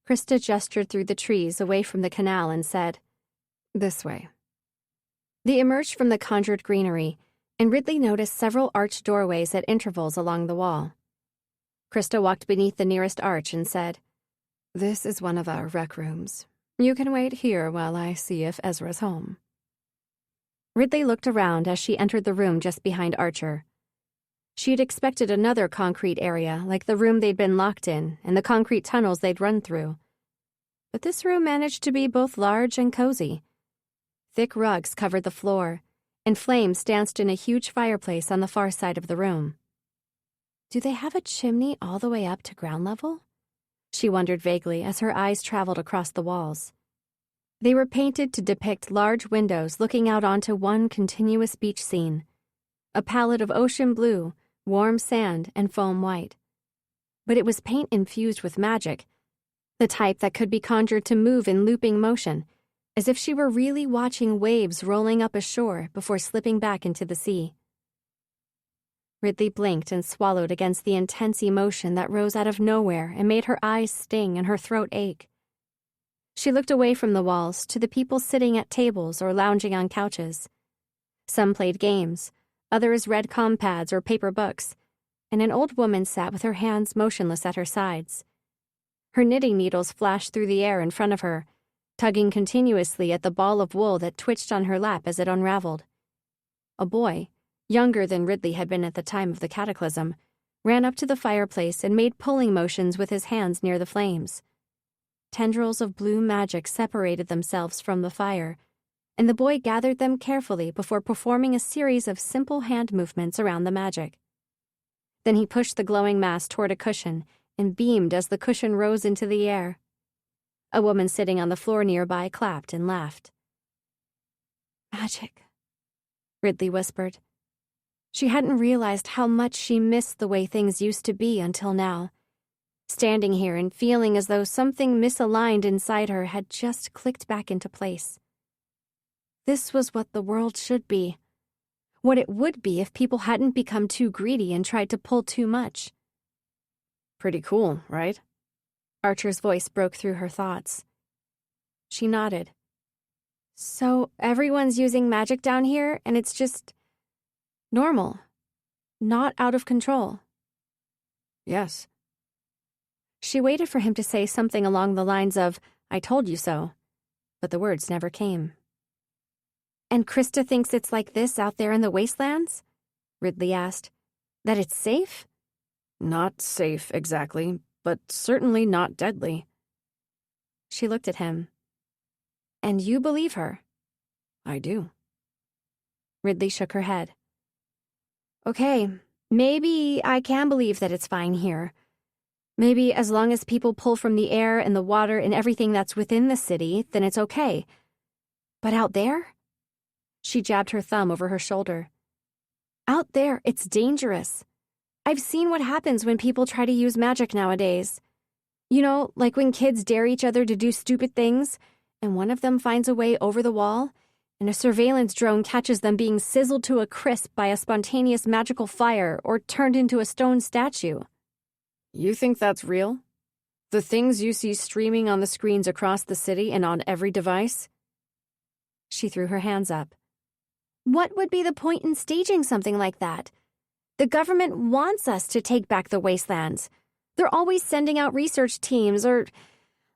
Krista gestured through the trees away from the canal and said, This way. They emerged from the conjured greenery, and Ridley noticed several arched doorways at intervals along the wall. Krista walked beneath the nearest arch and said, "This is one of our rec rooms. You can wait here while I see if Ezra's home." Ridley looked around as she entered the room just behind Archer. She had expected another concrete area, like the room they'd been locked in and the concrete tunnels they'd run through. But this room managed to be both large and cozy. Thick rugs covered the floor, and flames danced in a huge fireplace on the far side of the room. Do they have a chimney all the way up to ground level? She wondered vaguely as her eyes traveled across the walls. They were painted to depict large windows looking out onto one continuous beach scene, a palette of ocean blue, warm sand, and foam white. But it was paint infused with magic, the type that could be conjured to move in looping motion, as if she were really watching waves rolling up ashore before slipping back into the sea. Ridley blinked and swallowed against the intense emotion that rose out of nowhere and made her eyes sting and her throat ache. She looked away from the walls to the people sitting at tables or lounging on couches. Some played games, others read compads or paper books, and an old woman sat with her hands motionless at her sides. Her knitting needles flashed through the air in front of her, tugging continuously at the ball of wool that twitched on her lap as it unraveled. A boy, younger than Ridley had been at the time of the cataclysm, ran up to the fireplace and made pulling motions with his hands near the flames. Tendrils of blue magic separated themselves from the fire, and the boy gathered them carefully before performing a series of simple hand movements around the magic. Then he pushed the glowing mass toward a cushion and beamed as the cushion rose into the air. A woman sitting on the floor nearby clapped and laughed. "Magic," Ridley whispered. She hadn't realized how much she missed the way things used to be until now, standing here and feeling as though something misaligned inside her had just clicked back into place. This was what the world should be, what it would be if people hadn't become too greedy and tried to pull too much. Pretty cool, right? Archer's voice broke through her thoughts. She nodded. So everyone's using magic down here, and it's just normal, not out of control. Yes. She waited for him to say something along the lines of, "I told you so," but the words never came. "And Krista thinks it's like this out there in the wastelands?" Ridley asked. "That it's safe?" Not safe, exactly, but certainly not deadly. She looked at him. "And you believe her?" I do. Ridley shook her head. "Okay, maybe I can believe that it's fine here. Maybe as long as people pull from the air and the water and everything that's within the city, then it's okay. But out there?" She jabbed her thumb over her shoulder. "Out there, it's dangerous. I've seen what happens when people try to use magic nowadays. You know, like when kids dare each other to do stupid things, and one of them finds a way over the wall, and a surveillance drone catches them being sizzled to a crisp by a spontaneous magical fire or turned into a stone statue." You think that's real? The things you see streaming on the screens across the city and on every device? She threw her hands up. "What would be the point in staging something like that? The government wants us to take back the wastelands. They're always sending out research teams or,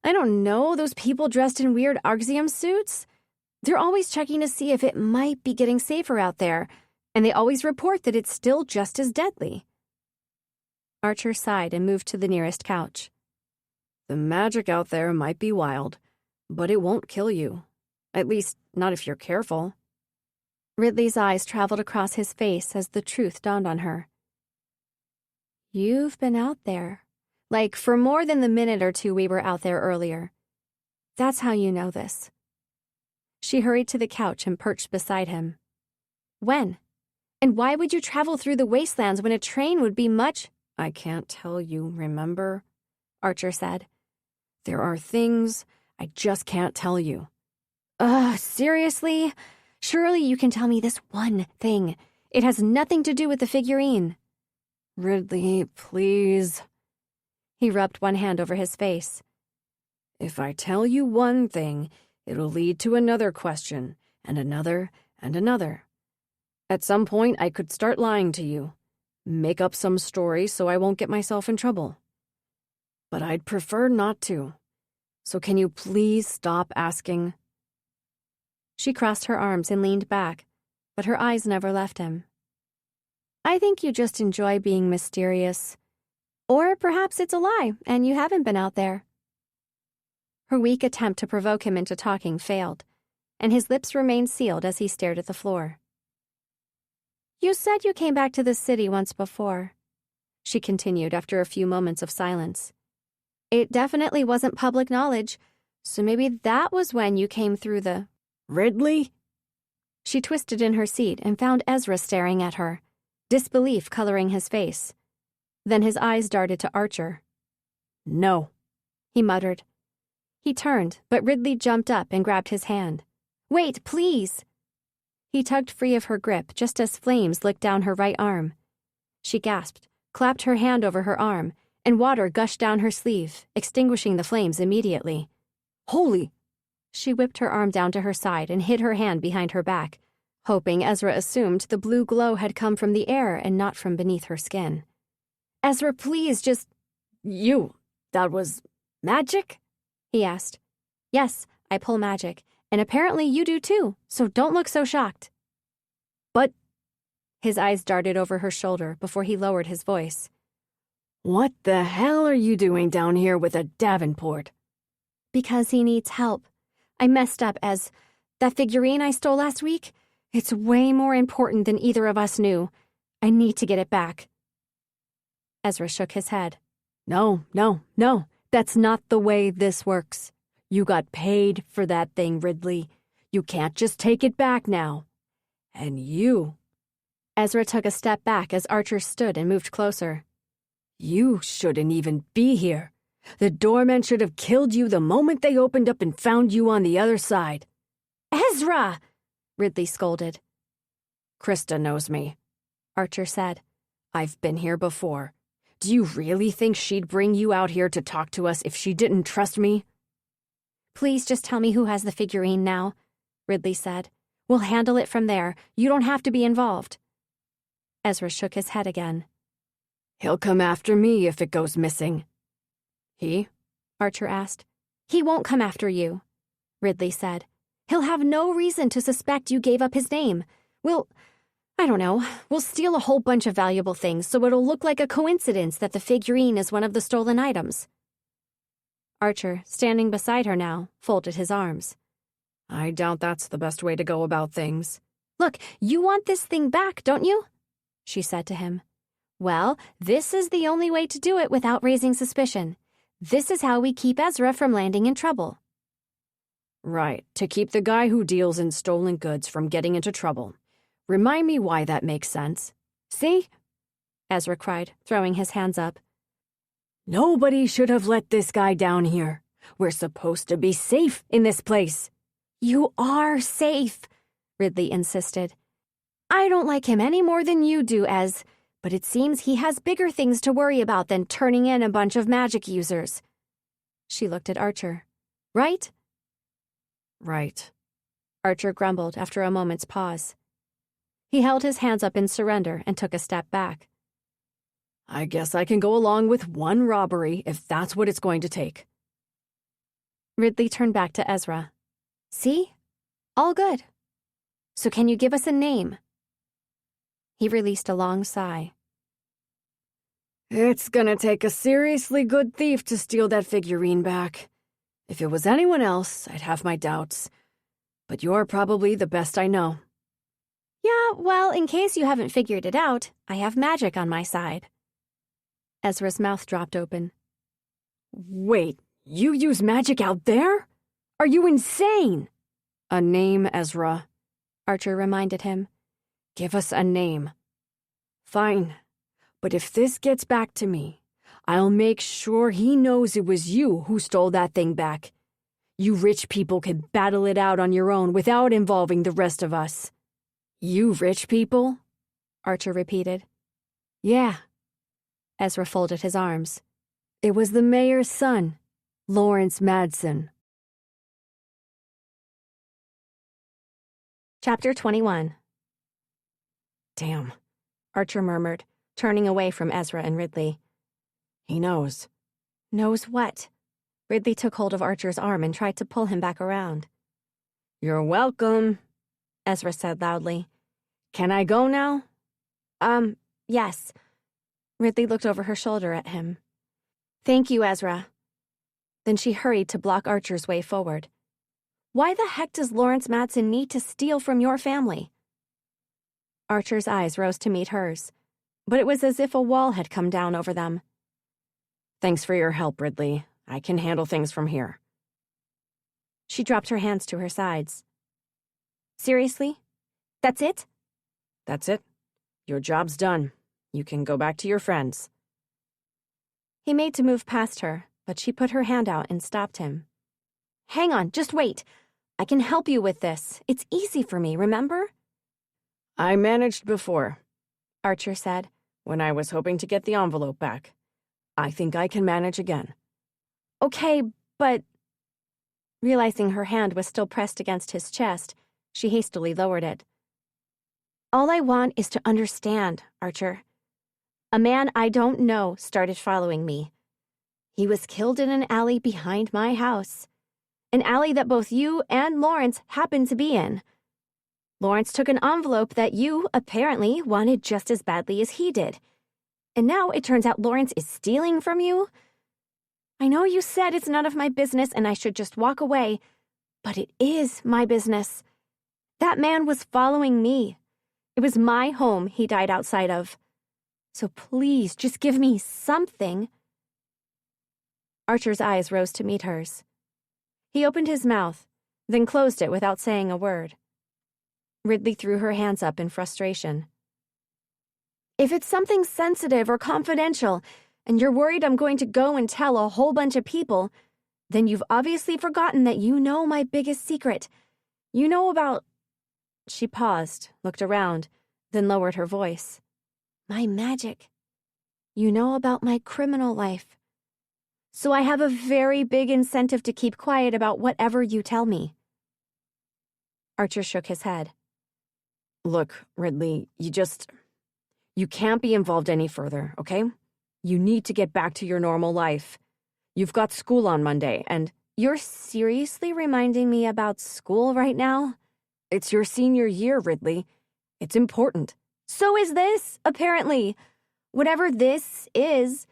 I don't know, those people dressed in weird Arxium suits. They're always checking to see if it might be getting safer out there, and they always report that it's still just as deadly." Archer sighed and moved to the nearest couch. The magic out there might be wild, but it won't kill you. At least, not if you're careful. Ridley's eyes traveled across his face as the truth dawned on her. "You've been out there, like for more than the minute or two we were out there earlier. That's how you know this." She hurried to the couch and perched beside him. "When? And why would you travel through the wastelands when a train would be much—" I can't tell you, remember? Archer said. There are things I just can't tell you. Seriously? Surely you can tell me this one thing. It has nothing to do with the figurine. Ridley, please. He rubbed one hand over his face. If I tell you one thing, It'll lead to another question, and another, and another. At some point, I could start lying to you. Make up some story so I won't get myself in trouble. But I'd prefer not to. So can you please stop asking? She crossed her arms and leaned back, but her eyes never left him. I think you just enjoy being mysterious. Or perhaps it's a lie, and you haven't been out there. Her weak attempt to provoke him into talking failed, and his lips remained sealed as he stared at the floor. You said you came back to the city once before, she continued after a few moments of silence. It definitely wasn't public knowledge, so maybe that was when you came through the... Ridley? She twisted in her seat and found Ezra staring at her, disbelief coloring his face. Then his eyes darted to Archer. No, he muttered. He turned, but Ridley jumped up and grabbed his hand. Wait, please! He tugged free of her grip just as flames licked down her right arm. She gasped, clapped her hand over her arm, and water gushed down her sleeve, extinguishing the flames immediately. Holy! She whipped her arm down to her side and hid her hand behind her back, hoping Ezra assumed the blue glow had come from the air and not from beneath her skin. Ezra, please, just... That was magic? He asked. Yes, I pull magic, and apparently you do too, so don't look so shocked. But... His eyes darted over her shoulder before he lowered his voice. What the hell are you doing down here with a Davenport? Because he needs help. I messed up, Ez. That figurine I stole last week? It's way more important than either of us knew. I need to get it back. Ezra shook his head. No. That's not the way this works. You got paid for that thing, Ridley. You can't just take it back now. And you... Ezra took a step back as Archer stood and moved closer. You shouldn't even be here. The doormen should have killed you the moment they opened up and found you on the other side. Ezra! Ridley scolded. Krista knows me, Archer said. I've been here before. Do you really think she'd bring you out here to talk to us if she didn't trust me? Please just tell me who has the figurine now, Ridley said. We'll handle it from there. You don't have to be involved. Ezra shook his head again. He'll come after me if it goes missing. He? Archer asked. He won't come after you, Ridley said. He'll have no reason to suspect you gave up his name. We'll steal a whole bunch of valuable things so it'll look like a coincidence that the figurine is one of the stolen items. Archer, standing beside her now, folded his arms. I doubt that's the best way to go about things. Look, you want this thing back, don't you? She said to him. Well, this is the only way to do it without raising suspicion. This is how we keep Ezra from landing in trouble. Right, to keep the guy who deals in stolen goods from getting into trouble. Remind me why that makes sense. See? Ezra cried, throwing his hands up. Nobody should have let this guy down here. We're supposed to be safe in this place. You are safe, Ridley insisted. I don't like him any more than you do, Ez, but it seems he has bigger things to worry about than turning in a bunch of magic users. She looked at Archer. Right? Right, Archer grumbled after a moment's pause. He held his hands up in surrender and took a step back. I guess I can go along with one robbery if that's what it's going to take. Ridley turned back to Ezra. See? All good. So can you give us a name? He released a long sigh. It's gonna take a seriously good thief to steal that figurine back. If it was anyone else, I'd have my doubts. But you're probably the best I know. Yeah, well, in case you haven't figured it out, I have magic on my side. Ezra's mouth dropped open. Wait, you use magic out there? Are you insane? A name, Ezra, Archer reminded him. Give us a name. Fine, but if this gets back to me, I'll make sure he knows it was you who stole that thing back. You rich people can battle it out on your own without involving the rest of us. You rich people? Archer repeated. Yeah. Ezra folded his arms. It was the mayor's son, Lawrence Madsen. Chapter 21. Damn, Archer murmured, turning away from Ezra and Ridley. he knows. Knows what? Ridley took hold of Archer's arm and tried to pull him back around. You're welcome, Ezra said loudly. Can I go now? Yes. Ridley looked over her shoulder at him. Thank you, Ezra. Then she hurried to block Archer's way forward. Why the heck does Lawrence Madsen need to steal from your family? Archer's eyes rose to meet hers, but it was as if a wall had come down over them. Thanks for your help, Ridley. I can handle things from here. She dropped her hands to her sides. Seriously? That's it? That's it. Your job's done. You can go back to your friends. He made to move past her, but she put her hand out and stopped him. Hang on, just wait. I can help you with this. It's easy for me, remember? I managed before, Archer said. when I was hoping to get the envelope back. I think I can manage again. Okay, but... Realizing her hand was still pressed against his chest, she hastily lowered it. All I want is to understand, Archer. A man I don't know started following me. He was killed in an alley behind my house. An alley that both you and Lawrence happened to be in. Lawrence took an envelope that you, apparently, wanted just as badly as he did. And now it turns out Lawrence is stealing from you? I know you said it's none of my business and I should just walk away, but it is my business. That man was following me. It was my home he died outside of. So please, just give me something. Archer's eyes rose to meet hers. He opened his mouth, then closed it without saying a word. Ridley threw her hands up in frustration. If it's something sensitive or confidential, and you're worried I'm going to go and tell a whole bunch of people, then you've obviously forgotten that you know my biggest secret. You know about... She paused, looked around, then lowered her voice. My magic. You know about my criminal life. So I have a very big incentive to keep quiet about whatever you tell me. Archer shook his head. Look, Ridley, you can't be involved any further, okay? You need to get back to your normal life. You've got school on Monday, and... You're seriously reminding me about school right now? It's your senior year, Ridley. It's important. So is this, apparently. Whatever this is.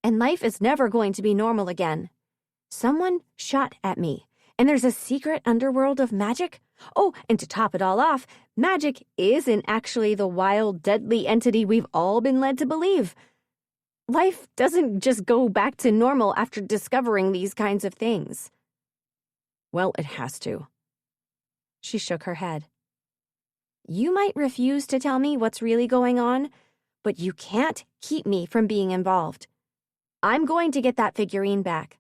And life is never going to be normal again. Someone shot at me, and there's a secret underworld of magic? Oh, and to top it all off, magic isn't actually the wild, deadly entity we've all been led to believe. Life doesn't just go back to normal after discovering these kinds of things. Well, it has to. She shook her head. You might refuse to tell me what's really going on, but you can't keep me from being involved. I'm going to get that figurine back.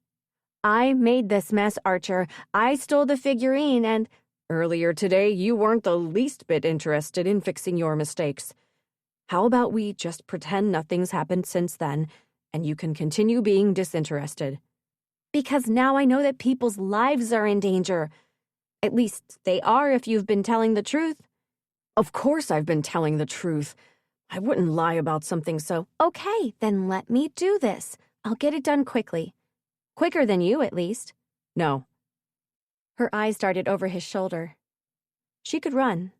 I made this mess, Archer. I stole the figurine and... Earlier today, you weren't the least bit interested in fixing your mistakes. How about we just pretend nothing's happened since then, and you can continue being disinterested? Because now I know that people's lives are in danger. At least they are if you've been telling the truth. Of course I've been telling the truth. I wouldn't lie about something so... Okay, then let me do this. I'll get it done quickly. Quicker than you, at least. No. Her eyes darted over his shoulder. She could run.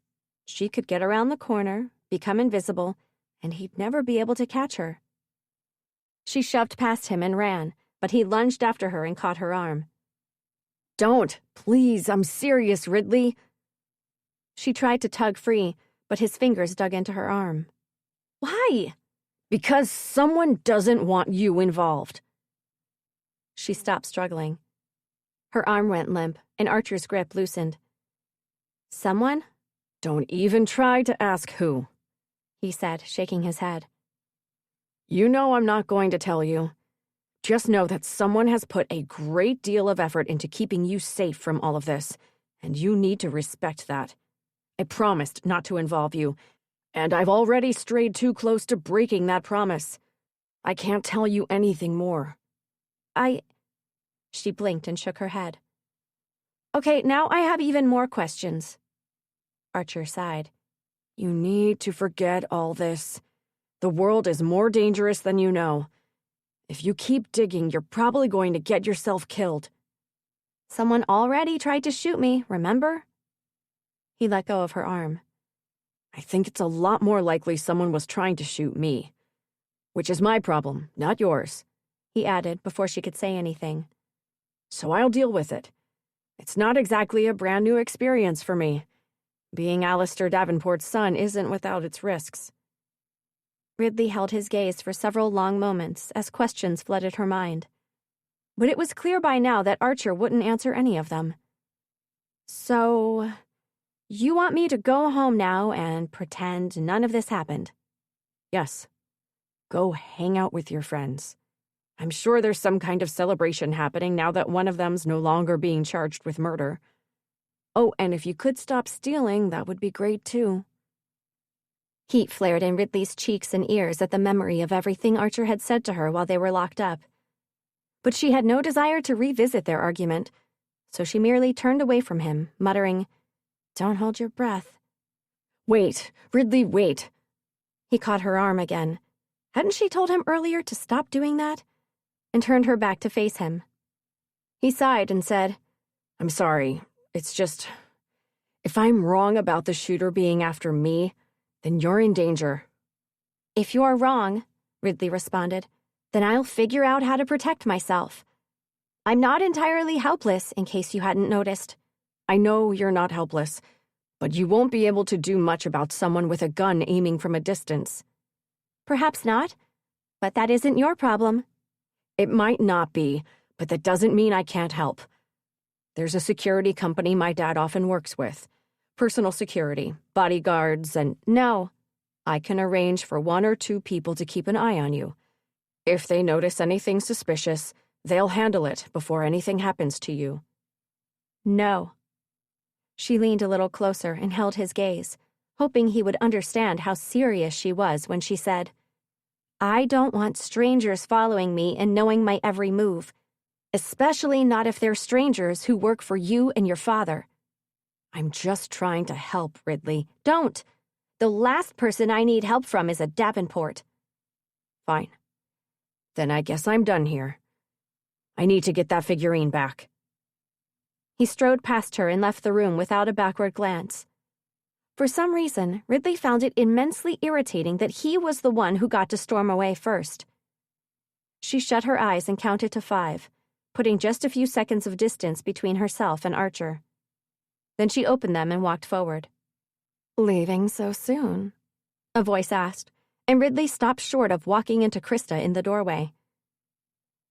She could get around the corner, become invisible, and he'd never be able to catch her. She shoved past him and ran, but he lunged after her and caught her arm. Don't, please, I'm serious, Ridley. She tried to tug free, but his fingers dug into her arm. Why? Because someone doesn't want you involved. She stopped struggling. Her arm went limp, and Archer's grip loosened. Someone? Don't even try to ask who, he said, shaking his head. You know I'm not going to tell you. Just know that someone has put a great deal of effort into keeping you safe from all of this, and you need to respect that. I promised not to involve you, and I've already strayed too close to breaking that promise. I can't tell you anything more. She blinked and shook her head. Okay, now I have even more questions. Archer sighed. You need to forget all this. The world is more dangerous than you know. If you keep digging, you're probably going to get yourself killed. Someone already tried to shoot me, remember? He let go of her arm. I think it's a lot more likely someone was trying to shoot me. Which is my problem, not yours, he added before she could say anything. So I'll deal with it. It's not exactly a brand new experience for me. Being Alistair Davenport's son isn't without its risks. Ridley held his gaze for several long moments as questions flooded her mind. But it was clear by now that Archer wouldn't answer any of them. So, you want me to go home now and pretend none of this happened? Yes. Go hang out with your friends. I'm sure there's some kind of celebration happening now that one of them's no longer being charged with murder. Oh, and if you could stop stealing, that would be great too. Heat flared in Ridley's cheeks and ears at the memory of everything Archer had said to her while they were locked up. But she had no desire to revisit their argument, so she merely turned away from him, muttering, "Don't hold your breath." Wait, Ridley, wait. He caught her arm again. Hadn't she told him earlier to stop doing that? And turned her back to face him. He sighed and said, I'm sorry. It's just, if I'm wrong about the shooter being after me, then you're in danger. If you're wrong, Ridley responded, then I'll figure out how to protect myself. I'm not entirely helpless, in case you hadn't noticed. I know you're not helpless, but you won't be able to do much about someone with a gun aiming from a distance. Perhaps not, but that isn't your problem. It might not be, but that doesn't mean I can't help. There's a security company my dad often works with. Personal security, bodyguards, and no. I can arrange for 1 or 2 people to keep an eye on you. If they notice anything suspicious, they'll handle it before anything happens to you. No. She leaned a little closer and held his gaze, hoping he would understand how serious she was when she said, I don't want strangers following me and knowing my every move, especially not if they're strangers who work for you and your father. I'm just trying to help, Ridley. Don't. The last person I need help from is a Davenport. Fine. Then I guess I'm done here. I need to get that figurine back. He strode past her and left the room without a backward glance. For some reason, Ridley found it immensely irritating that he was the one who got to storm away first. She shut her eyes and counted to 5, putting just a few seconds of distance between herself and Archer. Then she opened them and walked forward. Leaving so soon? A voice asked, and Ridley stopped short of walking into Krista in the doorway.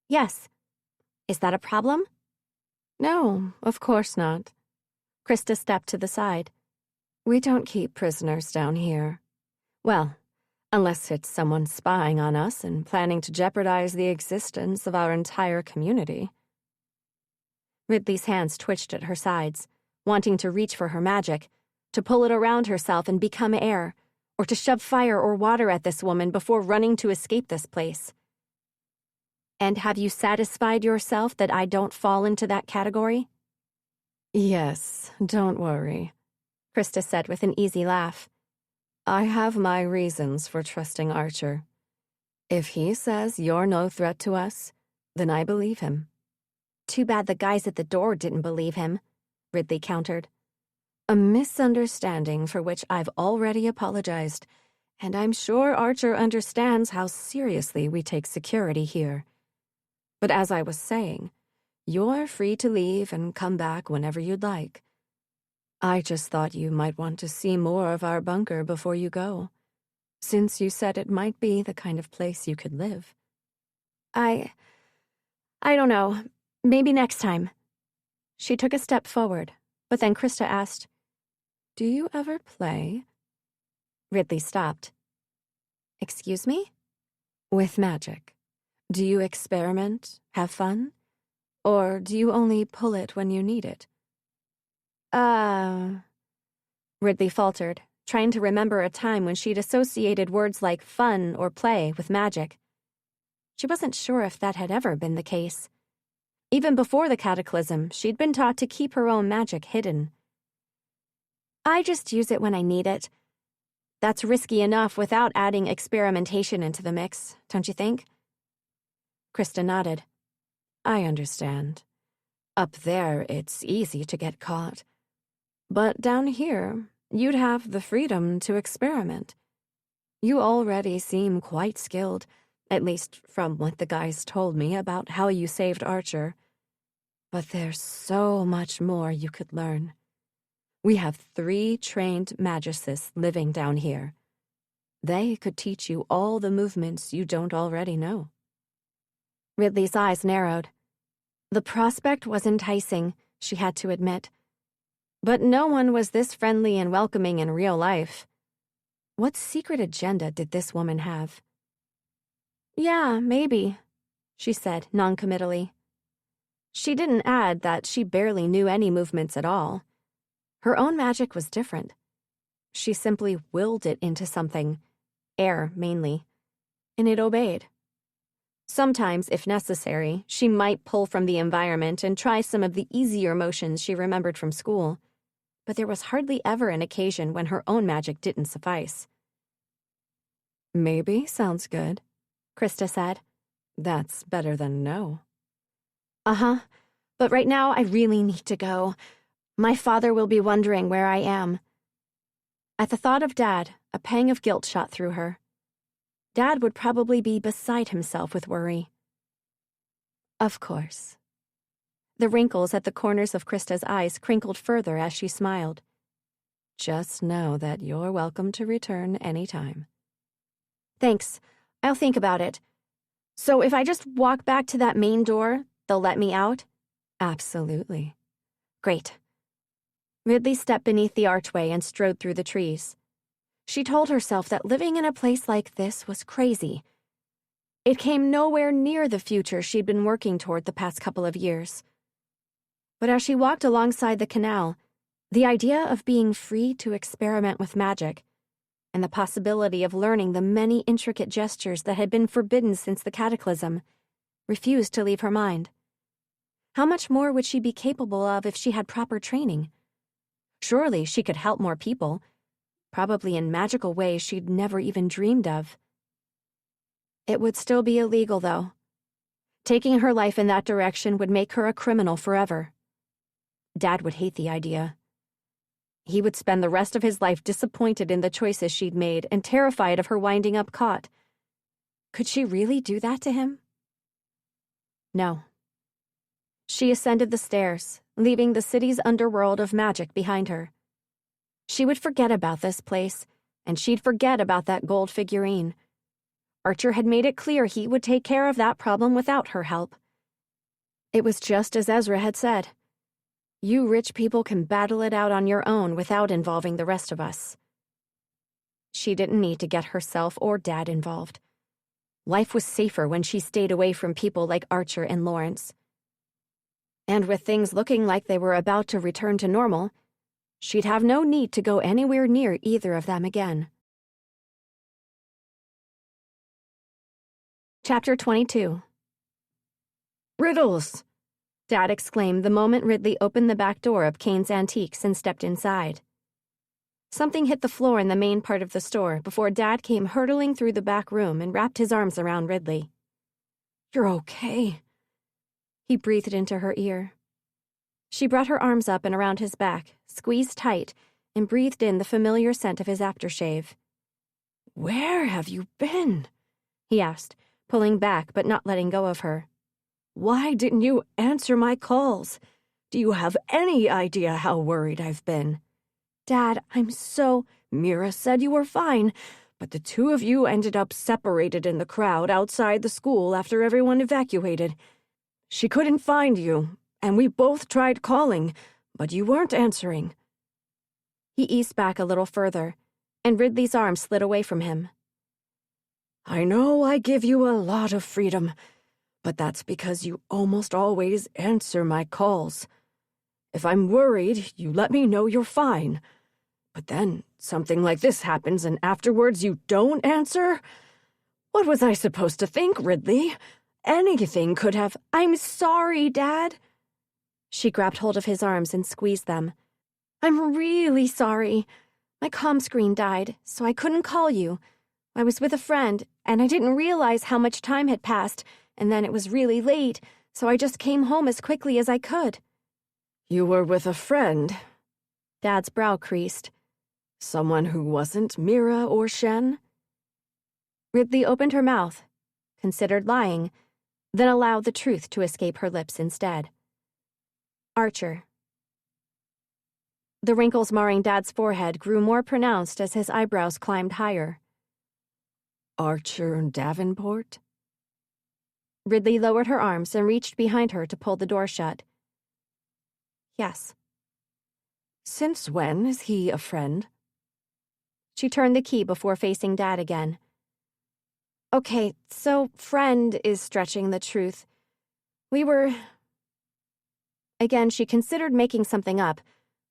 Yes. Is that a problem? No, of course not. Krista stepped to the side. We don't keep prisoners down here. Well, unless it's someone spying on us and planning to jeopardize the existence of our entire community. Ridley's hands twitched at her sides, wanting to reach for her magic, to pull it around herself and become air, or to shove fire or water at this woman before running to escape this place. And have you satisfied yourself that I don't fall into that category? Yes, don't worry, Krista said with an easy laugh. I have my reasons for trusting Archer. If he says you're no threat to us, then I believe him. Too bad the guys at the door didn't believe him, Ridley countered. A misunderstanding for which I've already apologized, and I'm sure Archer understands how seriously we take security here. But as I was saying, you're free to leave and come back whenever you'd like. I just thought you might want to see more of our bunker before you go, since you said it might be the kind of place you could live. I don't know. Maybe next time. She took a step forward, but then Krista asked, Do you ever play? Ridley stopped. Excuse me? With magic. Do you experiment, have fun? Or do you only pull it when you need it? Ridley faltered, trying to remember a time when she'd associated words like fun or play with magic. She wasn't sure if that had ever been the case. Even before the cataclysm, she'd been taught to keep her own magic hidden. I just use it when I need it. That's risky enough without adding experimentation into the mix, don't you think? Krista nodded. I understand. Up there, it's easy to get caught. But down here, you'd have the freedom to experiment. You already seem quite skilled, at least from what the guys told me about how you saved Archer. But there's so much more you could learn. We have 3 trained magicists living down here. They could teach you all the movements you don't already know. Ridley's eyes narrowed. The prospect was enticing, she had to admit. But no one was this friendly and welcoming in real life. What secret agenda did this woman have? Yeah, maybe, she said noncommittally. She didn't add that she barely knew any movements at all. Her own magic was different. She simply willed it into something, air mainly, and it obeyed. Sometimes, if necessary, she might pull from the environment and try some of the easier motions she remembered from school, but there was hardly ever an occasion when her own magic didn't suffice. Maybe sounds good, Krista said. That's better than no. Uh-huh, but right now I really need to go. My father will be wondering where I am. At the thought of Dad, a pang of guilt shot through her. Dad would probably be beside himself with worry. Of course. The wrinkles at the corners of Krista's eyes crinkled further as she smiled. Just know that you're welcome to return anytime. Thanks. I'll think about it. So if I just walk back to that main door, they'll let me out? Absolutely. Great. Ridley stepped beneath the archway and strode through the trees. She told herself that living in a place like this was crazy. It came nowhere near the future she'd been working toward the past couple of years. But as she walked alongside the canal, the idea of being free to experiment with magic, and the possibility of learning the many intricate gestures that had been forbidden since the cataclysm, refused to leave her mind. How much more would she be capable of if she had proper training? Surely she could help more people, probably in magical ways she'd never even dreamed of. It would still be illegal, though. Taking her life in that direction would make her a criminal forever. Dad would hate the idea. He would spend the rest of his life disappointed in the choices she'd made and terrified of her winding up caught. Could she really do that to him? No. She ascended the stairs, leaving the city's underworld of magic behind her. She would forget about this place, and she'd forget about that gold figurine. Archer had made it clear he would take care of that problem without her help. It was just as Ezra had said. You rich people can battle it out on your own without involving the rest of us. She didn't need to get herself or Dad involved. Life was safer when she stayed away from people like Archer and Lawrence. And with things looking like they were about to return to normal, she'd have no need to go anywhere near either of them again. Chapter 22. Riddles! Dad exclaimed the moment Ridley opened the back door of Kayne's Antiques and stepped inside. Something hit the floor in the main part of the store before Dad came hurtling through the back room and wrapped his arms around Ridley. You're okay. He breathed into her ear. She brought her arms up and around his back, squeezed tight, and breathed in the familiar scent of his aftershave. Where have you been? He asked, pulling back but not letting go of her. Why didn't you answer my calls? Do you have any idea how worried I've been? Dad, I'm so... Mira said you were fine, but the 2 of you ended up separated in the crowd outside the school after everyone evacuated. She couldn't find you, and we both tried calling, but you weren't answering. He eased back a little further, and Ridley's arm slid away from him. I know I give you a lot of freedom, but that's because you almost always answer my calls. If I'm worried, you let me know you're fine. But then something like this happens and afterwards you don't answer? What was I supposed to think, Ridley? Anything could have... I'm sorry, Dad. She grabbed hold of his arms and squeezed them. I'm really sorry. My comm screen died, so I couldn't call you. I was with a friend, and I didn't realize how much time had passed, and then it was really late, so I just came home as quickly as I could. You were with a friend? Dad's brow creased. Someone who wasn't Mira or Shen? Ridley opened her mouth, considered lying, then allowed the truth to escape her lips instead. Archer. The wrinkles marring Dad's forehead grew more pronounced as his eyebrows climbed higher. Archer Davenport? Ridley lowered her arms and reached behind her to pull the door shut. Yes. Since when is he a friend? She turned the key before facing Dad again. Okay, so friend is stretching the truth. We were... Again, she considered making something up,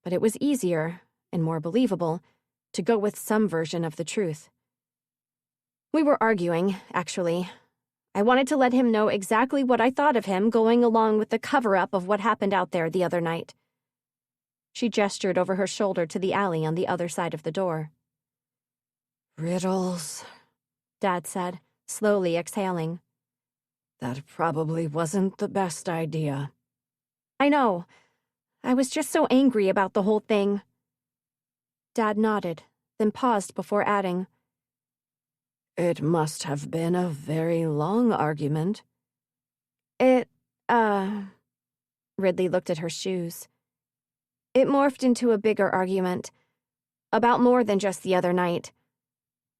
but it was easier, and more believable, to go with some version of the truth. We were arguing, actually. I wanted to let him know exactly what I thought of him going along with the cover-up of what happened out there the other night. She gestured over her shoulder to the alley on the other side of the door. Riddles, Dad said, slowly exhaling. That probably wasn't the best idea. I know. I was just so angry about the whole thing. Dad nodded, then paused before adding, It must have been a very long argument. Ridley looked at her shoes. It morphed into a bigger argument. About more than just the other night.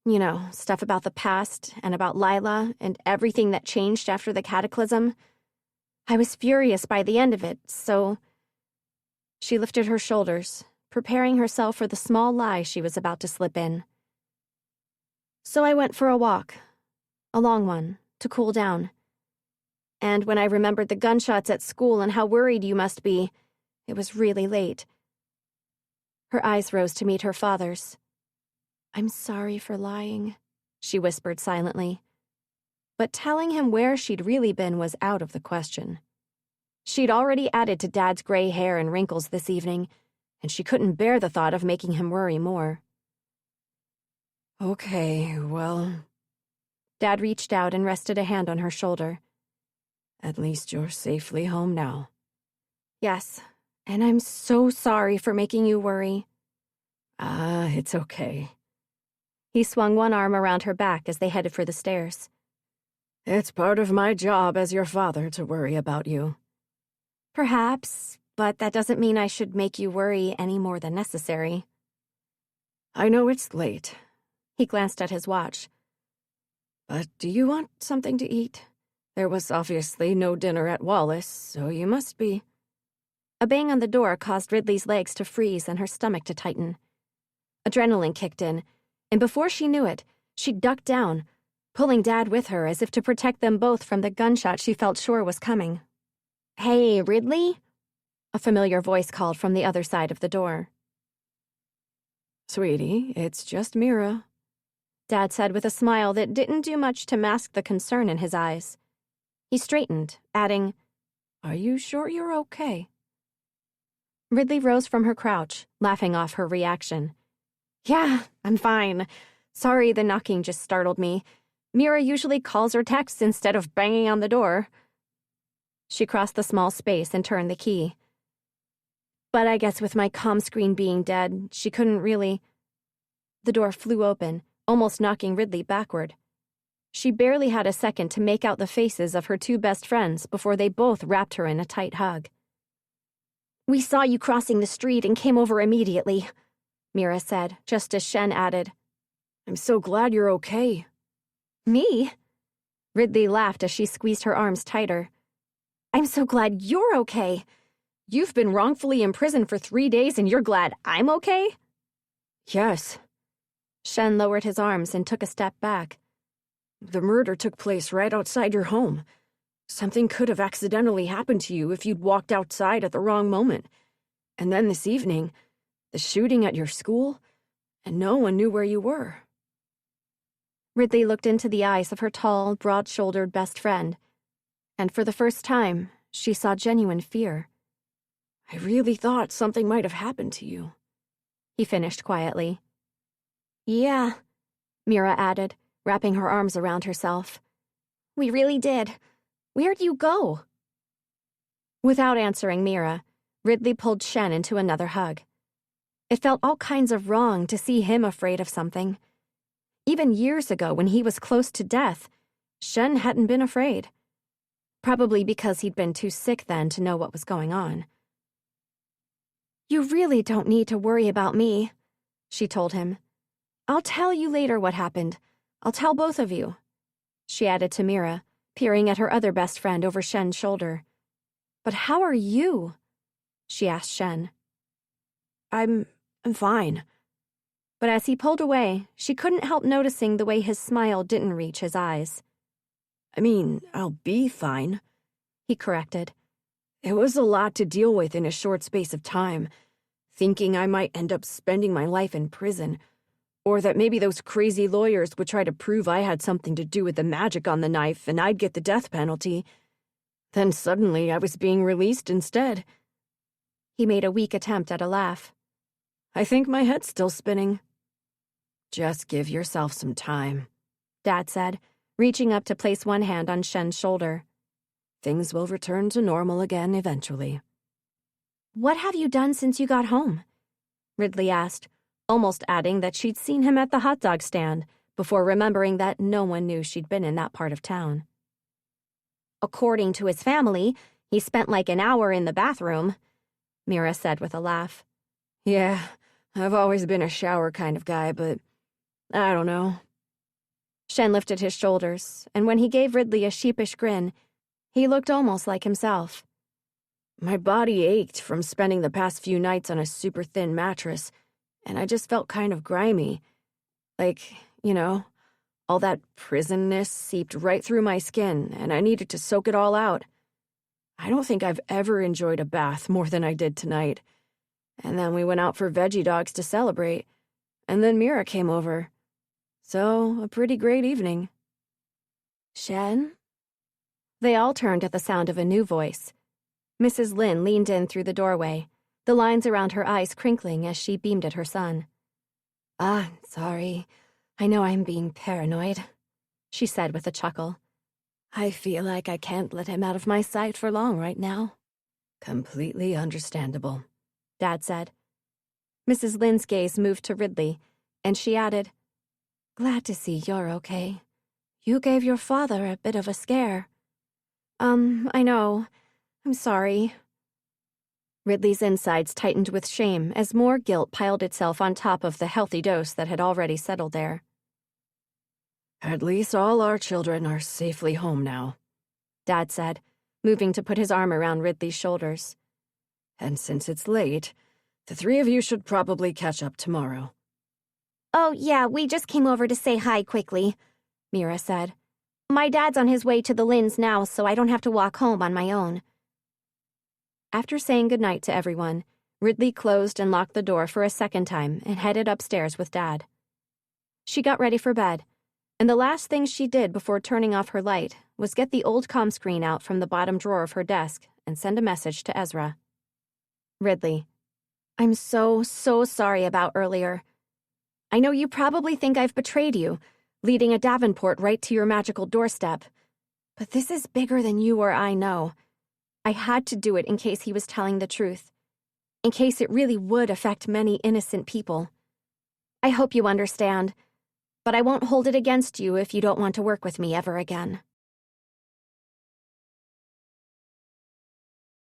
You know, stuff about the past and about Lila and everything that changed after the cataclysm. I was furious by the end of it, so... She lifted her shoulders, preparing herself for the small lie she was about to slip in. So I went for a walk. A long one, to cool down. And when I remembered the gunshots at school and how worried you must be, it was really late. Her eyes rose to meet her father's. I'm sorry for lying, she whispered silently. But telling him where she'd really been was out of the question. She'd already added to Dad's gray hair and wrinkles this evening, and she couldn't bear the thought of making him worry more. Okay, well... Dad reached out and rested a hand on her shoulder. At least you're safely home now. Yes, and I'm so sorry for making you worry. It's okay. He swung one arm around her back as they headed for the stairs. It's part of my job as your father to worry about you. Perhaps, but that doesn't mean I should make you worry any more than necessary. I know it's late. He glanced at his watch. But do you want something to eat? There was obviously no dinner at Wallace, so you must be... A bang on the door caused Ridley's legs to freeze and her stomach to tighten. Adrenaline kicked in, and before she knew it, she ducked down, pulling Dad with her as if to protect them both from the gunshot she felt sure was coming. Hey, Ridley? A familiar voice called from the other side of the door. Sweetie, it's just Mira. Dad said with a smile that didn't do much to mask the concern in his eyes. He straightened, adding, Are you sure you're okay? Ridley rose from her crouch, laughing off her reaction. Yeah, I'm fine. Sorry the knocking just startled me. Mira usually calls or texts instead of banging on the door. She crossed the small space and turned the key. But I guess with my comm screen being dead, she couldn't really... The door flew open, almost knocking Ridley backward. She barely had a second to make out the faces of her two best friends before they both wrapped her in a tight hug. We saw you crossing the street and came over immediately, Mira said, just as Shen added, I'm so glad you're okay. Me? Ridley laughed as she squeezed her arms tighter. I'm so glad you're okay. You've been wrongfully imprisoned for 3 days and you're glad I'm okay? Yes. Shen lowered his arms and took a step back. The murder took place right outside your home. Something could have accidentally happened to you if you'd walked outside at the wrong moment. And then this evening, the shooting at your school, and no one knew where you were. Ridley looked into the eyes of her tall, broad-shouldered best friend, and for the first time, she saw genuine fear. I really thought something might have happened to you. he finished quietly. Yeah, Mira added, wrapping her arms around herself. We really did. Where'd you go? Without answering Mira, Ridley pulled Shen into another hug. It felt all kinds of wrong to see him afraid of something. Even years ago, when he was close to death, Shen hadn't been afraid. Probably because he'd been too sick then to know what was going on. You really don't need to worry about me, she told him. I'll tell you later what happened. I'll tell both of you, she added to Mira, peering at her other best friend over Shen's shoulder. But how are you? She asked Shen. I'm fine. But as he pulled away, she couldn't help noticing the way his smile didn't reach his eyes. I mean, I'll be fine, he corrected. It was a lot to deal with in a short space of time, thinking I might end up spending my life in prison, or that maybe those crazy lawyers would try to prove I had something to do with the magic on the knife and I'd get the death penalty. Then suddenly I was being released instead. He made a weak attempt at a laugh. I think my head's still spinning. Just give yourself some time, Dad said, reaching up to place one hand on Shen's shoulder. Things will return to normal again eventually. What have you done since you got home? Ridley asked, almost adding that she'd seen him at the hot dog stand before remembering that no one knew she'd been in that part of town. According to his family, he spent like an hour in the bathroom, Mira said with a laugh. Yeah, I've always been a shower kind of guy, but I don't know. Shen lifted his shoulders, and when he gave Ridley a sheepish grin, he looked almost like himself. My body ached from spending the past few nights on a super thin mattress, and I just felt kind of grimy. Like, all that prisonness seeped right through my skin, and I needed to soak it all out. I don't think I've ever enjoyed a bath more than I did tonight. And then we went out for veggie dogs to celebrate, and then Mira came over. So, a pretty great evening. Shen? They all turned at the sound of a new voice. Mrs. Lin leaned in through the doorway, the lines around her eyes crinkling as she beamed at her son. Sorry. I know I'm being paranoid, she said with a chuckle. I feel like I can't let him out of my sight for long right now. Completely understandable, Dad said. Mrs. Lin's gaze moved to Ridley, and she added, Glad to see you're okay. You gave your father a bit of a scare. I know. I'm sorry. Ridley's insides tightened with shame as more guilt piled itself on top of the healthy dose that had already settled there. At least all our children are safely home now, Dad said, moving to put his arm around Ridley's shoulders. And since it's late, the three of you should probably catch up tomorrow. Oh, yeah, we just came over to say hi quickly, Mira said. My dad's on his way to the Lins now, so I don't have to walk home on my own. After saying goodnight to everyone, Ridley closed and locked the door for a second time and headed upstairs with Dad. She got ready for bed, and the last thing she did before turning off her light was get the old comm screen out from the bottom drawer of her desk and send a message to Ezra. Ridley, I'm so sorry about earlier. I know you probably think I've betrayed you, leading a Davenport right to your magical doorstep. But this is bigger than you or I know. I had to do it in case he was telling the truth, in case it really would affect many innocent people. I hope you understand, but I won't hold it against you if you don't want to work with me ever again.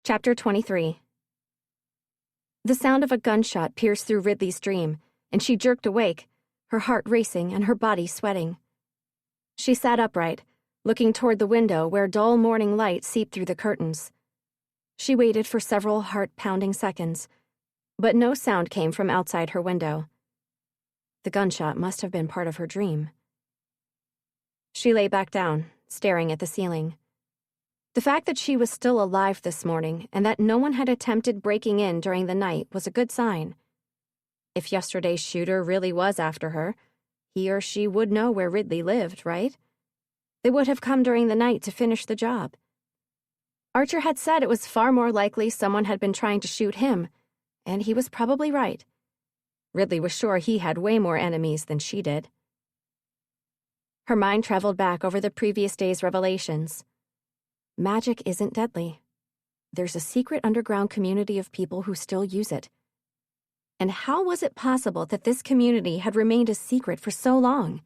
Chapter 23. The sound of a gunshot pierced through Ridley's dream, and she jerked awake, her heart racing and her body sweating. She sat upright, looking toward the window where dull morning light seeped through the curtains. She waited for several heart-pounding seconds, but no sound came from outside her window. The gunshot must have been part of her dream. She lay back down, staring at the ceiling. The fact that she was still alive this morning and that no one had attempted breaking in during the night was a good sign. If yesterday's shooter really was after her, he or she would know where Ridley lived, right? They would have come during the night to finish the job. Archer had said it was far more likely someone had been trying to shoot him, and he was probably right. Ridley was sure he had way more enemies than she did. Her mind traveled back over the previous day's revelations. Magic isn't deadly. There's a secret underground community of people who still use it. And how was it possible that this community had remained a secret for so long?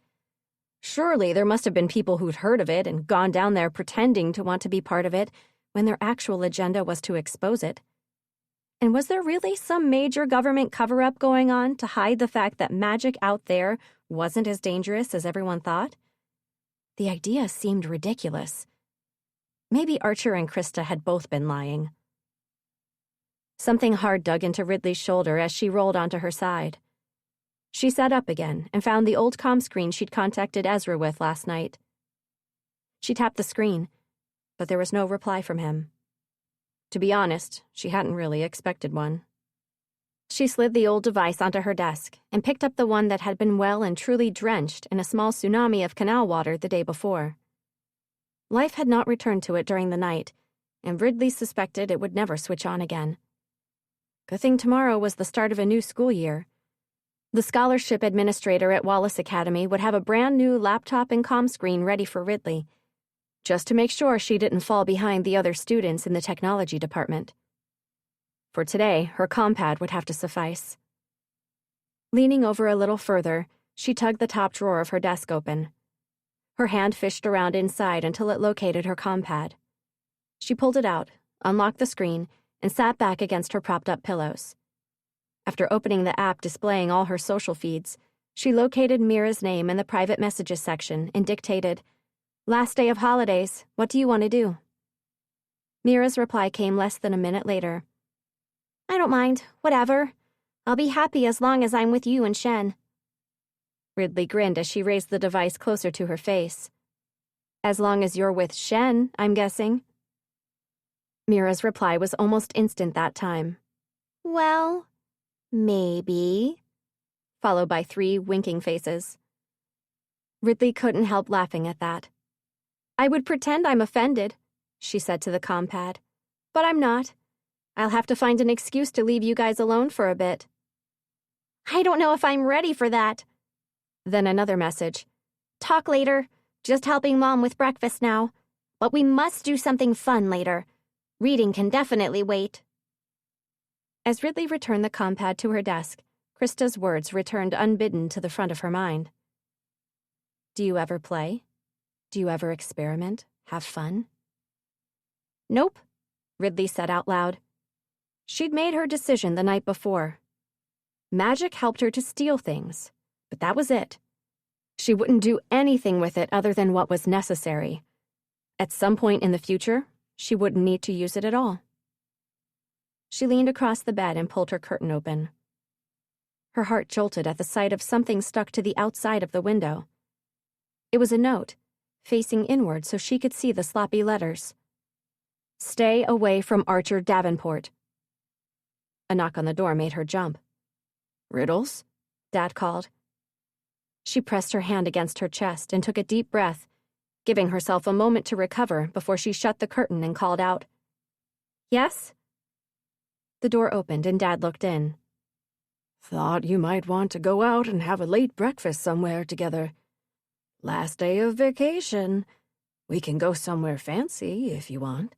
Surely there must have been people who'd heard of it and gone down there pretending to want to be part of it when their actual agenda was to expose it. And was there really some major government cover-up going on to hide the fact that magic out there wasn't as dangerous as everyone thought? The idea seemed ridiculous. Maybe Archer and Krista had both been lying. Something hard dug into Ridley's shoulder as she rolled onto her side. She sat up again and found the old comm screen she'd contacted Ezra with last night. She tapped the screen, but there was no reply from him. To be honest, she hadn't really expected one. She slid the old device onto her desk and picked up the one that had been well and truly drenched in a small tsunami of canal water the day before. Life had not returned to it during the night, and Ridley suspected it would never switch on again. Good thing tomorrow was the start of a new school year. The scholarship administrator at Wallace Academy would have a brand new laptop and comm screen ready for Ridley, just to make sure she didn't fall behind the other students in the technology department. For today, her compad would have to suffice. Leaning over a little further, she tugged the top drawer of her desk open. Her hand fished around inside until it located her compad. She pulled it out, unlocked the screen, and sat back against her propped-up pillows. After opening the app displaying all her social feeds, she located Mira's name in the private messages section and dictated, "Last day of holidays, what do you want to do?" Mira's reply came less than a minute later. "I don't mind, whatever. I'll be happy as long as I'm with you and Shen." Ridley grinned as she raised the device closer to her face. "As long as you're with Shen, I'm guessing." Mira's reply was almost instant that time. "Well, maybe," followed by 3 winking faces. Ridley couldn't help laughing at that. "I would pretend I'm offended," she said to the compad, "but I'm not. I'll have to find an excuse to leave you guys alone for a bit." "I don't know if I'm ready for that." Then another message. "Talk later. Just helping Mom with breakfast now. But we must do something fun later. Reading can definitely wait." As Ridley returned the compad to her desk, Krista's words returned unbidden to the front of her mind. "Do you ever play? Do you ever experiment? Have fun?" "Nope," Ridley said out loud. She'd made her decision the night before. Magic helped her to steal things, but that was it. She wouldn't do anything with it other than what was necessary. At some point in the future, she wouldn't need to use it at all. She leaned across the bed and pulled her curtain open. Her heart jolted at the sight of something stuck to the outside of the window. It was a note, facing inward so she could see the sloppy letters. "Stay away from Archer Davenport." A knock on the door made her jump. "Riddles?" Dad called. She pressed her hand against her chest and took a deep breath, giving herself a moment to recover before she shut the curtain and called out, "Yes?" The door opened and Dad looked in. "Thought you might want to go out and have a late breakfast somewhere together. Last day of vacation. We can go somewhere fancy if you want."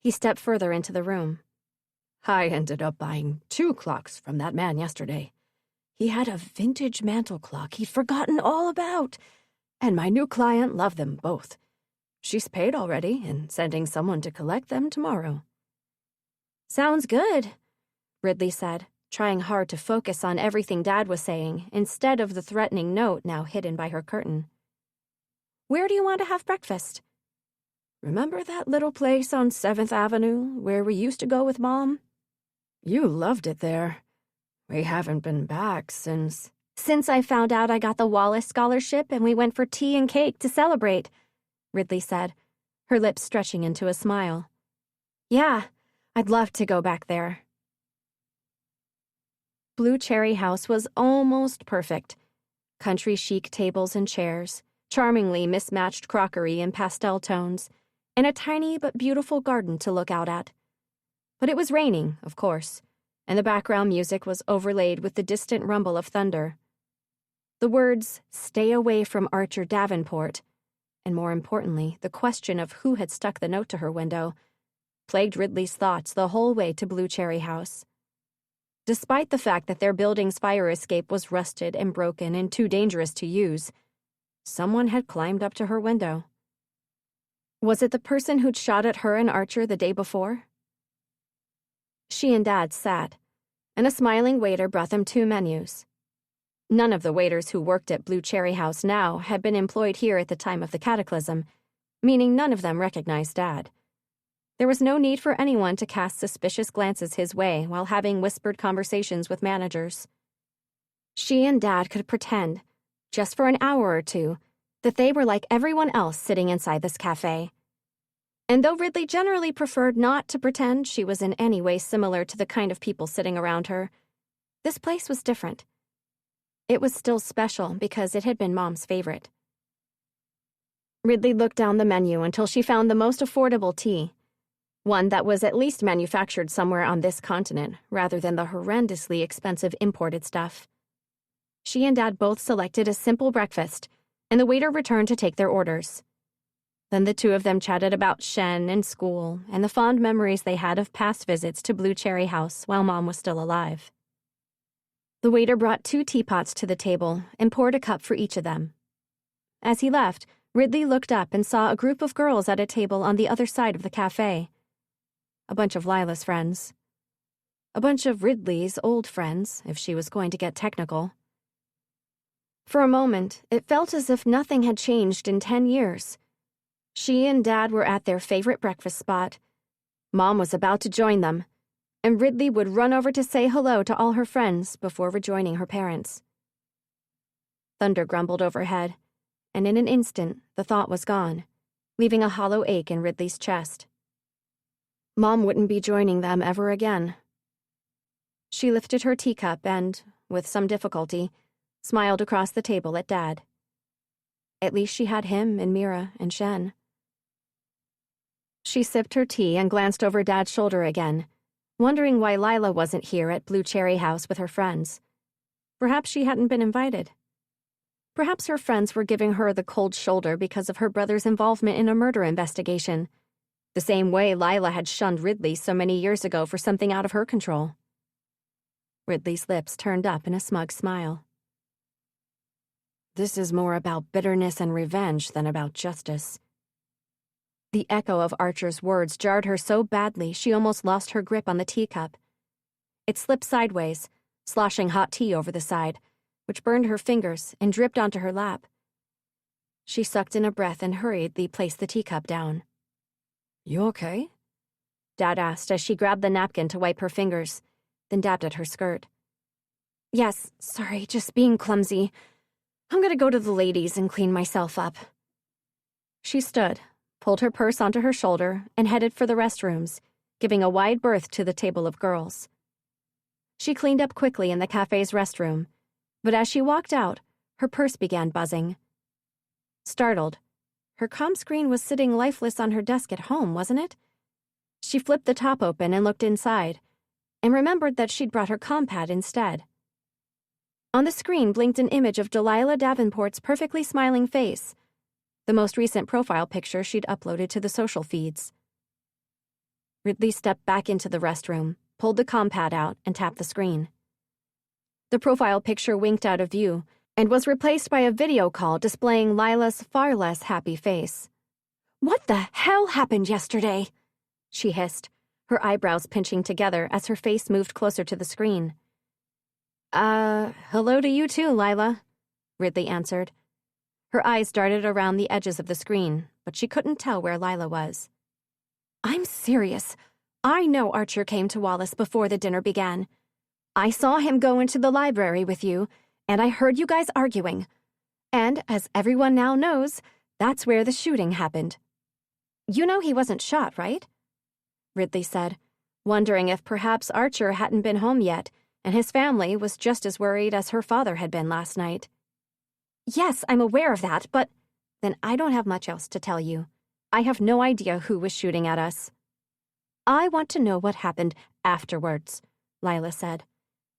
He stepped further into the room. "I ended up buying 2 clocks from that man yesterday. He had a vintage mantel clock he'd forgotten all about, and my new client loved them both. She's paid already and sending someone to collect them tomorrow." "Sounds good," Ridley said, trying hard to focus on everything Dad was saying instead of the threatening note now hidden by her curtain. "Where do you want to have breakfast?" "Remember that little place on 7th Avenue where we used to go with Mom? You loved it there. We haven't been back since..." "Since I found out I got the Wallace scholarship and we went for tea and cake to celebrate," Ridley said, her lips stretching into a smile. "Yeah, I'd love to go back there." Blue Cherry House was almost perfect. Country chic tables and chairs, charmingly mismatched crockery in pastel tones, and a tiny but beautiful garden to look out at. But it was raining, of course, and the background music was overlaid with the distant rumble of thunder. The words, "Stay away from Archer Davenport," and more importantly, the question of who had stuck the note to her window, plagued Ridley's thoughts the whole way to Blue Cherry House. Despite the fact that their building's fire escape was rusted and broken and too dangerous to use, someone had climbed up to her window. Was it the person who'd shot at her and Archer the day before? She and Dad sat, and a smiling waiter brought them 2 menus. None of the waiters who worked at Blue Cherry House now had been employed here at the time of the cataclysm, meaning none of them recognized Dad. There was no need for anyone to cast suspicious glances his way while having whispered conversations with managers. She and Dad could pretend, just for an hour or two, that they were like everyone else sitting inside this cafe. And though Ridley generally preferred not to pretend she was in any way similar to the kind of people sitting around her, this place was different. It was still special because it had been Mom's favorite. Ridley looked down the menu until she found the most affordable tea, one that was at least manufactured somewhere on this continent rather than the horrendously expensive imported stuff. She and Dad both selected a simple breakfast, and the waiter returned to take their orders. Then the 2 of them chatted about Shen and school and the fond memories they had of past visits to Blue Cherry House while Mom was still alive. The waiter brought 2 teapots to the table and poured a cup for each of them. As he left, Ridley looked up and saw a group of girls at a table on the other side of the cafe. A bunch of Lila's friends. A bunch of Ridley's old friends, if she was going to get technical. For a moment, it felt as if nothing had changed in 10 years. She and Dad were at their favorite breakfast spot. Mom was about to join them, and Ridley would run over to say hello to all her friends before rejoining her parents. Thunder grumbled overhead, and in an instant, the thought was gone, leaving a hollow ache in Ridley's chest. Mom wouldn't be joining them ever again. She lifted her teacup and, with some difficulty, smiled across the table at Dad. At least she had him and Mira and Shen. She sipped her tea and glanced over Dad's shoulder again, wondering why Lila wasn't here at Blue Cherry House with her friends. Perhaps she hadn't been invited. Perhaps her friends were giving her the cold shoulder because of her brother's involvement in a murder investigation, the same way Lila had shunned Ridley so many years ago for something out of her control. Ridley's lips turned up in a smug smile. This is more about bitterness and revenge than about justice. The echo of Archer's words jarred her so badly she almost lost her grip on the teacup. It slipped sideways, sloshing hot tea over the side, which burned her fingers and dripped onto her lap. She sucked in a breath and hurriedly placed the teacup down. "You okay?" Dad asked as she grabbed the napkin to wipe her fingers, then dabbed at her skirt. "Yes, sorry, just being clumsy. I'm gonna go to the ladies and clean myself up." She stood, pulled her purse onto her shoulder, and headed for the restrooms, giving a wide berth to the table of girls. She cleaned up quickly in the cafe's restroom, but as she walked out, her purse began buzzing. Startled, her comm screen was sitting lifeless on her desk at home, wasn't it? She flipped the top open and looked inside, and remembered that she'd brought her compad instead. On the screen blinked an image of Delilah Davenport's perfectly smiling face, the most recent profile picture she'd uploaded to the social feeds. Ridley stepped back into the restroom, pulled the compad out, and tapped the screen. The profile picture winked out of view and was replaced by a video call displaying Lila's far less happy face. "What the hell happened yesterday?" she hissed, her eyebrows pinching together as her face moved closer to the screen. Hello to you too, Lila," Ridley answered. Her eyes darted around the edges of the screen, but she couldn't tell where Lila was. "I'm serious. I know Archer came to Wallace before the dinner began. I saw him go into the library with you, and I heard you guys arguing. And, as everyone now knows, that's where the shooting happened." "You know he wasn't shot, right?" Ridley said, wondering if perhaps Archer hadn't been home yet, and his family was just as worried as her father had been last night. "Yes, I'm aware of that, but then I don't have much else to tell you. I have no idea who was shooting at us. I want to know what happened afterwards. Lila said,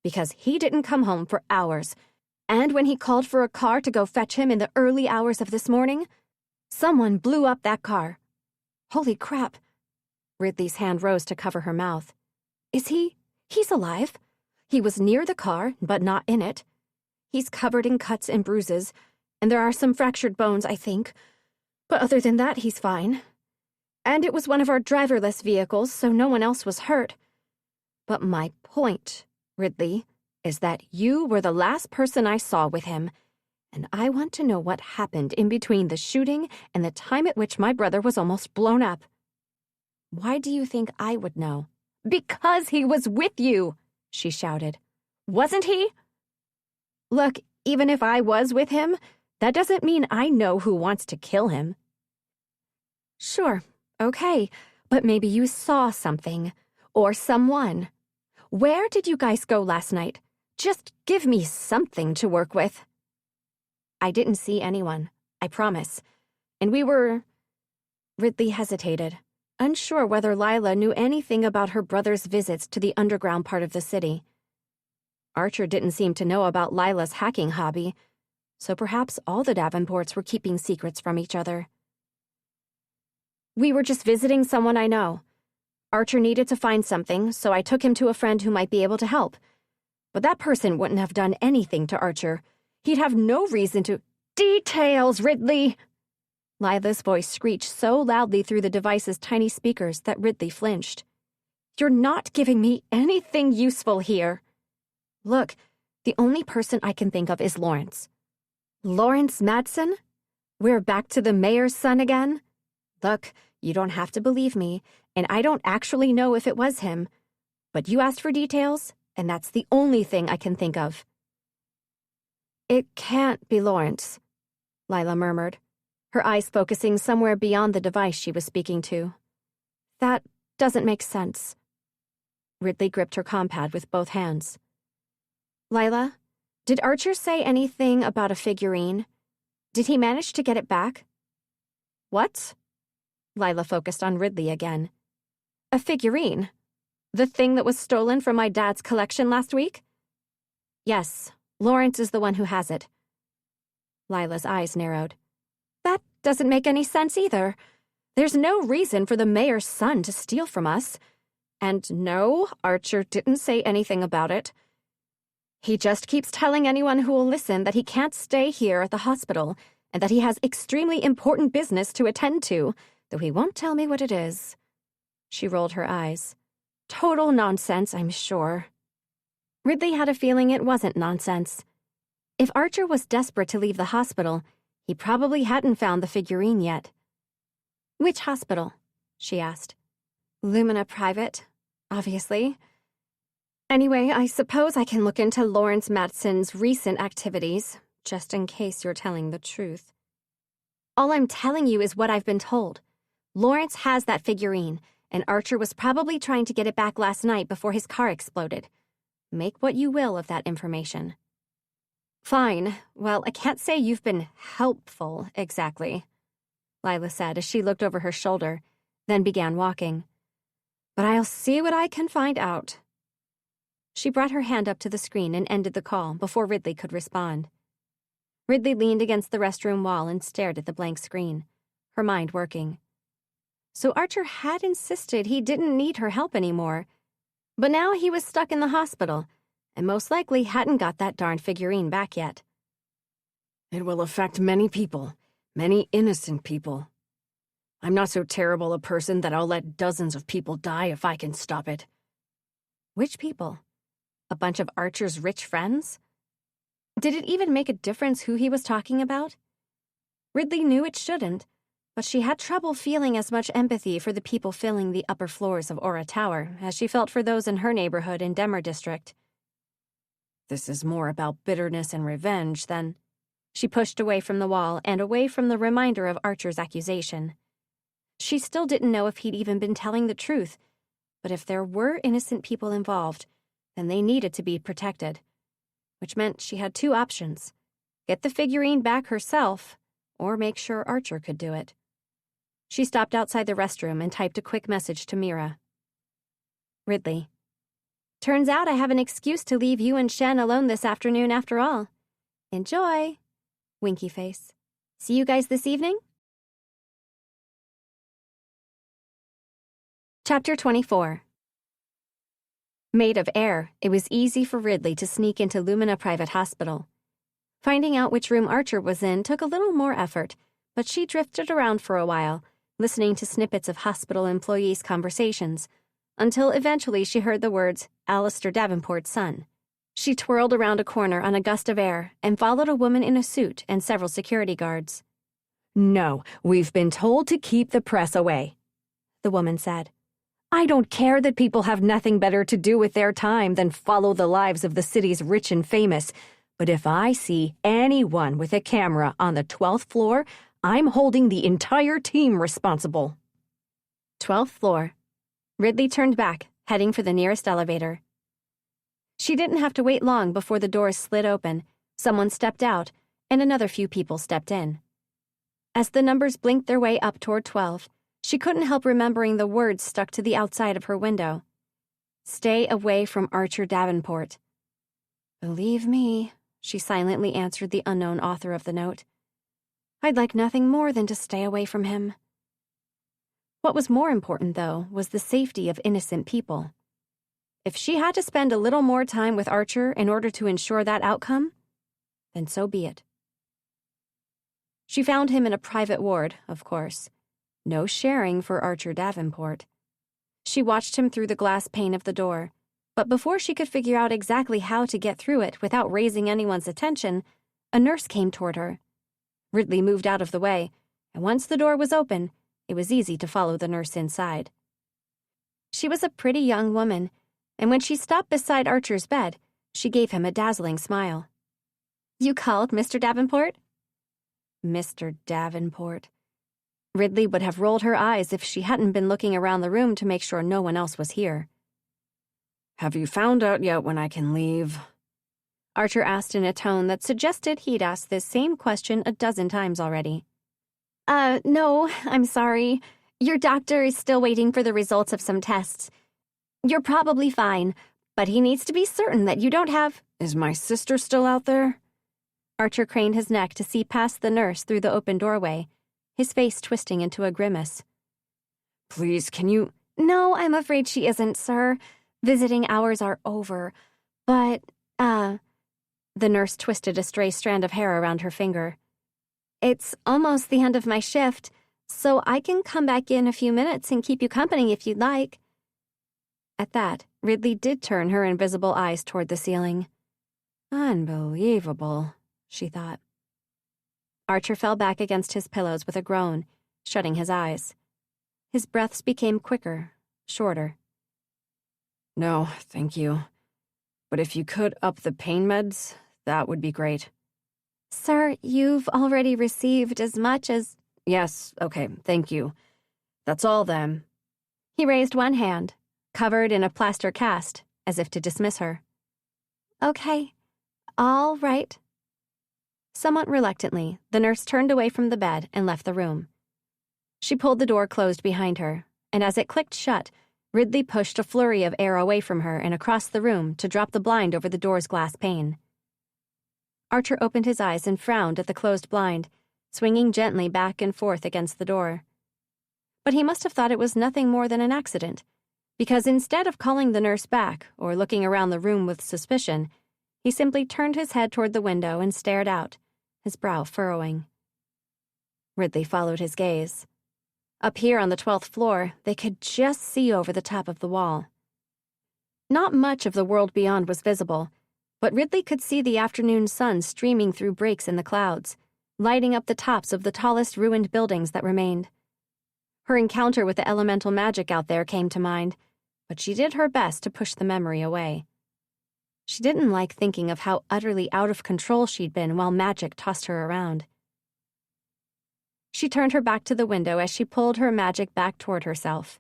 because he didn't come home for hours. And when he called for a car to go fetch him in the early hours of this morning, someone blew up that car. Holy crap. Ridley's hand rose to cover her mouth. He's alive. He was near the car, but not in it. He's covered in cuts and bruises, and there are some fractured bones, I think. But other than that, he's fine. And it was one of our driverless vehicles, so no one else was hurt. But my point, Ridley, is that you were the last person I saw with him, and I want to know what happened in between the shooting and the time at which my brother was almost blown up. Why do you think I would know? Because he was with you, she shouted. Wasn't he? Look, even if I was with him, that doesn't mean I know who wants to kill him. Sure, okay, but maybe you saw something, or someone. Where did you guys go last night? Just give me something to work with. I didn't see anyone, I promise. And we were... Ridley hesitated, unsure whether Lila knew anything about her brother's visits to the underground part of the city. Archer didn't seem to know about Lila's hacking hobby, so perhaps all the Davenports were keeping secrets from each other. We were just visiting someone I know. Archer needed to find something, so I took him to a friend who might be able to help. But that person wouldn't have done anything to Archer. He'd have no reason to— Details, Ridley! Lila's voice screeched so loudly through the device's tiny speakers that Ridley flinched. You're not giving me anything useful here. Look, the only person I can think of is Lawrence. Lawrence Madsen? We're back to the mayor's son again? Look, you don't have to believe me, and I don't actually know if it was him. But you asked for details, and that's the only thing I can think of. It can't be Lawrence, Lila murmured, her eyes focusing somewhere beyond the device she was speaking to. That doesn't make sense. Ridley gripped her compad with both hands. Lila, did Archer say anything about a figurine? Did he manage to get it back? What? Lila focused on Ridley again. A figurine? The thing that was stolen from my dad's collection last week? Yes, Lawrence is the one who has it. Lila's eyes narrowed. That doesn't make any sense either. There's no reason for the mayor's son to steal from us. And no, Archer didn't say anything about it. He just keeps telling anyone who will listen that he can't stay here at the hospital and that he has extremely important business to attend to, though he won't tell me what it is. She rolled her eyes. Total nonsense, I'm sure. Ridley had a feeling it wasn't nonsense. If Archer was desperate to leave the hospital, he probably hadn't found the figurine yet. Which hospital? She asked. Lumina Private, obviously. Anyway, I suppose I can look into Lawrence Madsen's recent activities, just in case you're telling the truth. All I'm telling you is what I've been told. Lawrence has that figurine, and Archer was probably trying to get it back last night before his car exploded. Make what you will of that information. Fine. Well, I can't say you've been helpful, exactly, Lila said as she looked over her shoulder, then began walking. But I'll see what I can find out. She brought her hand up to the screen and ended the call before Ridley could respond. Ridley leaned against the restroom wall and stared at the blank screen, her mind working. So Archer had insisted he didn't need her help anymore, but now he was stuck in the hospital and most likely hadn't got that darned figurine back yet. It will affect many people, many innocent people. I'm not so terrible a person that I'll let dozens of people die if I can stop it. Which people? A bunch of Archer's rich friends? Did it even make a difference who he was talking about? Ridley knew it shouldn't, but she had trouble feeling as much empathy for the people filling the upper floors of Aura Tower as she felt for those in her neighborhood in Demer District. This is more about bitterness and revenge than... She pushed away from the wall and away from the reminder of Archer's accusation. She still didn't know if he'd even been telling the truth, but if there were innocent people involved, then they needed to be protected, which meant she had two options: get the figurine back herself, or make sure Archer could do it. She stopped outside the restroom and typed a quick message to Mira. Ridley. Turns out I have an excuse to leave you and Shen alone this afternoon after all. Enjoy. Winky face. See you guys this evening? Chapter 24. Made of air, it was easy for Ridley to sneak into Lumina Private Hospital. Finding out which room Archer was in took a little more effort, but she drifted around for a while, listening to snippets of hospital employees' conversations, until eventually she heard the words, Alistair Davenport's son. She twirled around a corner on a gust of air and followed a woman in a suit and several security guards. No, we've been told to keep the press away, the woman said. I don't care that people have nothing better to do with their time than follow the lives of the city's rich and famous, but if I see anyone with a camera on the 12th floor, I'm holding the entire team responsible. 12th floor. Ridley turned back, heading for the nearest elevator. She didn't have to wait long before the doors slid open, someone stepped out, and another few people stepped in. As the numbers blinked their way up toward 12, she couldn't help remembering the words stuck to the outside of her window. Stay away from Archer Davenport. Believe me, she silently answered the unknown author of the note. I'd like nothing more than to stay away from him. What was more important, though, was the safety of innocent people. If she had to spend a little more time with Archer in order to ensure that outcome, then so be it. She found him in a private ward, of course. No sharing for Archer Davenport. She watched him through the glass pane of the door, but before she could figure out exactly how to get through it without raising anyone's attention, a nurse came toward her. Ridley moved out of the way, and once the door was open, it was easy to follow the nurse inside. She was a pretty young woman, and when she stopped beside Archer's bed, she gave him a dazzling smile. You called, Mr. Davenport? Mr. Davenport. Ridley would have rolled her eyes if she hadn't been looking around the room to make sure no one else was here. Have you found out yet when I can leave? Archer asked in a tone that suggested he'd asked this same question a dozen times already. No, I'm sorry. Your doctor is still waiting for the results of some tests. You're probably fine, but he needs to be certain that you don't have— Is my sister still out there? Archer craned his neck to see past the nurse through the open doorway, his face twisting into a grimace. Please, can you— No, I'm afraid she isn't, sir. Visiting hours are over. But, the nurse twisted a stray strand of hair around her finger. It's almost the end of my shift, so I can come back in a few minutes and keep you company if you'd like. At that, Ridley did turn her invisible eyes toward the ceiling. Unbelievable, she thought. Archer fell back against his pillows with a groan, shutting his eyes. His breaths became quicker, shorter. No, thank you. But if you could up the pain meds, that would be great. Sir, you've already received as much as— Yes, okay, thank you. That's all then. He raised one hand, covered in a plaster cast, as if to dismiss her. Okay, all right. Somewhat reluctantly, the nurse turned away from the bed and left the room. She pulled the door closed behind her, and as it clicked shut, Ridley pushed a flurry of air away from her and across the room to drop the blind over the door's glass pane. Archer opened his eyes and frowned at the closed blind, swinging gently back and forth against the door. But he must have thought it was nothing more than an accident, because instead of calling the nurse back or looking around the room with suspicion, he simply turned his head toward the window and stared out, his brow furrowing. Ridley followed his gaze. Up here on the 12th floor, they could just see over the top of the wall. Not much of the world beyond was visible, but Ridley could see the afternoon sun streaming through breaks in the clouds, lighting up the tops of the tallest ruined buildings that remained. Her encounter with the elemental magic out there came to mind, but she did her best to push the memory away. She didn't like thinking of how utterly out of control she'd been while magic tossed her around. She turned her back to the window as she pulled her magic back toward herself.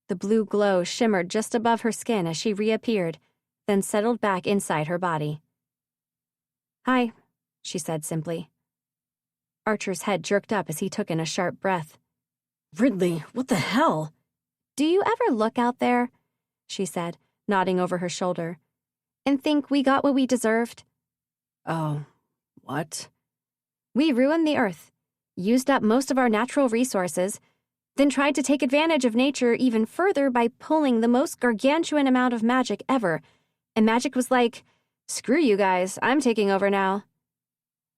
The blue glow shimmered just above her skin as she reappeared, then settled back inside her body. Hi, she said simply. Archer's head jerked up as he took in a sharp breath. Ridley, what the hell? Do you ever look out there? She said, nodding over her shoulder, "and think we got what we deserved." Oh, what? "We ruined the Earth, used up most of our natural resources, then tried to take advantage of nature even further by pulling the most gargantuan amount of magic ever. And magic was like, 'Screw you guys, I'm taking over now.'"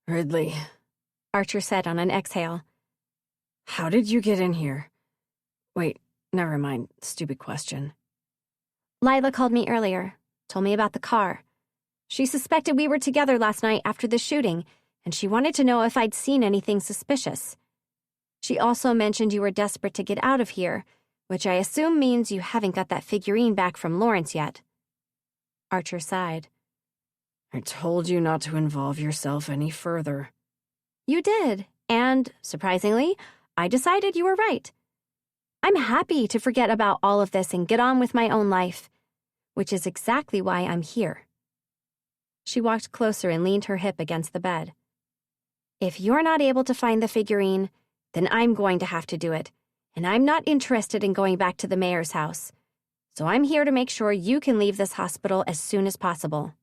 Ridley, Archer said on an exhale. how did you get in here? Wait, never mind. Stupid question. "Lila called me earlier, told me about the car. She suspected we were together last night after the shooting, and she wanted to know if I'd seen anything suspicious. She also mentioned you were desperate to get out of here, which I assume means you haven't got that figurine back from Lawrence yet." Archer sighed. I told you not to involve yourself any further. "You did, and, surprisingly, I decided you were right. I'm happy to forget about all of this and get on with my own life, which is exactly why I'm here." She walked closer and leaned her hip against the bed. "If you're not able to find the figurine, then I'm going to have to do it, and I'm not interested in going back to the mayor's house. So I'm here to make sure you can leave this hospital as soon as possible."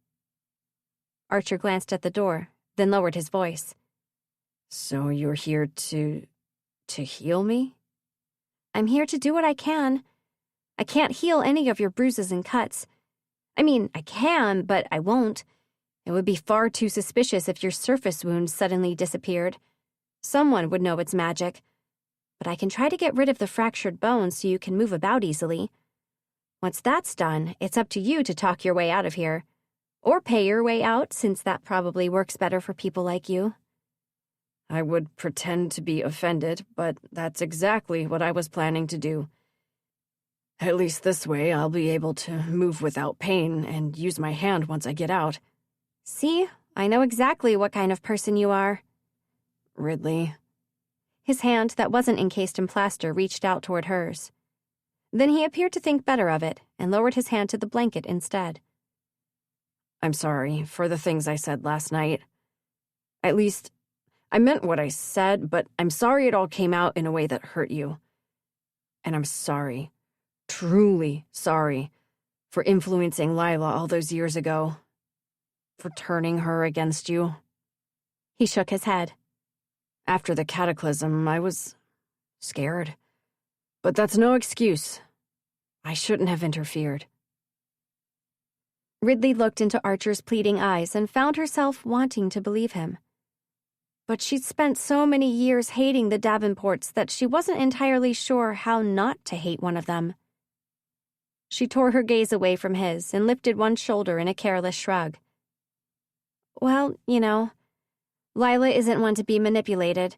Archer glanced at the door, then lowered his voice. So you're here to heal me? "I'm here to do what I can. I can't heal any of your bruises and cuts. I mean, I can, but I won't. It would be far too suspicious if your surface wounds suddenly disappeared. Someone would know it's magic. But I can try to get rid of the fractured bones so you can move about easily. Once that's done, it's up to you to talk your way out of here. Or pay your way out, since that probably works better for people like you." I would pretend to be offended, but that's exactly what I was planning to do. At least this way I'll be able to move without pain and use my hand once I get out. "See, I know exactly what kind of person you are." Ridley. His hand that wasn't encased in plaster reached out toward hers. Then he appeared to think better of it and lowered his hand to the blanket instead. I'm sorry for the things I said last night. At least, I meant what I said, but I'm sorry it all came out in a way that hurt you. And I'm sorry, truly sorry, for influencing Lila all those years ago. For turning her against you. He shook his head. After the cataclysm, I was scared. But that's no excuse. I shouldn't have interfered. Ridley looked into Archer's pleading eyes and found herself wanting to believe him. But she'd spent so many years hating the Davenports that she wasn't entirely sure how not to hate one of them. She tore her gaze away from his and lifted one shoulder in a careless shrug. "Well, Lila isn't one to be manipulated.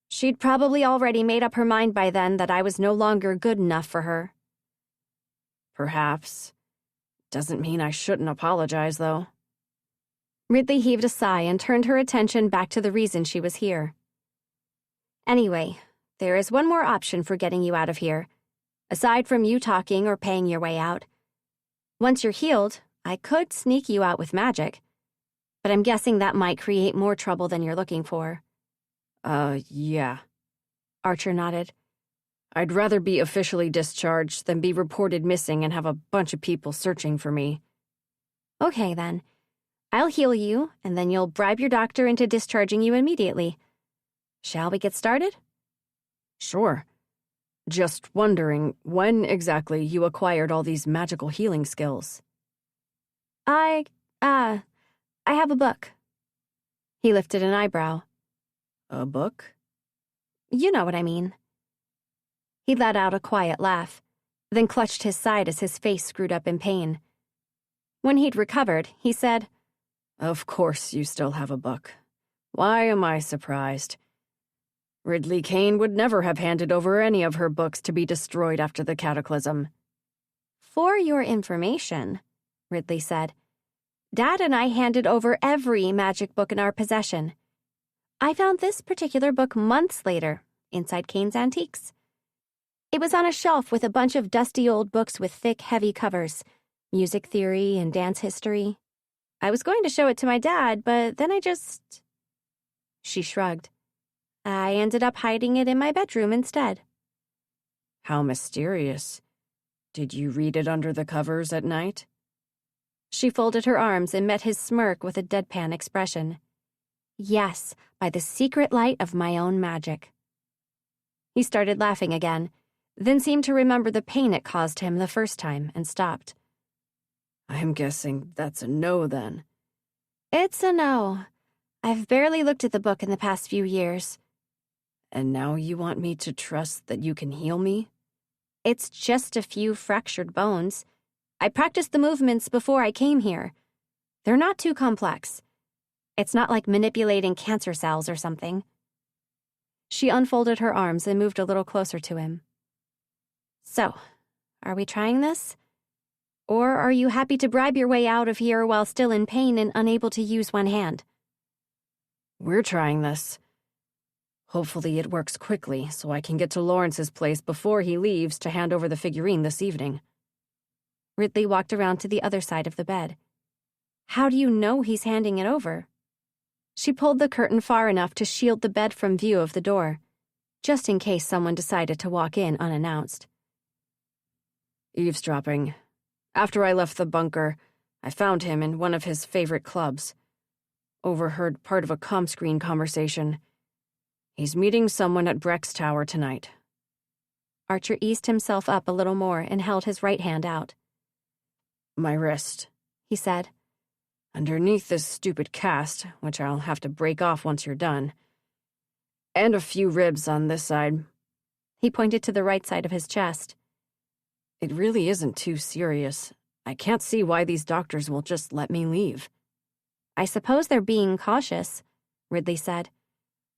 She'd probably already made up her mind by then that I was no longer good enough for her." Perhaps. Doesn't mean I shouldn't apologize, though. Ridley heaved a sigh and turned her attention back to the reason she was here. "Anyway, there is one more option for getting you out of here, aside from you talking or paying your way out. Once you're healed, I could sneak you out with magic, but I'm guessing that might create more trouble than you're looking for." Yeah. Archer nodded. I'd rather be officially discharged than be reported missing and have a bunch of people searching for me. "Okay, then. I'll heal you, and then you'll bribe your doctor into discharging you immediately. Shall we get started?" Sure. Just wondering when exactly you acquired all these magical healing skills. I have a book." He lifted an eyebrow. A book? "You know what I mean." He let out a quiet laugh, then clutched his side as his face screwed up in pain. When he'd recovered, he said, Of course you still have a book. Why am I surprised? Ridley Kayne would never have handed over any of her books to be destroyed after the cataclysm. "For your information," Ridley said, "Dad and I handed over every magic book in our possession. I found this particular book months later, inside Kayne's Antiques. It was on a shelf with a bunch of dusty old books with thick, heavy covers, music theory and dance history. I was going to show it to my dad, but then She shrugged. "I ended up hiding it in my bedroom instead." How mysterious. Did you read it under the covers at night? She folded her arms and met his smirk with a deadpan expression. Yes, by the secret light of my own magic. He started laughing again, then seemed to remember the pain it caused him the first time and stopped. I'm guessing that's a no, then. It's a no. I've barely looked at the book in the past few years. And now you want me to trust that you can heal me? It's just a few fractured bones. I practiced the movements before I came here. They're not too complex. It's not like manipulating cancer cells or something. She unfolded her arms and moved a little closer to him. So, are we trying this? Or are you happy to bribe your way out of here while still in pain and unable to use one hand? We're trying this. Hopefully it works quickly so I can get to Lawrence's place before he leaves to hand over the figurine this evening. Ridley walked around to the other side of the bed. How do you know he's handing it over? She pulled the curtain far enough to shield the bed from view of the door, just in case someone decided to walk in unannounced. Eavesdropping. After I left the bunker, I found him in one of his favorite clubs. Overheard part of a comm screen conversation. He's meeting someone at Breck's Tower tonight. Archer eased himself up a little more and held his right hand out. My wrist, he said. Underneath this stupid cast, which I'll have to break off once you're done. And a few ribs on this side. He pointed to the right side of his chest. It really isn't too serious. I can't see why these doctors will just let me leave. I suppose they're being cautious, Ridley said.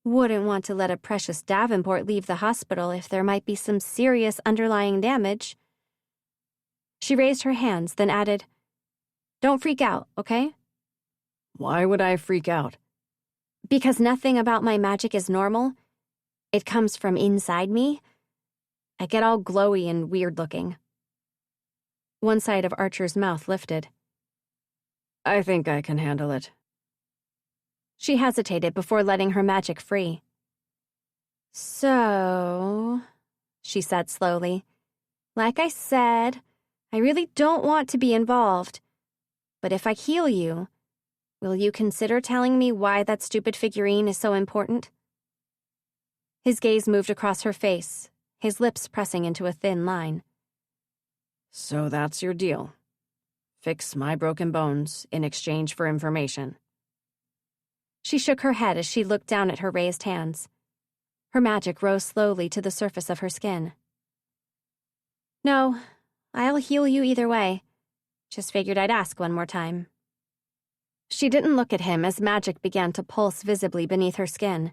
Wouldn't want to let a precious Davenport leave the hospital if there might be some serious underlying damage. She raised her hands, then added, Don't freak out, okay? Why would I freak out? Because nothing about my magic is normal. It comes from inside me. I get all glowy and weird-looking. One side of Archer's mouth lifted. I think I can handle it. She hesitated before letting her magic free. So, she said slowly, like I said, I really don't want to be involved. But if I heal you, will you consider telling me why that stupid figurine is so important? His gaze moved across her face, his lips pressing into a thin line. So that's your deal. Fix my broken bones in exchange for information. She shook her head as she looked down at her raised hands. Her magic rose slowly to the surface of her skin. No, I'll heal you either way. Just figured I'd ask one more time. She didn't look at him as magic began to pulse visibly beneath her skin.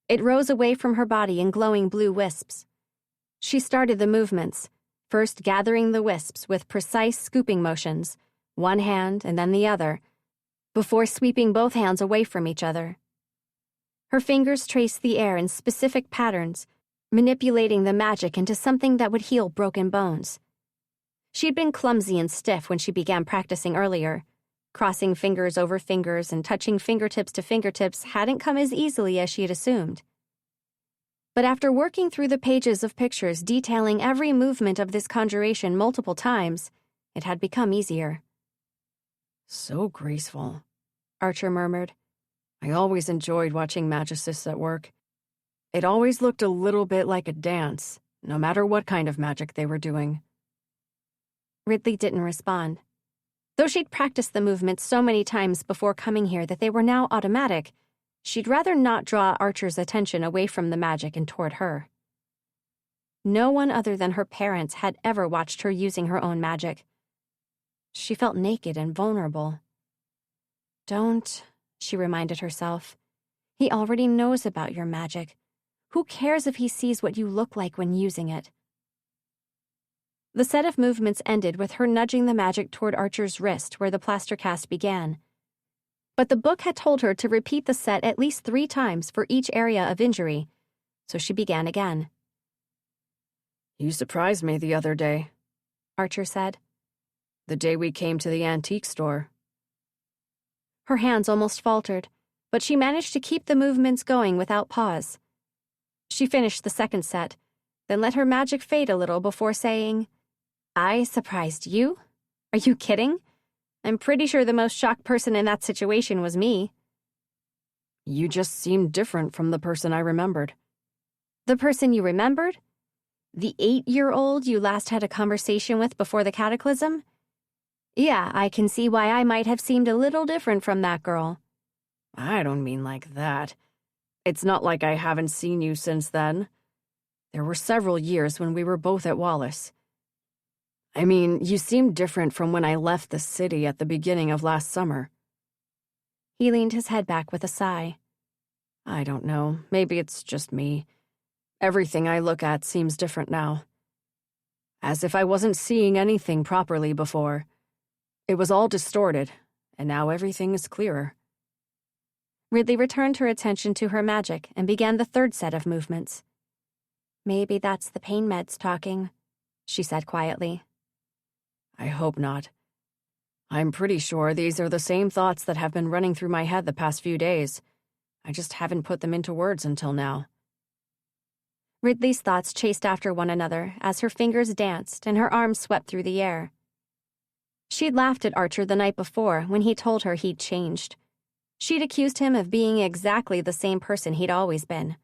It rose away from her body in glowing blue wisps. She started the movements, first gathering the wisps with precise scooping motions, one hand and then the other, before sweeping both hands away from each other. Her fingers traced the air in specific patterns, manipulating the magic into something that would heal broken bones. She'd been clumsy and stiff when she began practicing earlier. Crossing fingers over fingers and touching fingertips to fingertips hadn't come as easily as she had assumed. But after working through the pages of pictures detailing every movement of this conjuration multiple times, it had become easier. So graceful, Archer murmured. I always enjoyed watching magicists at work. It always looked a little bit like a dance, no matter what kind of magic they were doing. Ridley didn't respond. Though she'd practiced the movements so many times before coming here that they were now automatic, she'd rather not draw Archer's attention away from the magic and toward her. No one other than her parents had ever watched her using her own magic. She felt naked and vulnerable. Don't, she reminded herself. He already knows about your magic. Who cares if he sees what you look like when using it? The set of movements ended with her nudging the magic toward Archer's wrist where the plaster cast began. But the book had told her to repeat the set at least 3 times for each area of injury, so she began again. You surprised me the other day, Archer said. The day we came to the antique store. Her hands almost faltered, but she managed to keep the movements going without pause. She finished the second set, then let her magic fade a little before saying, I surprised you? Are you kidding? I'm pretty sure the most shocked person in that situation was me. You just seemed different from the person I remembered. The person you remembered? The 8-year-old you last had a conversation with before the cataclysm? Yeah, I can see why I might have seemed a little different from that girl. I don't mean like that. It's not like I haven't seen you since then. There were several years when we were both at Wallace. I mean, you seemed different from when I left the city at the beginning of last summer. He leaned his head back with a sigh. I don't know. Maybe it's just me. Everything I look at seems different now. As if I wasn't seeing anything properly before. It was all distorted, and now everything is clearer. Ridley returned her attention to her magic and began the third set of movements. Maybe that's the pain meds talking, she said quietly. I hope not. I'm pretty sure these are the same thoughts that have been running through my head the past few days. I just haven't put them into words until now. Ridley's thoughts chased after one another as her fingers danced and her arms swept through the air. She'd laughed at Archer the night before when he told her he'd changed. She'd accused him of being exactly the same person he'd always been.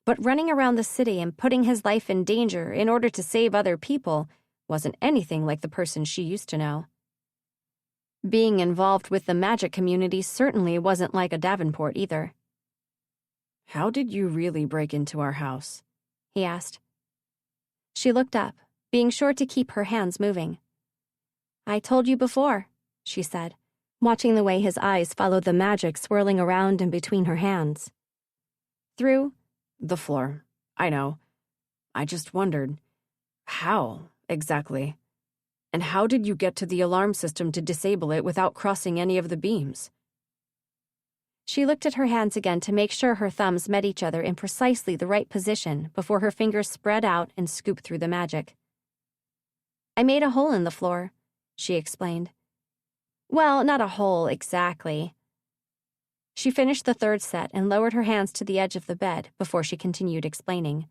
But running around the city and putting his life in danger in order to save other people wasn't anything like the person she used to know. Being involved with the magic community certainly wasn't like a Davenport either. How did you really break into our house? He asked. She looked up, being sure to keep her hands moving. I told you before, she said, watching the way his eyes followed the magic swirling around and between her hands. Through the floor. I know. I just wondered, how exactly? And how did you get to the alarm system to disable it without crossing any of the beams? She looked at her hands again to make sure her thumbs met each other in precisely the right position before her fingers spread out and scooped through the magic. I made a hole in the floor, she explained. Well, not a hole exactly. She finished the third set and lowered her hands to the edge of the bed before she continued explaining.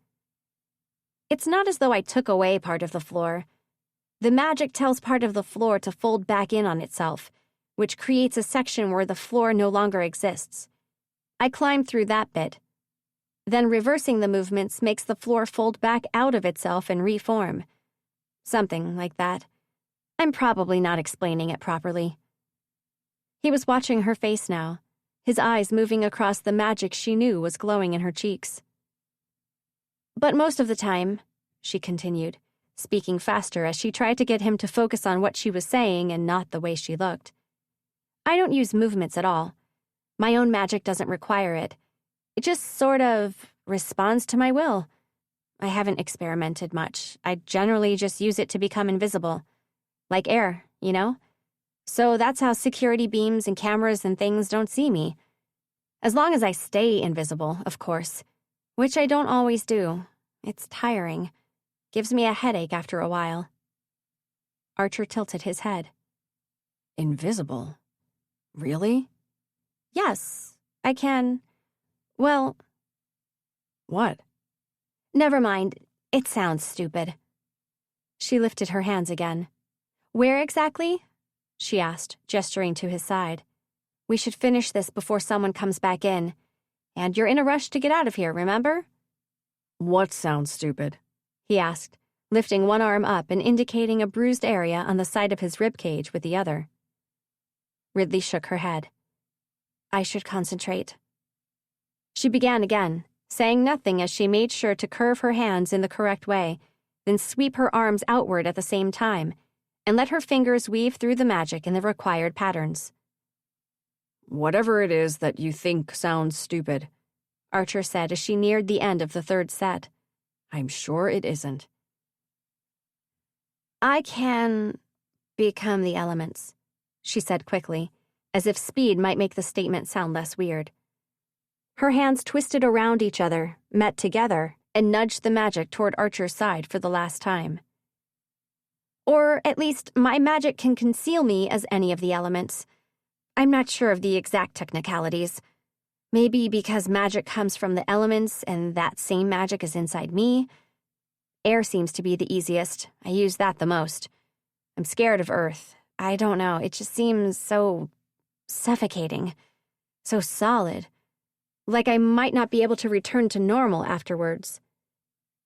It's not as though I took away part of the floor. The magic tells part of the floor to fold back in on itself, which creates a section where the floor no longer exists. I climbed through that bit. Then reversing the movements makes the floor fold back out of itself and reform. Something like that. I'm probably not explaining it properly. He was watching her face now, his eyes moving across the magic she knew was glowing in her cheeks. But most of the time, she continued, speaking faster as she tried to get him to focus on what she was saying and not the way she looked. I don't use movements at all. My own magic doesn't require it. It just sort of responds to my will. I haven't experimented much. I generally just use it to become invisible. Like air, you know? So that's how security beams and cameras and things don't see me. As long as I stay invisible, of course. Which I don't always do. It's tiring. Gives me a headache after a while. Archer tilted his head. Invisible? Really? Yes, I can. Well... What? Never mind. It sounds stupid. She lifted her hands again. Where exactly? She asked, gesturing to his side. We should finish this before someone comes back in. And you're in a rush to get out of here, remember? What sounds stupid? He asked, lifting one arm up and indicating a bruised area on the side of his ribcage with the other. Ridley shook her head. I should concentrate. She began again, saying nothing as she made sure to curve her hands in the correct way, then sweep her arms outward at the same time, and let her fingers weave through the magic in the required patterns. Whatever it is that you think sounds stupid, Archer said as she neared the end of the third set. I'm sure it isn't. I can become the elements, she said quickly, as if speed might make the statement sound less weird. Her hands twisted around each other, met together, and nudged the magic toward Archer's side for the last time. Or, at least, my magic can conceal me as any of the elements. I'm not sure of the exact technicalities. Maybe because magic comes from the elements and that same magic is inside me. Air seems to be the easiest. I use that the most. I'm scared of Earth. I don't know, it just seems so suffocating, so solid, like I might not be able to return to normal afterwards.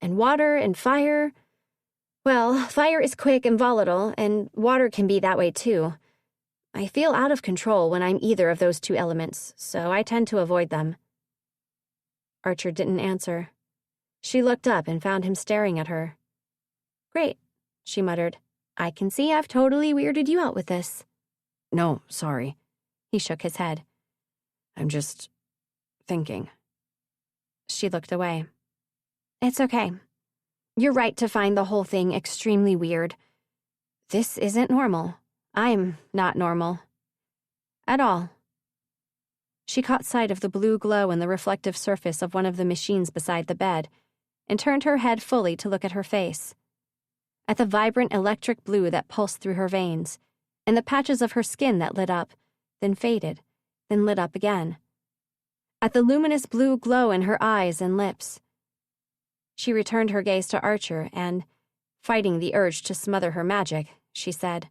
And water and fire, well, fire is quick and volatile, and water can be that way too. I feel out of control when I'm either of those two elements, so I tend to avoid them. Archer didn't answer. She looked up and found him staring at her. Great, she muttered. I can see I've totally weirded you out with this. No, sorry. He shook his head. I'm just thinking. She looked away. It's okay. You're right to find the whole thing extremely weird. This isn't normal. I'm not normal. At all. She caught sight of the blue glow in the reflective surface of one of the machines beside the bed and turned her head fully to look at her face. At the vibrant electric blue that pulsed through her veins, and the patches of her skin that lit up, then faded, then lit up again. At the luminous blue glow in her eyes and lips. She returned her gaze to Archer and, fighting the urge to smother her magic, she said,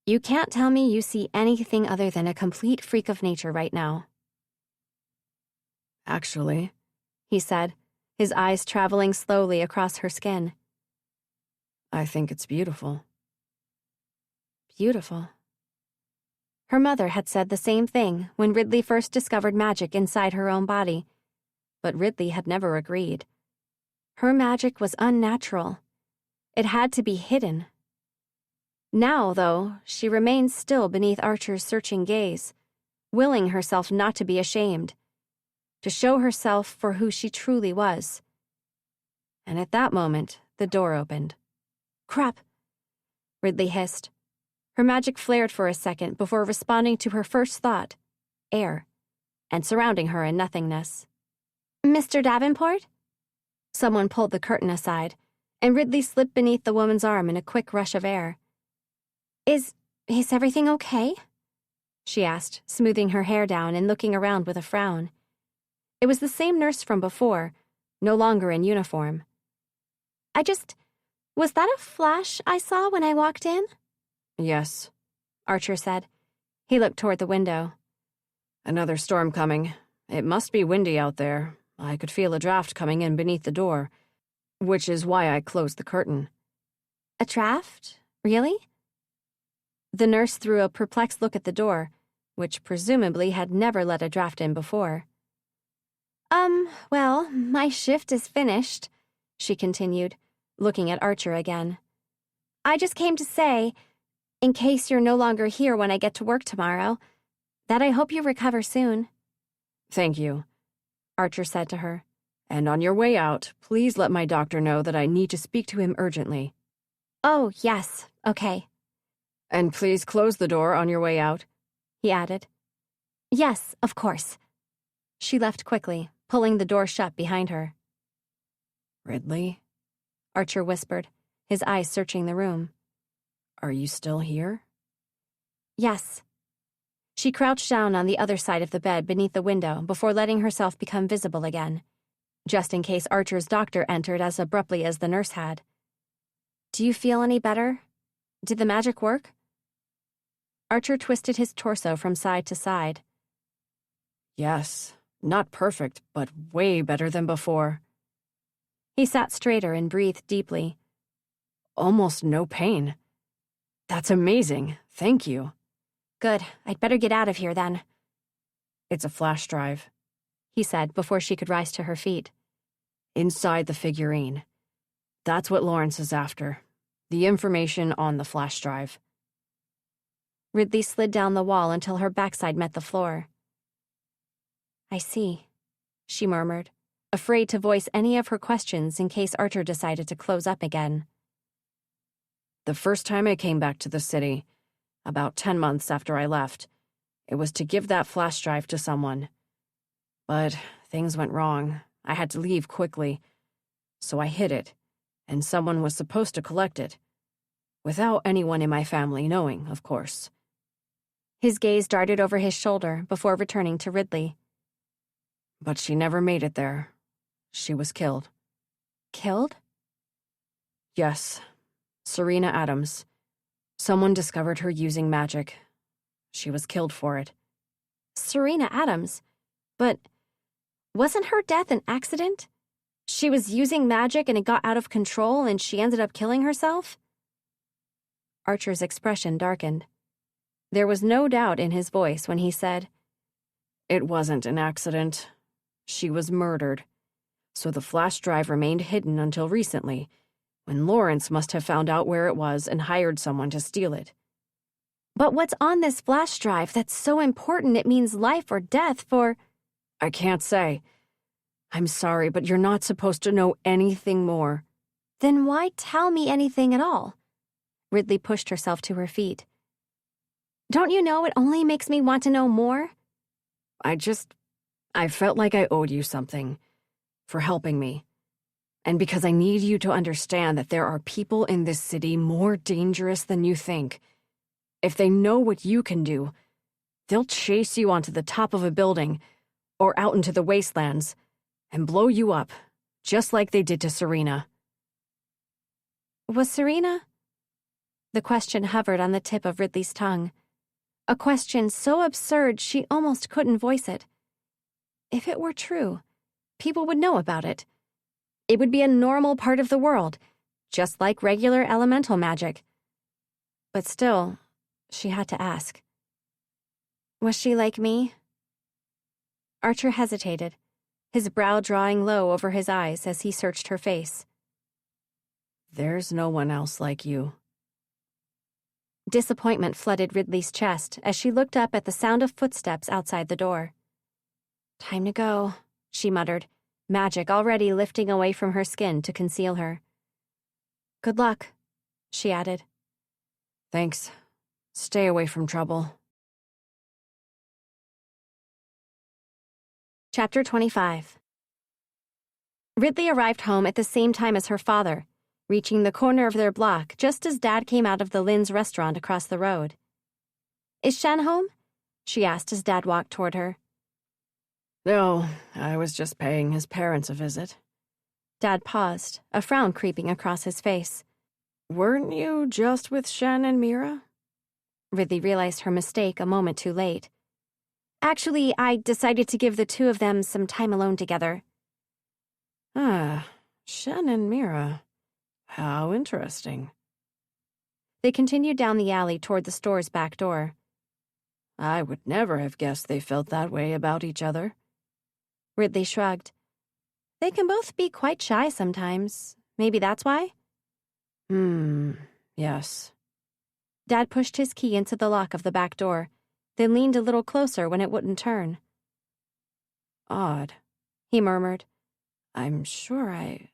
You can't tell me you see anything other than a complete freak of nature right now. Actually, he said, his eyes traveling slowly across her skin. I think it's beautiful. Beautiful. Her mother had said the same thing when Ridley first discovered magic inside her own body, but Ridley had never agreed. Her magic was unnatural. It had to be hidden. Now, though, she remained still beneath Archer's searching gaze, willing herself not to be ashamed, to show herself for who she truly was. And at that moment, the door opened. Crap, Ridley hissed. Her magic flared for a second before responding to her first thought, air, and surrounding her in nothingness. Mr. Davenport? Someone pulled the curtain aside, and Ridley slipped beneath the woman's arm in a quick rush of air. Is everything okay? She asked, smoothing her hair down and looking around with a frown. It was the same nurse from before, no longer in uniform. Was that a flash I saw when I walked in? Yes, Archer said. He looked toward the window. Another storm coming. It must be windy out there. I could feel a draft coming in beneath the door, which is why I closed the curtain. A draft? Really? The nurse threw a perplexed look at the door, which presumably had never let a draft in before. Well, my shift is finished, she continued, looking at Archer again. I just came to say, in case you're no longer here when I get to work tomorrow, that I hope you recover soon. Thank you, Archer said to her. And on your way out, please let my doctor know that I need to speak to him urgently. Oh, yes, okay. And please close the door on your way out, he added. Yes, of course. She left quickly, pulling the door shut behind her. Ridley? Archer whispered, his eyes searching the room. Are you still here? Yes. She crouched down on the other side of the bed beneath the window before letting herself become visible again, just in case Archer's doctor entered as abruptly as the nurse had. Do you feel any better? Did the magic work? Archer twisted his torso from side to side. Yes, not perfect, but way better than before. He sat straighter and breathed deeply. Almost no pain. That's amazing. Thank you. Good. I'd better get out of here then. It's a flash drive, he said before she could rise to her feet. Inside the figurine. That's what Lawrence is after. The information on the flash drive. Ridley slid down the wall until her backside met the floor. I see, she murmured, afraid to voice any of her questions in case Archer decided to close up again. The first time I came back to the city, about 10 months after I left, it was to give that flash drive to someone. But things went wrong. I had to leave quickly. So I hid it, and someone was supposed to collect it. Without anyone in my family knowing, of course. His gaze darted over his shoulder before returning to Ridley. But she never made it there. She was killed. Killed? Yes. Serena Adams. Someone discovered her using magic. She was killed for it. Serena Adams? But wasn't her death an accident? She was using magic and it got out of control and she ended up killing herself? Archer's expression darkened. There was no doubt in his voice when he said, It wasn't an accident. She was murdered. So the flash drive remained hidden until recently, when Lawrence must have found out where it was and hired someone to steal it. But what's on this flash drive that's so important it means life or death for... I can't say. I'm sorry, but you're not supposed to know anything more. Then why tell me anything at all? Ridley pushed herself to her feet. Don't you know it only makes me want to know more? I felt like I owed you something for helping me. And because I need you to understand that there are people in this city more dangerous than you think. If they know what you can do, they'll chase you onto the top of a building or out into the wastelands and blow you up, just like they did to Serena. Was Serena? The question hovered on the tip of Ridley's tongue. A question so absurd she almost couldn't voice it. If it were true, people would know about it. It would be a normal part of the world, just like regular elemental magic. But still, she had to ask. Was she like me? Archer hesitated, his brow drawing low over his eyes as he searched her face. There's no one else like you. Disappointment flooded Ridley's chest as she looked up at the sound of footsteps outside the door. Time to go, she muttered, magic already lifting away from her skin to conceal her. Good luck, she added. Thanks. Stay away from trouble. Chapter 25. Ridley arrived home at the same time as her father, reaching the corner of their block just as Dad came out of the Lynn's restaurant across the road. Is Shen home? She asked as Dad walked toward her. No, I was just paying his parents a visit. Dad paused, a frown creeping across his face. Weren't you just with Shen and Mira? Ridley realized her mistake a moment too late. Actually, I decided to give the two of them some time alone together. Ah, Shen and Mira. How interesting. They continued down the alley toward the store's back door. I would never have guessed they felt that way about each other. Ridley shrugged. They can both be quite shy sometimes. Maybe that's why? Yes. Dad pushed his key into the lock of the back door, then leaned a little closer when it wouldn't turn. Odd, he murmured. I'm sure I...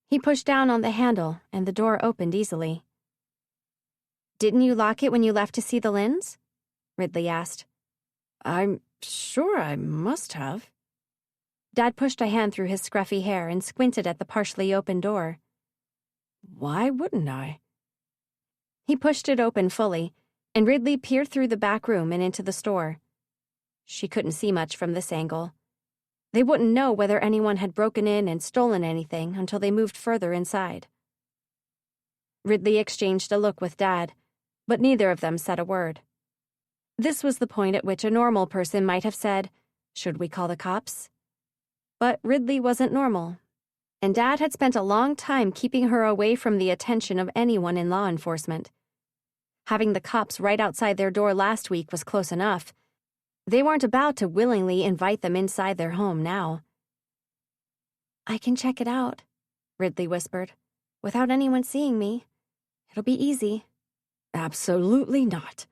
He pushed down on the handle, and the door opened easily. Didn't you lock it when you left to see the Lynns? Ridley asked. I'm sure I must have. Dad pushed a hand through his scruffy hair and squinted at the partially open door. Why wouldn't I? He pushed it open fully, and Ridley peered through the back room and into the store. She couldn't see much from this angle. They wouldn't know whether anyone had broken in and stolen anything until they moved further inside. Ridley exchanged a look with Dad, but neither of them said a word. This was the point at which a normal person might have said, "Should we call the cops?" But Ridley wasn't normal, and Dad had spent a long time keeping her away from the attention of anyone in law enforcement. Having the cops right outside their door last week was close enough. They weren't about to willingly invite them inside their home now. I can check it out, Ridley whispered, without anyone seeing me. It'll be easy. Absolutely not,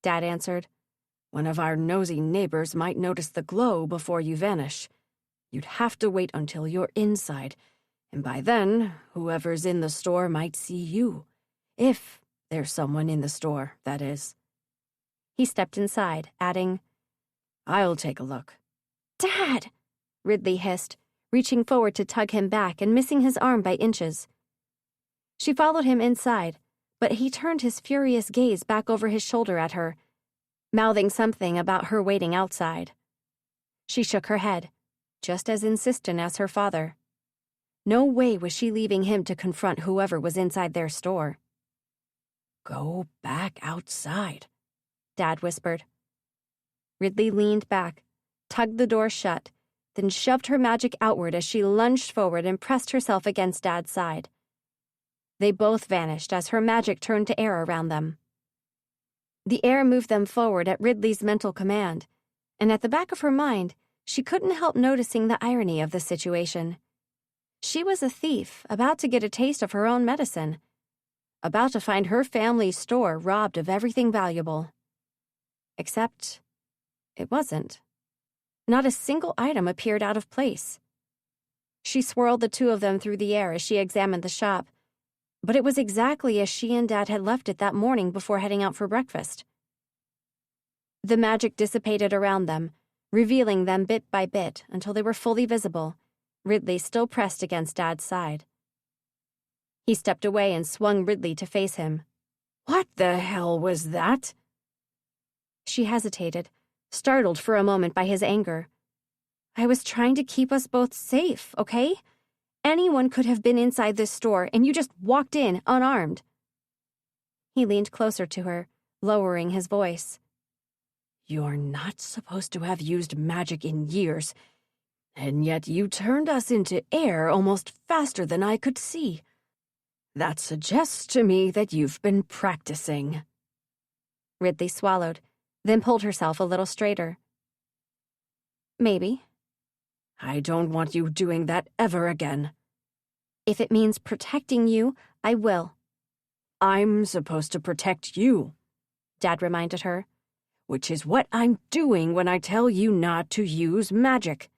Dad answered. One of our nosy neighbors might notice the glow before you vanish. You'd have to wait until you're inside, and by then, whoever's in the store might see you. If there's someone in the store, that is. He stepped inside, adding, I'll take a look. Dad! Ridley hissed, reaching forward to tug him back and missing his arm by inches. She followed him inside, but he turned his furious gaze back over his shoulder at her, mouthing something about her waiting outside. She shook her head, just as insistent as her father. No way was she leaving him to confront whoever was inside their store. "Go back outside," Dad whispered. Ridley leaned back, tugged the door shut, then shoved her magic outward as she lunged forward and pressed herself against Dad's side. They both vanished as her magic turned to air around them. The air moved them forward at Ridley's mental command, and at the back of her mind, she couldn't help noticing the irony of the situation. She was a thief, about to get a taste of her own medicine, about to find her family's store robbed of everything valuable. Except, it wasn't. Not a single item appeared out of place. She swirled the two of them through the air as she examined the shop, but it was exactly as she and Dad had left it that morning before heading out for breakfast. The magic dissipated around them, revealing them bit by bit until they were fully visible, Ridley still pressed against Dad's side. He stepped away and swung Ridley to face him. "What the hell was that?" She hesitated, startled for a moment by his anger. "I was trying to keep us both safe, okay? Anyone could have been inside this store, and you just walked in unarmed." He leaned closer to her, lowering his voice. "You're not supposed to have used magic in years, and yet you turned us into air almost faster than I could see. That suggests to me that you've been practicing." Ridley swallowed, then pulled herself a little straighter. "Maybe." "I don't want you doing that ever again." "If it means protecting you, I will." "I'm supposed to protect you," Dad reminded her. "which is what I'm doing when I tell you not to use magic."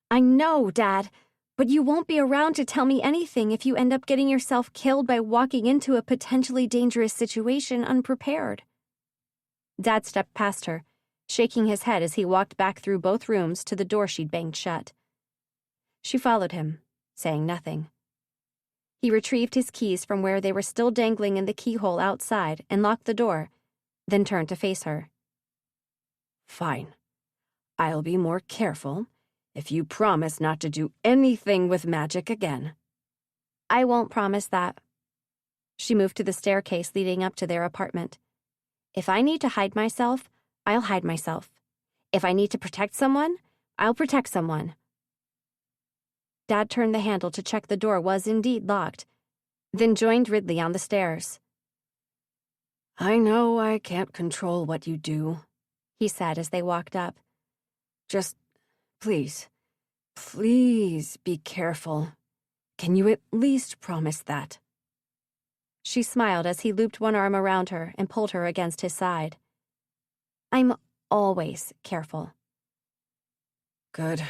"I know, Dad, but you won't be around to tell me anything if you end up getting yourself killed by walking into a potentially dangerous situation unprepared." Dad stepped past her, shaking his head as he walked back through both rooms to the door she'd banged shut. She followed him, saying nothing. He retrieved his keys from where they were still dangling in the keyhole outside and locked the door, then turned to face her. "Fine. I'll be more careful if you promise not to do anything with magic again." "I won't promise that." She moved to the staircase leading up to their apartment. "If I need to hide myself, I'll hide myself. If I need to protect someone, I'll protect someone." Dad turned the handle to check the door was indeed locked, then joined Ridley on the stairs. "I know I can't control what you do," he said as they walked up. "Just, please be careful. Can you at least promise that?" She smiled as he looped one arm around her and pulled her against his side. "I'm always careful." "Good,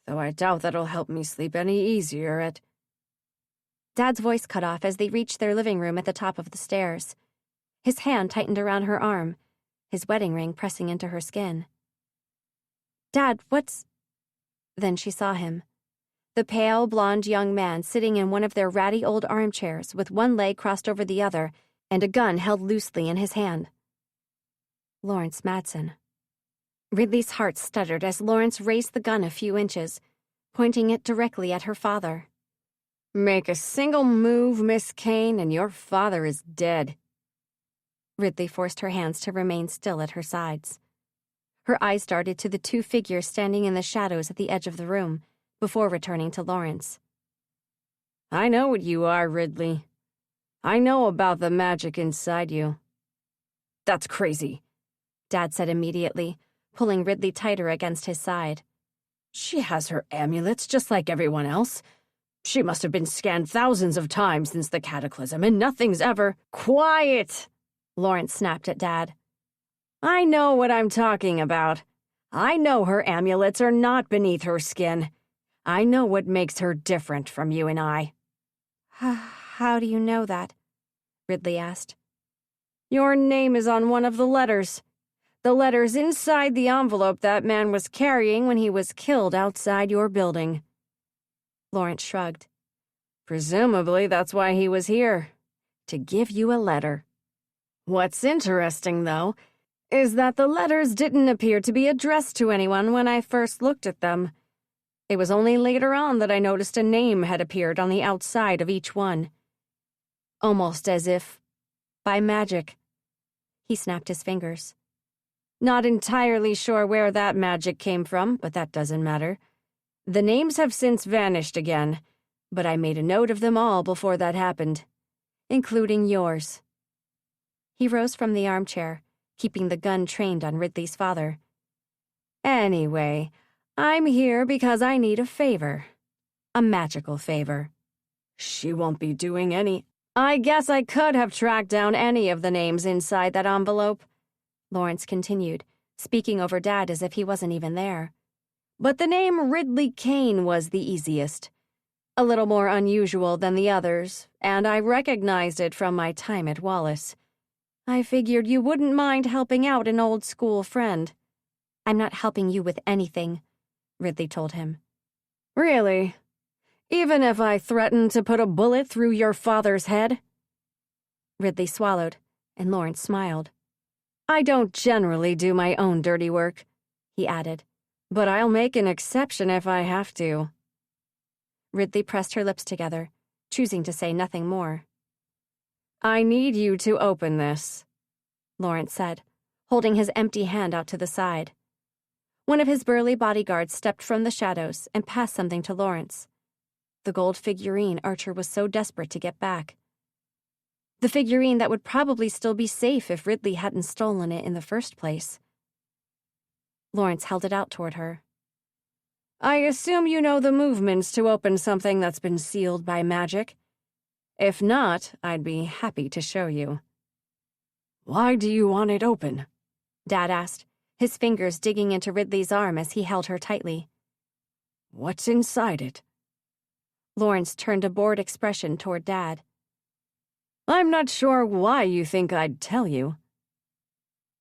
though I doubt that'll help me sleep any easier at—" Dad's voice cut off as they reached their living room at the top of the stairs. His hand tightened around her arm, his wedding ring pressing into her skin. "Dad, what's—" Then she saw him. The pale, blonde young man sitting in one of their ratty old armchairs with one leg crossed over the other and a gun held loosely in his hand. Lawrence Madsen. Ridley's heart stuttered as Lawrence raised the gun a few inches, pointing it directly at her father. "Make a single move, Miss Kayne, and your father is dead." Ridley forced her hands to remain still at her sides. Her eyes darted to the two figures standing in the shadows at the edge of the room, before returning to Lawrence. "I know what you are, Ridley. I know about the magic inside you." "That's crazy," Dad said immediately, pulling Ridley tighter against his side. "She has her amulets just like everyone else. She must have been scanned thousands of times since the cataclysm, and nothing's ever—" "Quiet!" Lawrence snapped at Dad. "I know what I'm talking about. I know her amulets are not beneath her skin. I know what makes her different from you and I." How do you know that?" Ridley asked. "Your name is on one of the letters. The letters inside the envelope that man was carrying when he was killed outside your building." Lawrence shrugged. "Presumably that's why he was here, to give you a letter. What's interesting, though, is that the letters didn't appear to be addressed to anyone when I first looked at them. It was only later on that I noticed a name had appeared on the outside of each one. Almost as if by magic. He snapped his fingers. Not entirely sure where that magic came from, but that doesn't matter. The names have since vanished again, but I made a note of them all before that happened, including yours. He rose from the armchair, keeping the gun trained on Ridley's father. Anyway, I'm here because I need a favor. A magical favor. She won't be doing any. I guess I could have tracked down any of the names inside that envelope, Lawrence continued, speaking over Dad as if he wasn't even there. But the name Ridley Kayne was the easiest. A little more unusual than the others, and I recognized it from my time at Wallace. I figured you wouldn't mind helping out an old school friend. I'm not helping you with anything, Ridley told him. Really? Even if I threatened to put a bullet through your father's head? Ridley swallowed, and Lawrence smiled. I don't generally do my own dirty work, he added, but I'll make an exception if I have to. Ridley pressed her lips together, choosing to say nothing more. I need you to open this, Lawrence said, holding his empty hand out to the side. One of his burly bodyguards stepped from the shadows and passed something to Lawrence. The gold figurine Archer was so desperate to get back. The figurine that would probably still be safe if Ridley hadn't stolen it in the first place. Lawrence held it out toward her. I assume you know the movements to open something that's been sealed by magic. If not, I'd be happy to show you. Why do you want it open? Dad asked, his fingers digging into Ridley's arm as he held her tightly. What's inside it? Lawrence turned a bored expression toward Dad. I'm not sure why you think I'd tell you.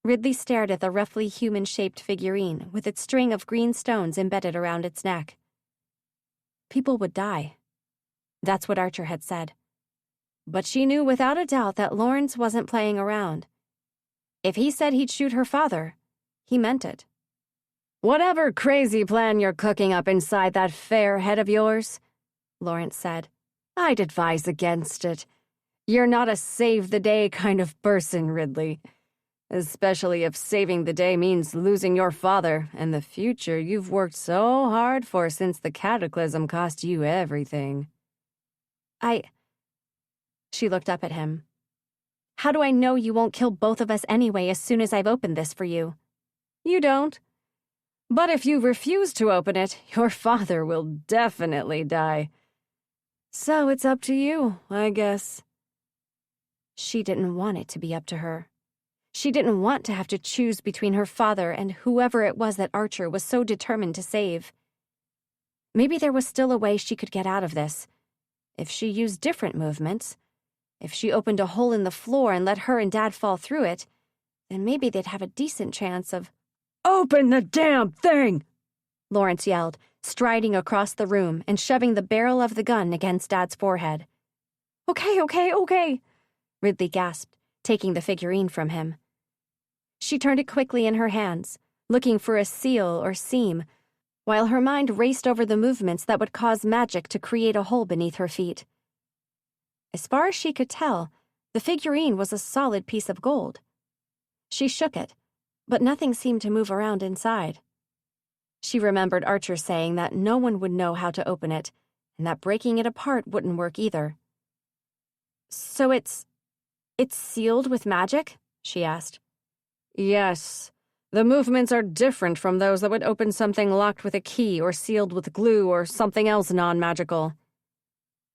Ridley stared at the roughly human-shaped figurine with its string of green stones embedded around its neck. People would die. That's what Archer had said. But she knew without a doubt that Lawrence wasn't playing around. If he said he'd shoot her father, he meant it. Whatever crazy plan you're cooking up inside that fair head of yours, Lawrence said, I'd advise against it. You're not a save-the-day kind of person, Ridley. Especially if saving the day means losing your father and the future you've worked so hard for since the cataclysm cost you everything. She looked up at him. How do I know you won't kill both of us anyway as soon as I've opened this for you? You don't. But if you refuse to open it, your father will definitely die. So it's up to you, I guess. She didn't want it to be up to her. She didn't want to have to choose between her father and whoever it was that Archer was so determined to save. Maybe there was still a way she could get out of this. If she used different movements, if she opened a hole in the floor and let her and Dad fall through it, then maybe they'd have a decent chance of... Open the damn thing! Lawrence yelled, striding across the room and shoving the barrel of the gun against Dad's forehead. Okay, Ridley gasped, taking the figurine from him. She turned it quickly in her hands, looking for a seal or seam, while her mind raced over the movements that would cause magic to create a hole beneath her feet. As far as she could tell, the figurine was a solid piece of gold. She shook it, but nothing seemed to move around inside. She remembered Archer saying that no one would know how to open it, and that breaking it apart wouldn't work either. So it's sealed with magic? She asked. Yes. The movements are different from those that would open something locked with a key or sealed with glue or something else non-magical.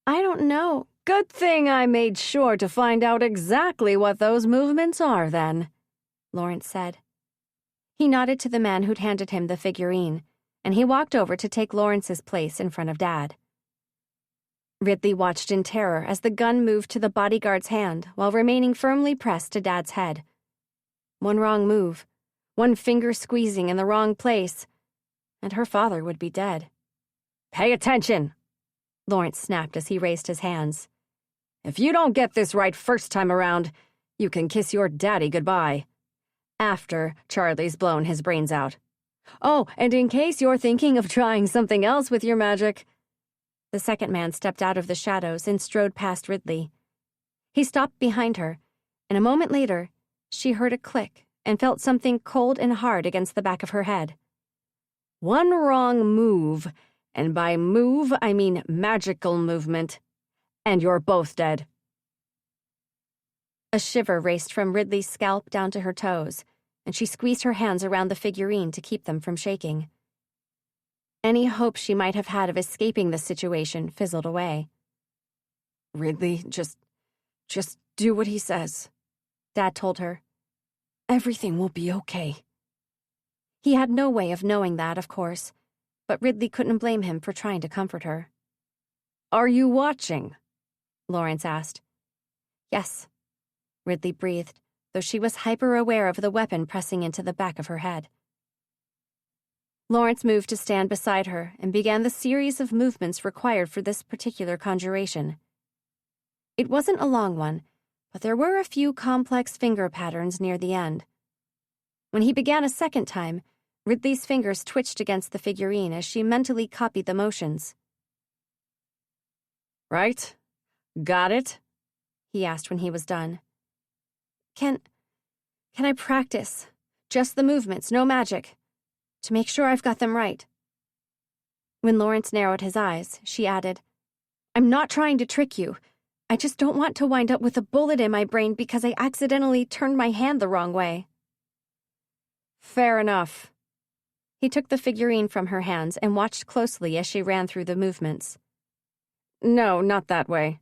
I don't know. Good thing I made sure to find out exactly what those movements are, then, Lawrence said. He nodded to the man who'd handed him the figurine, and he walked over to take Lawrence's place in front of Dad. Ridley watched in terror as the gun moved to the bodyguard's hand while remaining firmly pressed to Dad's head. One wrong move, one finger squeezing in the wrong place, and her father would be dead. Pay attention, Lawrence snapped as he raised his hands. If you don't get this right first time around, you can kiss your daddy goodbye. After Charlie's blown his brains out. Oh, and in case you're thinking of trying something else with your magic. The second man stepped out of the shadows and strode past Ridley. He stopped behind her, and a moment later, she heard a click and felt something cold and hard against the back of her head. One wrong move, and by move I mean magical movement, and you're both dead. A shiver raced from Ridley's scalp down to her toes, and she squeezed her hands around the figurine to keep them from shaking. Any hope she might have had of escaping the situation fizzled away. Ridley, just do what he says, Dad told her. Everything will be okay. He had no way of knowing that, of course, but Ridley couldn't blame him for trying to comfort her. Are you watching? Lawrence asked. Yes, Ridley breathed, though she was hyper-aware of the weapon pressing into the back of her head. Lawrence moved to stand beside her and began the series of movements required for this particular conjuration. It wasn't a long one, but there were a few complex finger patterns near the end. When he began a second time, Ridley's fingers twitched against the figurine as she mentally copied the motions. Right? Got it? He asked when he was done. Can I practice? Just the movements, no magic. To make sure I've got them right. When Lawrence narrowed his eyes, she added, I'm not trying to trick you. I just don't want to wind up with a bullet in my brain because I accidentally turned my hand the wrong way. Fair enough. He took the figurine from her hands and watched closely as she ran through the movements. No, not that way,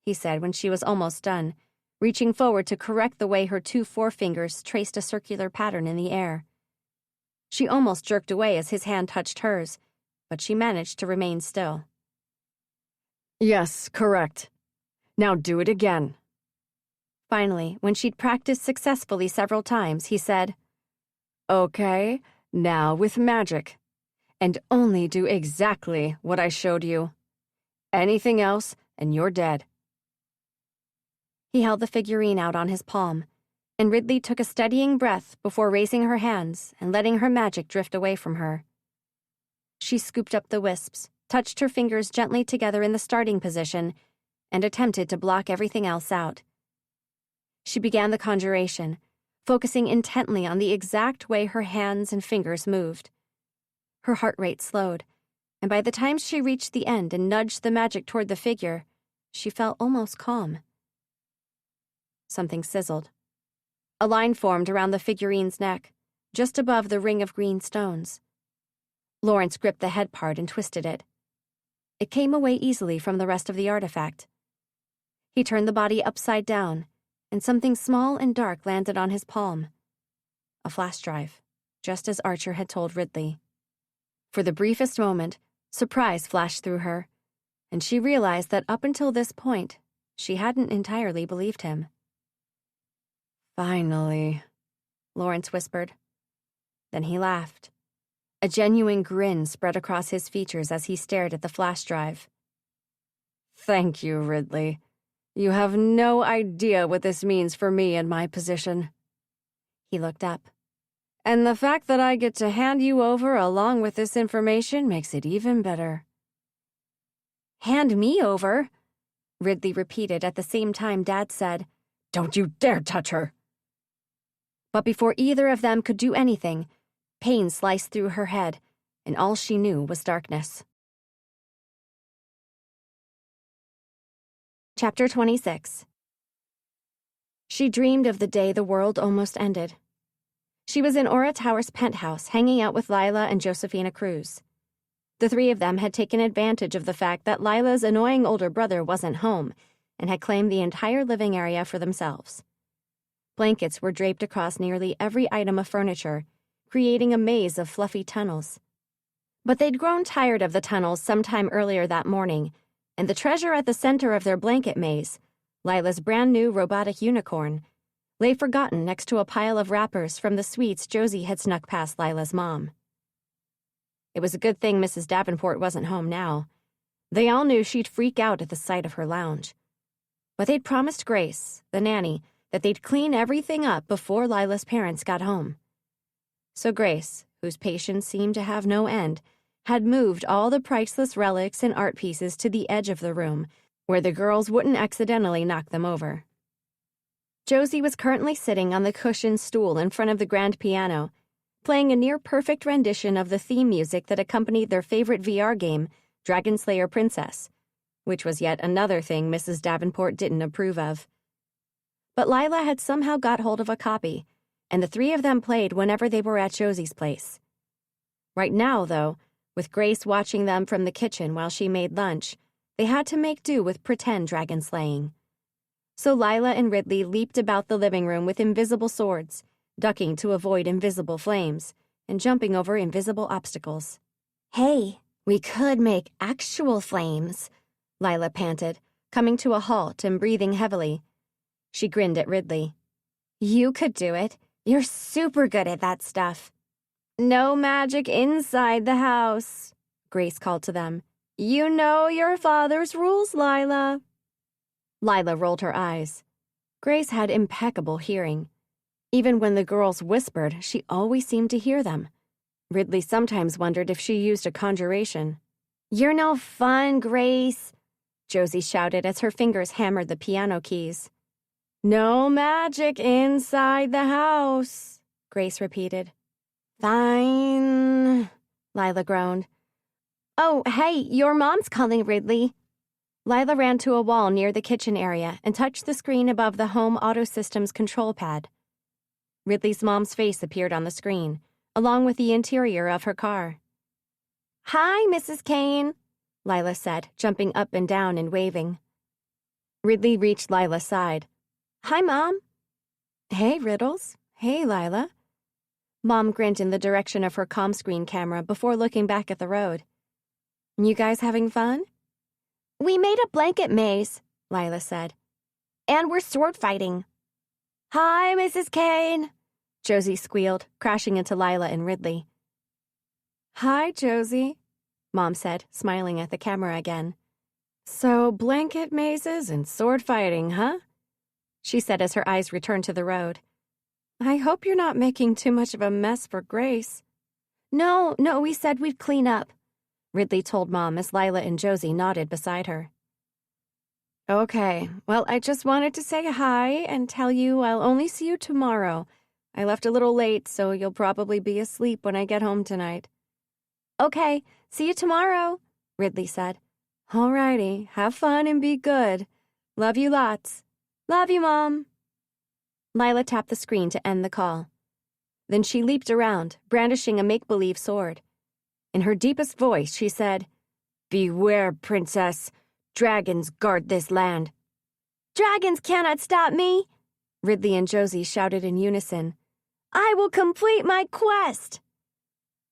he said when she was almost done, reaching forward to correct the way her two forefingers traced a circular pattern in the air. She almost jerked away as his hand touched hers, but she managed to remain still. Yes, correct. Now do it again. Finally, when she'd practiced successfully several times, he said, Okay, now with magic. And only do exactly what I showed you. Anything else, and you're dead. He held the figurine out on his palm, and Ridley took a steadying breath before raising her hands and letting her magic drift away from her. She scooped up the wisps, touched her fingers gently together in the starting position, and attempted to block everything else out. She began the conjuration, focusing intently on the exact way her hands and fingers moved. Her heart rate slowed, and by the time she reached the end and nudged the magic toward the figure, she felt almost calm. Something sizzled. A line formed around the figurine's neck, just above the ring of green stones. Lawrence gripped the head part and twisted it. It came away easily from the rest of the artifact. He turned the body upside down, and something small and dark landed on his palm. A flash drive, just as Archer had told Ridley. For the briefest moment, surprise flashed through her, and she realized that up until this point, she hadn't entirely believed him. Finally, Lawrence whispered. Then he laughed. A genuine grin spread across his features as he stared at the flash drive. Thank you, Ridley. You have no idea what this means for me in my position. He looked up. And the fact that I get to hand you over along with this information makes it even better. Hand me over? Ridley repeated at the same time Dad said, Don't you dare touch her! But before either of them could do anything, pain sliced through her head, and all she knew was darkness. Chapter 26. She dreamed of the day the world almost ended. She was in Aura Tower's penthouse, hanging out with Lila and Josephina Cruz. The three of them had taken advantage of the fact that Lila's annoying older brother wasn't home and had claimed the entire living area for themselves. Blankets were draped across nearly every item of furniture, creating a maze of fluffy tunnels. But they'd grown tired of the tunnels sometime earlier that morning, and the treasure at the center of their blanket maze, Lila's brand new robotic unicorn, lay forgotten next to a pile of wrappers from the sweets Josie had snuck past Lila's mom. It was a good thing Mrs. Davenport wasn't home now. They all knew she'd freak out at the sight of her lounge. But they'd promised Grace, the nanny, that they'd clean everything up before Lila's parents got home. So Grace, whose patience seemed to have no end, had moved all the priceless relics and art pieces to the edge of the room, where the girls wouldn't accidentally knock them over. Josie was currently sitting on the cushioned stool in front of the grand piano, playing a near-perfect rendition of the theme music that accompanied their favorite VR game, Dragon Slayer Princess, which was yet another thing Mrs. Davenport didn't approve of. But Lila had somehow got hold of a copy, and the three of them played whenever they were at Josie's place. Right now, though, with Grace watching them from the kitchen while she made lunch, they had to make do with pretend dragon slaying. So Lila and Ridley leaped about the living room with invisible swords, ducking to avoid invisible flames, and jumping over invisible obstacles. "Hey, we could make actual flames," Lila panted, coming to a halt and breathing heavily. She grinned at Ridley. "You could do it. You're super good at that stuff." "No magic inside the house," Grace called to them. "You know your father's rules, Lila." Lila rolled her eyes. Grace had impeccable hearing. Even when the girls whispered, she always seemed to hear them. Ridley sometimes wondered if she used a conjuration. "You're no fun, Grace," Josie shouted as her fingers hammered the piano keys. "No magic inside the house," Grace repeated. "Fine," Lila groaned. "Oh, hey, your mom's calling, Ridley." Lila ran to a wall near the kitchen area and touched the screen above the home auto system's control pad. Ridley's mom's face appeared on the screen, along with the interior of her car. "Hi, Mrs. Kayne," Lila said, jumping up and down and waving. Ridley reached Lila's side. "Hi, Mom." "Hey, Riddles. Hey, Lila." Mom grinned in the direction of her comm screen camera before looking back at the road. "You guys having fun?" "We made a blanket maze," Lila said. "And we're sword fighting." "Hi, Mrs. Kayne," Josie squealed, crashing into Lila and Ridley. "Hi, Josie," Mom said, smiling at the camera again. "So, blanket mazes and sword fighting, huh?" she said as her eyes returned to the road. "I hope you're not making too much of a mess for Grace." No, we said we'd clean up," Ridley told Mom as Lila and Josie nodded beside her. "Okay, well, I just wanted to say hi and tell you I'll only see you tomorrow. I left a little late, so you'll probably be asleep when I get home tonight." "Okay, see you tomorrow," Ridley said. "All righty, have fun and be good. Love you lots." "Love you, Mom." Lila tapped the screen to end the call. Then she leaped around, brandishing a make-believe sword. In her deepest voice, she said, "Beware, Princess. Dragons guard this land." "Dragons cannot stop me," Ridley and Josie shouted in unison. "I will complete my quest."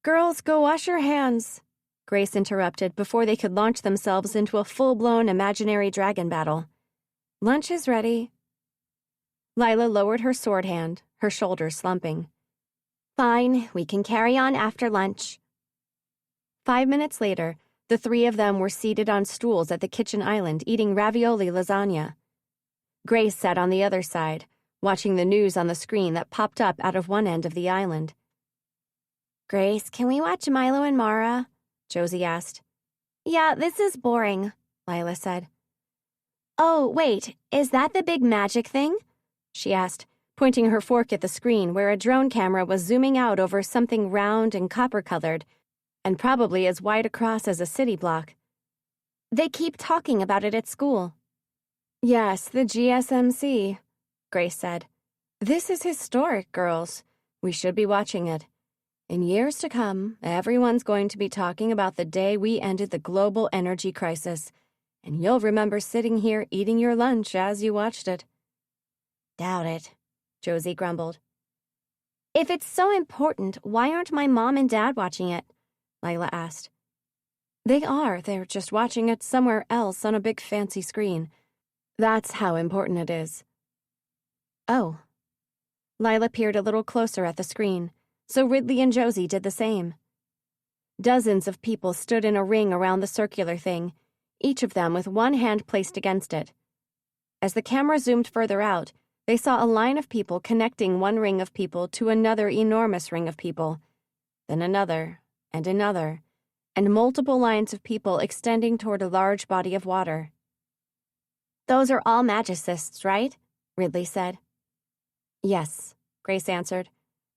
"Girls, go wash your hands," Grace interrupted before they could launch themselves into a full-blown imaginary dragon battle. "Lunch is ready." Lila lowered her sword hand, her shoulders slumping. "Fine, we can carry on after lunch." 5 minutes later, the three of them were seated on stools at the kitchen island eating ravioli lasagna. Grace sat on the other side, watching the news on the screen that popped up out of one end of the island. "Grace, can we watch Milo and Mara?" Josie asked. "Yeah, this is boring," Lila said. "Oh, wait, is that the big magic thing?" she asked, pointing her fork at the screen where a drone camera was zooming out over something round and copper-colored, and probably as wide across as a city block. "They keep talking about it at school." "Yes, the GSMC," Grace said. "This is historic, girls. We should be watching it. In years to come, everyone's going to be talking about the day we ended the global energy crisis, and you'll remember sitting here eating your lunch as you watched it." "Doubt it," Josie grumbled. "If it's so important, why aren't my mom and dad watching it?" Lila asked. "They are. They're just watching it somewhere else on a big fancy screen. That's how important it is." "Oh." Lila peered a little closer at the screen, so Ridley and Josie did the same. Dozens of people stood in a ring around the circular thing, each of them with one hand placed against it. As the camera zoomed further out, they saw a line of people connecting one ring of people to another enormous ring of people. then another, and multiple lines of people extending toward a large body of water. "Those are all magicists, right?" Ridley said. "Yes," Grace answered.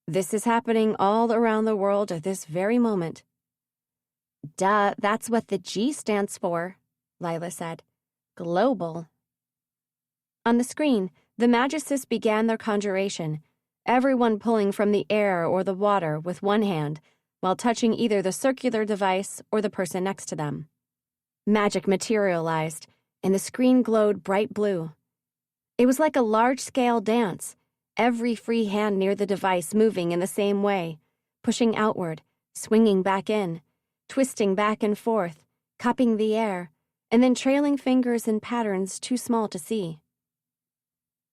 "This is happening all around the world at this very moment." "Duh, that's what the G stands for," Lila said. "Global." On the screen, the magicists began their conjuration, everyone pulling from the air or the water with one hand, while touching either the circular device or the person next to them. Magic materialized, and the screen glowed bright blue. It was like a large-scale dance, every free hand near the device moving in the same way, pushing outward, swinging back in, twisting back and forth, cupping the air, and then trailing fingers in patterns too small to see.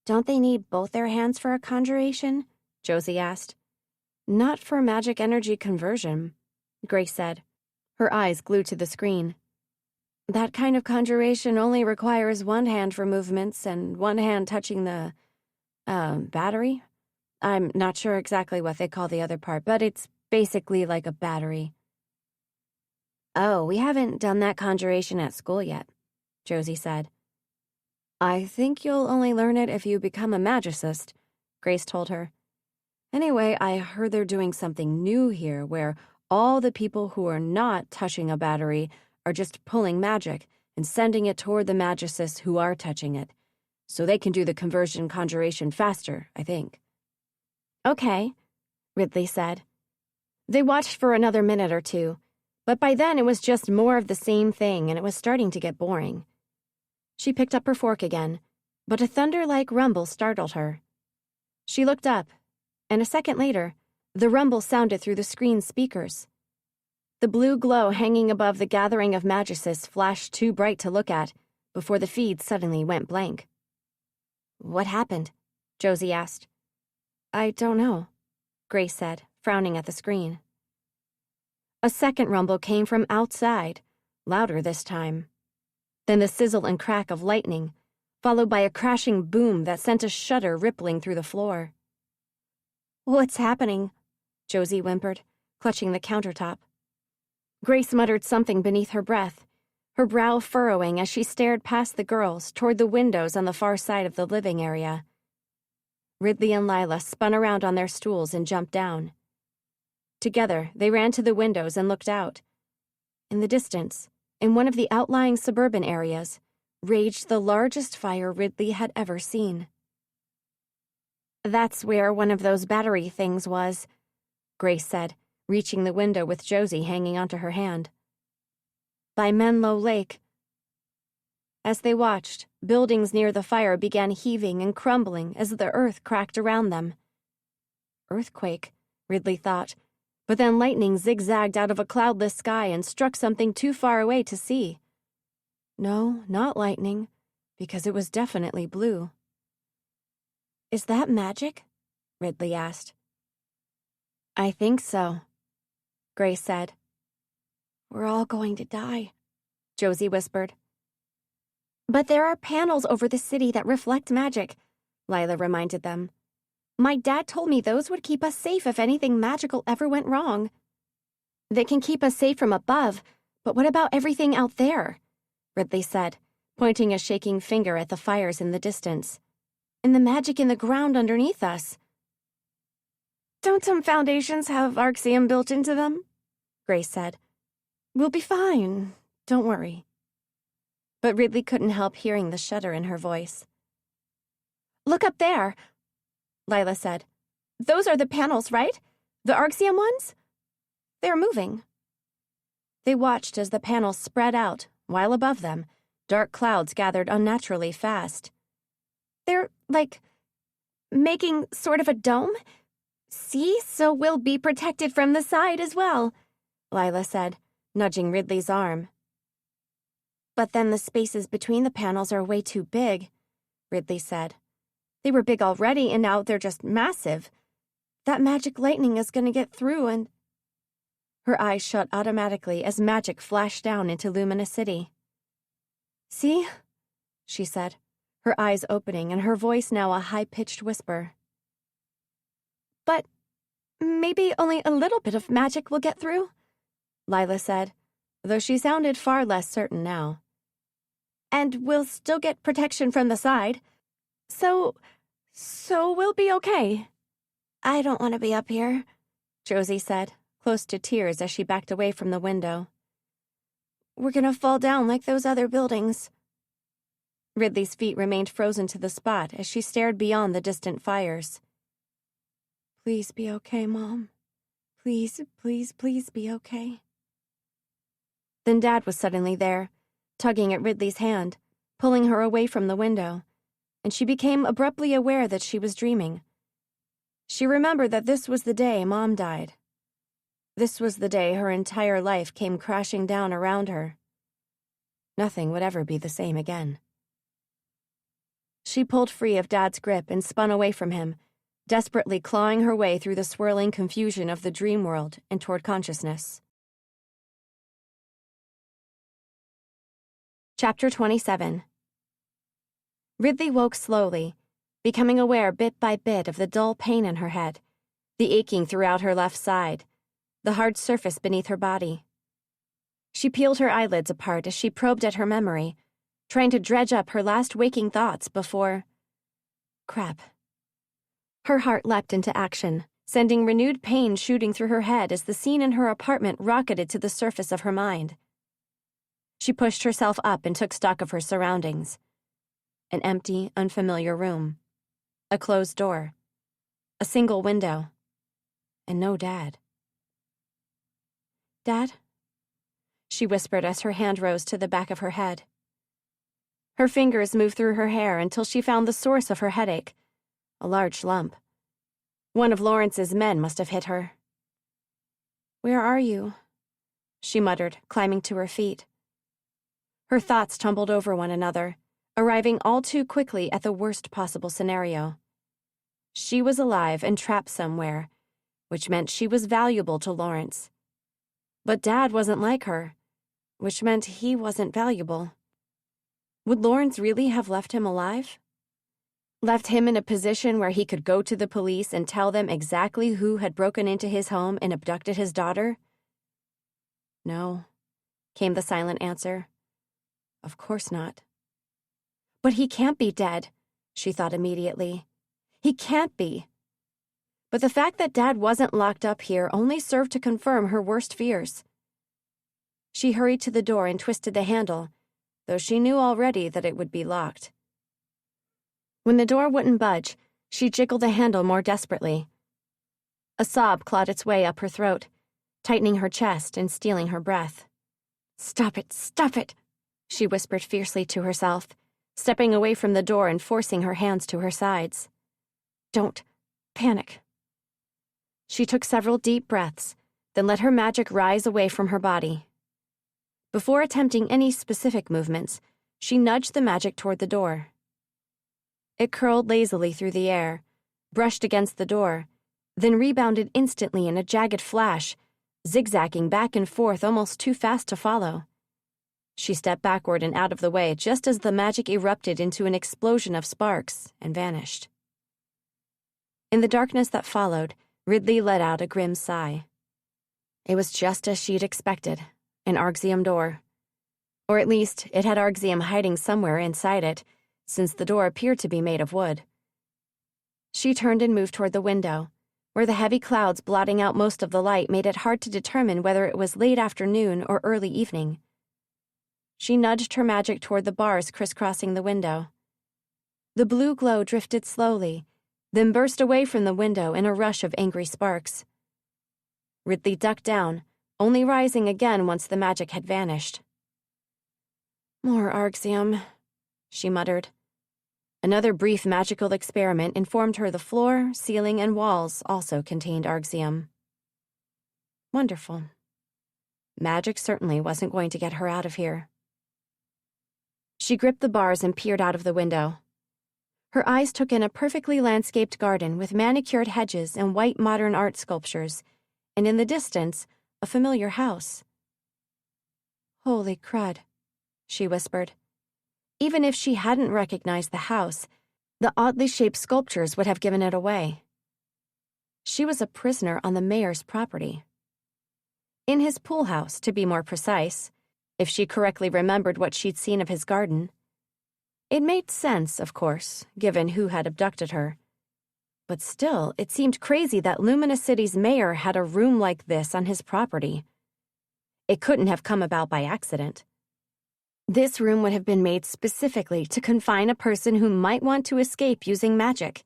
"Don't they need both their hands for a conjuration?" Josie asked. "Not for magic energy conversion," Grace said, her eyes glued to the screen. "That kind of conjuration only requires one hand for movements and one hand touching the, battery? I'm not sure exactly what they call the other part, but it's basically like a battery." "Oh, we haven't done that conjuration at school yet," Josie said. "I think you'll only learn it if you become a magicist," Grace told her. "Anyway, I heard they're doing something new here where all the people who are not touching a battery are just pulling magic and sending it toward the magicists who are touching it. So they can do the conversion conjuration faster, I think." "Okay," Ridley said. They watched for another minute or two, but by then it was just more of the same thing and it was starting to get boring. She picked up her fork again, but a thunder-like rumble startled her. She looked up, and a second later, the rumble sounded through the screen's speakers. The blue glow hanging above the gathering of magicists flashed too bright to look at before the feed suddenly went blank. "What happened?" Josie asked. "I don't know," Grace said, frowning at the screen. A second rumble came from outside, louder this time. Then the sizzle and crack of lightning, followed by a crashing boom that sent a shudder rippling through the floor. "What's happening?" Josie whimpered, clutching the countertop. Grace muttered something beneath her breath, her brow furrowing as she stared past the girls toward the windows on the far side of the living area. Ridley and Lila spun around on their stools and jumped down. Together, they ran to the windows and looked out. In the distance, in one of the outlying suburban areas, raged the largest fire Ridley had ever seen. "That's where one of those battery things was," Grace said, reaching the window with Josie hanging onto her hand. "By Menlo Lake." As they watched, buildings near the fire began heaving and crumbling as the earth cracked around them. Earthquake, Ridley thought, but then lightning zigzagged out of a cloudless sky and struck something too far away to see. No, not lightning, because it was definitely blue. "Is that magic?" Ridley asked. "I think so," Grace said. "We're all going to die," Josie whispered. "But there are panels over the city that reflect magic," Lila reminded them. "My dad told me those would keep us safe if anything magical ever went wrong." "They can keep us safe from above, but what about everything out there?" Ridley said, pointing a shaking finger at the fires in the distance. "And the magic in the ground underneath us." "Don't some foundations have Arxium built into them?" Grace said. "We'll be fine. Don't worry." But Ridley couldn't help hearing the shudder in her voice. "Look up there," Lila said. "Those are the panels, right? The Arxium ones? They're moving." They watched as the panels spread out, while above them, dark clouds gathered unnaturally fast. "They're, like, making sort of a dome? See, so we'll be protected from the side as well," Lila said, nudging Ridley's arm. "But then the spaces between the panels are way too big," Ridley said. "They were big already, and now they're just massive. That magic lightning is going to get through and—" Her eyes shut automatically as magic flashed down into Lumina City. "See?" she said, her eyes opening and her voice now a high-pitched whisper. "But Maybe only a little bit of magic will get through, Lila said, though she sounded far less certain now. And we'll still get protection from the side. So we'll be okay. I don't want to be up here, Josie said, close to tears as she backed away from the window. We're gonna fall down like those other buildings. Ridley's feet remained frozen to the spot as she stared beyond the distant fires. Please be okay, Mom. Please, please, please be okay. Then Dad was suddenly there, tugging at Ridley's hand, pulling her away from the window, and she became abruptly aware that she was dreaming. She remembered that this was the day Mom died. This was the day her entire life came crashing down around her. Nothing would ever be the same again. She pulled free of Dad's grip and spun away from him, desperately clawing her way through the swirling confusion of the dream world and toward consciousness. Chapter 27. Ridley woke slowly, becoming aware bit by bit of the dull pain in her head, the aching throughout her left side, the hard surface beneath her body. She peeled her eyelids apart as she probed at her memory, trying to dredge up her last waking thoughts before... Crap. Her heart leapt into action, sending renewed pain shooting through her head as the scene in her apartment rocketed to the surface of her mind. She pushed herself up and took stock of her surroundings. An empty, unfamiliar room. A closed door. A single window. And no Dad. Dad? She whispered as her hand rose to the back of her head. Her fingers moved through her hair until she found the source of her headache. A large lump. One of Lawrence's men must have hit her. Where are you? She muttered, climbing to her feet. Her thoughts tumbled over one another, arriving all too quickly at the worst possible scenario. She was alive and trapped somewhere, which meant she was valuable to Lawrence. But Dad wasn't like her, which meant he wasn't valuable. Would Lawrence really have left him alive? Left him in a position where he could go to the police and tell them exactly who had broken into his home and abducted his daughter? No, came the silent answer. Of course not. But he can't be dead, she thought immediately. He can't be. But the fact that Dad wasn't locked up here only served to confirm her worst fears. She hurried to the door and twisted the handle, though she knew already that it would be locked. When the door wouldn't budge, she jiggled the handle more desperately. A sob clawed its way up her throat, tightening her chest and stealing her breath. Stop it, she whispered fiercely to herself, stepping away from the door and forcing her hands to her sides. Don't panic. She took several deep breaths, then let her magic rise away from her body. Before attempting any specific movements, she nudged the magic toward the door. It curled lazily through the air, brushed against the door, then rebounded instantly in a jagged flash, zigzagging back and forth almost too fast to follow. She stepped backward and out of the way just as the magic erupted into an explosion of sparks and vanished. In the darkness that followed, Ridley let out a grim sigh. It was just as she'd expected, an Argxium door. Or at least, it had Argxium hiding somewhere inside it, since the door appeared to be made of wood. She turned and moved toward the window, where the heavy clouds blotting out most of the light made it hard to determine whether it was late afternoon or early evening. She nudged her magic toward the bars crisscrossing the window. The blue glow drifted slowly, then burst away from the window in a rush of angry sparks. Ridley ducked down, only rising again once the magic had vanished. More Argxium, she muttered. Another brief magical experiment informed her the floor, ceiling, and walls also contained Argxium. Wonderful. Magic certainly wasn't going to get her out of here. She gripped the bars and peered out of the window. Her eyes took in a perfectly landscaped garden with manicured hedges and white modern art sculptures, and in the distance, a familiar house. Holy crud, she whispered. Even if she hadn't recognized the house, the oddly shaped sculptures would have given it away. She was a prisoner on the mayor's property. In his pool house, to be more precise, if she correctly remembered what she'd seen of his garden. It made sense, of course, given who had abducted her. But still, it seemed crazy that Lumina City's mayor had a room like this on his property. It couldn't have come about by accident. This room would have been made specifically to confine a person who might want to escape using magic.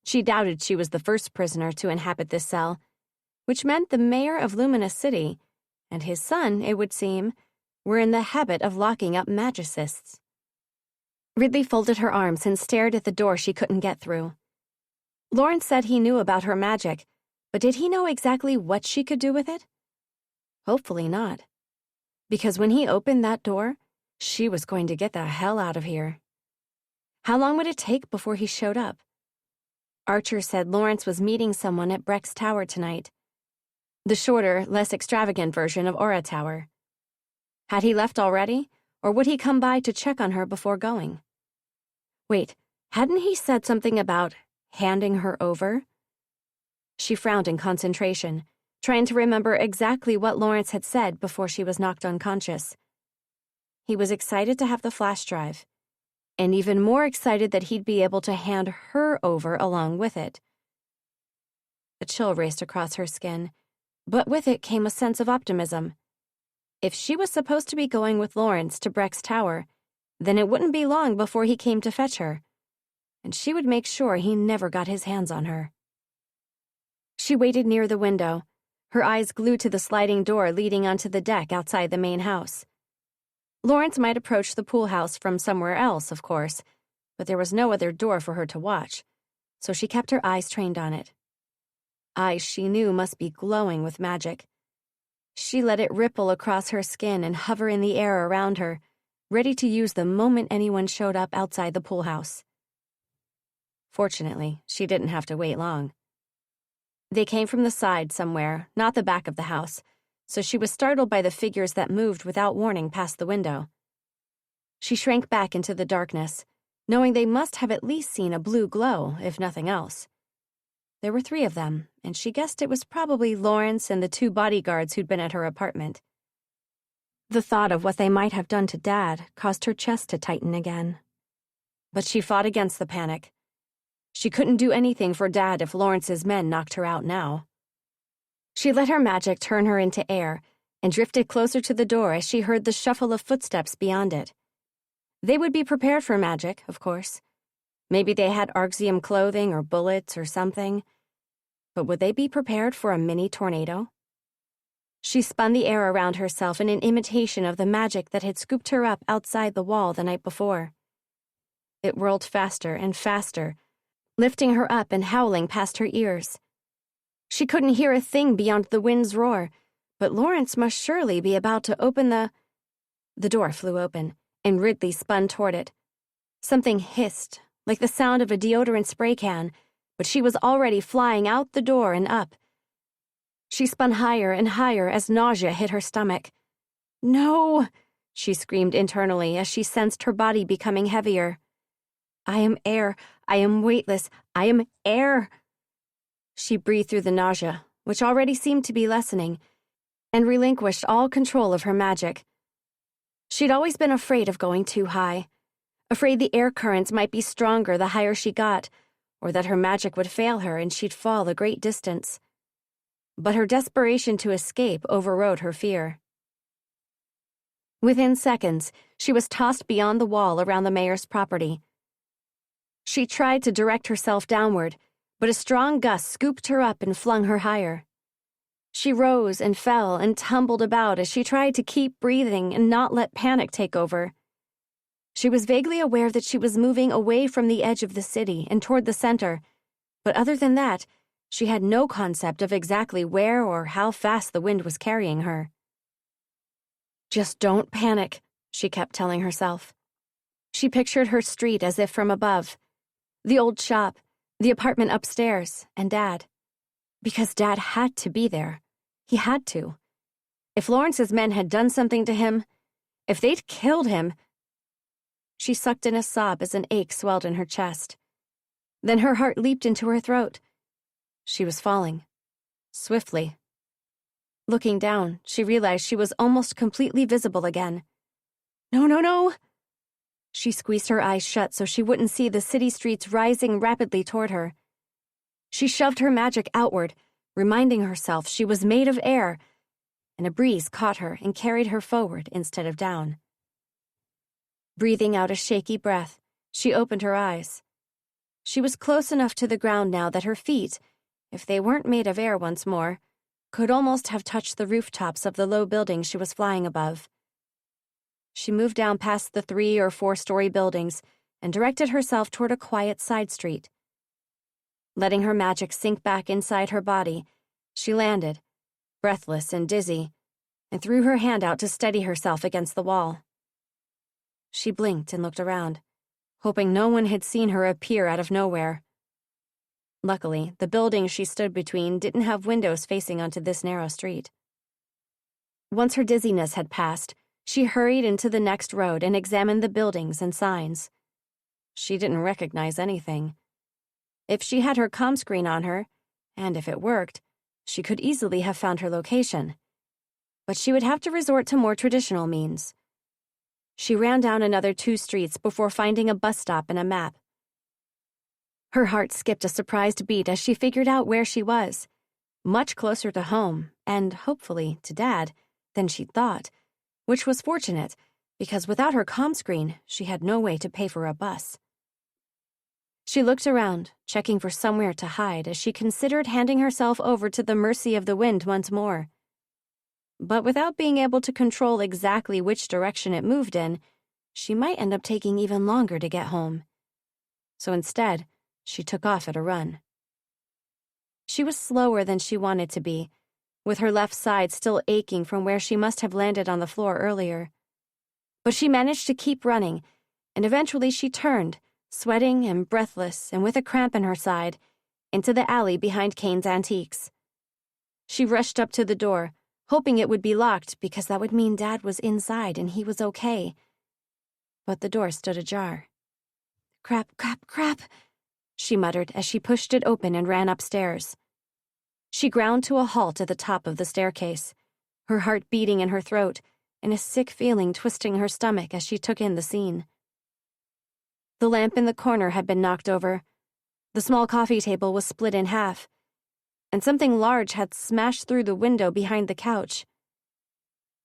She doubted she was the first prisoner to inhabit this cell, which meant the mayor of Lumina City and his son, it would seem, were in the habit of locking up magicists. Ridley folded her arms and stared at the door she couldn't get through. Lawrence said he knew about her magic, but did he know exactly what she could do with it? Hopefully not. Because when he opened that door, she was going to get the hell out of here. How long would it take before he showed up? Archer said Lawrence was meeting someone at Breck's Tower tonight. The shorter, less extravagant version of Aura Tower. Had he left already, or would he come by to check on her before going? Wait, hadn't he said something about handing her over? She frowned in concentration, trying to remember exactly what Lawrence had said before she was knocked unconscious. He was excited to have the flash drive, and even more excited that he'd be able to hand her over along with it. A chill raced across her skin, but with it came a sense of optimism. If she was supposed to be going with Lawrence to Breck's Tower, then it wouldn't be long before he came to fetch her, and she would make sure he never got his hands on her. She waited near the window, her eyes glued to the sliding door leading onto the deck outside the main house. Lawrence might approach the pool house from somewhere else, of course, but there was no other door for her to watch, so she kept her eyes trained on it. Eyes she knew must be glowing with magic. She let it ripple across her skin and hover in the air around her, ready to use the moment anyone showed up outside the pool house. Fortunately, she didn't have to wait long. They came from the side somewhere, not the back of the house, so she was startled by the figures that moved without warning past the window. She shrank back into the darkness, knowing they must have at least seen a blue glow, if nothing else. There were 3 of them, and she guessed it was probably Lawrence and the 2 bodyguards who'd been at her apartment. The thought of what they might have done to Dad caused her chest to tighten again. But she fought against the panic. She couldn't do anything for Dad if Lawrence's men knocked her out now. She let her magic turn her into air and drifted closer to the door as she heard the shuffle of footsteps beyond it. They would be prepared for magic, of course. Maybe they had Arxium clothing or bullets or something. But would they be prepared for a mini tornado? She spun the air around herself in an imitation of the magic that had scooped her up outside the wall the night before. It whirled faster and faster, lifting her up and howling past her ears. She couldn't hear a thing beyond the wind's roar, but Lawrence must surely be about to open the... The door flew open, and Ridley spun toward it. Something hissed, like the sound of a deodorant spray can, but she was already flying out the door and up. She spun higher and higher as nausea hit her stomach. "No!" she screamed internally as she sensed her body becoming heavier. "I am air. I am weightless. I am air." She breathed through the nausea, which already seemed to be lessening, and relinquished all control of her magic. She'd always been afraid of going too high, afraid the air currents might be stronger the higher she got, or that her magic would fail her and she'd fall a great distance. But her desperation to escape overrode her fear. Within seconds, she was tossed beyond the wall around the mayor's property. She tried to direct herself downward, but a strong gust scooped her up and flung her higher. She rose and fell and tumbled about as she tried to keep breathing and not let panic take over. She was vaguely aware that she was moving away from the edge of the city and toward the center, but other than that, she had no concept of exactly where or how fast the wind was carrying her. "Just don't panic," she kept telling herself. She pictured her street as if from above. The old shop, the apartment upstairs, and Dad. Because Dad had to be there. He had to. If Lawrence's men had done something to him, if they'd killed him... She sucked in a sob as an ache swelled in her chest. Then her heart leaped into her throat. She was falling. Swiftly. Looking down, she realized she was almost completely visible again. No, no, no! She squeezed her eyes shut so she wouldn't see the city streets rising rapidly toward her. She shoved her magic outward, reminding herself she was made of air, and a breeze caught her and carried her forward instead of down. Breathing out a shaky breath, she opened her eyes. She was close enough to the ground now that her feet, if they weren't made of air once more, could almost have touched the rooftops of the low building she was flying above. She moved down past the 3- or 4-story buildings and directed herself toward a quiet side street. Letting her magic sink back inside her body, she landed, breathless and dizzy, and threw her hand out to steady herself against the wall. She blinked and looked around, hoping no one had seen her appear out of nowhere. Luckily, the building she stood between didn't have windows facing onto this narrow street. Once her dizziness had passed, she hurried into the next road and examined the buildings and signs. She didn't recognize anything. If she had her comm screen on her, and if it worked, she could easily have found her location. But she would have to resort to more traditional means. She ran down another 2 streets before finding a bus stop and a map. Her heart skipped a surprised beat as she figured out where she was, much closer to home, and hopefully to Dad, than she'd thought, which was fortunate, because without her comm screen, she had no way to pay for a bus. She looked around, checking for somewhere to hide as she considered handing herself over to the mercy of the wind once more. But without being able to control exactly which direction it moved in, she might end up taking even longer to get home. So instead, she took off at a run. She was slower than she wanted to be, with her left side still aching from where she must have landed on the floor earlier. But she managed to keep running, and eventually she turned, sweating and breathless and with a cramp in her side, into the alley behind Kayne's Antiques. She rushed up to the door, hoping it would be locked because that would mean Dad was inside and he was okay. But the door stood ajar. "Crap, crap, crap," she muttered as she pushed it open and ran upstairs. She ground to a halt at the top of the staircase, her heart beating in her throat and a sick feeling twisting her stomach as she took in the scene. The lamp in the corner had been knocked over, the small coffee table was split in half, and something large had smashed through the window behind the couch.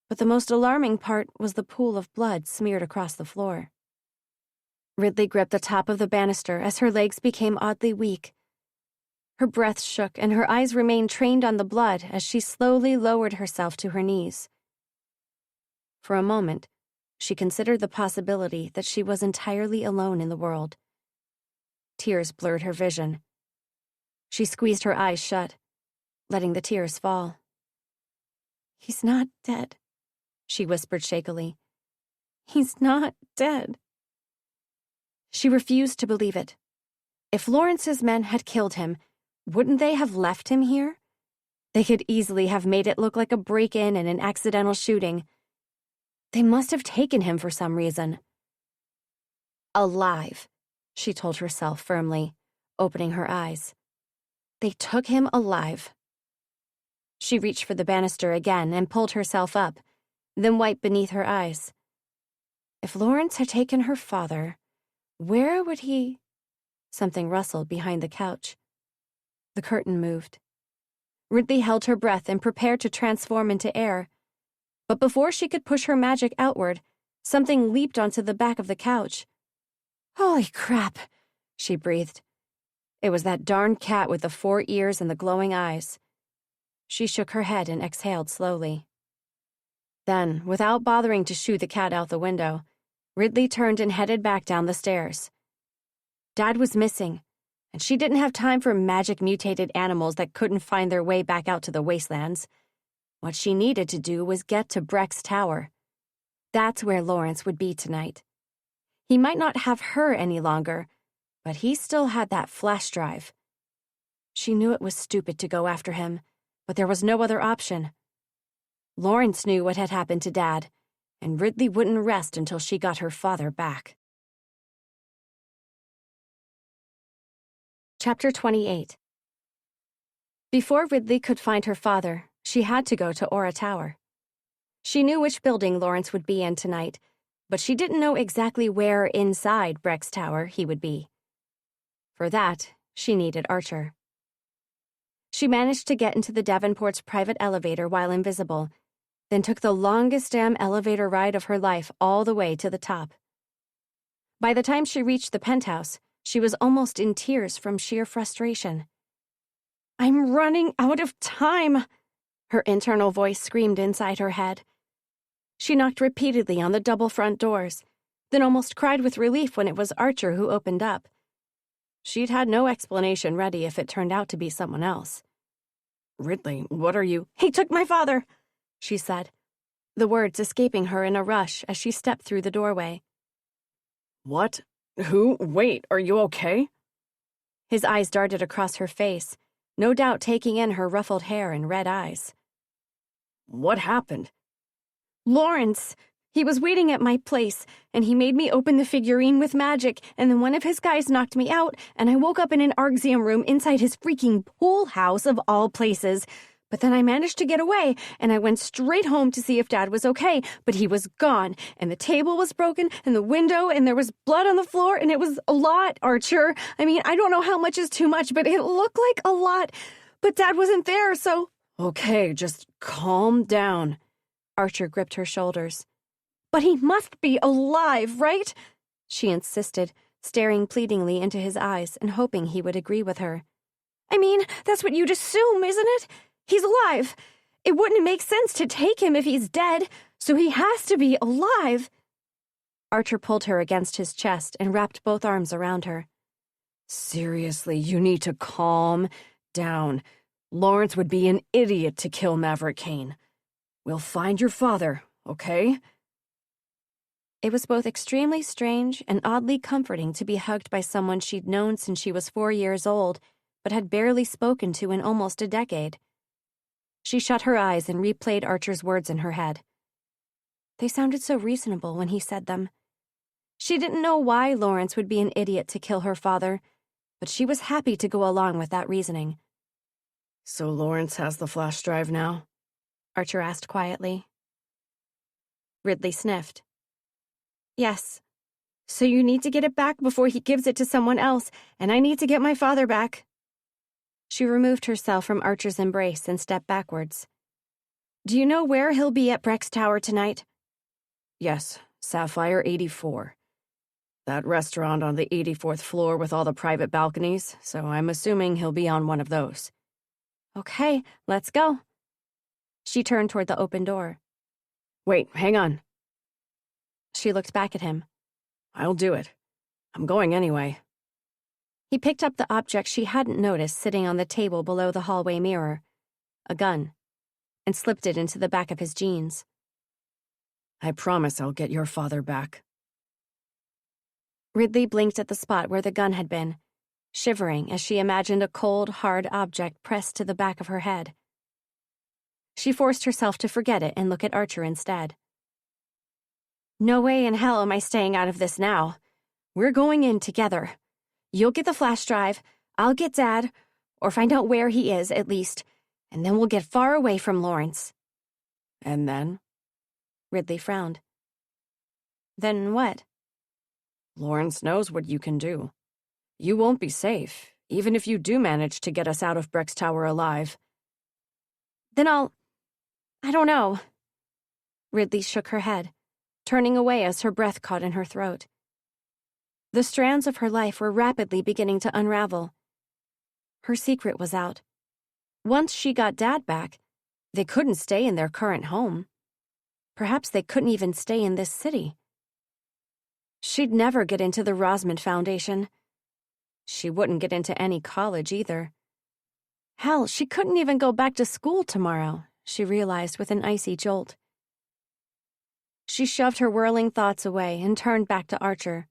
But the most alarming part was the pool of blood smeared across the floor. Ridley gripped the top of the banister as her legs became oddly weak. Her breath shook and her eyes remained trained on the blood as she slowly lowered herself to her knees. For a moment, she considered the possibility that she was entirely alone in the world. Tears blurred her vision. She squeezed her eyes shut, letting the tears fall. "He's not dead," she whispered shakily. "He's not dead." She refused to believe it. If Lawrence's men had killed him, wouldn't they have left him here? They could easily have made it look like a break-in and an accidental shooting. They must have taken him for some reason. "Alive," she told herself firmly, opening her eyes. They took him alive. She reached for the banister again and pulled herself up, then wiped beneath her eyes. If Lawrence had taken her father, where would he... Something rustled behind the couch. The curtain moved. Ridley held her breath and prepared to transform into air. But before she could push her magic outward, something leaped onto the back of the couch. "Holy crap," she breathed. It was that darned cat with the 4 ears and the glowing eyes. She shook her head and exhaled slowly. Then, without bothering to shoo the cat out the window, Ridley turned and headed back down the stairs. Dad was missing, and she didn't have time for magic-mutated animals that couldn't find their way back out to the wastelands. What she needed to do was get to Breck's tower. That's where Lawrence would be tonight. He might not have her any longer, but he still had that flash drive. She knew it was stupid to go after him, but there was no other option. Lawrence knew what had happened to Dad, and Ridley wouldn't rest until she got her father back. Chapter 28. Before Ridley could find her father, she had to go to Aura Tower. She knew which building Lawrence would be in tonight, but she didn't know exactly where inside Breck's tower he would be. For that, she needed Archer. She managed to get into the Davenport's private elevator while invisible, then took the longest damn elevator ride of her life all the way to the top. By the time she reached the penthouse, she was almost in tears from sheer frustration. "I'm running out of time," her internal voice screamed inside her head. She knocked repeatedly on the double front doors, then almost cried with relief when it was Archer who opened up. She'd had no explanation ready if it turned out to be someone else. "Ridley, what are you—" "He took my father," she said, the words escaping her in a rush as she stepped through the doorway. "What? Who? Wait, are you okay?" His eyes darted across her face, no doubt taking in her ruffled hair and red eyes. "What happened?" "Lawrence. He was waiting at my place, and he made me open the figurine with magic, and then one of his guys knocked me out, and I woke up in an Argxium room inside his freaking pool house of all places. But then I managed to get away, and I went straight home to see if Dad was okay, but he was gone, and the table was broken, and the window, and there was blood on the floor, and it was a lot, Archer. I mean, I don't know how much is too much, but it looked like a lot. But Dad wasn't there, so—" "Okay, just calm down." Archer gripped her shoulders. "But he must be alive, right?" she insisted, staring pleadingly into his eyes and hoping he would agree with her. "I mean, that's what you'd assume, isn't it? He's alive. It wouldn't make sense to take him if he's dead, so he has to be alive." Archer pulled her against his chest and wrapped both arms around her. "Seriously, you need to calm down. Lawrence would be an idiot to kill Maverick Kayne. We'll find your father, okay?" It was both extremely strange and oddly comforting to be hugged by someone she'd known since she was 4 years old, but had barely spoken to in almost a decade. She shut her eyes and replayed Archer's words in her head. They sounded so reasonable when he said them. She didn't know why Lawrence would be an idiot to kill her father, but she was happy to go along with that reasoning. "So Lawrence has the flash drive now?" Archer asked quietly. Ridley sniffed. "Yes. So you need to get it back before he gives it to someone else, and I need to get my father back." She removed herself from Archer's embrace and stepped backwards. "Do you know where he'll be at Breck's Tower tonight?" "Yes, Sapphire 84. That restaurant on the 84th floor with all the private balconies, so I'm assuming he'll be on one of those." "Okay, let's go." She turned toward the open door. "Wait, hang on." She looked back at him. "I'll do it. I'm going anyway." He picked up the object she hadn't noticed sitting on the table below the hallway mirror, a gun, and slipped it into the back of his jeans. "I promise I'll get your father back." Ridley blinked at the spot where the gun had been, shivering as she imagined a cold, hard object pressed to the back of her head. She forced herself to forget it and look at Archer instead. "No way in hell am I staying out of this now. We're going in together. You'll get the flash drive, I'll get Dad, or find out where he is, at least, and then we'll get far away from Lawrence." "And then?" Ridley frowned. "Then what?" "Lawrence knows what you can do. You won't be safe, even if you do manage to get us out of Breck's Tower alive." "Then I don't know." Ridley shook her head, turning away as her breath caught in her throat. The strands of her life were rapidly beginning to unravel. Her secret was out. Once she got Dad back, they couldn't stay in their current home. Perhaps they couldn't even stay in this city. She'd never get into the Rosmond Foundation. She wouldn't get into any college either. Hell, she couldn't even go back to school tomorrow, she realized with an icy jolt. She shoved her whirling thoughts away and turned back to Archer.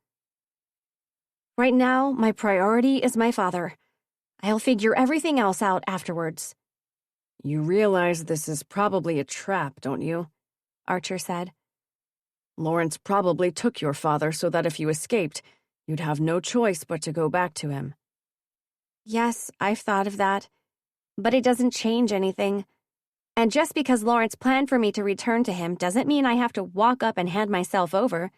"Right now, my priority is my father. I'll figure everything else out afterwards." "You realize this is probably a trap, don't you?" Archer said. "Lawrence probably took your father so that if you escaped, you'd have no choice but to go back to him." "Yes, I've thought of that. But it doesn't change anything. And just because Lawrence planned for me to return to him doesn't mean I have to walk up and hand myself over.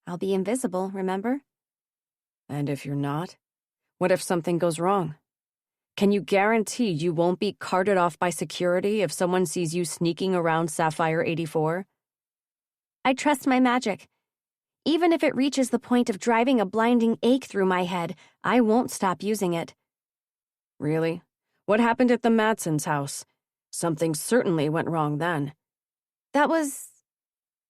I'll be invisible, remember? And if you're not? What if something goes wrong? Can you guarantee you won't be carted off by security if someone sees you sneaking around Sapphire 84? I trust my magic. Even if it reaches the point of driving a blinding ache through my head, I won't stop using it. Really? What happened at the Madsons' house? Something certainly went wrong then. That was...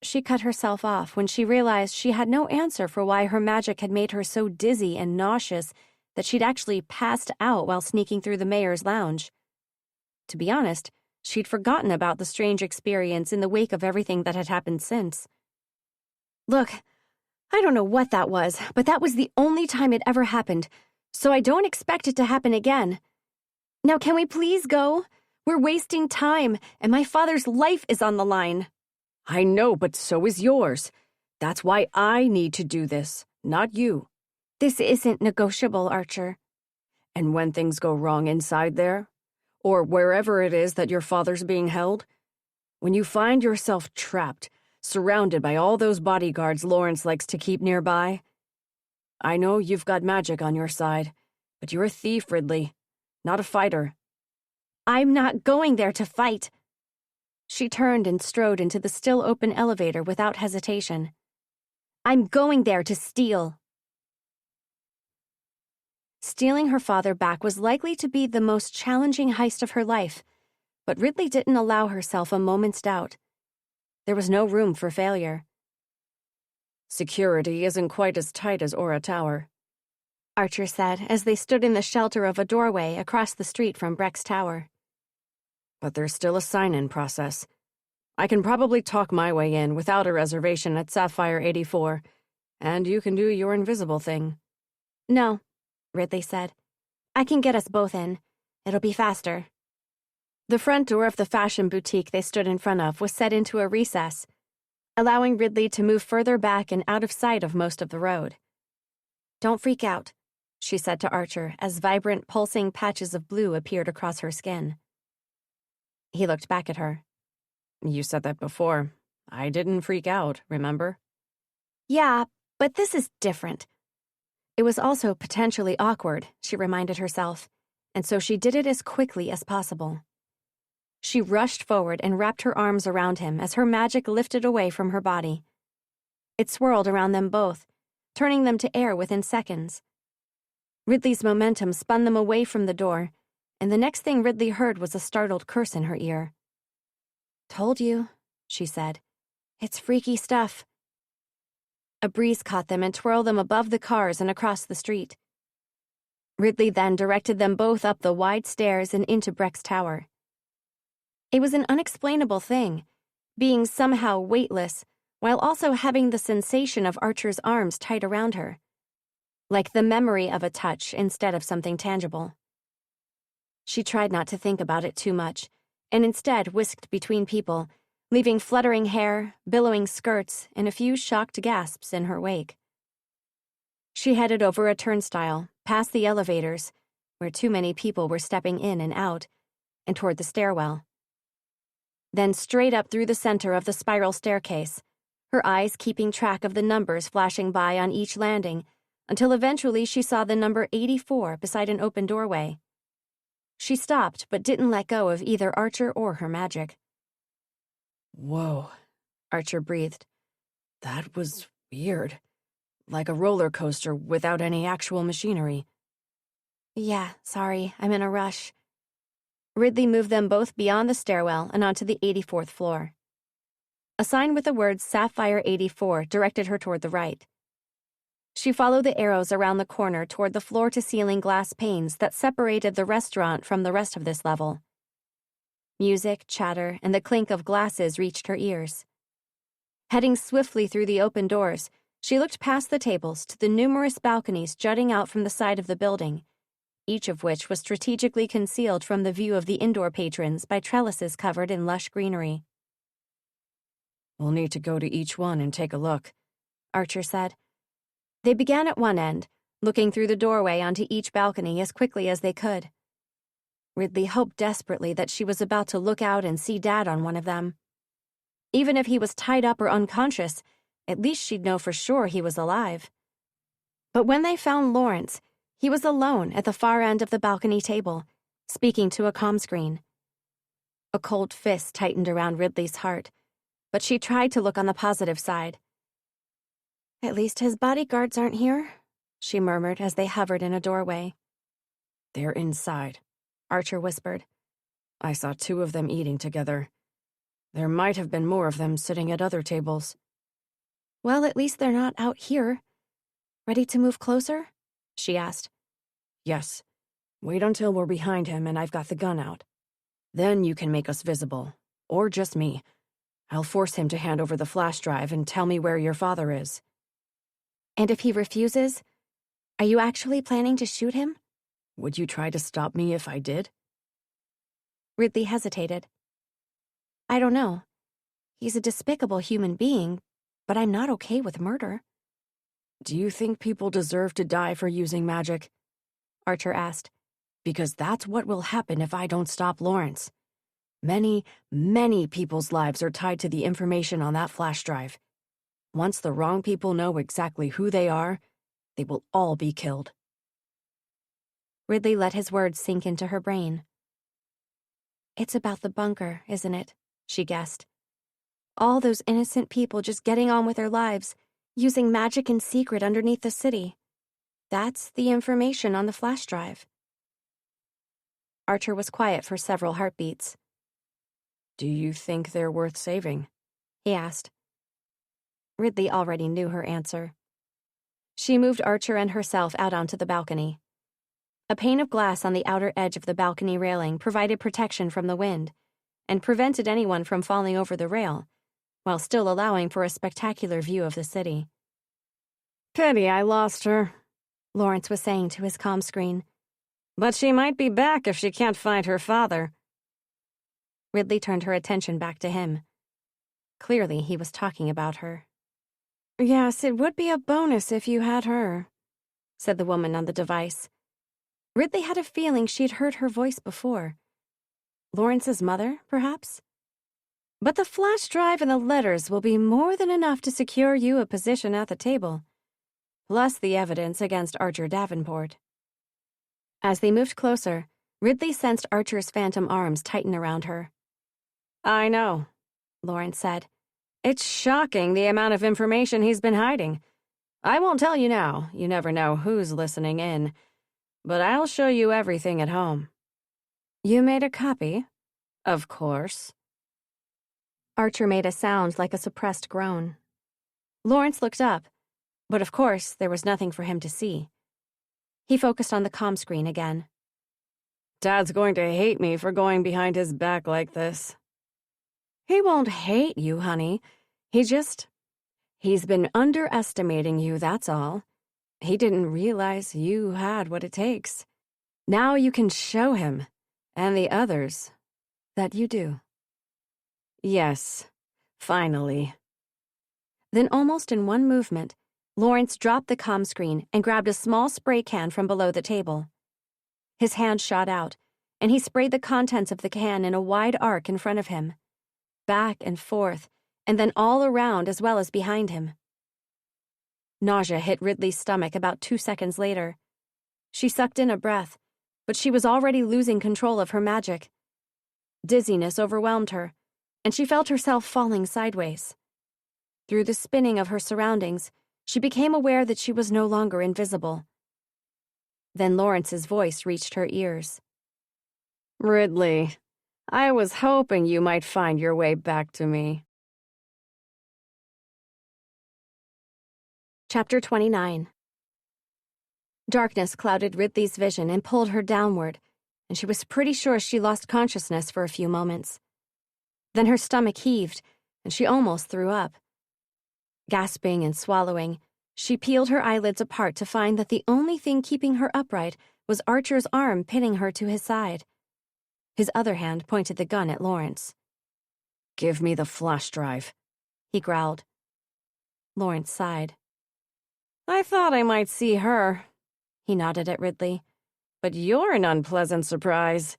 She cut herself off when she realized she had no answer for why her magic had made her so dizzy and nauseous that she'd actually passed out while sneaking through the mayor's lounge. To be honest, she'd forgotten about the strange experience in the wake of everything that had happened since. Look, I don't know what that was, but that was the only time it ever happened, so I don't expect it to happen again. Now can we please go? We're wasting time, and my father's life is on the line. I know, but so is yours. That's why I need to do this, not you. This isn't negotiable, Archer. And when things go wrong inside there, or wherever it is that your father's being held, when you find yourself trapped, surrounded by all those bodyguards Lawrence likes to keep nearby, I know you've got magic on your side, but you're a thief, Ridley, not a fighter. I'm not going there to fight. She turned and strode into the still open elevator without hesitation. I'm going there to steal. Stealing her father back was likely to be the most challenging heist of her life, but Ridley didn't allow herself a moment's doubt. There was no room for failure. Security isn't quite as tight as Aura Tower, Archer said as they stood in the shelter of a doorway across the street from Breck's tower. But there's still a sign-in process. I can probably talk my way in without a reservation at Sapphire 84, and you can do your invisible thing. No, Ridley said. I can get us both in. It'll be faster. The front door of the fashion boutique they stood in front of was set into a recess, allowing Ridley to move further back and out of sight of most of the road. Don't freak out, she said to Archer as vibrant, pulsing patches of blue appeared across her skin. He looked back at her. You said that before. I didn't freak out, remember? Yeah, but this is different. It was also potentially awkward, she reminded herself, and so she did it as quickly as possible. She rushed forward and wrapped her arms around him as her magic lifted away from her body. It swirled around them both, turning them to air within seconds. Ridley's momentum spun them away from the door, and the next thing Ridley heard was a startled curse in her ear. Told you, she said. It's freaky stuff. A breeze caught them and twirled them above the cars and across the street. Ridley then directed them both up the wide stairs and into Breck's tower. It was an unexplainable thing, being somehow weightless, while also having the sensation of Archer's arms tight around her, like the memory of a touch instead of something tangible. She tried not to think about it too much, and instead whisked between people, leaving fluttering hair, billowing skirts, and a few shocked gasps in her wake. She headed over a turnstile, past the elevators, where too many people were stepping in and out, and toward the stairwell. Then straight up through the center of the spiral staircase, her eyes keeping track of the numbers flashing by on each landing, until eventually she saw the number 84 beside an open doorway. She stopped but didn't let go of either Archer or her magic. Whoa, Archer breathed. That was weird. Like a roller coaster without any actual machinery. Yeah, sorry, I'm in a rush. Ridley moved them both beyond the stairwell and onto the 84th floor. A sign with the words Sapphire 84 directed her toward the right. She followed the arrows around the corner toward the floor-to-ceiling glass panes that separated the restaurant from the rest of this level. Music, chatter, and the clink of glasses reached her ears. Heading swiftly through the open doors, she looked past the tables to the numerous balconies jutting out from the side of the building, each of which was strategically concealed from the view of the indoor patrons by trellises covered in lush greenery. We'll need to go to each one and take a look, Archer said. They began at one end, looking through the doorway onto each balcony as quickly as they could. Ridley hoped desperately that she was about to look out and see Dad on one of them. Even if he was tied up or unconscious, at least she'd know for sure he was alive. But when they found Lawrence, he was alone at the far end of the balcony table, speaking to a comm screen. A cold fist tightened around Ridley's heart, but she tried to look on the positive side. "At least his bodyguards aren't here," she murmured as they hovered in a doorway. "They're inside," Archer whispered. "I saw 2 of them eating together. There might have been more of them sitting at other tables." "Well, at least they're not out here. Ready to move closer?" she asked. "Yes. Wait until we're behind him and I've got the gun out. Then you can make us visible. Or just me. I'll force him to hand over the flash drive and tell me where your father is." "And if he refuses, are you actually planning to shoot him?" "Would you try to stop me if I did?" Ridley hesitated. "I don't know. He's a despicable human being, but I'm not okay with murder." "Do you think people deserve to die for using magic?" Archer asked. "Because that's what will happen if I don't stop Lawrence. Many, many people's lives are tied to the information on that flash drive. Once the wrong people know exactly who they are, they will all be killed." Ridley let his words sink into her brain. "It's about the bunker, isn't it?" she guessed. "All those innocent people just getting on with their lives, using magic in secret underneath the city. That's the information on the flash drive." Archer was quiet for several heartbeats. "Do you think they're worth saving?" he asked. Ridley already knew her answer. She moved Archer and herself out onto the balcony. A pane of glass on the outer edge of the balcony railing provided protection from the wind and prevented anyone from falling over the rail, while still allowing for a spectacular view of the city. "Pity I lost her," Lawrence was saying to his comm screen. "But she might be back if she can't find her father." Ridley turned her attention back to him. Clearly, he was talking about her. "Yes, it would be a bonus if you had her," said the woman on the device. Ridley had a feeling she'd heard her voice before. Lawrence's mother, perhaps? "But the flash drive and the letters will be more than enough to secure you a position at the table, plus the evidence against Archer Davenport." As they moved closer, Ridley sensed Archer's phantom arms tighten around her. "I know," Lawrence said. "It's shocking the amount of information he's been hiding. I won't tell you now, you never know who's listening in, but I'll show you everything at home." "You made a copy?" "Of course." Archer made a sound like a suppressed groan. Lawrence looked up, but of course there was nothing for him to see. He focused on the comm screen again. "Dad's going to hate me for going behind his back like this." "He won't hate you, honey. He's been underestimating you, that's all. He didn't realize you had what it takes. Now you can show him, and the others, that you do." "Yes, finally." Then almost in one movement, Lawrence dropped the comm screen and grabbed a small spray can from below the table. His hand shot out, and he sprayed the contents of the can in a wide arc in front of him, back and forth, and then all around as well as behind him. Nausea hit Ridley's stomach about 2 seconds later. She sucked in a breath, but she was already losing control of her magic. Dizziness overwhelmed her, and she felt herself falling sideways. Through the spinning of her surroundings, she became aware that she was no longer invisible. Then Lawrence's voice reached her ears. "Ridley, I was hoping you might find your way back to me." Chapter 29. Darkness clouded Ridley's vision and pulled her downward, and she was pretty sure she lost consciousness for a few moments. Then her stomach heaved, and she almost threw up. Gasping and swallowing, she peeled her eyelids apart to find that the only thing keeping her upright was Archer's arm pinning her to his side. His other hand pointed the gun at Lawrence. "Give me the flash drive," he growled. Lawrence sighed. "I thought I might see her," he nodded at Ridley. "But you're an unpleasant surprise.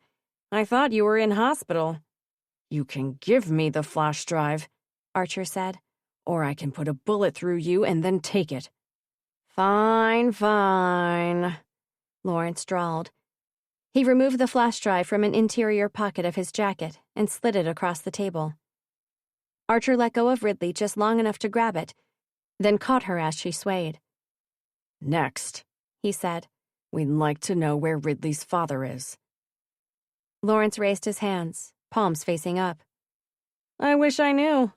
I thought you were in hospital. You can give me the flash drive, Archer said, or I can put a bullet through you and then take it. Fine, fine, Lawrence drawled. He removed the flash drive from an interior pocket of his jacket and slid it across the table. Archer let go of Ridley just long enough to grab it, then caught her as she swayed. Next, he said, we'd like to know where Ridley's father is. Lawrence raised his hands, palms facing up. I wish I knew.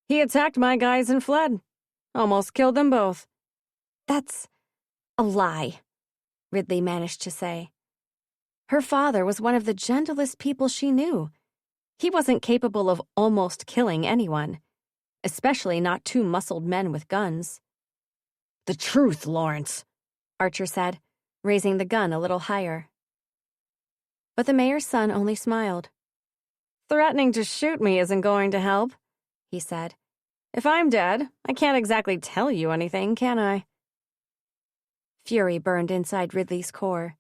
He attacked my guys and fled. Almost killed them both. That's a lie, Ridley managed to say. Her father was one of the gentlest people she knew. He wasn't capable of almost killing anyone, especially not two muscled men with guns. The truth, Lawrence, Archer said, raising the gun a little higher. But the mayor's son only smiled. Threatening to shoot me isn't going to help, he said. If I'm dead, I can't exactly tell you anything, can I? Fury burned inside Ridley's core.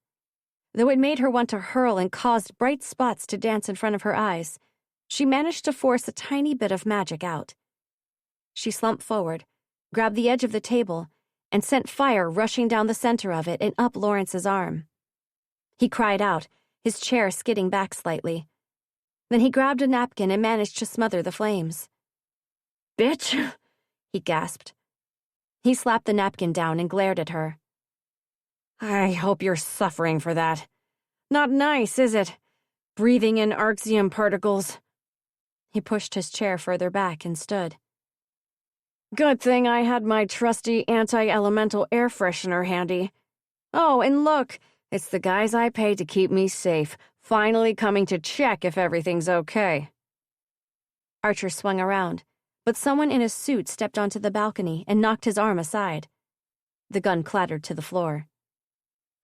Though it made her want to hurl and caused bright spots to dance in front of her eyes, she managed to force a tiny bit of magic out. She slumped forward, grabbed the edge of the table, and sent fire rushing down the center of it and up Lawrence's arm. He cried out, his chair skidding back slightly. Then he grabbed a napkin and managed to smother the flames. Bitch, he gasped. He slapped the napkin down and glared at her. I hope you're suffering for that. Not nice, is it? Breathing in arxium particles. He pushed his chair further back and stood. Good thing I had my trusty anti-elemental air freshener handy. Oh, and look, it's the guys I pay to keep me safe, finally coming to check if everything's okay. Archer swung around, but someone in a suit stepped onto the balcony and knocked his arm aside. The gun clattered to the floor.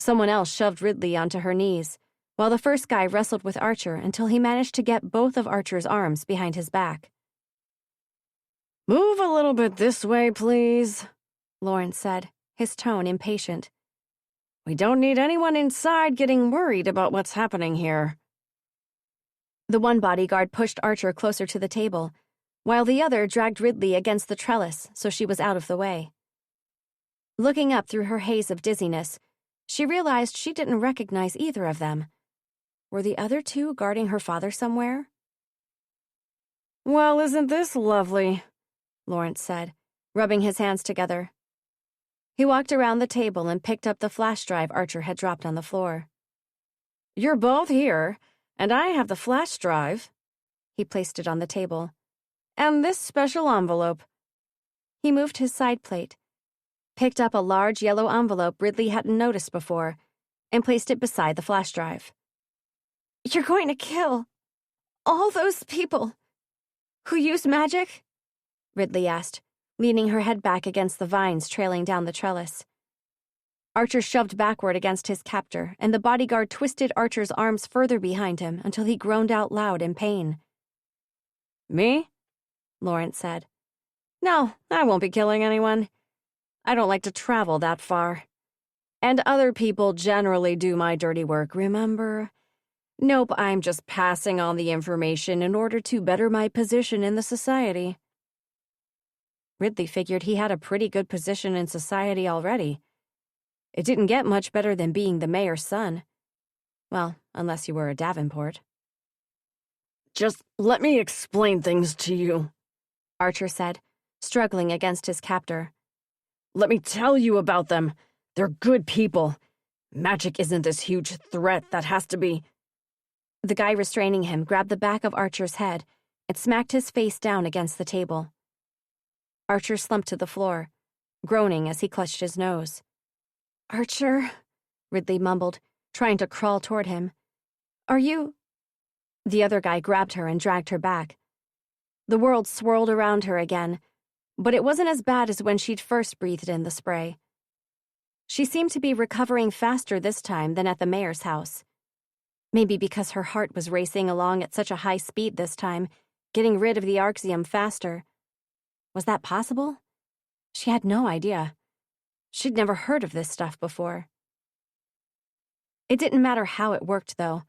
Someone else shoved Ridley onto her knees, while the first guy wrestled with Archer until he managed to get both of Archer's arms behind his back. Move a little bit this way, please, Lawrence said, his tone impatient. We don't need anyone inside getting worried about what's happening here. The one bodyguard pushed Archer closer to the table, while the other dragged Ridley against the trellis so she was out of the way. Looking up through her haze of dizziness, she realized she didn't recognize either of them. Were the other two guarding her father somewhere? Well, isn't this lovely? Lawrence said, rubbing his hands together. He walked around the table and picked up the flash drive Archer had dropped on the floor. You're both here, and I have the flash drive. He placed it on the table. And this special envelope. He moved his side plate, picked up a large yellow envelope Ridley hadn't noticed before, and placed it beside the flash drive. You're going to kill all those people who use magic? Ridley asked, leaning her head back against the vines trailing down the trellis. Archer shoved backward against his captor, and the bodyguard twisted Archer's arms further behind him until he groaned out loud in pain. Me? Lawrence said. No, I won't be killing anyone. I don't like to travel that far. And other people generally do my dirty work, remember? Nope, I'm just passing on the information in order to better my position in the society. Ridley figured he had a pretty good position in society already. It didn't get much better than being the mayor's son. Well, unless you were a Davenport. Just let me explain things to you, Archer said, struggling against his captor. Let me tell you about them. They're good people. Magic isn't this huge threat that has to be... The guy restraining him grabbed the back of Archer's head and smacked his face down against the table. Archer slumped to the floor, groaning as he clutched his nose. Archer, Ridley mumbled, trying to crawl toward him. Are you... The other guy grabbed her and dragged her back. The world swirled around her again, but it wasn't as bad as when she'd first breathed in the spray. She seemed to be recovering faster this time than at the mayor's house. Maybe because her heart was racing along at such a high speed this time, getting rid of the arxium faster. Was that possible? She had no idea. She'd never heard of this stuff before. It didn't matter how it worked, though.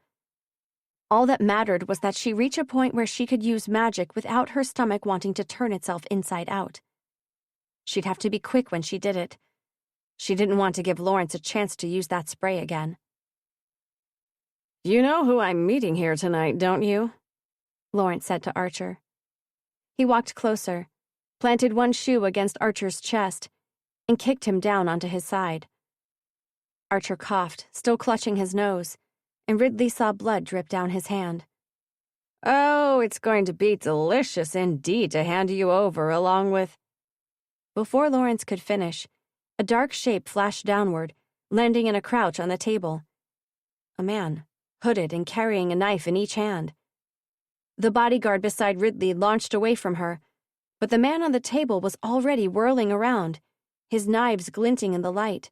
All that mattered was that she reach a point where she could use magic without her stomach wanting to turn itself inside out. She'd have to be quick when she did it. She didn't want to give Lawrence a chance to use that spray again. "You know who I'm meeting here tonight, don't you?" Lawrence said to Archer. He walked closer, planted one shoe against Archer's chest, and kicked him down onto his side. Archer coughed, still clutching his nose, and Ridley saw blood drip down his hand. "Oh, it's going to be delicious indeed to hand you over along with—" Before Lawrence could finish, a dark shape flashed downward, landing in a crouch on the table. A man, hooded and carrying a knife in each hand. The bodyguard beside Ridley launched away from her, but the man on the table was already whirling around, his knives glinting in the light.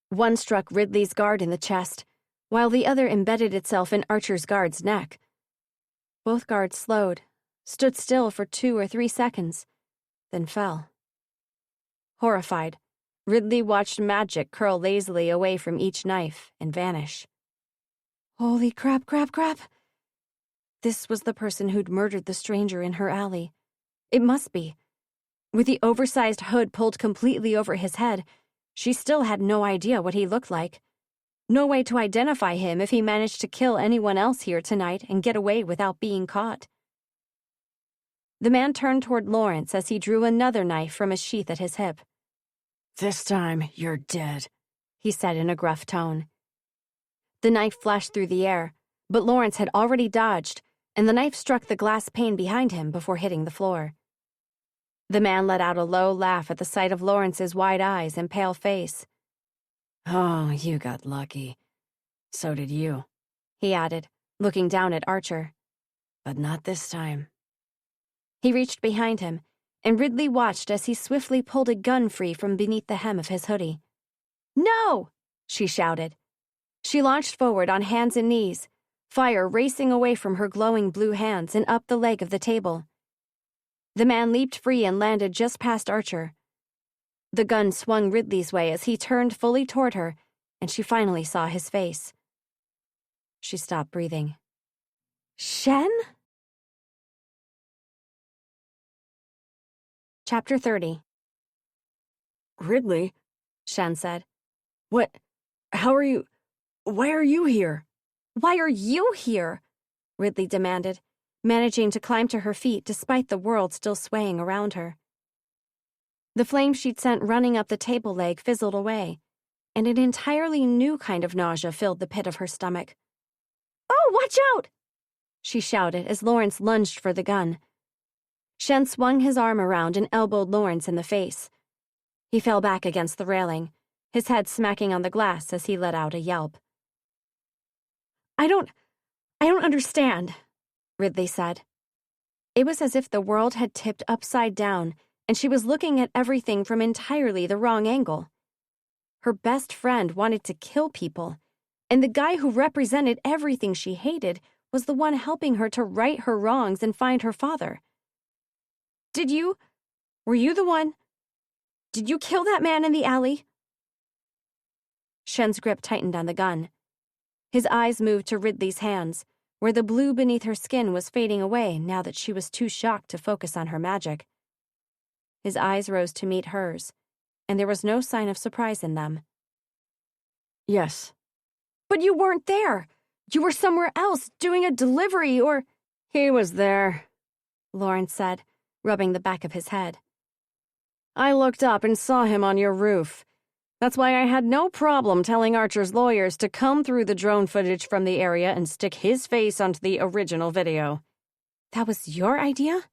One struck Ridley's guard in the chest, while the other embedded itself in Archer's guard's neck. Both guards slowed, stood still for 2 or 3 seconds, then fell. Horrified, Ridley watched magic curl lazily away from each knife and vanish. Holy crap, crap, crap! This was the person who'd murdered the stranger in her alley. It must be. With the oversized hood pulled completely over his head, she still had no idea what he looked like. No way to identify him if he managed to kill anyone else here tonight and get away without being caught. The man turned toward Lawrence as he drew another knife from a sheath at his hip. "This time, you're dead," he said in a gruff tone. The knife flashed through the air, but Lawrence had already dodged, and the knife struck the glass pane behind him before hitting the floor. The man let out a low laugh at the sight of Lawrence's wide eyes and pale face. "Oh, you got lucky. So did you," he added, looking down at Archer. "But not this time." He reached behind him, and Ridley watched as he swiftly pulled a gun free from beneath the hem of his hoodie. "No!" she shouted. She launched forward on hands and knees, fire racing away from her glowing blue hands and up the leg of the table. The man leaped free and landed just past Archer. The gun swung Ridley's way as he turned fully toward her, and she finally saw his face. She stopped breathing. "Shen?" Chapter 30. "Ridley," Shen said. "What? How are you? Why are you here?" "Why are you here?" Ridley demanded, managing to climb to her feet despite the world still swaying around her. The flame she'd sent running up the table leg fizzled away, and an entirely new kind of nausea filled the pit of her stomach. "Oh, watch out!" she shouted as Lawrence lunged for the gun. Shen swung his arm around and elbowed Lawrence in the face. He fell back against the railing, his head smacking on the glass as he let out a yelp. I don't understand," Ridley said. It was as if the world had tipped upside down, and she was looking at everything from entirely the wrong angle. Her best friend wanted to kill people, and the guy who represented everything she hated was the one helping her to right her wrongs and find her father. Were you the one? Did you kill that man in the alley?" Shen's grip tightened on the gun. His eyes moved to Ridley's hands, where the blue beneath her skin was fading away now that she was too shocked to focus on her magic. His eyes rose to meet hers, and there was no sign of surprise in them. "Yes." "But you weren't there. You were somewhere else, doing a delivery or—" "He was there," Lawrence said, rubbing the back of his head. "I looked up and saw him on your roof. That's why I had no problem telling Archer's lawyers to comb through the drone footage from the area and stick his face onto the original video." "That was your idea?"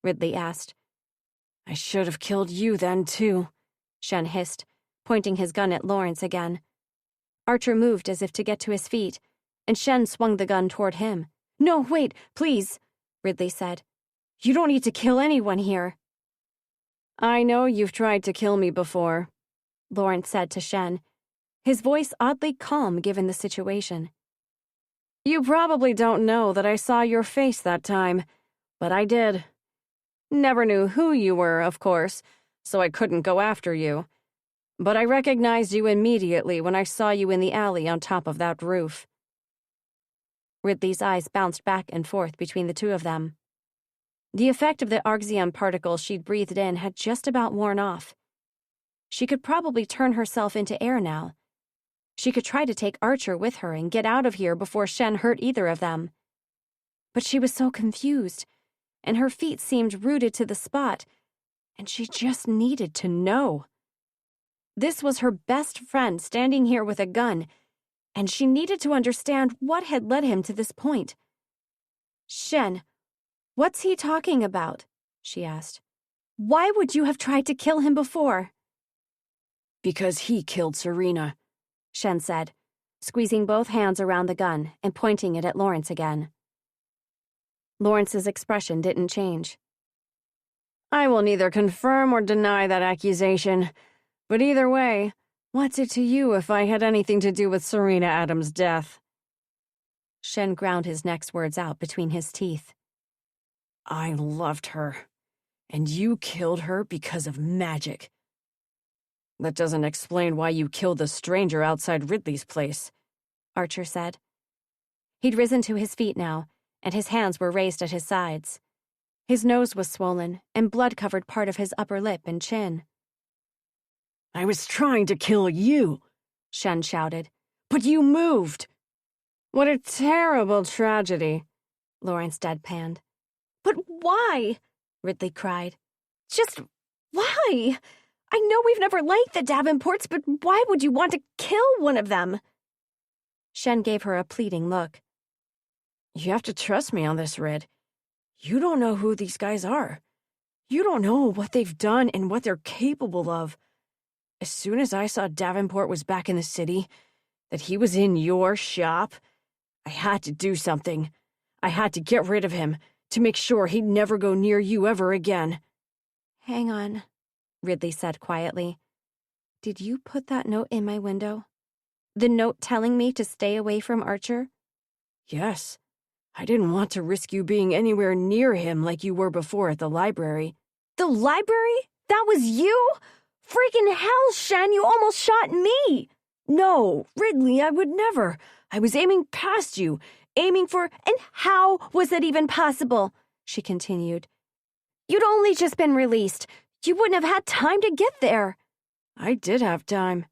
Ridley asked. "I should have killed you then, too," Shen hissed, pointing his gun at Lawrence again. Archer moved as if to get to his feet, and Shen swung the gun toward him. "No, wait, please," Ridley said. "You don't need to kill anyone here." "I know you've tried to kill me before," Lawrence said to Shen, his voice oddly calm given the situation. "You probably don't know that I saw your face that time, but I did. Never knew who you were, of course, so I couldn't go after you. But I recognized you immediately when I saw you in the alley on top of that roof." Ridley's eyes bounced back and forth between the two of them. The effect of the argxium particles she'd breathed in had just about worn off. She could probably turn herself into air now. She could try to take Archer with her and get out of here before Shen hurt either of them. But she was so confused, and her feet seemed rooted to the spot, and she just needed to know. This was her best friend standing here with a gun, and she needed to understand what had led him to this point. "Shen, what's he talking about?" she asked. "Why would you have tried to kill him before?" "Because he killed Serena," Shen said, squeezing both hands around the gun and pointing it at Lawrence again. Lawrence's expression didn't change. "I will neither confirm or deny that accusation, but either way, what's it to you if I had anything to do with Serena Adams' death?" Shen ground his next words out between his teeth. "I loved her, and you killed her because of magic. That doesn't explain why you killed the stranger outside Ridley's place," Archer said. He'd risen to his feet now, and his hands were raised at his sides. His nose was swollen, and blood covered part of his upper lip and chin. "I was trying to kill you," Shen shouted, "but you moved." "What a terrible tragedy," Lawrence deadpanned. "But why?" Ridley cried. "Just why? I know we've never liked the Davenports, but why would you want to kill one of them?" Shen gave her a pleading look. "You have to trust me on this, Rid. You don't know who these guys are. You don't know what they've done and what they're capable of. As soon as I saw Davenport was back in the city, that he was in your shop, I had to do something. I had to get rid of him, to make sure he'd never go near you ever again." "Hang on," Ridley said quietly. "Did you put that note in my window? The note telling me to stay away from Archer?" "Yes. I didn't want to risk you being anywhere near him like you were before at the library." "The library? That was you? Freaking hell, Shen, you almost shot me!" "No, Ridley, I would never. I was aiming past you, aiming for—" "And how was that even possible?" she continued. "You'd only just been released. You wouldn't have had time to get there." "I did have time."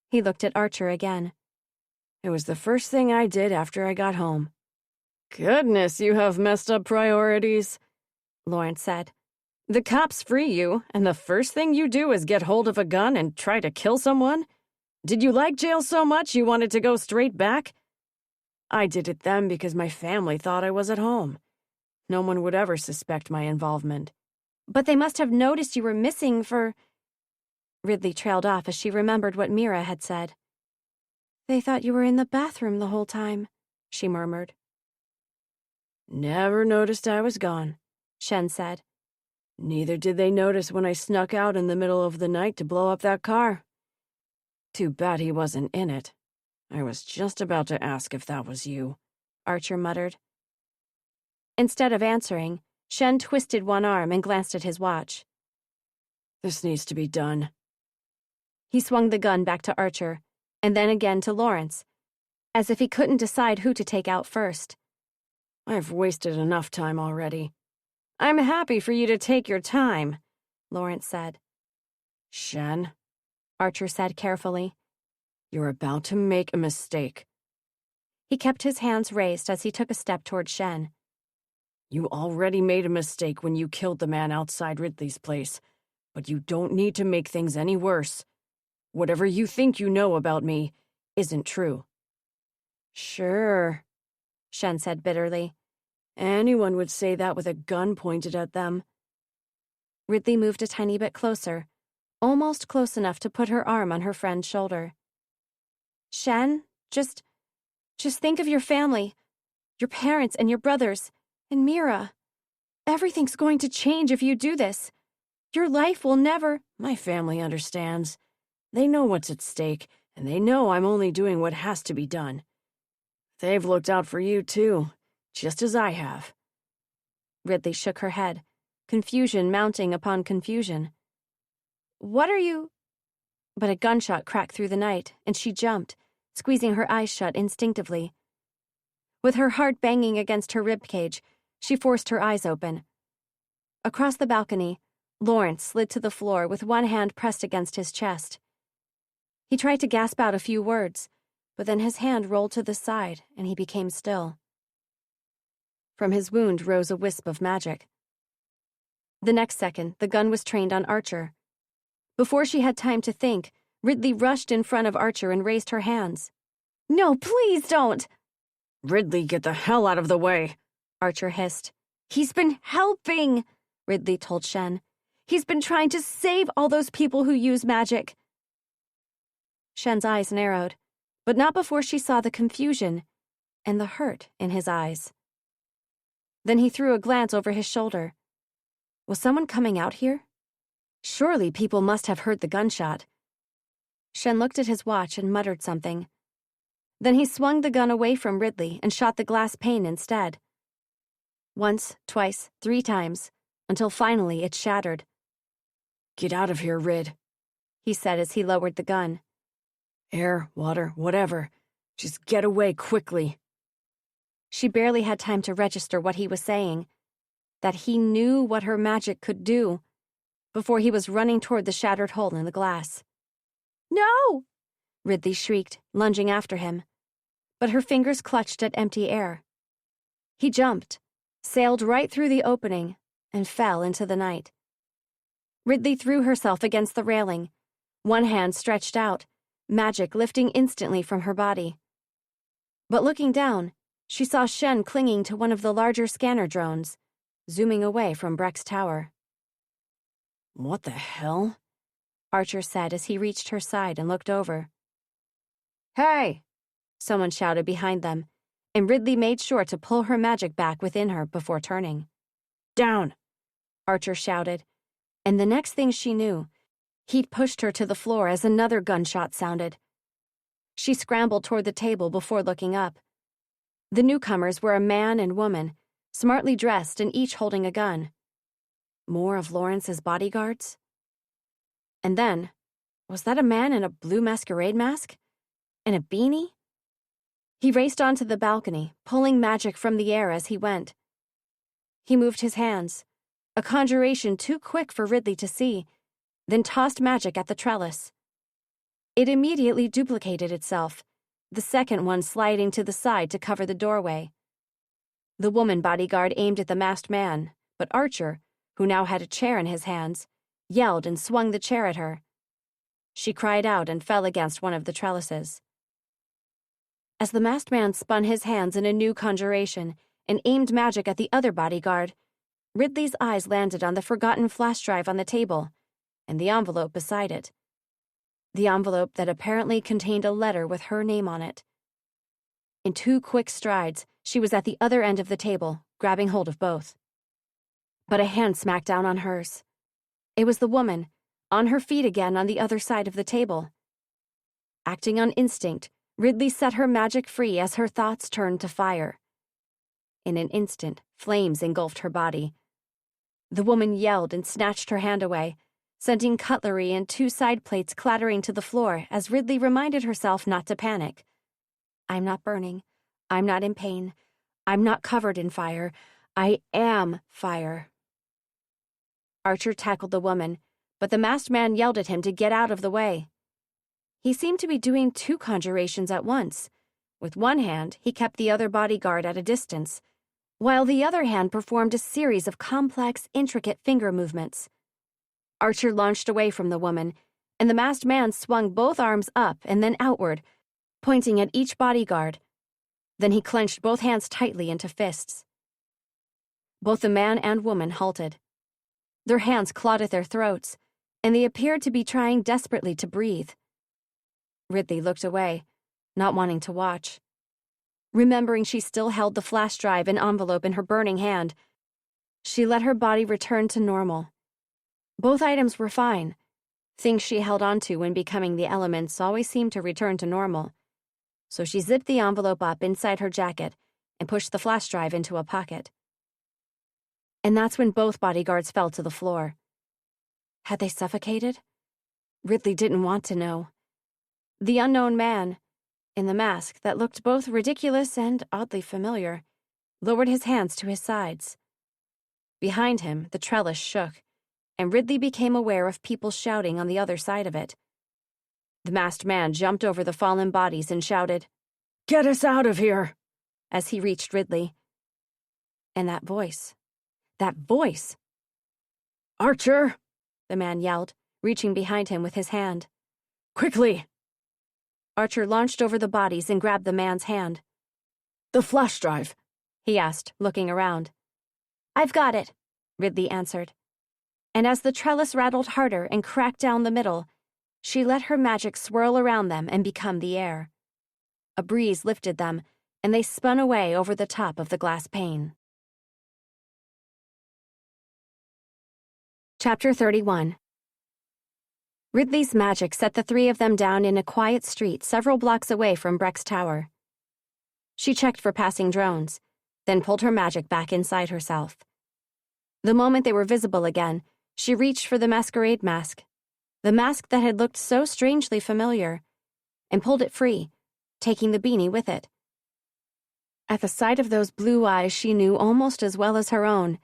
He looked at Archer again. "It was the first thing I did after I got home." "Goodness, you have messed up priorities," Lawrence said. "The cops free you, and the first thing you do is get hold of a gun and try to kill someone? Did you like jail so much you wanted to go straight back? I did it then because my family thought I was at home. No one would ever suspect my involvement." "But they must have noticed you were missing for—" Ridley trailed off as she remembered what Mira had said. "They thought you were in the bathroom the whole time," she murmured. "Never noticed I was gone," Shen said. "Neither did they notice when I snuck out in the middle of the night to blow up that car. Too bad he wasn't in it. I was just about to ask if that was you," Archer muttered. Instead of answering, Shen twisted one arm and glanced at his watch. "This needs to be done." He swung the gun back to Archer, and then again to Lawrence, as if he couldn't decide who to take out first. "I've wasted enough time already." "I'm happy for you to take your time," Lawrence said. "Shen," Archer said carefully, "you're about to make a mistake." He kept his hands raised as he took a step toward Shen. "You already made a mistake when you killed the man outside Ridley's place, but you don't need to make things any worse. Whatever you think you know about me isn't true." "Sure," Shen said bitterly. "Anyone would say that with a gun pointed at them." Ridley moved a tiny bit closer, almost close enough to put her arm on her friend's shoulder. "Shen, just think of your family, your parents and your brothers, and Mira. Everything's going to change if you do this. Your life will never—" "My family understands. They know what's at stake, and they know I'm only doing what has to be done. They've looked out for you, too, just as I have." Ridley shook her head, confusion mounting upon confusion. "What are you—" But a gunshot cracked through the night, and she jumped, squeezing her eyes shut instinctively. With her heart banging against her ribcage, she forced her eyes open. Across the balcony, Lawrence slid to the floor with one hand pressed against his chest. He tried to gasp out a few words, but then his hand rolled to the side and he became still. From his wound rose a wisp of magic. The next second, the gun was trained on Archer. Before she had time to think, Ridley rushed in front of Archer and raised her hands. "No, please don't!" "Ridley, get the hell out of the way," Archer hissed. "He's been helping," Ridley told Shen. "He's been trying to save all those people who use magic." Shen's eyes narrowed, but not before she saw the confusion and the hurt in his eyes. Then he threw a glance over his shoulder. Was someone coming out here? Surely people must have heard the gunshot. Shen looked at his watch and muttered something. Then he swung the gun away from Ridley and shot the glass pane instead. Once, twice, 3 times, until finally it shattered. "Get out of here, Rid," he said as he lowered the gun. "Air, water, whatever. Just get away quickly." She barely had time to register what he was saying, that he knew what her magic could do, before he was running toward the shattered hole in the glass. "No!" Ridley shrieked, lunging after him, but her fingers clutched at empty air. He jumped, sailed right through the opening, and fell into the night. Ridley threw herself against the railing, one hand stretched out, magic lifting instantly from her body. But looking down, she saw Shen clinging to one of the larger scanner drones, zooming away from Breck's tower. "What the hell?" Archer said as he reached her side and looked over. "Hey!" someone shouted behind them, and Ridley made sure to pull her magic back within her before turning. "Down!" Archer shouted, and the next thing she knew, he'd pushed her to the floor as another gunshot sounded. She scrambled toward the table before looking up. The newcomers were a man and woman, smartly dressed and each holding a gun. More of Lawrence's bodyguards? And then, was that a man in a blue masquerade mask? And a beanie? He raced onto the balcony, pulling magic from the air as he went. He moved his hands, a conjuration too quick for Ridley to see, then tossed magic at the trellis. It immediately duplicated itself, the second one sliding to the side to cover the doorway. The woman bodyguard aimed at the masked man, but Archer, who now had a chair in his hands, yelled and swung the chair at her. She cried out and fell against one of the trellises. As the masked man spun his hands in a new conjuration and aimed magic at the other bodyguard, Ridley's eyes landed on the forgotten flash drive on the table and the envelope beside it. The envelope that apparently contained a letter with her name on it. In 2 quick strides, she was at the other end of the table, grabbing hold of both. But a hand smacked down on hers. It was the woman, on her feet again on the other side of the table. Acting on instinct, Ridley set her magic free as her thoughts turned to fire. In an instant, flames engulfed her body. The woman yelled and snatched her hand away, sending cutlery and 2 side plates clattering to the floor as Ridley reminded herself not to panic. "I'm not burning. I'm not in pain. I'm not covered in fire. I am fire." Archer tackled the woman, but the masked man yelled at him to get out of the way. He seemed to be doing 2 conjurations at once. With one hand, he kept the other bodyguard at a distance, while the other hand performed a series of complex, intricate finger movements. Archer launched away from the woman, and the masked man swung both arms up and then outward, pointing at each bodyguard. Then he clenched both hands tightly into fists. Both the man and woman halted. Their hands clawed at their throats, and they appeared to be trying desperately to breathe. Ridley looked away, not wanting to watch. Remembering she still held the flash drive and envelope in her burning hand, she let her body return to normal. Both items were fine. Things she held onto when becoming the elements always seemed to return to normal. So she zipped the envelope up inside her jacket and pushed the flash drive into a pocket. And that's when both bodyguards fell to the floor. Had they suffocated? Ridley didn't want to know. The unknown man, in the mask that looked both ridiculous and oddly familiar, lowered his hands to his sides. Behind him, the trellis shook, and Ridley became aware of people shouting on the other side of it. The masked man jumped over the fallen bodies and shouted, "Get us out of here!" as he reached Ridley. And that voice. That voice! "Archer!" the man yelled, reaching behind him with his hand. "Quickly!" Archer launched over the bodies and grabbed the man's hand. "The flash drive," he asked, looking around. "I've got it," Ridley answered. And as the trellis rattled harder and cracked down the middle, she let her magic swirl around them and become the air. A breeze lifted them, and they spun away over the top of the glass pane. Chapter 31. Ridley's magic set the three of them down in a quiet street several blocks away from Breck's tower. She checked for passing drones, then pulled her magic back inside herself. The moment they were visible again, she reached for the masquerade mask, the mask that had looked so strangely familiar, and pulled it free, taking the beanie with it. At the sight of those blue eyes she knew almost as well as her own,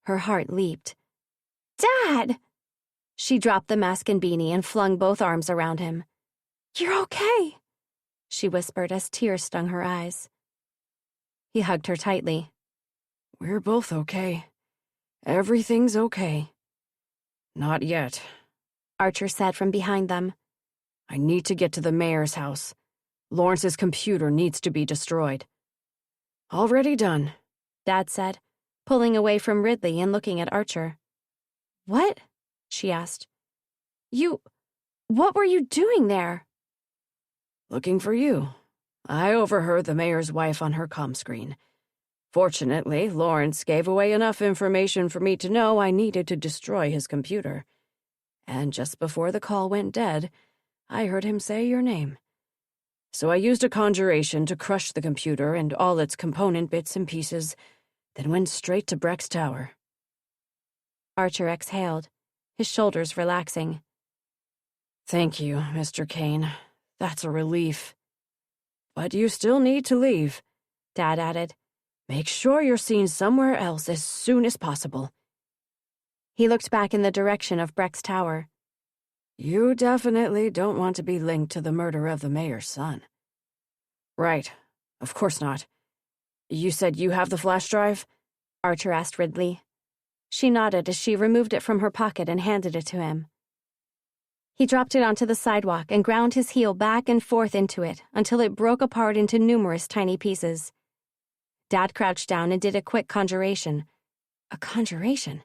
her heart leaped. "Dad!" She dropped the mask and beanie and flung both arms around him. "You're okay," she whispered as tears stung her eyes. He hugged her tightly. "We're both okay. Everything's okay." "Not yet," Archer said from behind them. "I need to get to the mayor's house. Lawrence's computer needs to be destroyed." "Already done," Dad said, pulling away from Ridley and looking at Archer. "What?" she asked. What were you doing there?" "Looking for you. I overheard the mayor's wife on her comm screen. Fortunately, Lawrence gave away enough information for me to know I needed to destroy his computer. And just before the call went dead, I heard him say your name. So I used a conjuration to crush the computer and all its component bits and pieces, then went straight to Breck's tower." Archer exhaled, his shoulders relaxing. "Thank you, Mr. Kayne. That's a relief. But you still need to leave," Dad added. "Make sure you're seen somewhere else as soon as possible." He looked back in the direction of Breck's tower. "You definitely don't want to be linked to the murder of the mayor's son." "Right. Of course not. You said you have the flash drive?" Archer asked Ridley. She nodded as she removed it from her pocket and handed it to him. He dropped it onto the sidewalk and ground his heel back and forth into it until it broke apart into numerous tiny pieces. Dad crouched down and did a quick conjuration. A conjuration?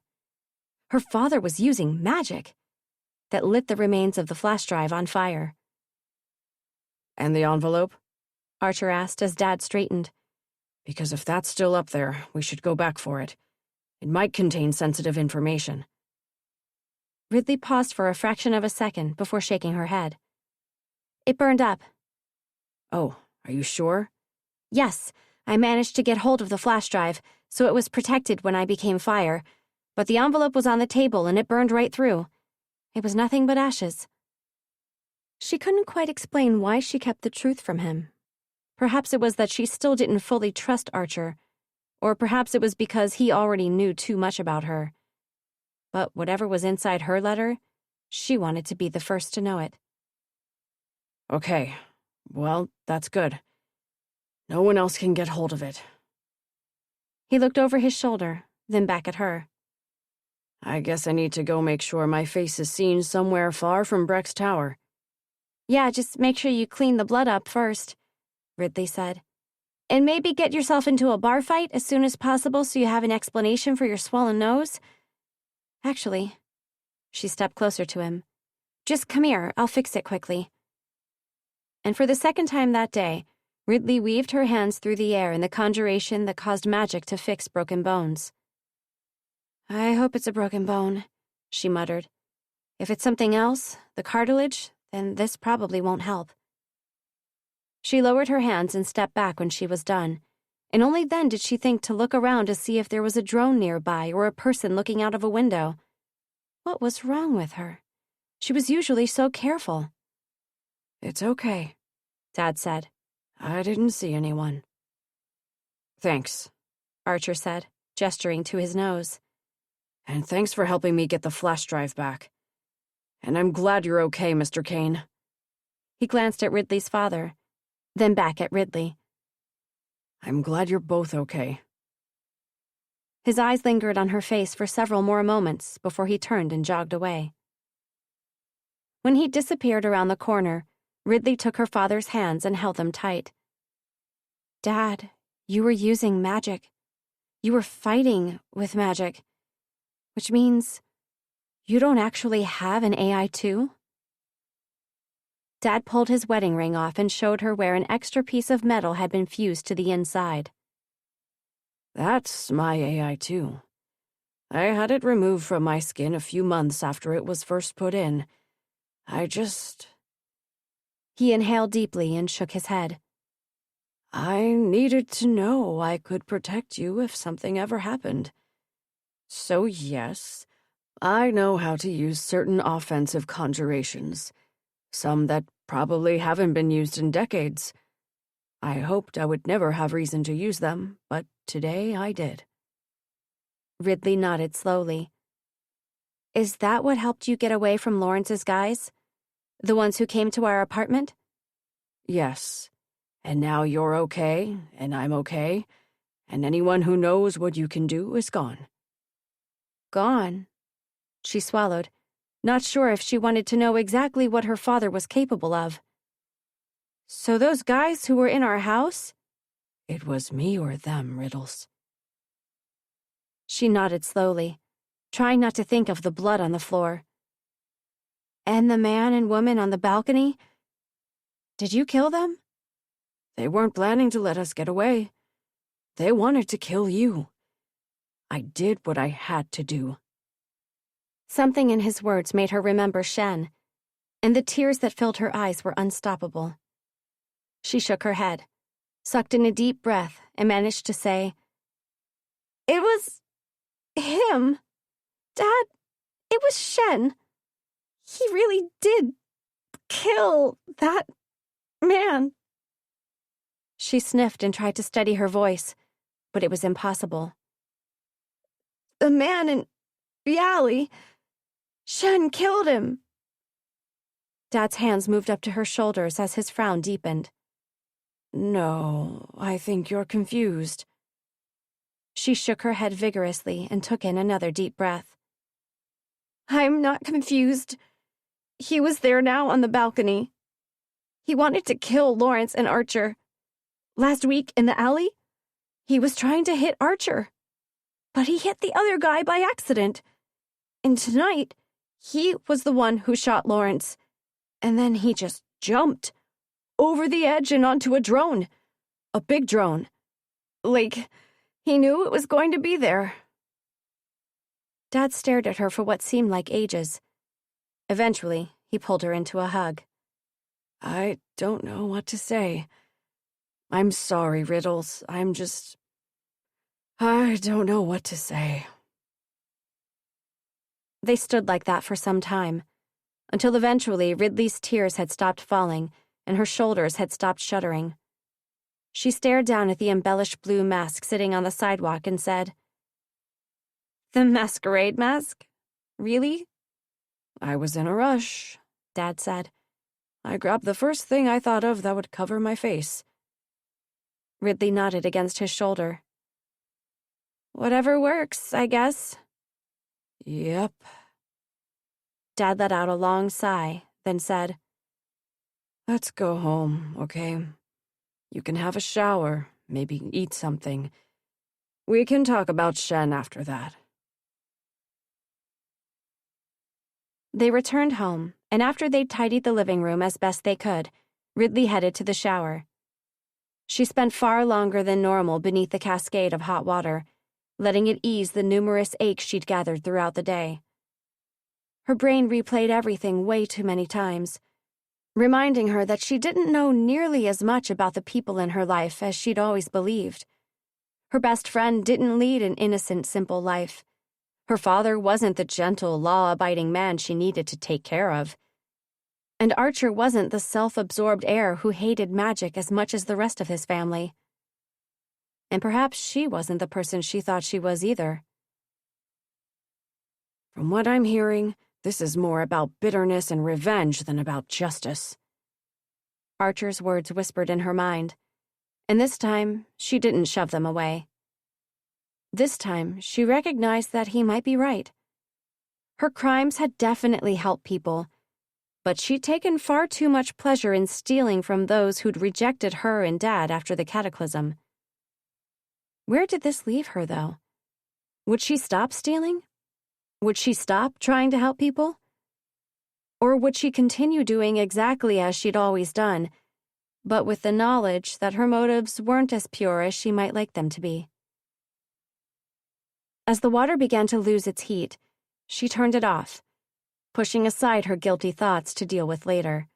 Her father was using magic that lit the remains of the flash drive on fire. "And the envelope?" Archer asked as Dad straightened. "Because if that's still up there, we should go back for it. It might contain sensitive information." Ridley paused for a fraction of a second before shaking her head. "It burned up." "Oh, are you sure?" "Yes, I managed to get hold of the flash drive, so it was protected when I became fire, but the envelope was on the table and it burned right through. It was nothing but ashes." She couldn't quite explain why she kept the truth from him. Perhaps it was that she still didn't fully trust Archer, or perhaps it was because he already knew too much about her. But whatever was inside her letter, she wanted to be the first to know it. "Okay, well, that's good. No one else can get hold of it." He looked over his shoulder, then back at her. "I guess I need to go make sure my face is seen somewhere far from Breck's tower." "Yeah, just make sure you clean the blood up first," Ridley said. "And maybe get yourself into a bar fight as soon as possible so you have an explanation for your swollen nose. Actually," she stepped closer to him, "just come here, I'll fix it quickly." And for the second time that day, Ridley weaved her hands through the air in the conjuration that caused magic to fix broken bones. "I hope it's a broken bone," she muttered. "If it's something else, the cartilage, then this probably won't help." She lowered her hands and stepped back when she was done, and only then did she think to look around to see if there was a drone nearby or a person looking out of a window. What was wrong with her? She was usually so careful. "It's okay," Dad said. I didn't see anyone. Thanks, Archer said, gesturing to his nose. And thanks for helping me get the flash drive back. And I'm glad you're okay, Mr. Kayne. He glanced at Ridley's father, then back at Ridley. I'm glad you're both okay. His eyes lingered on her face for several more moments before he turned and jogged away. When he disappeared around the corner, Ridley took her father's hands and held them tight. Dad, you were using magic. You were fighting with magic. Which means you don't actually have an AI too? Dad pulled his wedding ring off and showed her where an extra piece of metal had been fused to the inside. That's my AI too. I had it removed from my skin a few months after it was first put in. He inhaled deeply and shook his head. I needed to know I could protect you if something ever happened. So yes, I know how to use certain offensive conjurations. Some that probably haven't been used in decades. I hoped I would never have reason to use them, but today I did. Ridley nodded slowly. Is that what helped you get away from Lawrence's guys? The ones who came to our apartment? Yes. And now you're okay, and I'm okay, and anyone who knows what you can do is gone. Gone? She swallowed, not sure if she wanted to know exactly what her father was capable of. So those guys who were in our house? It was me or them, Riddles. She nodded slowly, trying not to think of the blood on the floor. And the man and woman on the balcony? Did you kill them? They weren't planning to let us get away. They wanted to kill you. I did what I had to do. Something in his words made her remember Shen, and the tears that filled her eyes were unstoppable. She shook her head, sucked in a deep breath, and managed to say, It was him. Dad, it was Shen. He really did kill that man. She sniffed and tried to steady her voice, but it was impossible. The man in the alley. Shen killed him. Dad's hands moved up to her shoulders as his frown deepened. No, I think you're confused. She shook her head vigorously and took in another deep breath. I'm not confused. He was there now on the balcony. He wanted to kill Lawrence and Archer. Last week in the alley, he was trying to hit Archer, but he hit the other guy by accident. And tonight, he was the one who shot Lawrence, and then he just jumped over the edge and onto a drone. A big drone. Like, he knew it was going to be there. Dad stared at her for what seemed like ages. Eventually, he pulled her into a hug. I don't know what to say. I'm sorry, Riddles. I don't know what to say. They stood like that for some time, until eventually Ridley's tears had stopped falling and her shoulders had stopped shuddering. She stared down at the embellished blue mask sitting on the sidewalk and said, The masquerade mask? Really? I was in a rush, Dad said. I grabbed the first thing I thought of that would cover my face. Ridley nodded against his shoulder. Whatever works, I guess. Yep. Dad let out a long sigh, then said, Let's go home, okay? You can have a shower, maybe eat something. We can talk about Shen after that. They returned home, and after they'd tidied the living room as best they could, Ridley headed to the shower. She spent far longer than normal beneath the cascade of hot water, letting it ease the numerous aches she'd gathered throughout the day. Her brain replayed everything way too many times, reminding her that she didn't know nearly as much about the people in her life as she'd always believed. Her best friend didn't lead an innocent, simple life. Her father wasn't the gentle, law-abiding man she needed to take care of. And Archer wasn't the self-absorbed heir who hated magic as much as the rest of his family. And perhaps she wasn't the person she thought she was either. From what I'm hearing, this is more about bitterness and revenge than about justice. Archer's words whispered in her mind, and this time she didn't shove them away. This time she recognized that he might be right. Her crimes had definitely helped people, but she'd taken far too much pleasure in stealing from those who'd rejected her and Dad after the cataclysm. Where did this leave her, though? Would she stop stealing? Would she stop trying to help people? Or would she continue doing exactly as she'd always done, but with the knowledge that her motives weren't as pure as she might like them to be? As the water began to lose its heat, she turned it off, pushing aside her guilty thoughts to deal with later.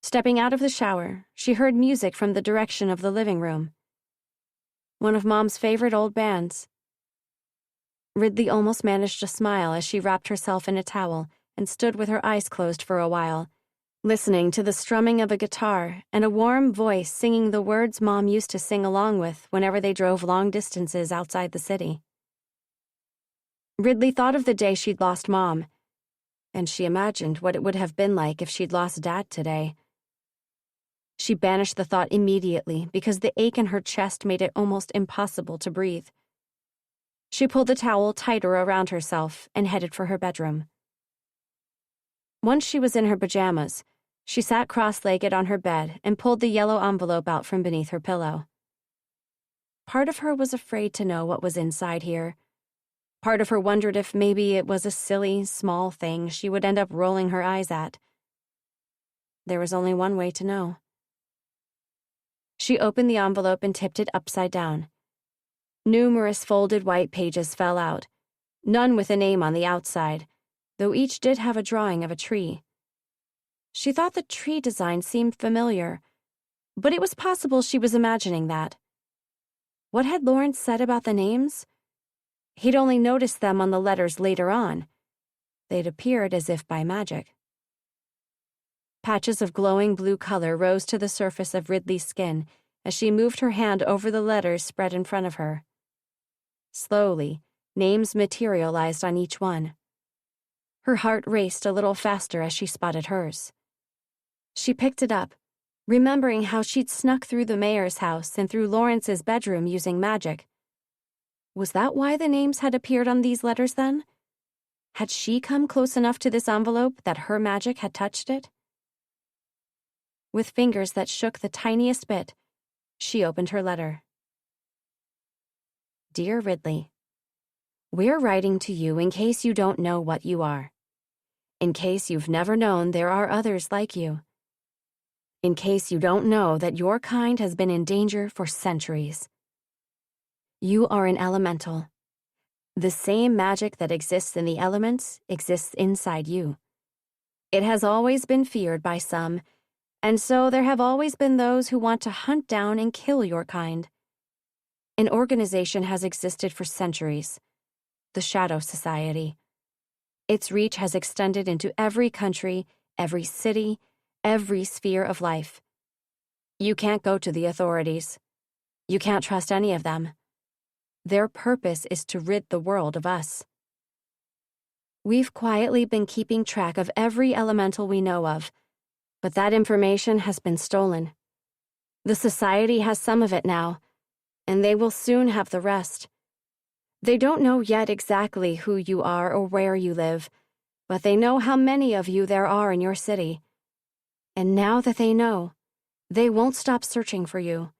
Stepping out of the shower, she heard music from the direction of the living room. One of Mom's favorite old bands. Ridley almost managed a smile as she wrapped herself in a towel and stood with her eyes closed for a while, listening to the strumming of a guitar and a warm voice singing the words Mom used to sing along with whenever they drove long distances outside the city. Ridley thought of the day she'd lost Mom, and she imagined what it would have been like if she'd lost Dad today. She banished the thought immediately because the ache in her chest made it almost impossible to breathe. She pulled the towel tighter around herself and headed for her bedroom. Once she was in her pajamas, she sat cross-legged on her bed and pulled the yellow envelope out from beneath her pillow. Part of her was afraid to know what was inside here. Part of her wondered if maybe it was a silly, small thing she would end up rolling her eyes at. There was only one way to know. She opened the envelope and tipped it upside down. Numerous folded white pages fell out, none with a name on the outside, though each did have a drawing of a tree. She thought the tree design seemed familiar, but it was possible she was imagining that. What had Lawrence said about the names? He'd only noticed them on the letters later on. They'd appeared as if by magic. Patches of glowing blue color rose to the surface of Ridley's skin as she moved her hand over the letters spread in front of her. Slowly, names materialized on each one. Her heart raced a little faster as she spotted hers. She picked it up, remembering how she'd snuck through the mayor's house and through Lawrence's bedroom using magic. Was that why the names had appeared on these letters then? Had she come close enough to this envelope that her magic had touched it? With fingers that shook the tiniest bit, she opened her letter. Dear Ridley, we're writing to you in case you don't know what you are. In case you've never known there are others like you. In case you don't know that your kind has been in danger for centuries. You are an elemental. The same magic that exists in the elements exists inside you. It has always been feared by some, and so there have always been those who want to hunt down and kill your kind. An organization has existed for centuries, the Shadow Society. Its reach has extended into every country, every city, every sphere of life. You can't go to the authorities. You can't trust any of them. Their purpose is to rid the world of us. We've quietly been keeping track of every elemental we know of, but that information has been stolen. The Society has some of it now, and they will soon have the rest. They don't know yet exactly who you are or where you live, but they know how many of you there are in your city. And now that they know, they won't stop searching for you.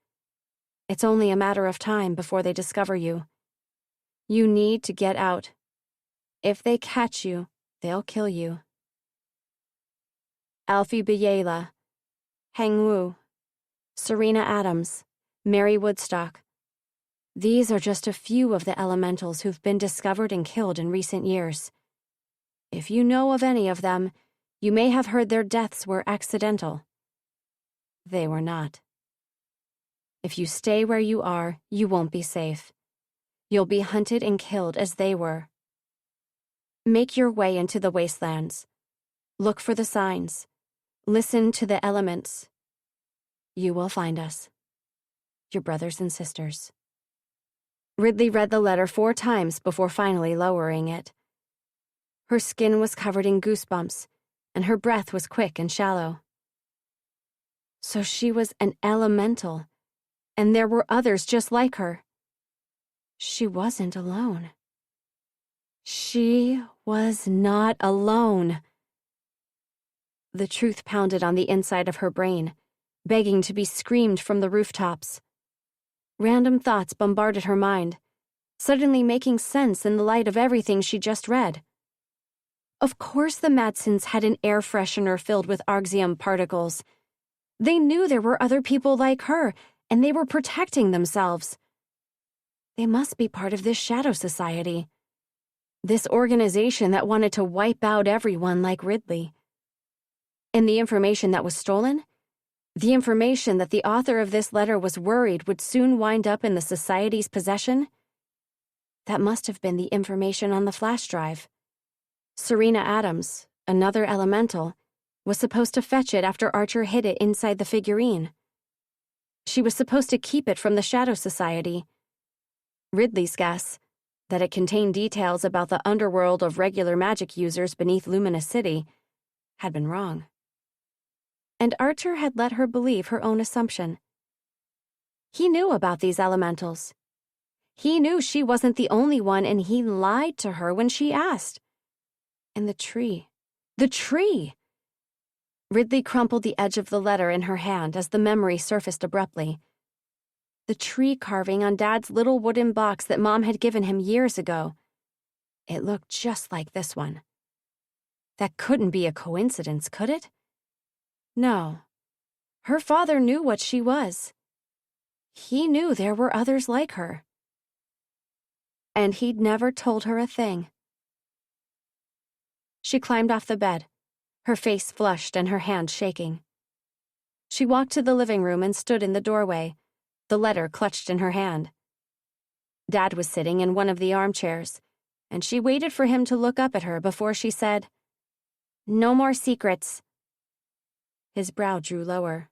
It's only a matter of time before they discover you. You need to get out. If they catch you, they'll kill you. Alfie Biela, Heng Wu, Serena Adams, Mary Woodstock. These are just a few of the elementals who've been discovered and killed in recent years. If you know of any of them, you may have heard their deaths were accidental. They were not. If you stay where you are, you won't be safe. You'll be hunted and killed as they were. Make your way into the wastelands. Look for the signs. Listen to the elements. You will find us. Your brothers and sisters. Ridley read the letter 4 times before finally lowering it. Her skin was covered in goosebumps, and her breath was quick and shallow. So she was an elemental, and there were others just like her. She wasn't alone. She was not alone. The truth pounded on the inside of her brain, begging to be screamed from the rooftops. Random thoughts bombarded her mind, suddenly making sense in the light of everything she just read. Of course the Madsons had an air freshener filled with argxium particles. They knew there were other people like her, and they were protecting themselves. They must be part of this shadow society. This organization that wanted to wipe out everyone like Ridley. And the information that was stolen? The information that the author of this letter was worried would soon wind up in the society's possession? That must have been the information on the flash drive. Serena Adams, another elemental, was supposed to fetch it after Archer hid it inside the figurine. She was supposed to keep it from the Shadow Society. Ridley's guess, that it contained details about the underworld of regular magic users beneath Luminous City, had been wrong. And Archer had let her believe her own assumption. He knew about these elementals. He knew she wasn't the only one, and he lied to her when she asked. And the tree. The tree! Ridley crumpled the edge of the letter in her hand as the memory surfaced abruptly. The tree carving on Dad's little wooden box that Mom had given him years ago. It looked just like this one. That couldn't be a coincidence, could it? No. Her father knew what she was. He knew there were others like her. And he'd never told her a thing. She climbed off the bed, her face flushed and her hand shaking. She walked to the living room and stood in the doorway, the letter clutched in her hand. Dad was sitting in one of the armchairs, and she waited for him to look up at her before she said, "No more secrets." His brow drew lower.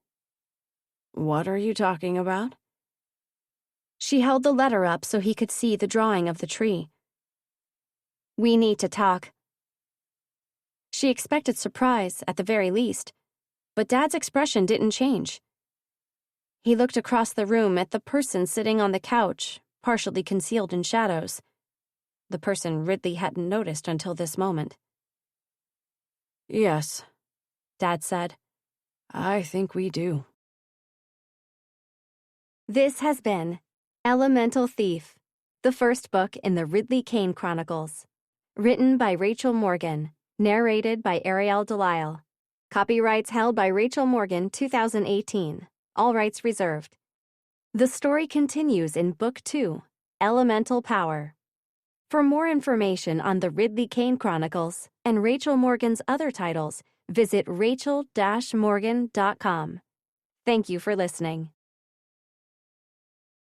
What are you talking about? She held the letter up so he could see the drawing of the tree. "We need to talk." She expected surprise, at the very least, but Dad's expression didn't change. He looked across the room at the person sitting on the couch, partially concealed in shadows. The person Ridley hadn't noticed until this moment. Yes, Dad said. I think we do. This has been Elemental Thief, the first book in the Ridley Kayne Chronicles. Written by Rachel Morgan. Narrated by Ariel Delisle. Copyrights held by Rachel Morgan 2018. All rights reserved. The story continues in Book 2, Elemental Power. For more information on the Ridley Kayne Chronicles and Rachel Morgan's other titles, visit rachel-morgan.com. Thank you for listening.